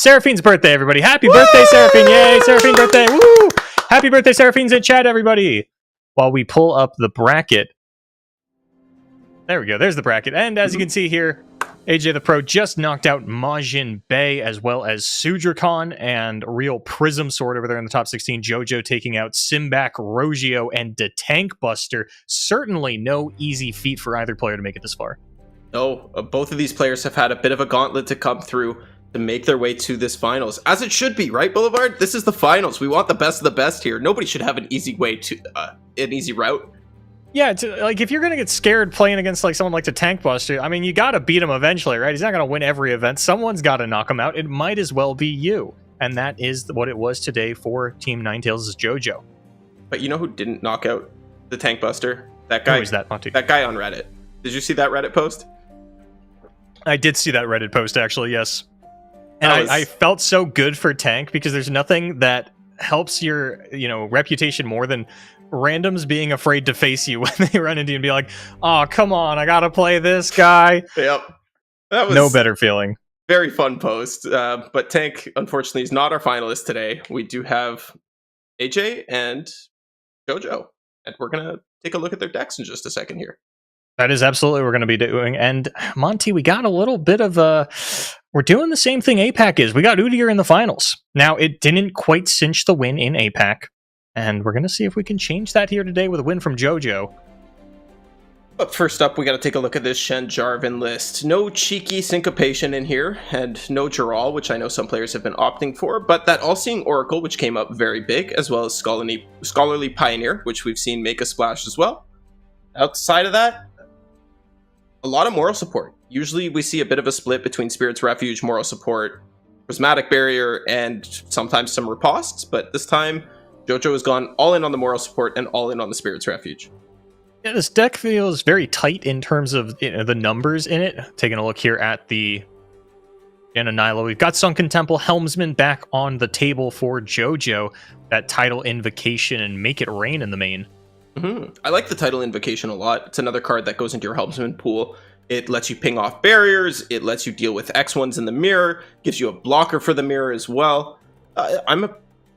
Seraphine's birthday, everybody. Happy birthday, Seraphine. Yay, Seraphine birthday. Woo! Happy birthday, Seraphine's in chat, everybody. While we pull up the bracket. There we go. There's the bracket. And as you can see here, AJ the Pro just knocked out Majin Bay as well as Sudrakon and Real Prism Sword over there in the top 16. Jojo taking out Simbak, Rosio, and the Tank Buster. Certainly no easy feat for either player to make it this far. No, both of these players have had a bit of a gauntlet to come through to make their way to this finals, as it should be, right, Boulevard? This is the finals. We want the best of the best here. Nobody should have an easy way to an easy route. Yeah, like if you're gonna get scared playing against like someone like the Tank Buster, I mean, you got to beat him eventually, right? He's not gonna win every event. Someone's got to knock him out. It might as well be you, and that is what it was today for Team Ninetales' Jojo. But you know who didn't knock out the Tank Buster? That guy. Who is that, Monty? That guy on Reddit. Did you see that Reddit post? I did see that Reddit post, actually. Yes. And I felt so good for Tank because there's nothing that helps your, reputation more than randoms being afraid to face you when they run into you and be like, "Oh, come on, I gotta play this guy." Yep, that was no better feeling. Very fun post. But Tank, unfortunately, is not our finalist today. We do have AJ and Jojo, and we're gonna take a look at their decks in just a second here. That is absolutely what we're going to be doing. And Monty, we got a little bit of we're doing the same thing APAC is. We got Udyr in the finals. Now, it didn't quite cinch the win in APAC, and we're going to see if we can change that here today with a win from Jojo. But first up, we got to take a look at this Shen Jarvan list. No cheeky syncopation in here, and no Jural, which I know some players have been opting for, but that All-Seeing Oracle, which came up very big, as well as Scholarly Pioneer, which we've seen make a splash as well. Outside of that, a lot of moral support. Usually we see a bit of a split between Spirit's Refuge, moral support, Prismatic Barrier, and sometimes some ripostes, but this time Jojo has gone all in on the moral support and all in on the Spirit's Refuge. Yeah, this deck feels very tight in terms of the numbers in it. Taking a look here at the Nyla, we've got Sunken Temple, Helmsman back on the table for Jojo. That Tidal Invocation and Make It Rain in the main. I like the Tidal Invocation a lot. It's another card that goes into your Helmsman pool. It lets you ping off barriers. It lets you deal with X1s in the mirror. Gives you a blocker for the mirror as well. I'm a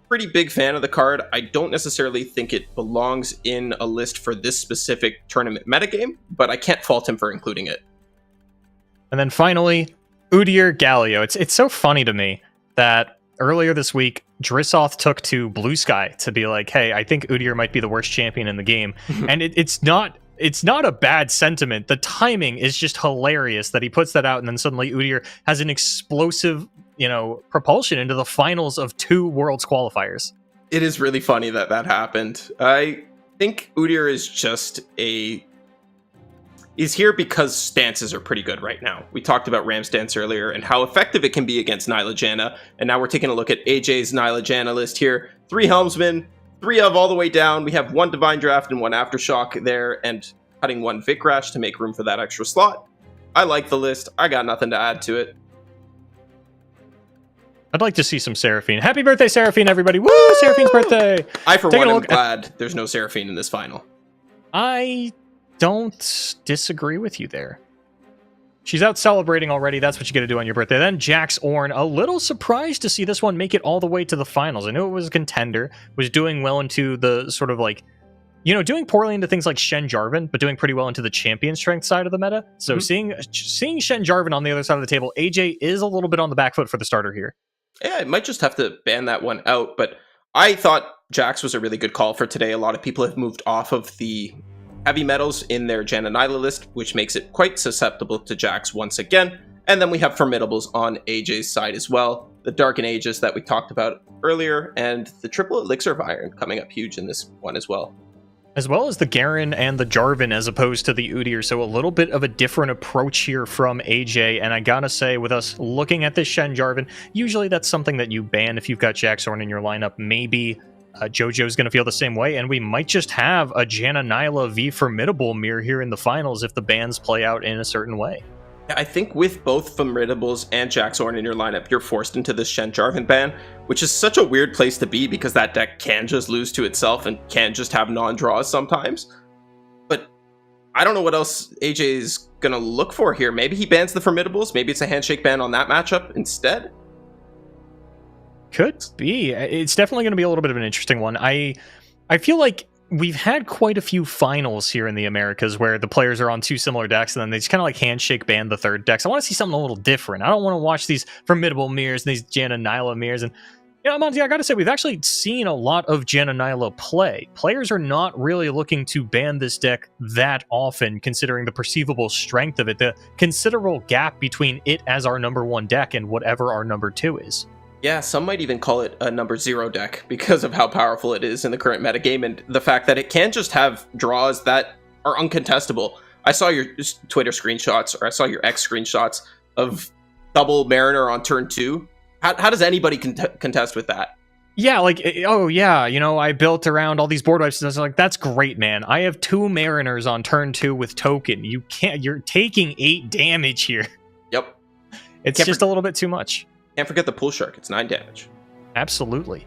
pretty big fan of the card. I don't necessarily think it belongs in a list for this specific tournament metagame, but I can't fault him for including it. And then finally, Udyr Galio. It's so funny to me that earlier this week, Drissoth took to Blue Sky to be like, "Hey, I think Udyr might be the worst champion in the game," and it's not a bad sentiment. The timing is just hilarious that he puts that out, and then suddenly Udyr has an explosive, propulsion into the finals of 2 Worlds qualifiers. It is really funny that happened. I think Udyr is just He's here because stances are pretty good right now. We talked about Ram stance earlier and how effective it can be against Nyla Janna. And now we're taking a look at AJ's Nyla Janna list here. 3 Helmsmen, 3 of all the way down. We have 1 Divine Draft and 1 Aftershock there, and cutting 1 Vic Rash to make room for that extra slot. I like the list. I got nothing to add to it. I'd like to see some Seraphine. Happy birthday, Seraphine, everybody. Woo! Seraphine's birthday. I, for one, am glad there's no Seraphine in this final. I don't disagree with you there. She's out celebrating already. That's what you got to do on your birthday. Then Jax Ornn, a little surprised to see this one make it all the way to the finals. I knew it was a contender, was doing well into the sort of like, doing poorly into things like Shen Jarvan, but doing pretty well into the champion strength side of the meta. So seeing Shen Jarvan on the other side of the table, AJ is a little bit on the back foot for the starter here. Yeah, I might just have to ban that one out, but I thought Jax was a really good call for today. A lot of people have moved off of the heavy metals in their Janna Nyla list, which makes it quite susceptible to Jax once again. And then we have Formidables on AJ's side as well. The Darken Ages that we talked about earlier, and the Triple Elixir of Iron coming up huge in this one as well. As well as the Garen and the Jarvan as opposed to the Udyr, so a little bit of a different approach here from AJ, and I gotta say, with us looking at this Shen Jarvan, usually that's something that you ban if you've got Jaxorn in your lineup. Maybe Jojo's gonna feel the same way, and we might just have a Janna Nyla v Formidable mirror here in the finals if the bans play out in a certain way. I think with both Formidables and Jaxorn in your lineup, you're forced into this Shen Jarvan ban, which is such a weird place to be because that deck can just lose to itself and can just have non-draws sometimes. But I don't know what else AJ is going to look for here. Maybe he bans the Formidables. Maybe it's a handshake ban on that matchup instead. Could be. It's definitely going to be a little bit of an interesting one. I feel like we've had quite a few finals here in the Americas where the players are on two similar decks and then they just kind of like handshake ban the third decks. I want to see something a little different. I don't want to watch these Formidable mirrors and these Janna Nyla mirrors. And, you know, Monty, I got to say, we've actually seen a lot of Janna Nyla play. Players are not really looking to ban this deck that often, considering the perceivable strength of it, the considerable gap between it as our number one deck and whatever our number two is. Yeah, some might even call it a number 0 deck because of how powerful it is in the current metagame and the fact that it can just have draws that are uncontestable. I saw your Twitter screenshots, or I saw your X screenshots of double Mariner on turn 2. How does anybody contest with that? Yeah, like, oh yeah, you know, I built around all these board wipes, and I was like, that's great, man. I have 2 Mariners on turn 2 with token. You're taking 8 damage here. Yep. It's just a little bit too much. Can't forget the Pool Shark. It's 9 damage. Absolutely.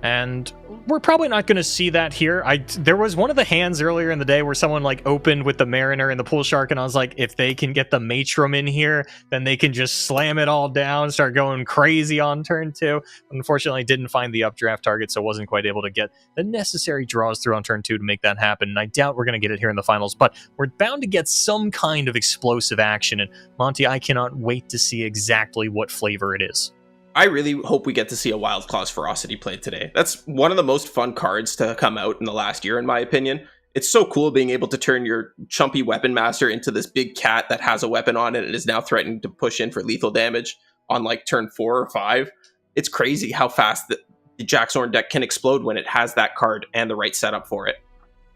And we're probably not going to see that here. There was one of the hands earlier in the day where someone like opened with the Mariner and the Pool Shark, and I was like, if they can get the Matrum in here, then they can just slam it all down, start going crazy on turn 2. Unfortunately, didn't find the updraft target, so wasn't quite able to get the necessary draws through on turn 2 to make that happen. And I doubt we're going to get it here in the finals, but we're bound to get some kind of explosive action. And Monty, I cannot wait to see exactly what flavor it is. I really hope we get to see a Wild Claw's Ferocity played today. That's one of the most fun cards to come out in the last year, in my opinion. It's so cool being able to turn your chumpy Weapon Master into this big cat that has a weapon on it and is now threatening to push in for lethal damage on like turn 4 or 5. It's crazy how fast the Jaxorn deck can explode when it has that card and the right setup for it.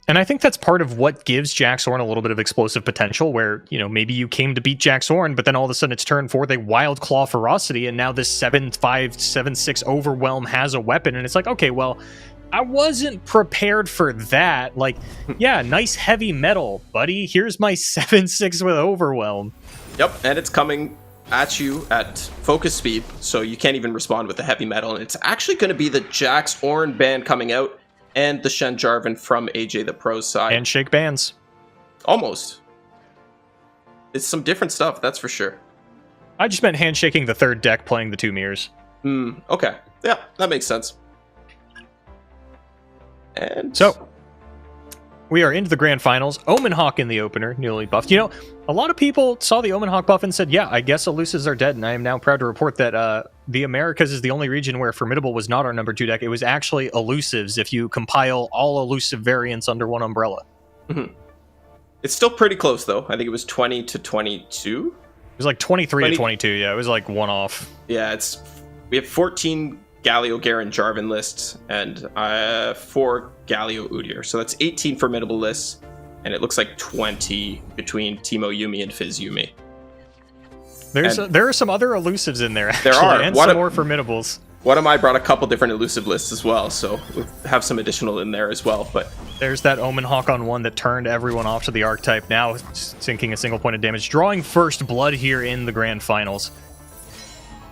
And I think that's part of what gives Jaxorn a little bit of explosive potential, where, you know, maybe you came to beat Jaxorn, but then all of a sudden it's turn 4, they Wild Claw Ferocity, and now this 7-5, 7-6 Overwhelm has a weapon, and it's like, okay, well, I wasn't prepared for that. Like, yeah, nice heavy metal, buddy. Here's my 7-6 with Overwhelm. Yep, and it's coming at you at focus speed, so you can't even respond with the heavy metal, and it's actually going to be the Jaxorn band coming out, and the Shen Jarvan from AJ the Pro's side. Handshake bans. Almost. It's some different stuff, that's for sure. I just meant handshaking the third deck playing the 2 mirrors. Okay. Yeah, that makes sense. And so, we are into the grand finals. Omen Hawk in the opener, newly buffed. You know, a lot of people saw the Omen Hawk buff and said, yeah, I guess elusives are dead, and I am now proud to report that the Americas is the only region where Formidable was not our number 2 deck. It was actually elusives if you compile all elusive variants under one umbrella. Mm-hmm. It's still pretty close, though. I think it was 20 to 22. It was like 23 to 22, yeah. It was like one off. Yeah, we have 14 Galio, Garen, Jarvan lists, and 4 Galio, Udyr. So that's 18 Formidable lists, and it looks like 20 between Teemo Yumi and Fizz Yumi. There are some other elusives in there, actually, there are. And some more Formidables. One of my brought a couple different elusive lists as well, so we'll have some additional in there as well. But there's that Omen Hawk on 1 that turned everyone off to the Archetype, now sinking a single point of damage, drawing first blood here in the grand finals.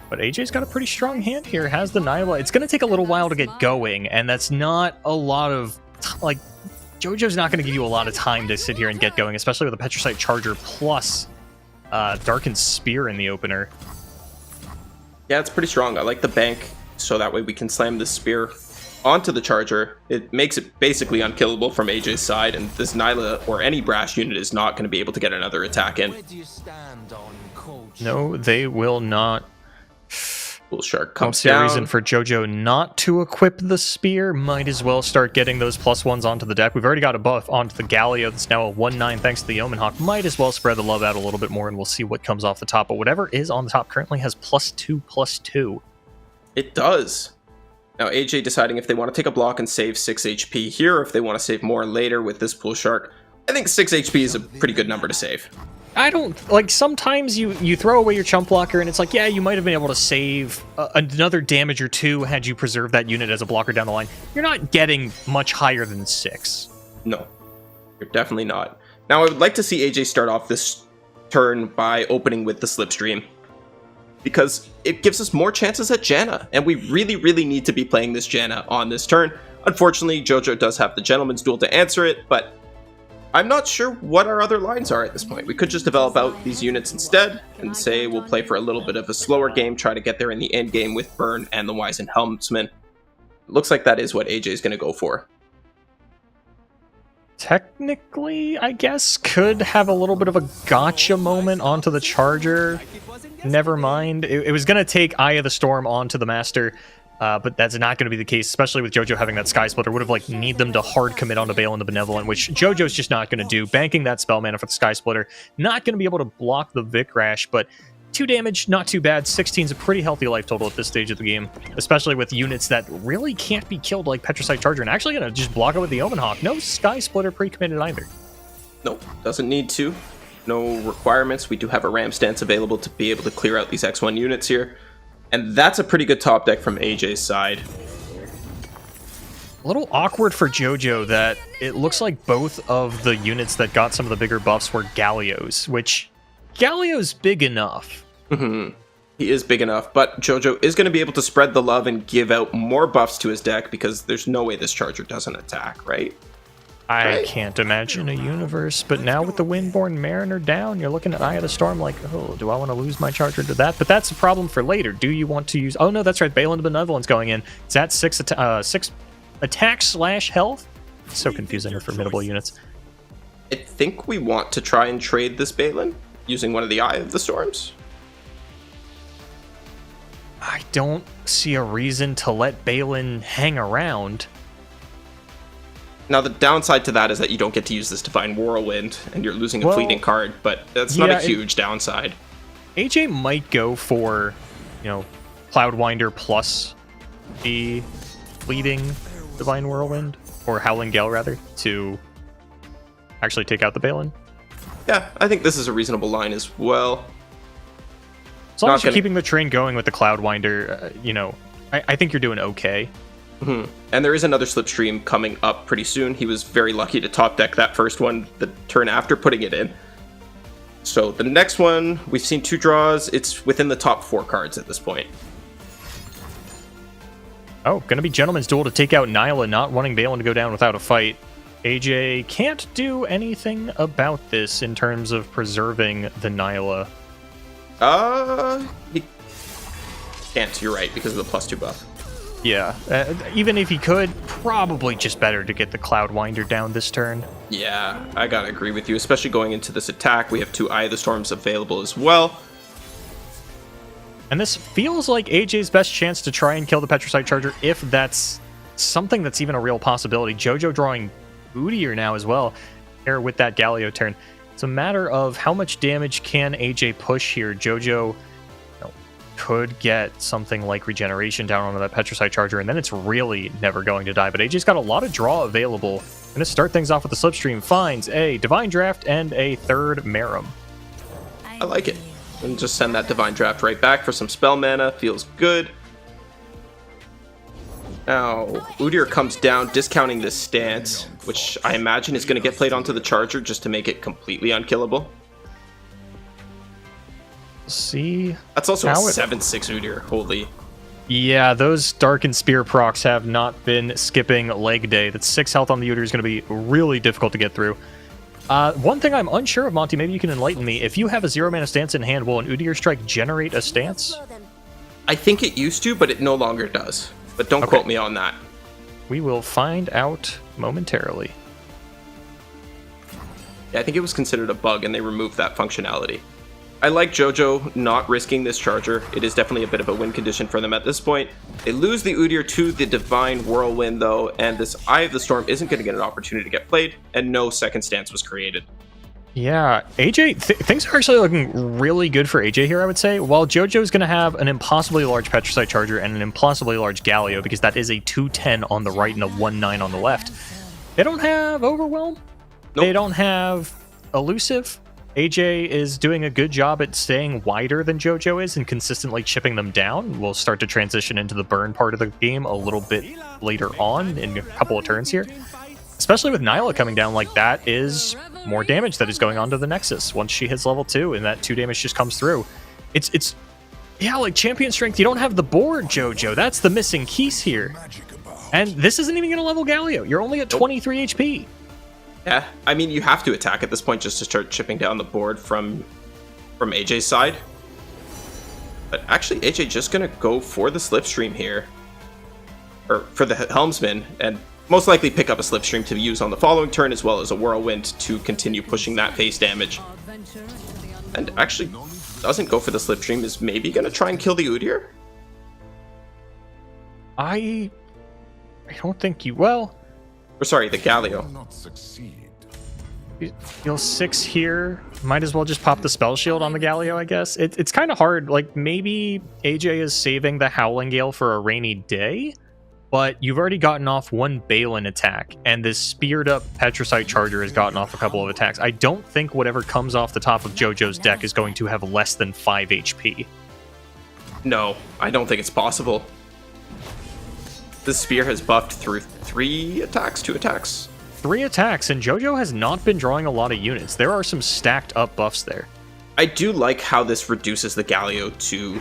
But AJ's got a pretty strong hand here, has the Nyla. It's going to take a little while to get going, and that's not a lot of, like, Jojo's not going to give you a lot of time to sit here and get going, especially with a Petricite Charger plus Darkened Spear in the opener. Yeah, it's pretty strong. I like the bank, so that way we can slam the Spear onto the Charger. It makes it basically unkillable from AJ's side, and this Nyla or any Brash unit is not going to be able to get another attack in. No, they will not. Pool Shark comes See a down. reason for Jojo not to equip the Spear. Might as well start getting those +1s onto the deck. We've already got a buff onto the Galio. That's now a 1-9 thanks to the Omen Hawk. Might as well spread the love out a little bit more, and we'll see what comes off the top. But whatever is on the top currently has +2/+2. It does. Now AJ deciding if they want to take a block and save 6 HP here, or if they want to save more later with this pool shark. I think 6 HP is a pretty good number to save. I don't like, sometimes you throw away your chump blocker and it's like, yeah, you might have been able to save another damage or two had you preserved that unit as a blocker down the line. You're not getting much higher than 6. No, you're definitely not. Now I would like to see AJ start off this turn by opening with the Slipstream, because it gives us more chances at Janna, and we really need to be playing this Janna on this turn. Unfortunately, Jojo does have the Gentleman's Duel to answer it, but I'm not sure what our other lines are at this point. We could just develop out these units instead and say we'll play for a little bit of a slower game, try to get there in the end game with Burn and the Wizened Helmsman. It looks like that is what AJ is going to go for. Technically, I guess, could have a little bit of a gotcha moment onto the Charger. Never mind. It was going to take Eye of the Storm onto the Master, but that's not going to be the case, especially with Jojo having that Sky Splitter. Would have like need them to hard commit onto Balin the Benevolent, which Jojo's just not going to do. Banking that spell mana for the Sky Splitter, not going to be able to block the Vic Rash, but 2 damage, not too bad. 16's a pretty healthy life total at this stage of the game, especially with units that really can't be killed like Petricite Charger, and actually going to just block it with the Omen Hawk. No Sky Splitter pre-committed either. Nope, doesn't need to. No requirements. We do have a Ram Stance available to be able to clear out these X1 units here. And that's a pretty good top deck from AJ's side. A little awkward for Jojo that it looks like both of the units that got some of the bigger buffs were Gallios, which Gallios big enough. He is big enough, but Jojo is going to be able to spread the love and give out more buffs to his deck, because there's no way this Charger doesn't attack, right? I can't imagine a universe, but now with the Windborn Mariner down, you're looking at Eye of the Storm like, oh, do I want to lose my Charger to that? But that's a problem for later. Do you want to use... Oh, no, that's right. Balin the Benevolent's going in. Is that 6 attack/health? So confusing with formidable units. I think we want to try and trade this Balin using one of the Eye of the Storms. I don't see a reason to let Balin hang around. Now, the downside to that is that you don't get to use this Divine Whirlwind, and you're losing a fleeting card, but that's not a huge downside. AJ might go for, Cloudwinder plus the fleeting Divine Whirlwind, or Howling Gale, rather, to actually take out the Balin. Yeah, I think this is a reasonable line as well. As long as you're keeping the train going with the Cloudwinder, I think you're doing okay. And there is another Slipstream coming up pretty soon. He was very lucky to top deck that first one the turn after putting it in. So the next one, we've seen 2 draws. It's within the top 4 cards at this point. Oh, gonna be Gentleman's Duel to take out Nyla, not wanting Balin to go down without a fight. AJ can't do anything about this in terms of preserving the Nyla. He can't, you're right, because of the +2 buff. Yeah, even if he could, probably just better to get the Cloudwinder down this turn. Yeah, I gotta agree with you, especially going into this attack. We have 2 Eye of the Storms available as well. And this feels like AJ's best chance to try and kill the Petricite Charger, if that's something that's even a real possibility. Jojo drawing Bootier now as well, here with that Galio turn. It's a matter of how much damage can AJ push here. Jojo could get something like regeneration down onto that Petricite Charger, and then it's really never going to die. But AJ's got a lot of draw available. Going to start things off with the Slipstream. Finds a Divine Draft and a 3rd Merum. I like it. And just send that Divine Draft right back for some spell mana. Feels good. Now, Udyr comes down, discounting this stance, which I imagine is going to get played onto the Charger just to make it completely unkillable. See, that's also a 7/6 Udyr. Holy. Yeah, those Darkened Spear procs have not been skipping leg day. That 6 health on the Udyr is going to be really difficult to get through. One thing I'm unsure of, Monty, maybe you can enlighten me. If you have a 0-mana stance in hand, will an Udyr Strike generate a stance? I think it used to, but it no longer does. But don't quote me on that. We will find out momentarily. Yeah, I think it was considered a bug, and they removed that functionality. I like Jojo not risking this Charger. It is definitely a bit of a win condition for them at this point. They lose the Udyr to the Divine Whirlwind, though, and this Eye of the Storm isn't going to get an opportunity to get played, and no second stance was created. Yeah, AJ, things are actually looking really good for AJ here, I would say. While Jojo's going to have an impossibly large Petricite Charger and an impossibly large Galio, because that is a 210 on the right and a 1-9 on the left. They don't have Overwhelm. Nope. They don't have Elusive. AJ is doing a good job at staying wider than Jojo is and consistently chipping them down. We'll start to transition into the burn part of the game a little bit later on in a couple of turns here. Especially with Nyla coming down, like that is more damage that is going on to the Nexus once she hits level 2 and that 2 damage just comes through. It's yeah, like champion strength, you don't have the board, Jojo. That's the missing piece here. And this isn't even going to level Galio. You're only at 23 HP. Yeah, I mean, you have to attack at this point just to start chipping down the board from AJ's side. But actually, AJ just going to go for the Slipstream here. Or for the Helmsman, and most likely pick up a Slipstream to use on the following turn, as well as a Whirlwind to continue pushing that face damage. And actually doesn't go for the Slipstream, is maybe going to try and kill the Udyr? I don't think you will. Or sorry, the Galio. Not succeed. You'll 6 here. Might as well just pop the Spell Shield on the Galio, I guess. It's kind of hard. Like, maybe AJ is saving the Howling Gale for a rainy day, but you've already gotten off one Balin attack, and this speared up Petricite Charger has gotten off a couple of attacks. I don't think whatever comes off the top of Jojo's deck is going to have less than 5 HP. No, I don't think it's possible. The spear has buffed through 3 attacks, 2 attacks. 3 attacks, and Jojo has not been drawing a lot of units. There are some stacked up buffs there. I do like how this reduces the Galio to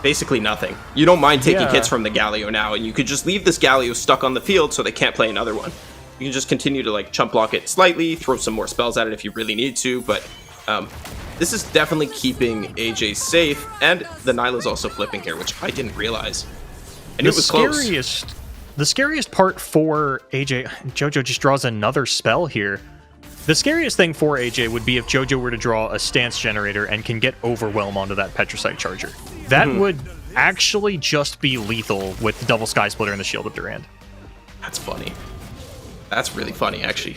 basically nothing. You don't mind taking hits from the Galio now, and you could just leave this Galio stuck on the field so they can't play another one. You can just continue to like chump block it slightly, throw some more spells at it if you really need to, but this is definitely keeping AJ safe, and the Nyla's also flipping here, which I didn't realize. And it was close. The scariest part for AJ, Jojo just draws another spell here. The scariest thing for AJ would be if Jojo were to draw a Stance Generator and can get Overwhelm onto that Petricite Charger. That would actually just be lethal with the double Sky Splitter and the Shield of Durand. That's funny. That's really funny, actually.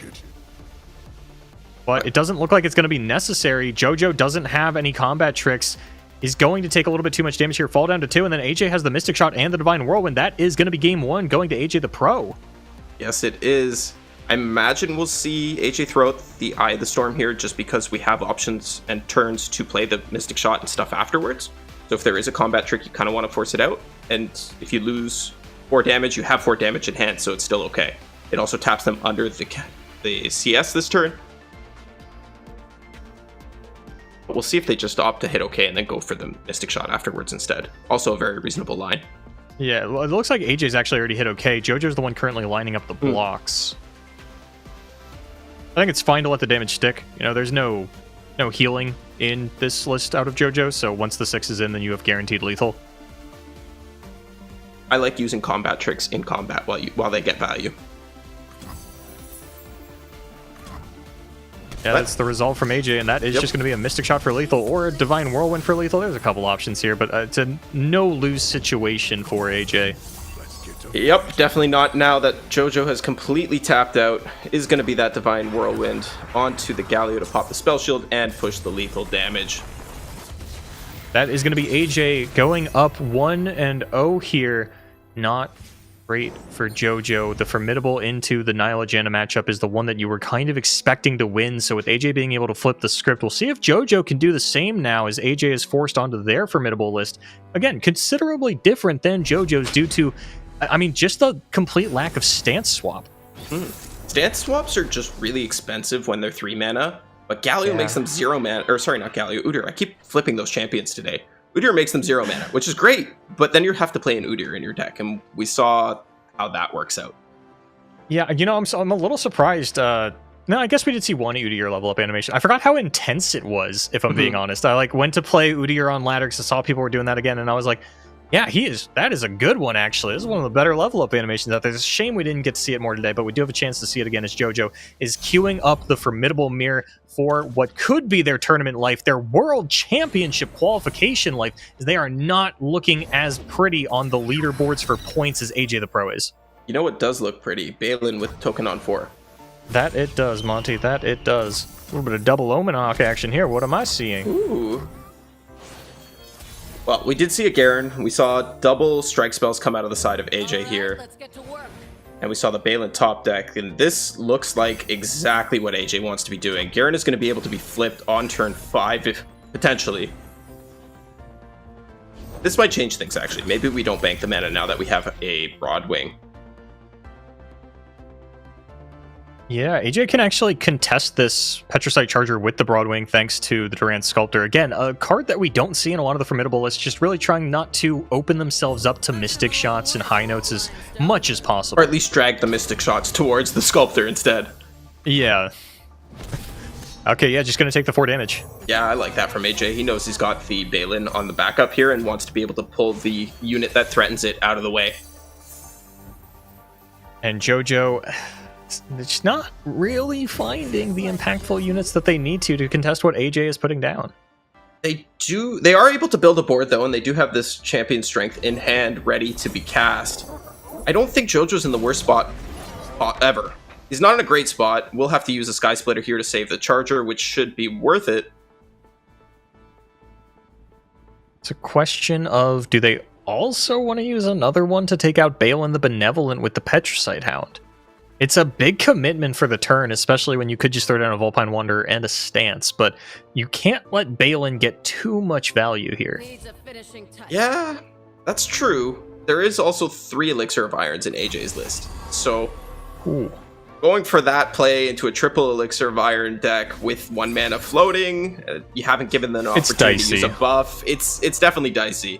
But it doesn't look like it's going to be necessary. Jojo doesn't have any combat tricks. Is going to take a little bit too much damage here, fall down to 2, and then AJ has the Mystic Shot and the Divine Whirlwind. That is going to be game 1 going to AJ the Pro. Yes, it is. I imagine we'll see AJ throw out the Eye of the Storm here just because we have options and turns to play the Mystic Shot and stuff afterwards. So if there is a combat trick, you kind of want to force it out. And if you lose 4 damage, you have 4 damage in hand, so it's still okay. It also taps them under the CS this turn. But we'll see if they just opt to hit okay and then go for the Mystic Shot afterwards instead. Also a very reasonable line. Yeah, it looks like AJ's actually already hit okay. Jojo's the one currently lining up the blocks. I think it's fine to let the damage stick. You know, there's no healing in this list out of Jojo, so once the 6 is in, then you have guaranteed lethal. I like using combat tricks in combat while they get value. Yeah, that's the result from AJ, and that is just going to be a Mystic Shot for lethal or a Divine Whirlwind for lethal. There's a couple options here, but it's a no-lose situation for AJ. Yep, definitely not now that Jojo has completely tapped out. Is going to be that Divine Whirlwind onto the Galio to pop the Spell Shield and push the lethal damage. That is going to be AJ going up 1-0 here. Not great for Jojo. The Formidable into the Nyla Janna matchup is the one that you were kind of expecting to win. So with AJ being able to flip the script, we'll see if Jojo can do the same now as AJ is forced onto their Formidable list. Again, considerably different than Jojo's due to, I mean, just the complete lack of stance swap. Stance swaps are just really expensive when they're 3 mana, but Galio makes them 0 mana, or sorry, not Galio, Udyr. I keep flipping those champions today. Udyr makes them 0 mana, which is great, but then you have to play an Udyr in your deck, and we saw how that works out. Yeah, you know, I'm a little surprised. No, I guess we did see one Udyr level up animation. I forgot how intense it was, if I'm being honest. I went to play Udyr on ladder because I saw people were doing that again, and I was like, yeah, that is a good one, actually. This is one of the better level up animations out there. It's a shame we didn't get to see it more today, but we do have a chance to see it again as Jojo is queuing up the Formidable Mirror for what could be their tournament life, their World Championship qualification life, as they are not looking as pretty on the leaderboards for points as AJ the Pro is. You know what does look pretty? Balin with token on 4. That it does, Monty. That it does. A little bit of double Omen Hawk action here. What am I seeing? Ooh. Well, we did see a Garen. We saw double strike spells come out of the side of AJ here. Let's get to work. And we saw the Balin top deck. And this looks like exactly what AJ wants to be doing. Garen is going to be able to be flipped on turn 5, if, potentially. This might change things, actually. Maybe we don't bank the mana now that we have a Broadwing. Yeah, AJ can actually contest this Petricite Charger with the Broadwing thanks to the Durant Sculptor. Again, a card that we don't see in a lot of the formidable lists, just really trying not to open themselves up to Mystic shots and high notes as much as possible. Or at least drag the Mystic shots towards the Sculptor instead. Yeah. Okay, yeah, just going to take the 4 damage. Yeah, I like that from AJ. He knows he's got the Balin on the backup here and wants to be able to pull the unit that threatens it out of the way. And Jojo, it's not really finding the impactful units that they need to contest what AJ is putting down. They are able to build a board though, and they do have this champion strength in hand ready to be cast. I don't think Jojo's in the worst spot ever. He's not in a great spot. We'll have to use a Sky Splitter here to save the Charger, which should be worth it. It's a question of, do they also want to use another one to take out Balin the Benevolent with the Petricite Hound? It's a big commitment for the turn, especially when you could just throw down a Vulpine Wonder and a Stance, but you can't let Balin get too much value here. Needs a finishing touch. Yeah, that's true. There is also 3 Elixir of Irons in AJ's list. So, Ooh. Going for that play into a triple Elixir of Iron deck with 1 mana floating, you haven't given them an opportunity to use a buff. It's definitely dicey.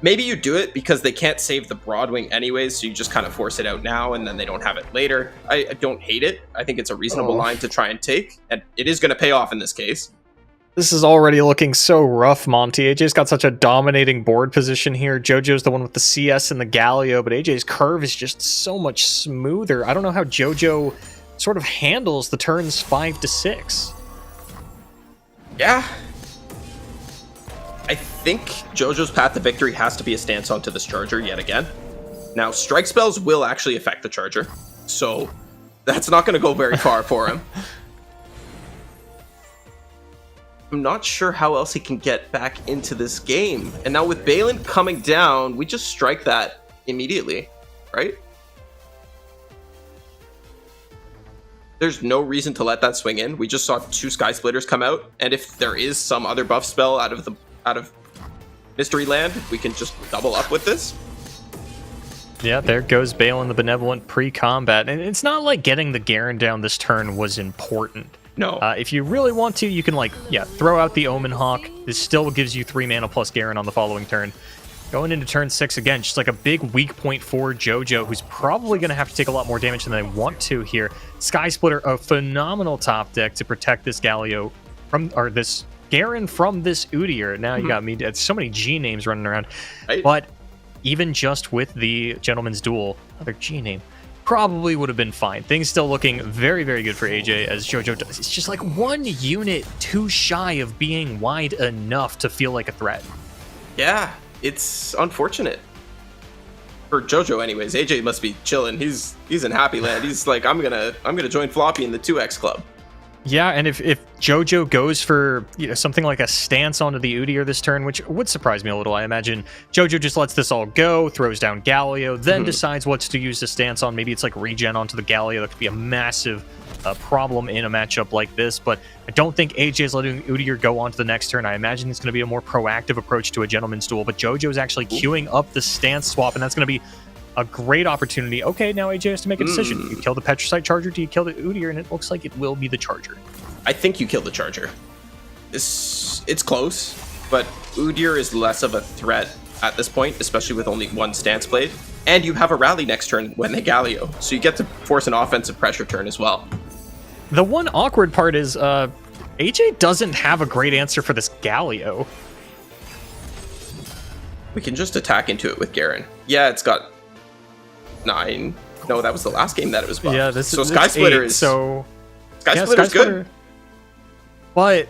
Maybe you do it because they can't save the Broadwing anyways, so you just kind of force it out now and then they don't have it later. I don't hate it. I think it's a reasonable line to try and take, and it is going to pay off in this case. This is already looking so rough, Monty. AJ's got such a dominating board position here. Jojo's the one with the CS and the Galio, but AJ's curve is just so much smoother. I don't know how Jojo sort of handles the turns 5 to 6. Yeah. I think Jojo's path to victory has to be a stance onto this Charger yet again. Now, strike spells will actually affect the Charger, so that's not going to go very far for him. I'm not sure how else he can get back into this game. And now with Balin coming down, we just strike that immediately, right? There's no reason to let that swing in. We just saw 2 Sky Splitters come out, and if there is some other buff spell out of Mystery Land, we can just double up with this. Yeah, there goes Balin the Benevolent pre-combat. And it's not like getting the Garen down this turn was important. No. If you really want to, you can, throw out the Omen Hawk. This still gives you 3 mana plus Garen on the following turn. Going into turn 6 again, just like a big weak point for Jojo, who's probably going to have to take a lot more damage than they want to here. Sky Splitter, a phenomenal top deck to protect this Galio this Garen from this Udyr. Now you got me. So many G names running around. Right. But even just with the Gentleman's Duel, another G name, probably would have been fine. Things still looking very, very good for AJ as Jojo does. It's just like 1 unit too shy of being wide enough to feel like a threat. Yeah, it's unfortunate. For Jojo anyways. AJ must be chilling. He's in happy land. He's like, I'm gonna join Floppy in the 2X club. Yeah, and if Jojo goes for something like a stance onto the Udyr this turn, which would surprise me a little, I imagine Jojo just lets this all go, throws down Galio, then decides what to use the stance on. Maybe it's like regen onto the Galio. That could be a massive problem in a matchup like this, but I don't think AJ is letting Udyr go on to the next turn. I imagine it's going to be a more proactive approach to a Gentleman's Duel, but Jojo is actually queuing up the stance swap, and that's going to be a great opportunity. Okay, now AJ has to make a decision. You kill the Petricite Charger, do you kill the Udyr? And it looks like it will be the Charger. I think you kill the Charger. It's close, but Udyr is less of a threat at this point, especially with only 1 stance played. And you have a rally next turn when they Galio, so you get to force an offensive pressure turn as well. The one awkward part is AJ doesn't have a great answer for this Galio. We can just attack into it with Garen. Yeah, it's got 9. No, that was the last game that it was buffed. Yeah, so Sky Splitter 8, is so Sky yeah, Splitter's good. But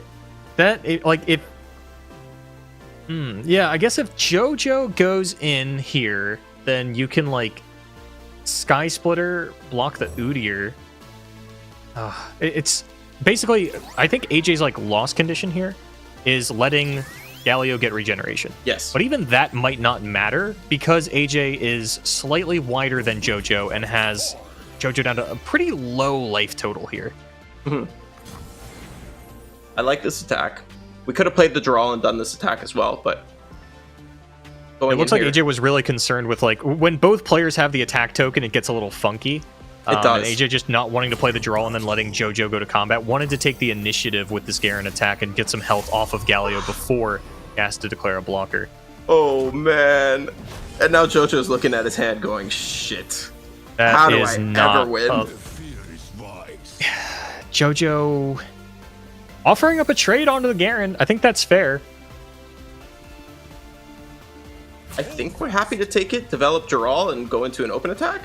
yeah, I guess if Jojo goes in here, then you can Sky Splitter block the Udyr, It's basically, I think AJ's like lost condition here is letting Galio get regeneration. Yes. But even that might not matter because AJ is slightly wider than Jojo and has Jojo down to a pretty low life total here. I like this attack. We could have played the draw and done this attack as well, but It looks like AJ was really concerned with, like, when both players have the attack token, it gets a little funky. It does. And AJ just not wanting to play the draw and then letting Jojo go to combat, wanted to take the initiative with this Garen attack and get some health off of Galio before he has to declare a blocker. Oh man! And now Jojo's looking at his hand, going, "Shit! That How do is I not ever win?" Jojo offering up a trade onto the Garen. I think that's fair. I think we're happy to take it, develop Dural, and go into an open attack.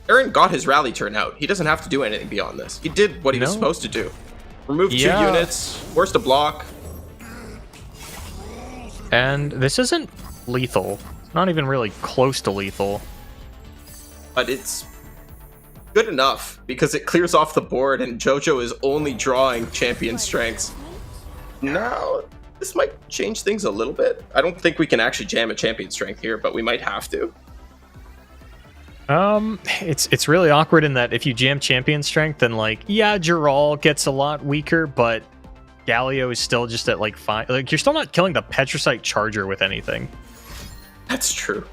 Aaron got his rally turn out. He doesn't have to do anything beyond this. He did what he was supposed to do. Remove 2 units, forced a block. And this isn't lethal. It's not even really close to lethal. But it's good enough because it clears off the board and Jojo is only drawing champion strengths. Now, this might change things a little bit. I don't think we can actually jam a champion strength here, but we might have to. It's really awkward in that if you jam champion strength, then like, yeah, Dural gets a lot weaker, but Galio is still just at like 5. Like, you're still not killing the Petrocyte Charger with anything. That's true.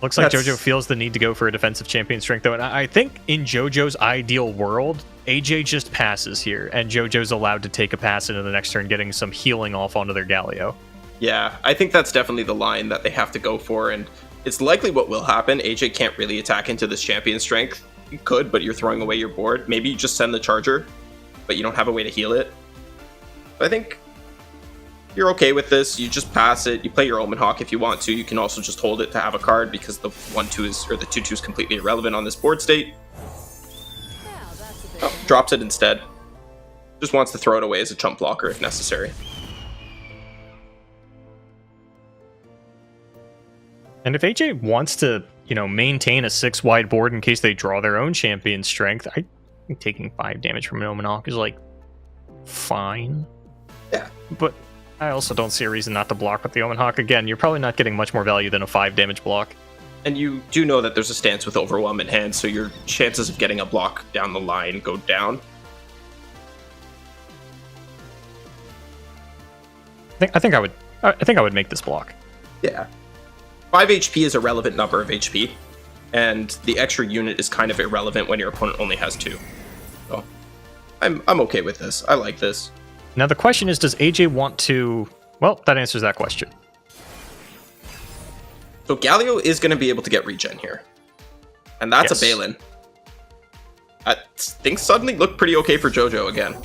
Looks like Jojo feels the need to go for a defensive champion strength, though. And I think in Jojo's ideal world, AJ just passes here, and Jojo's allowed to take a pass into the next turn, getting some healing off onto their Galio. Yeah, I think that's definitely the line that they have to go for, and it's likely what will happen. AJ can't really attack into this champion strength. You could, but you're throwing away your board. Maybe you just send the Charger, but you don't have a way to heal it. I think you're okay with this. You just pass it. You play your Omen Hawk if you want to. You can also just hold it to have a card because the 1-2 is, or the 2-2 is completely irrelevant on this board state. Oh, drops it instead. Just wants to throw it away as a chump blocker if necessary. And if AJ wants to, maintain a 6 wide board in case they draw their own champion strength, I think taking 5 damage from an Omen Hawk is like fine. Yeah. But I also don't see a reason not to block with the Omen Hawk. Again, you're probably not getting much more value than a 5 damage block. And you do know that there's a stance with Overwhelm in hand, so your chances of getting a block down the line go down. I think I would make this block. Yeah. 5 HP is a relevant number of HP, and the extra unit is kind of irrelevant when your opponent only has 2. So I'm okay with this. I like this. Now the question is, does AJ want to... Well, that answers that question. So Galio is going to be able to get regen here. And that's Yes. a Balin. Things suddenly look pretty okay for Jojo again.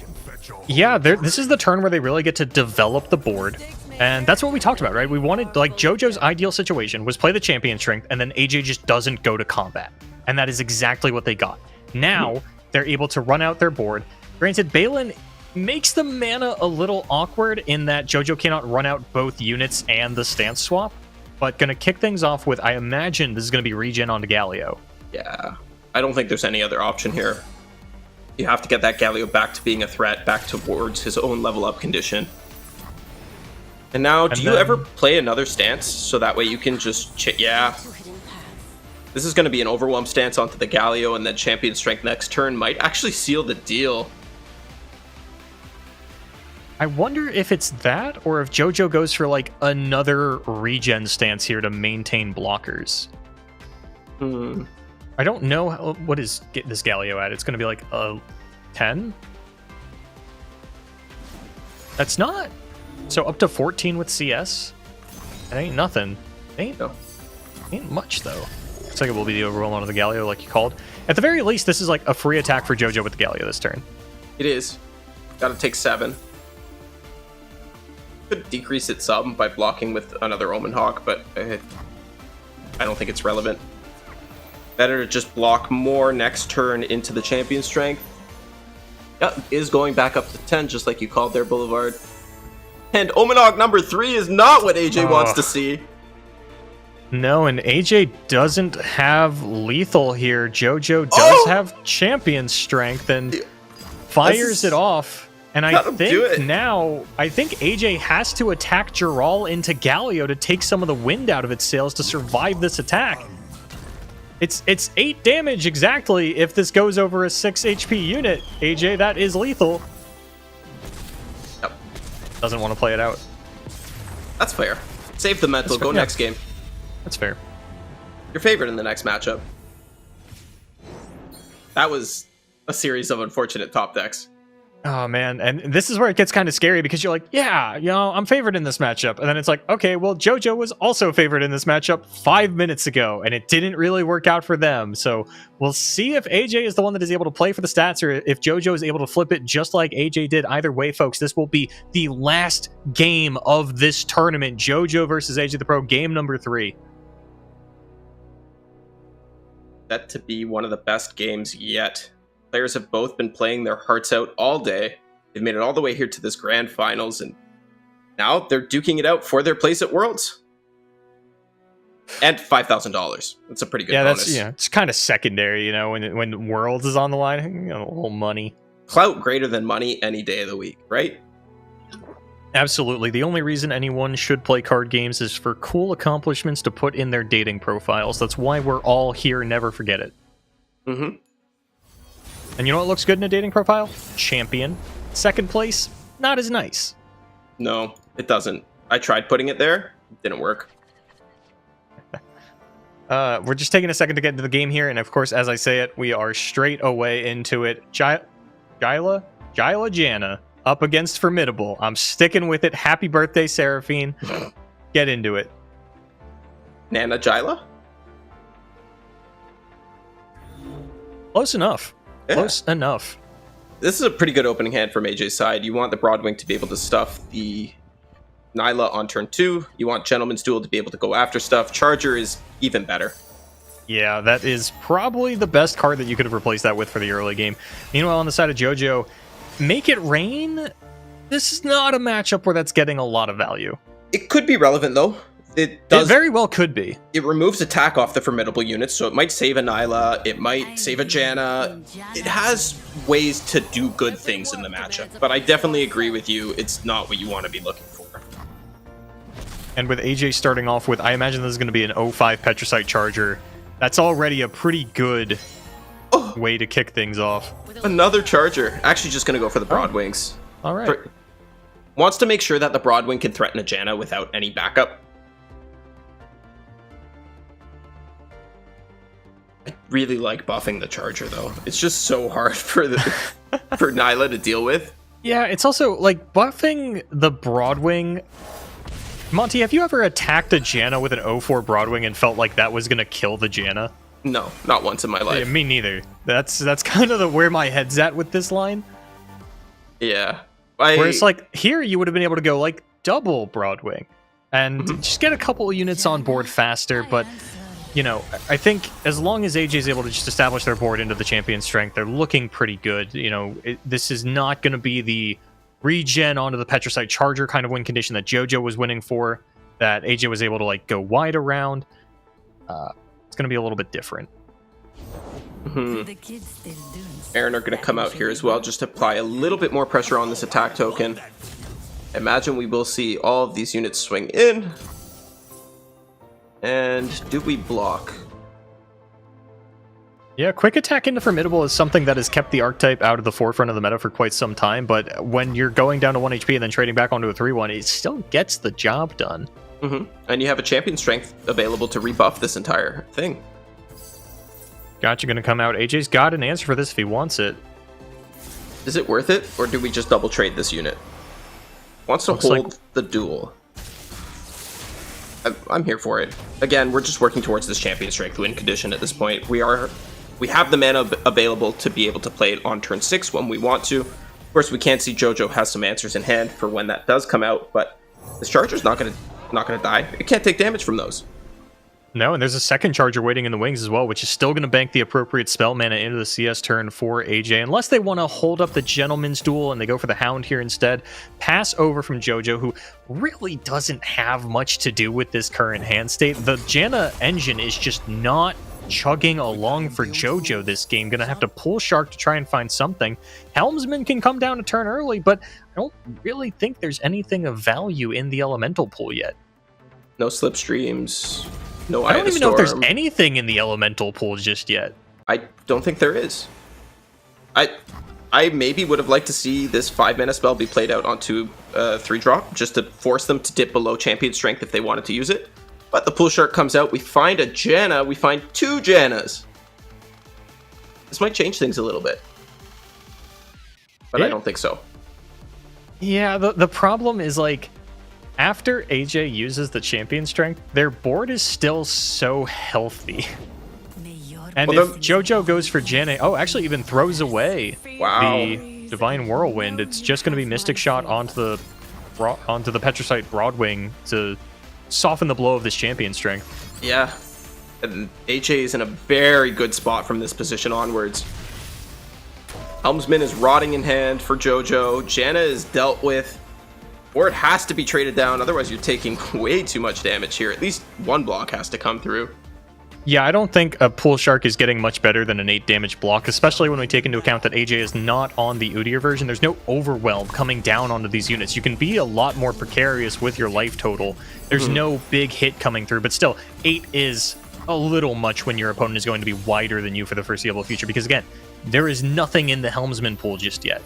Yeah, this is the turn where they really get to develop the board. And that's what we talked about, right? We wanted, like, Jojo's ideal situation was play the champion strength, and then AJ just doesn't go to combat. And that is exactly what they got. Now, they're able to run out their board. Granted, Balin makes the mana a little awkward in that Jojo cannot run out both units and the stance swap. But gonna kick things off with, I imagine this is gonna be regen onto Galio. Yeah, I don't think there's any other option here. You have to get that Galio back to being a threat, back towards his own level up condition. And now, do you ever play another stance so that way you can just yeah. This is going to be an Overwhelm stance onto the Galio, and then Champion Strength next turn might actually seal the deal. I wonder if it's that, or if Jojo goes for, like, another regen stance here to maintain blockers. I don't know what is this Galio at. It's going to be like a 10? That's not... So up to 14 with CS? That ain't nothing. Ain't much, though. Looks like it will be the Overwhelm onto the Galio, like you called. At the very least, this is like a free attack for Jojo with the Galio this turn. It is. Gotta take 7. Could decrease it some by blocking with another Omen Hawk, but I don't think it's relevant. Better to just block more next turn into the Champion Strength. Yeah, is going back up to 10, just like you called there, Boulevard. And Omen Hawk number 3 is not what AJ wants to see. No, and AJ doesn't have lethal here. Jojo does have champion strength and fires it off. And I think AJ has to attack Giral into Galio to take some of the wind out of its sails to survive this attack. It's 8 damage exactly if this goes over a 6 HP unit. AJ, that is lethal. Yep. Doesn't want to play it out. That's fair. Save the mental. Go next game. That's fair. Your favorite in the next matchup. That was a series of unfortunate top decks. Oh, man. And this is where it gets kind of scary because you're like, yeah, I'm favored in this matchup. And then it's like, okay, well, Jojo was also favored in this matchup 5 minutes ago, and it didn't really work out for them. So we'll see if AJ is the one that is able to play for the stats or if Jojo is able to flip it just like AJ did. Either way, folks, this will be the last game of this tournament. Jojo versus AJ the Pro, game number 3. Set to be one of the best games yet. Players have both been playing their hearts out all day. They've made it all the way here to this grand finals, and now they're duking it out for their place at Worlds. And $5,000. That's a pretty good bonus. It's kind of secondary, when Worlds is on the line, a little money. Clout greater than money any day of the week, right? Absolutely. The only reason anyone should play card games is for cool accomplishments to put in their dating profiles. That's why we're all here. Never forget it. Mm-hmm. And you know what looks good in a dating profile? Champion. Second place, not as nice. No, it doesn't. I tried putting it there. It didn't work. We're just taking a second to get into the game here. And of course, as I say it, we are straight away into it. Gyla Jana up against Formidable. I'm sticking with it. Happy birthday, Seraphine. Get into it. Nana Gyla? Close enough. Yeah. Close enough. This is a pretty good opening hand from AJ's side. You want the Broadwing to be able to stuff the Nyla on turn 2. You want Gentleman's Duel to be able to go after stuff. Charger is even better. Yeah, that is probably the best card that you could have replaced that with for the early game. Meanwhile, on the side of Jojo, Make It Rain, this is not a matchup where that's getting a lot of value. It could be relevant, though. It very well could be. It removes attack off the Formidable units, so it might save a Nyla, it might save a Janna. It has ways to do good things in the matchup, but I definitely agree with you, it's not what you want to be looking for. And with AJ starting off with, I imagine this is going to be an 05 Petricite Charger. That's already a pretty good way to kick things off. Another Charger. Actually just going to go for the Broadwings. All right. Wants to make sure that the Broadwing can threaten a Janna without any backup. I really like buffing the Charger, though. It's just so hard for for Nyla to deal with. Yeah, it's also, like, buffing the Broadwing... Monty, have you ever attacked a Janna with an 04 Broadwing and felt like that was going to kill the Janna? No, not once in my life. Yeah, me neither. That's kind of where my head's at with this line. Yeah. Where it's like, here you would have been able to go, like, double Broadwing. And just get a couple of units on board faster, but... I think as long as AJ is able to just establish their board into the champion strength, they're looking pretty good. This is not going to be the regen onto the Petricite Charger kind of win condition that Jojo was winning for, that AJ was able to like go wide around. It's going to be a little bit different. Aaron are going to come out here as well, just to apply a little bit more pressure on this attack token. Imagine we will see all of these units swing in. And do we block? Yeah, quick attack into Formidable is something that has kept the archetype out of the forefront of the meta for quite some time, but when you're going down to 1 HP and then trading back onto a 3-1, it still gets the job done. And you have a champion strength available to rebuff this entire thing. Gotcha, gonna come out. AJ's got an answer for this if he wants it. Is it worth it, or do we just double trade this unit? Wants to hold the duel. I'm here for it. Again, we're just working towards this champion strength win condition at this point. We have the mana available to be able to play it on turn 6 when we want to. Of course, we can't see Jojo has some answers in hand for when that does come out, but this Charger's not gonna die. It can't take damage from those. No, and there's a second charger waiting in the wings as well, which is still going to bank the appropriate spell mana into the CS turn for AJ, unless they want to hold up the Gentleman's Duel and they go for the Hound here instead. Pass over from Jojo, who really doesn't have much to do with this current hand state. The Janna engine is just not chugging along for Jojo this game. Gonna have to pull Shark to try and find something. Helmsman can come down a turn early, but I don't really think there's anything of value in the Elemental pool yet. No slipstreams. No, I don't even know if there's anything in the Elemental pool just yet. I don't think there is. I maybe would have liked to see this 5-mana spell be played out onto 3-drop, just to force them to dip below champion strength if they wanted to use it. But the pool shark comes out, we find a Janna, we find 2 Jannas. This might change things a little bit. But I don't think so. Yeah, the problem is, like, after AJ uses the champion strength, their board is still so healthy. And if Jojo goes for Janna, actually even throws away the Divine Whirlwind, it's just going to be Mystic Shot onto the Petricite Broadwing to soften the blow of this champion strength. Yeah, and AJ is in a very good spot from this position onwards. Helmsman is rotting in hand for Jojo. Janna is dealt with. Or it has to be traded down, otherwise you're taking way too much damage here. At least one block has to come through. Yeah, I don't think a Pool Shark is getting much better than an 8 damage block, especially when we take into account that AJ is not on the Udyr version. There's no overwhelm coming down onto these units. You can be a lot more precarious with your life total. There's no big hit coming through, but still, 8 is a little much when your opponent is going to be wider than you for the foreseeable future, because again, there is nothing in the Helmsman pool just yet.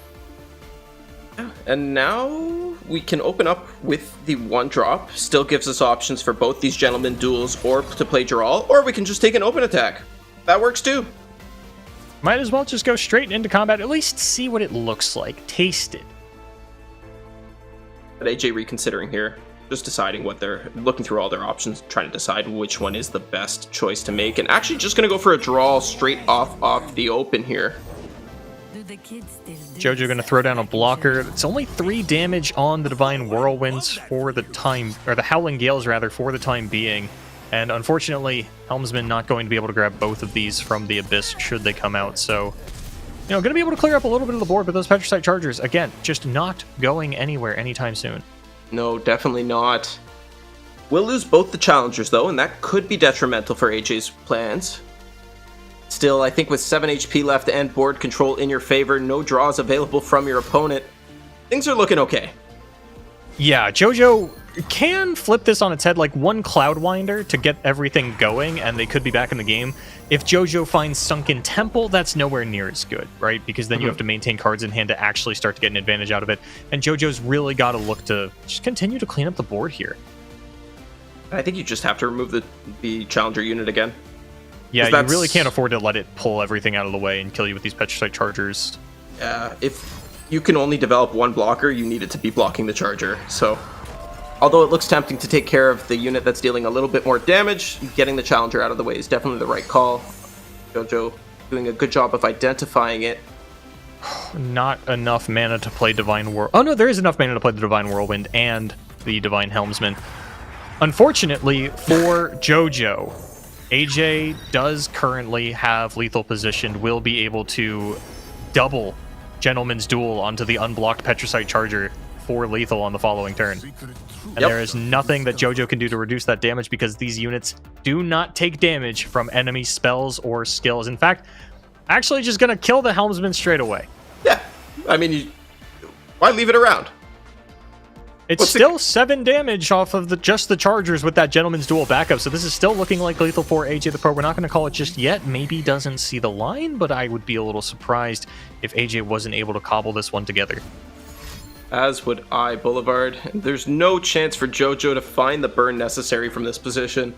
And now we can open up with the 1-drop. Still gives us options for both these gentlemen duels or to play Jaral, or we can just take an open attack. That works too. Might as well just go straight into combat, at least see what it looks like, taste it. But AJ reconsidering here, just deciding what they're looking through all their options, trying to decide which one is the best choice to make, and actually just going to go for a draw straight off the open here. Jojo going to throw down a blocker. It's only 3 damage on the Divine Whirlwinds for the time, or the Howling Gales rather, for the time being. And unfortunately, Helmsman not going to be able to grab both of these from the Abyss should they come out. So, going to be able to clear up a little bit of the board, but those Petricite Chargers, again, just not going anywhere anytime soon. No, definitely not. We'll lose both the challengers though, and that could be detrimental for AJ's plans. Still, I think with 7 HP left and board control in your favor, no draws available from your opponent, things are looking okay. Yeah, Jojo can flip this on its head, like one Cloudwinder to get everything going, and they could be back in the game. If Jojo finds Sunken Temple, that's nowhere near as good, right? Because then you have to maintain cards in hand to actually start to get an advantage out of it. And Jojo's really got to look to just continue to clean up the board here. I think you just have to remove the challenger unit again. Yeah, you really can't afford to let it pull everything out of the way and kill you with these Petricite Chargers. Yeah, if you can only develop one blocker, you need it to be blocking the charger. So, although it looks tempting to take care of the unit that's dealing a little bit more damage, getting the challenger out of the way is definitely the right call. Jojo doing a good job of identifying it. Not enough mana to play Divine Whirl. Oh no, there is enough mana to play the Divine Whirlwind and the Divine Helmsman. Unfortunately for Jojo, AJ does currently have lethal positioned, will be able to double Gentleman's Duel onto the unblocked Petricite Charger for lethal on the following turn. And there is nothing that Jojo can do to reduce that damage because these units do not take damage from enemy spells or skills. In fact, actually just going to kill the Helmsman straight away. Yeah, I mean, why leave it around? It's still 7 damage off of just the Chargers with that Gentleman's Duel backup, so this is still looking like lethal for AJ the Pro. We're not going to call it just yet. Maybe doesn't see the line, but I would be a little surprised if AJ wasn't able to cobble this one together. As would I, Boulevard. There's no chance for Jojo to find the burn necessary from this position.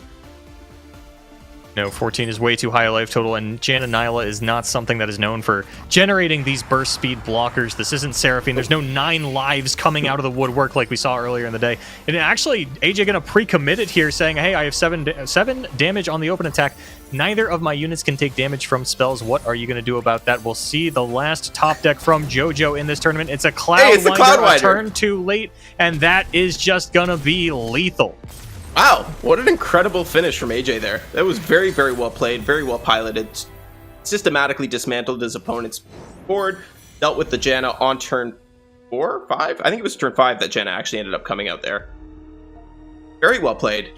No, 14 is way too high a life total, and Janna Nyla is not something that is known for generating these burst speed blockers. This isn't Seraphine. There's no 9 lives coming out of the woodwork like we saw earlier in the day. And actually, AJ going to pre-commit it here, saying, hey, I have 7 damage on the open attack. Neither of my units can take damage from spells. What are you going to do about that? We'll see the last top deck from Jojo in this tournament. It's a Cloudwinder, a turn too late, and that is just going to be lethal. Wow, what an incredible finish from AJ there. That was very, very well played, very well piloted. Systematically dismantled his opponent's board, dealt with the Janna on turn 4, 5? I think it was turn 5 that Janna actually ended up coming out there. Very well played.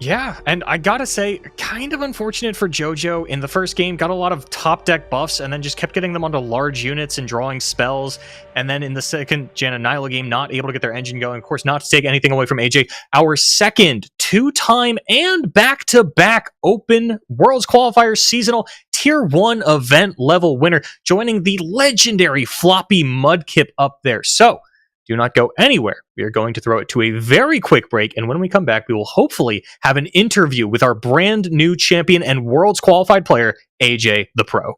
Yeah, and I gotta say, kind of unfortunate for Jojo. In the first game, got a lot of top deck buffs, and then just kept getting them onto large units and drawing spells. And then in the second Janna Nyla game, not able to get their engine going. Of course, not to take anything away from AJ, our second two-time and back-to-back Open Worlds Qualifier Seasonal Tier 1 event level winner, joining the legendary Floppy Mudkip up there. So, do not go anywhere. We are going to throw it to a very quick break, and when we come back, we will hopefully have an interview with our brand new champion and Worlds qualified player, AJ the Pro.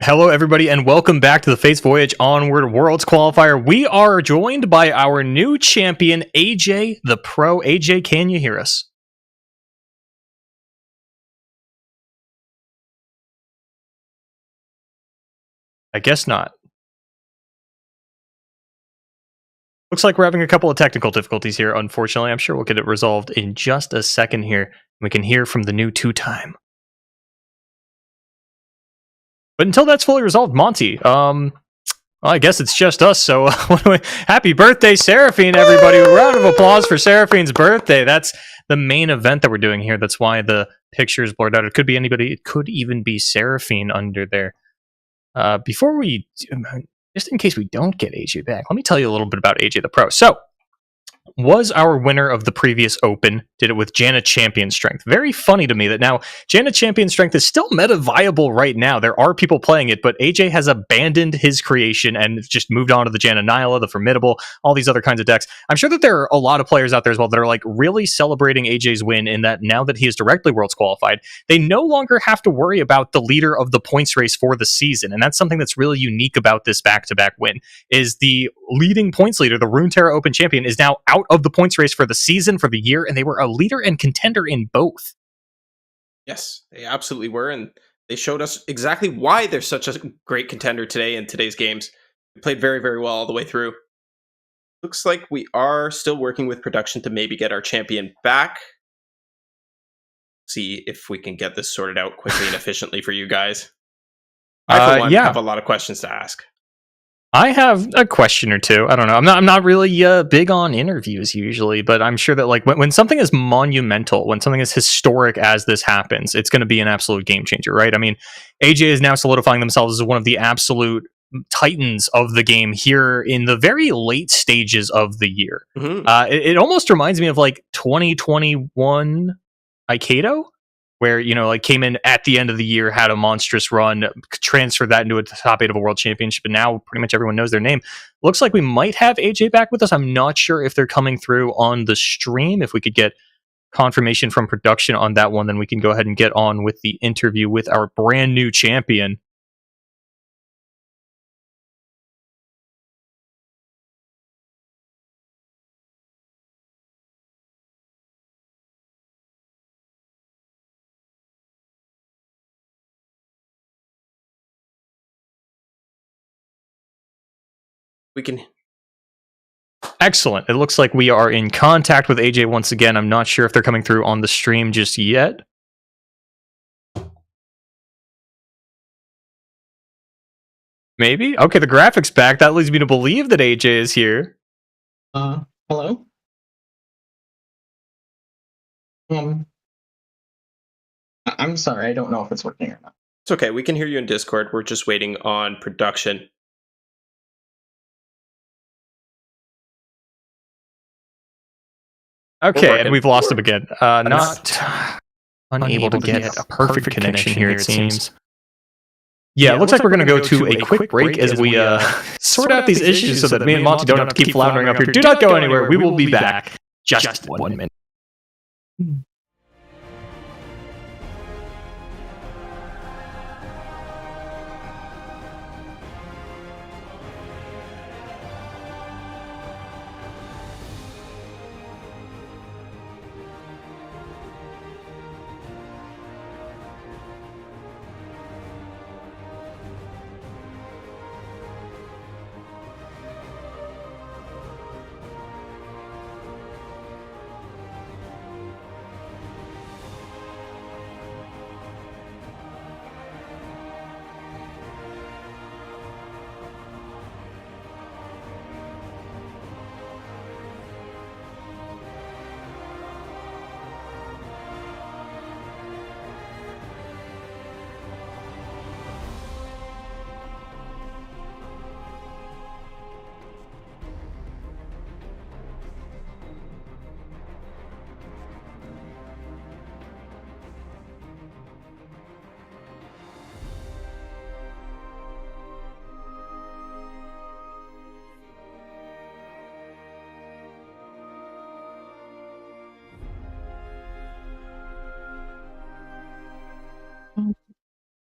Hello, everybody, and welcome back to the Face Voyage Onward Worlds Qualifier. We are joined by our new champion, AJ the Pro. AJ, can you hear us? I guess not. Looks like we're having a couple of technical difficulties here, unfortunately. I'm sure we'll get it resolved in just a second here. We can hear from the new two-time. But until that's fully resolved, Monty, well, I guess it's just us, so happy birthday, Seraphine, everybody. A round of applause for Seraphine's birthday. That's the main event that we're doing here. That's why the picture is blurred out. It could be anybody. It could even be Seraphine under there. Before we... Just in case we don't get AJ back, let me tell you a little bit about AJ the Pro. So, was our winner of the previous Open, did it with Janna Champion Strength. Very funny to me that now Janna Champion Strength is still meta viable right now. There are people playing it, but AJ has abandoned his creation and just moved on to the Janna Nyla, the Formidable, all these other kinds of decks. I'm sure that there are a lot of players out there as well that are like really celebrating AJ's win in that now that he is directly Worlds qualified, they no longer have to worry about the leader of the points race for the season. And that's something that's really unique about this back-to-back win, is the leading points leader, the Runeterra Open champion, is now out of the points race for the season, for the year, and they were a leader and contender in both. Yes, they absolutely were, and they showed us exactly why they're such a great contender today in today's games. They played very, very well all the way through. Looks like we are still working with production to maybe get our champion back. See if we can get this sorted out quickly and efficiently for you guys. I, for one, have a lot of questions to ask. I have a question or two. I don't know. I'm not really big on interviews usually, but I'm sure that like when something is monumental, when something is historic as this happens, it's going to be an absolute game changer, right? I mean, AJ is now solidifying themselves as one of the absolute titans of the game here in the very late stages of the year. Mm-hmm. It almost reminds me of like 2021 Aikido, where, you know, like came in at the end of the year, had a monstrous run, transferred that into a top 8 of a world championship, and now pretty much everyone knows their name. Looks like we might have AJ back with us. I'm not sure if they're coming through on the stream. If we could get confirmation from production on that one, then we can go ahead and get on with the interview with our brand new champion. We can... Excellent. It looks like we are in contact with AJ once again. I'm not sure if they're coming through on the stream just yet. Maybe? Okay, the graphics back. That leads me to believe that AJ is here. Hello? I'm sorry, I don't know if it's working or not. It's okay. We can hear you in Discord. We're just waiting on production. Okay, and we've lost him again. Not unable to get a perfect connection here, it seems. Yeah, it looks like we're going to go to a quick break as we sort out these issues so that me and Monty don't have to keep floundering up here. Do not go anywhere. We will be back. Just 1 minute.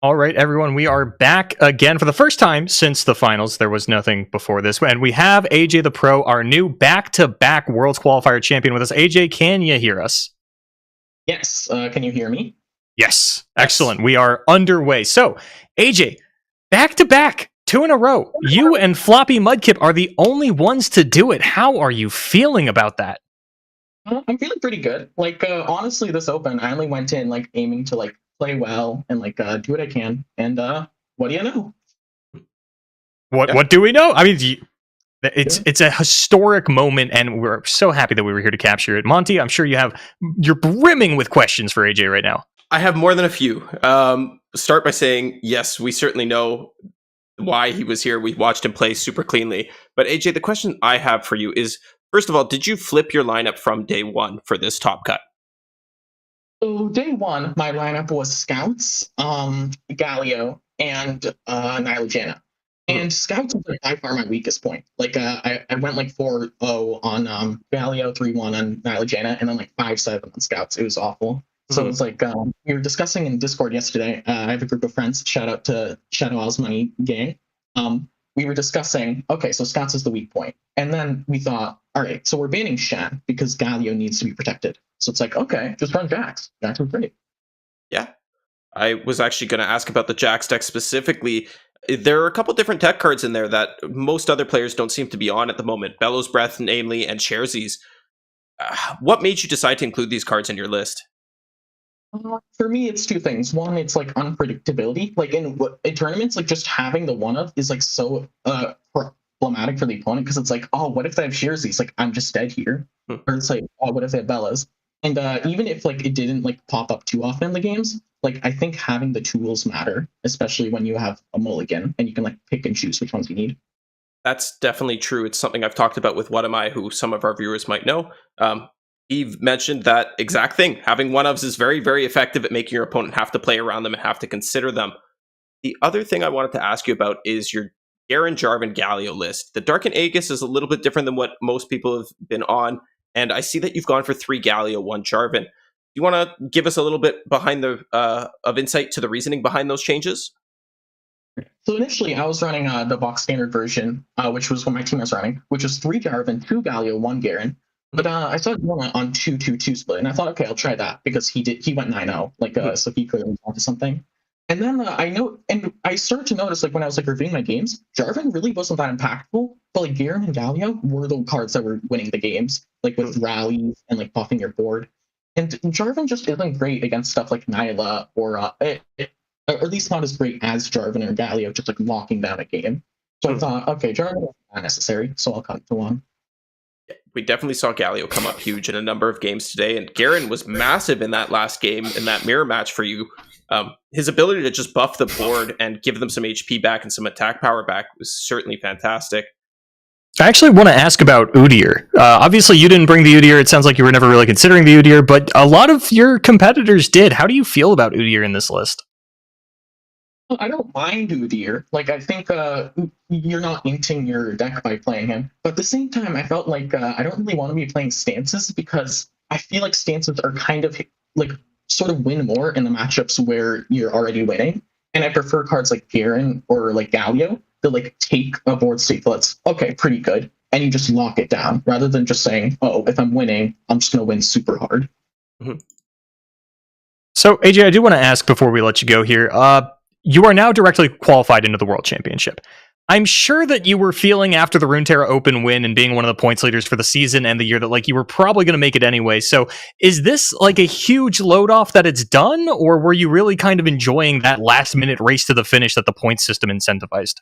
All right, everyone, we are back again for the first time since the finals. There was nothing before this. And we have AJ the Pro, our new back-to-back Worlds Qualifier champion with us. AJ, can you hear us? Yes, can you hear me? Yes. Excellent. We are underway. So, AJ, back-to-back 2 in a row. You and Floppy Mudkip are the only ones to do it. How are you feeling about that? I'm feeling pretty good. Like, honestly, this open, I only went in like aiming to like play well and like do what I can. And what do you know? What do we know? I mean, it's a historic moment, and we're so happy that we were here to capture it. Monty, I'm sure you're brimming with questions for AJ right now. I have more than a few. Start by saying, yes, we certainly know why he was here. We watched him play super cleanly. But AJ, the question I have for you is, first of all, did you flip your lineup from day one for this top cut? So day one, my lineup was Scouts, Galio, and Nihilogena. And Scouts was like by far my weakest point. Like I went like 4-0 on Galio, 3-1 on Nihilogena, and then like 5-7 on Scouts. It was awful. So it was like we were discussing in Discord yesterday. I have a group of friends. Shout out to Shadow Owl's Money Gang. We were discussing, okay, so Scouts is the weak point. And then we thought, all right, so we're banning Shen because Galio needs to be protected. So it's like, okay, just run Jax. Jax was great. Yeah. I was actually going to ask about the Jax deck specifically. There are a couple different tech cards in there that most other players don't seem to be on at the moment. Bellows Breath, namely, and Sharesies. What made you decide to include these cards in your list? For me, it's two things. One, it's like unpredictability. Like in tournaments, like just having the one of is like so problematic for the opponent because it's like, oh, what if they have Sharesies? Like I'm just dead here. Or it's like, oh, what if they have Bellas? And even if like it didn't like pop up too often in the games, like I think having the tools matter, especially when you have a mulligan and you can like pick and choose which ones you need. That's definitely true. It's something I've talked about with What Am I, who some of our viewers might know. Eve mentioned that exact thing. Having one-ofs is very, very effective at making your opponent have to play around them and have to consider them. The other thing I wanted to ask you about is your Garen, Jarvan, Galio list. The Dark and Aegis is a little bit different than what most people have been on, and I see that you've gone for 3 Galio, 1 Jarvan. Do you want to give us a little bit behind of insight to the reasoning behind those changes? So initially, I was running the box standard version, which was what my team was running, which was 3 Jarvan, 2 Galio, 1 Garen. But I started going on 2-2-2 split, and I thought, okay, I'll try that because he went 9-0, like so he could have onto something. And then I started to notice, like when I was like reviewing my games, Jarvan really wasn't that impactful, but like Garen and Galio were the cards that were winning the games, like with rallies and like buffing your board. And Jarvan just isn't great against stuff like Nyla or at least not as great as Jarvan or Galio, just like locking down a game. So I thought, okay, Jarvan is not necessary, so I'll cut to 1. We definitely saw Galio come up huge in a number of games today, and Garen was massive in that last game, in that mirror match for you. His ability to just buff the board and give them some HP back and some attack power back was certainly fantastic. I actually want to ask about Udyr. Obviously, you didn't bring the Udyr. It sounds like you were never really considering the Udyr, but a lot of your competitors did. How do you feel about Udyr in this list? I don't mind Udyr. Like, I think you're not inting your deck by playing him. But at the same time, I felt like I don't really want to be playing stances because I feel like stances are kind of like sort of win more in the matchups where you're already winning. And I prefer cards like Garen or like Galio that like take a board state that's okay, pretty good, and you just lock it down rather than just saying, oh, if I'm winning, I'm just going to win super hard. Mm-hmm. So, AJ, I do want to ask before we let you go here. You are now directly qualified into the World Championship. I'm sure that you were feeling after the Runeterra Open win and being one of the points leaders for the season and the year that like you were probably going to make it anyway. So is this like a huge load off that it's done, or were you really kind of enjoying that last minute race to the finish that the point system incentivized?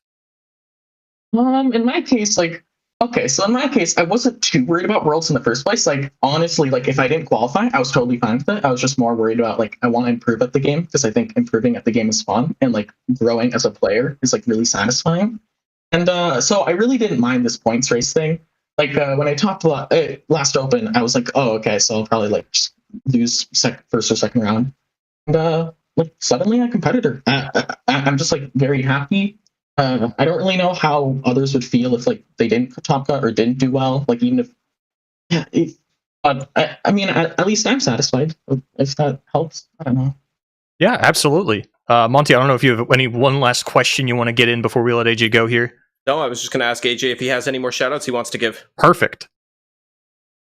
In my case, I wasn't too worried about Worlds in the first place. Like, honestly, like if I didn't qualify, I was totally fine with it. I was just more worried about like I want to improve at the game because I think improving at the game is fun and like growing as a player is like really satisfying. And so I really didn't mind this points race thing. Like when I talked last Open, I was like, oh, okay, so I'll probably like just lose first or second round. And like suddenly a competitor. I'm just like very happy. I don't really know how others would feel if like they didn't top cut or didn't do well. Like even if, I mean, at least I'm satisfied. If that helps, I don't know. Yeah, absolutely. Monty, I don't know if you have one last question you want to get in before we let AJ go here. No, I was just going to ask AJ if he has any more shoutouts he wants to give. Perfect.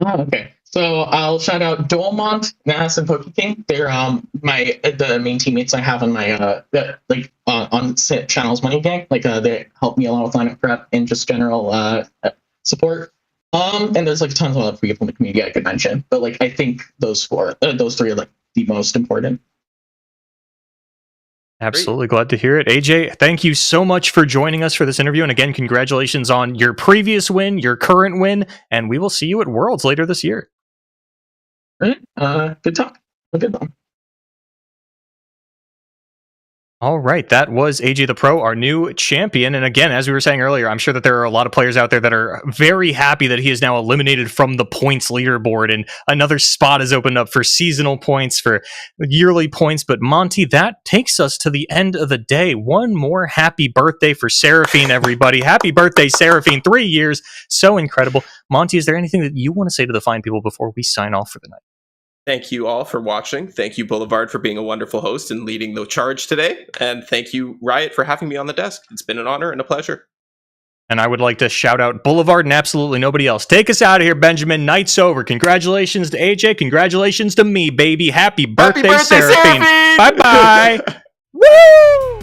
Oh, okay. So I'll shout out Dolmont, Nas, and Pokeking. They're the main teammates I have on my on channels Money Gang. They help me a lot with lineup prep and just general support. And there's like tons of other people in the community I could mention, but I think those three are like the most important. Absolutely. Glad to hear it. AJ, thank you so much for joining us for this interview. And again, congratulations on your previous win, your current win, and we will see you at Worlds later this year. All right. Good talk. A good one. All right, that was AJ the Pro, our new champion. And again, as we were saying earlier, I'm sure that there are a lot of players out there that are very happy that he is now eliminated from the points leaderboard, and another spot is opened up for seasonal points, for yearly points. But Monty, that takes us to the end of the day. One more happy birthday for Seraphine, everybody. Happy birthday, Seraphine. 3 years. So incredible. Monty, is there anything that you want to say to the fine people before we sign off for the night? Thank you all for watching. Thank you, Boulevard, for being a wonderful host and leading the charge today. And thank you, Riot, for having me on the desk. It's been an honor and a pleasure. And I would like to shout out Boulevard and absolutely nobody else. Take us out of here, Benjamin. Night's over. Congratulations to AJ. Congratulations to me, baby. Happy birthday, Seraphine. Bye-bye. Woo!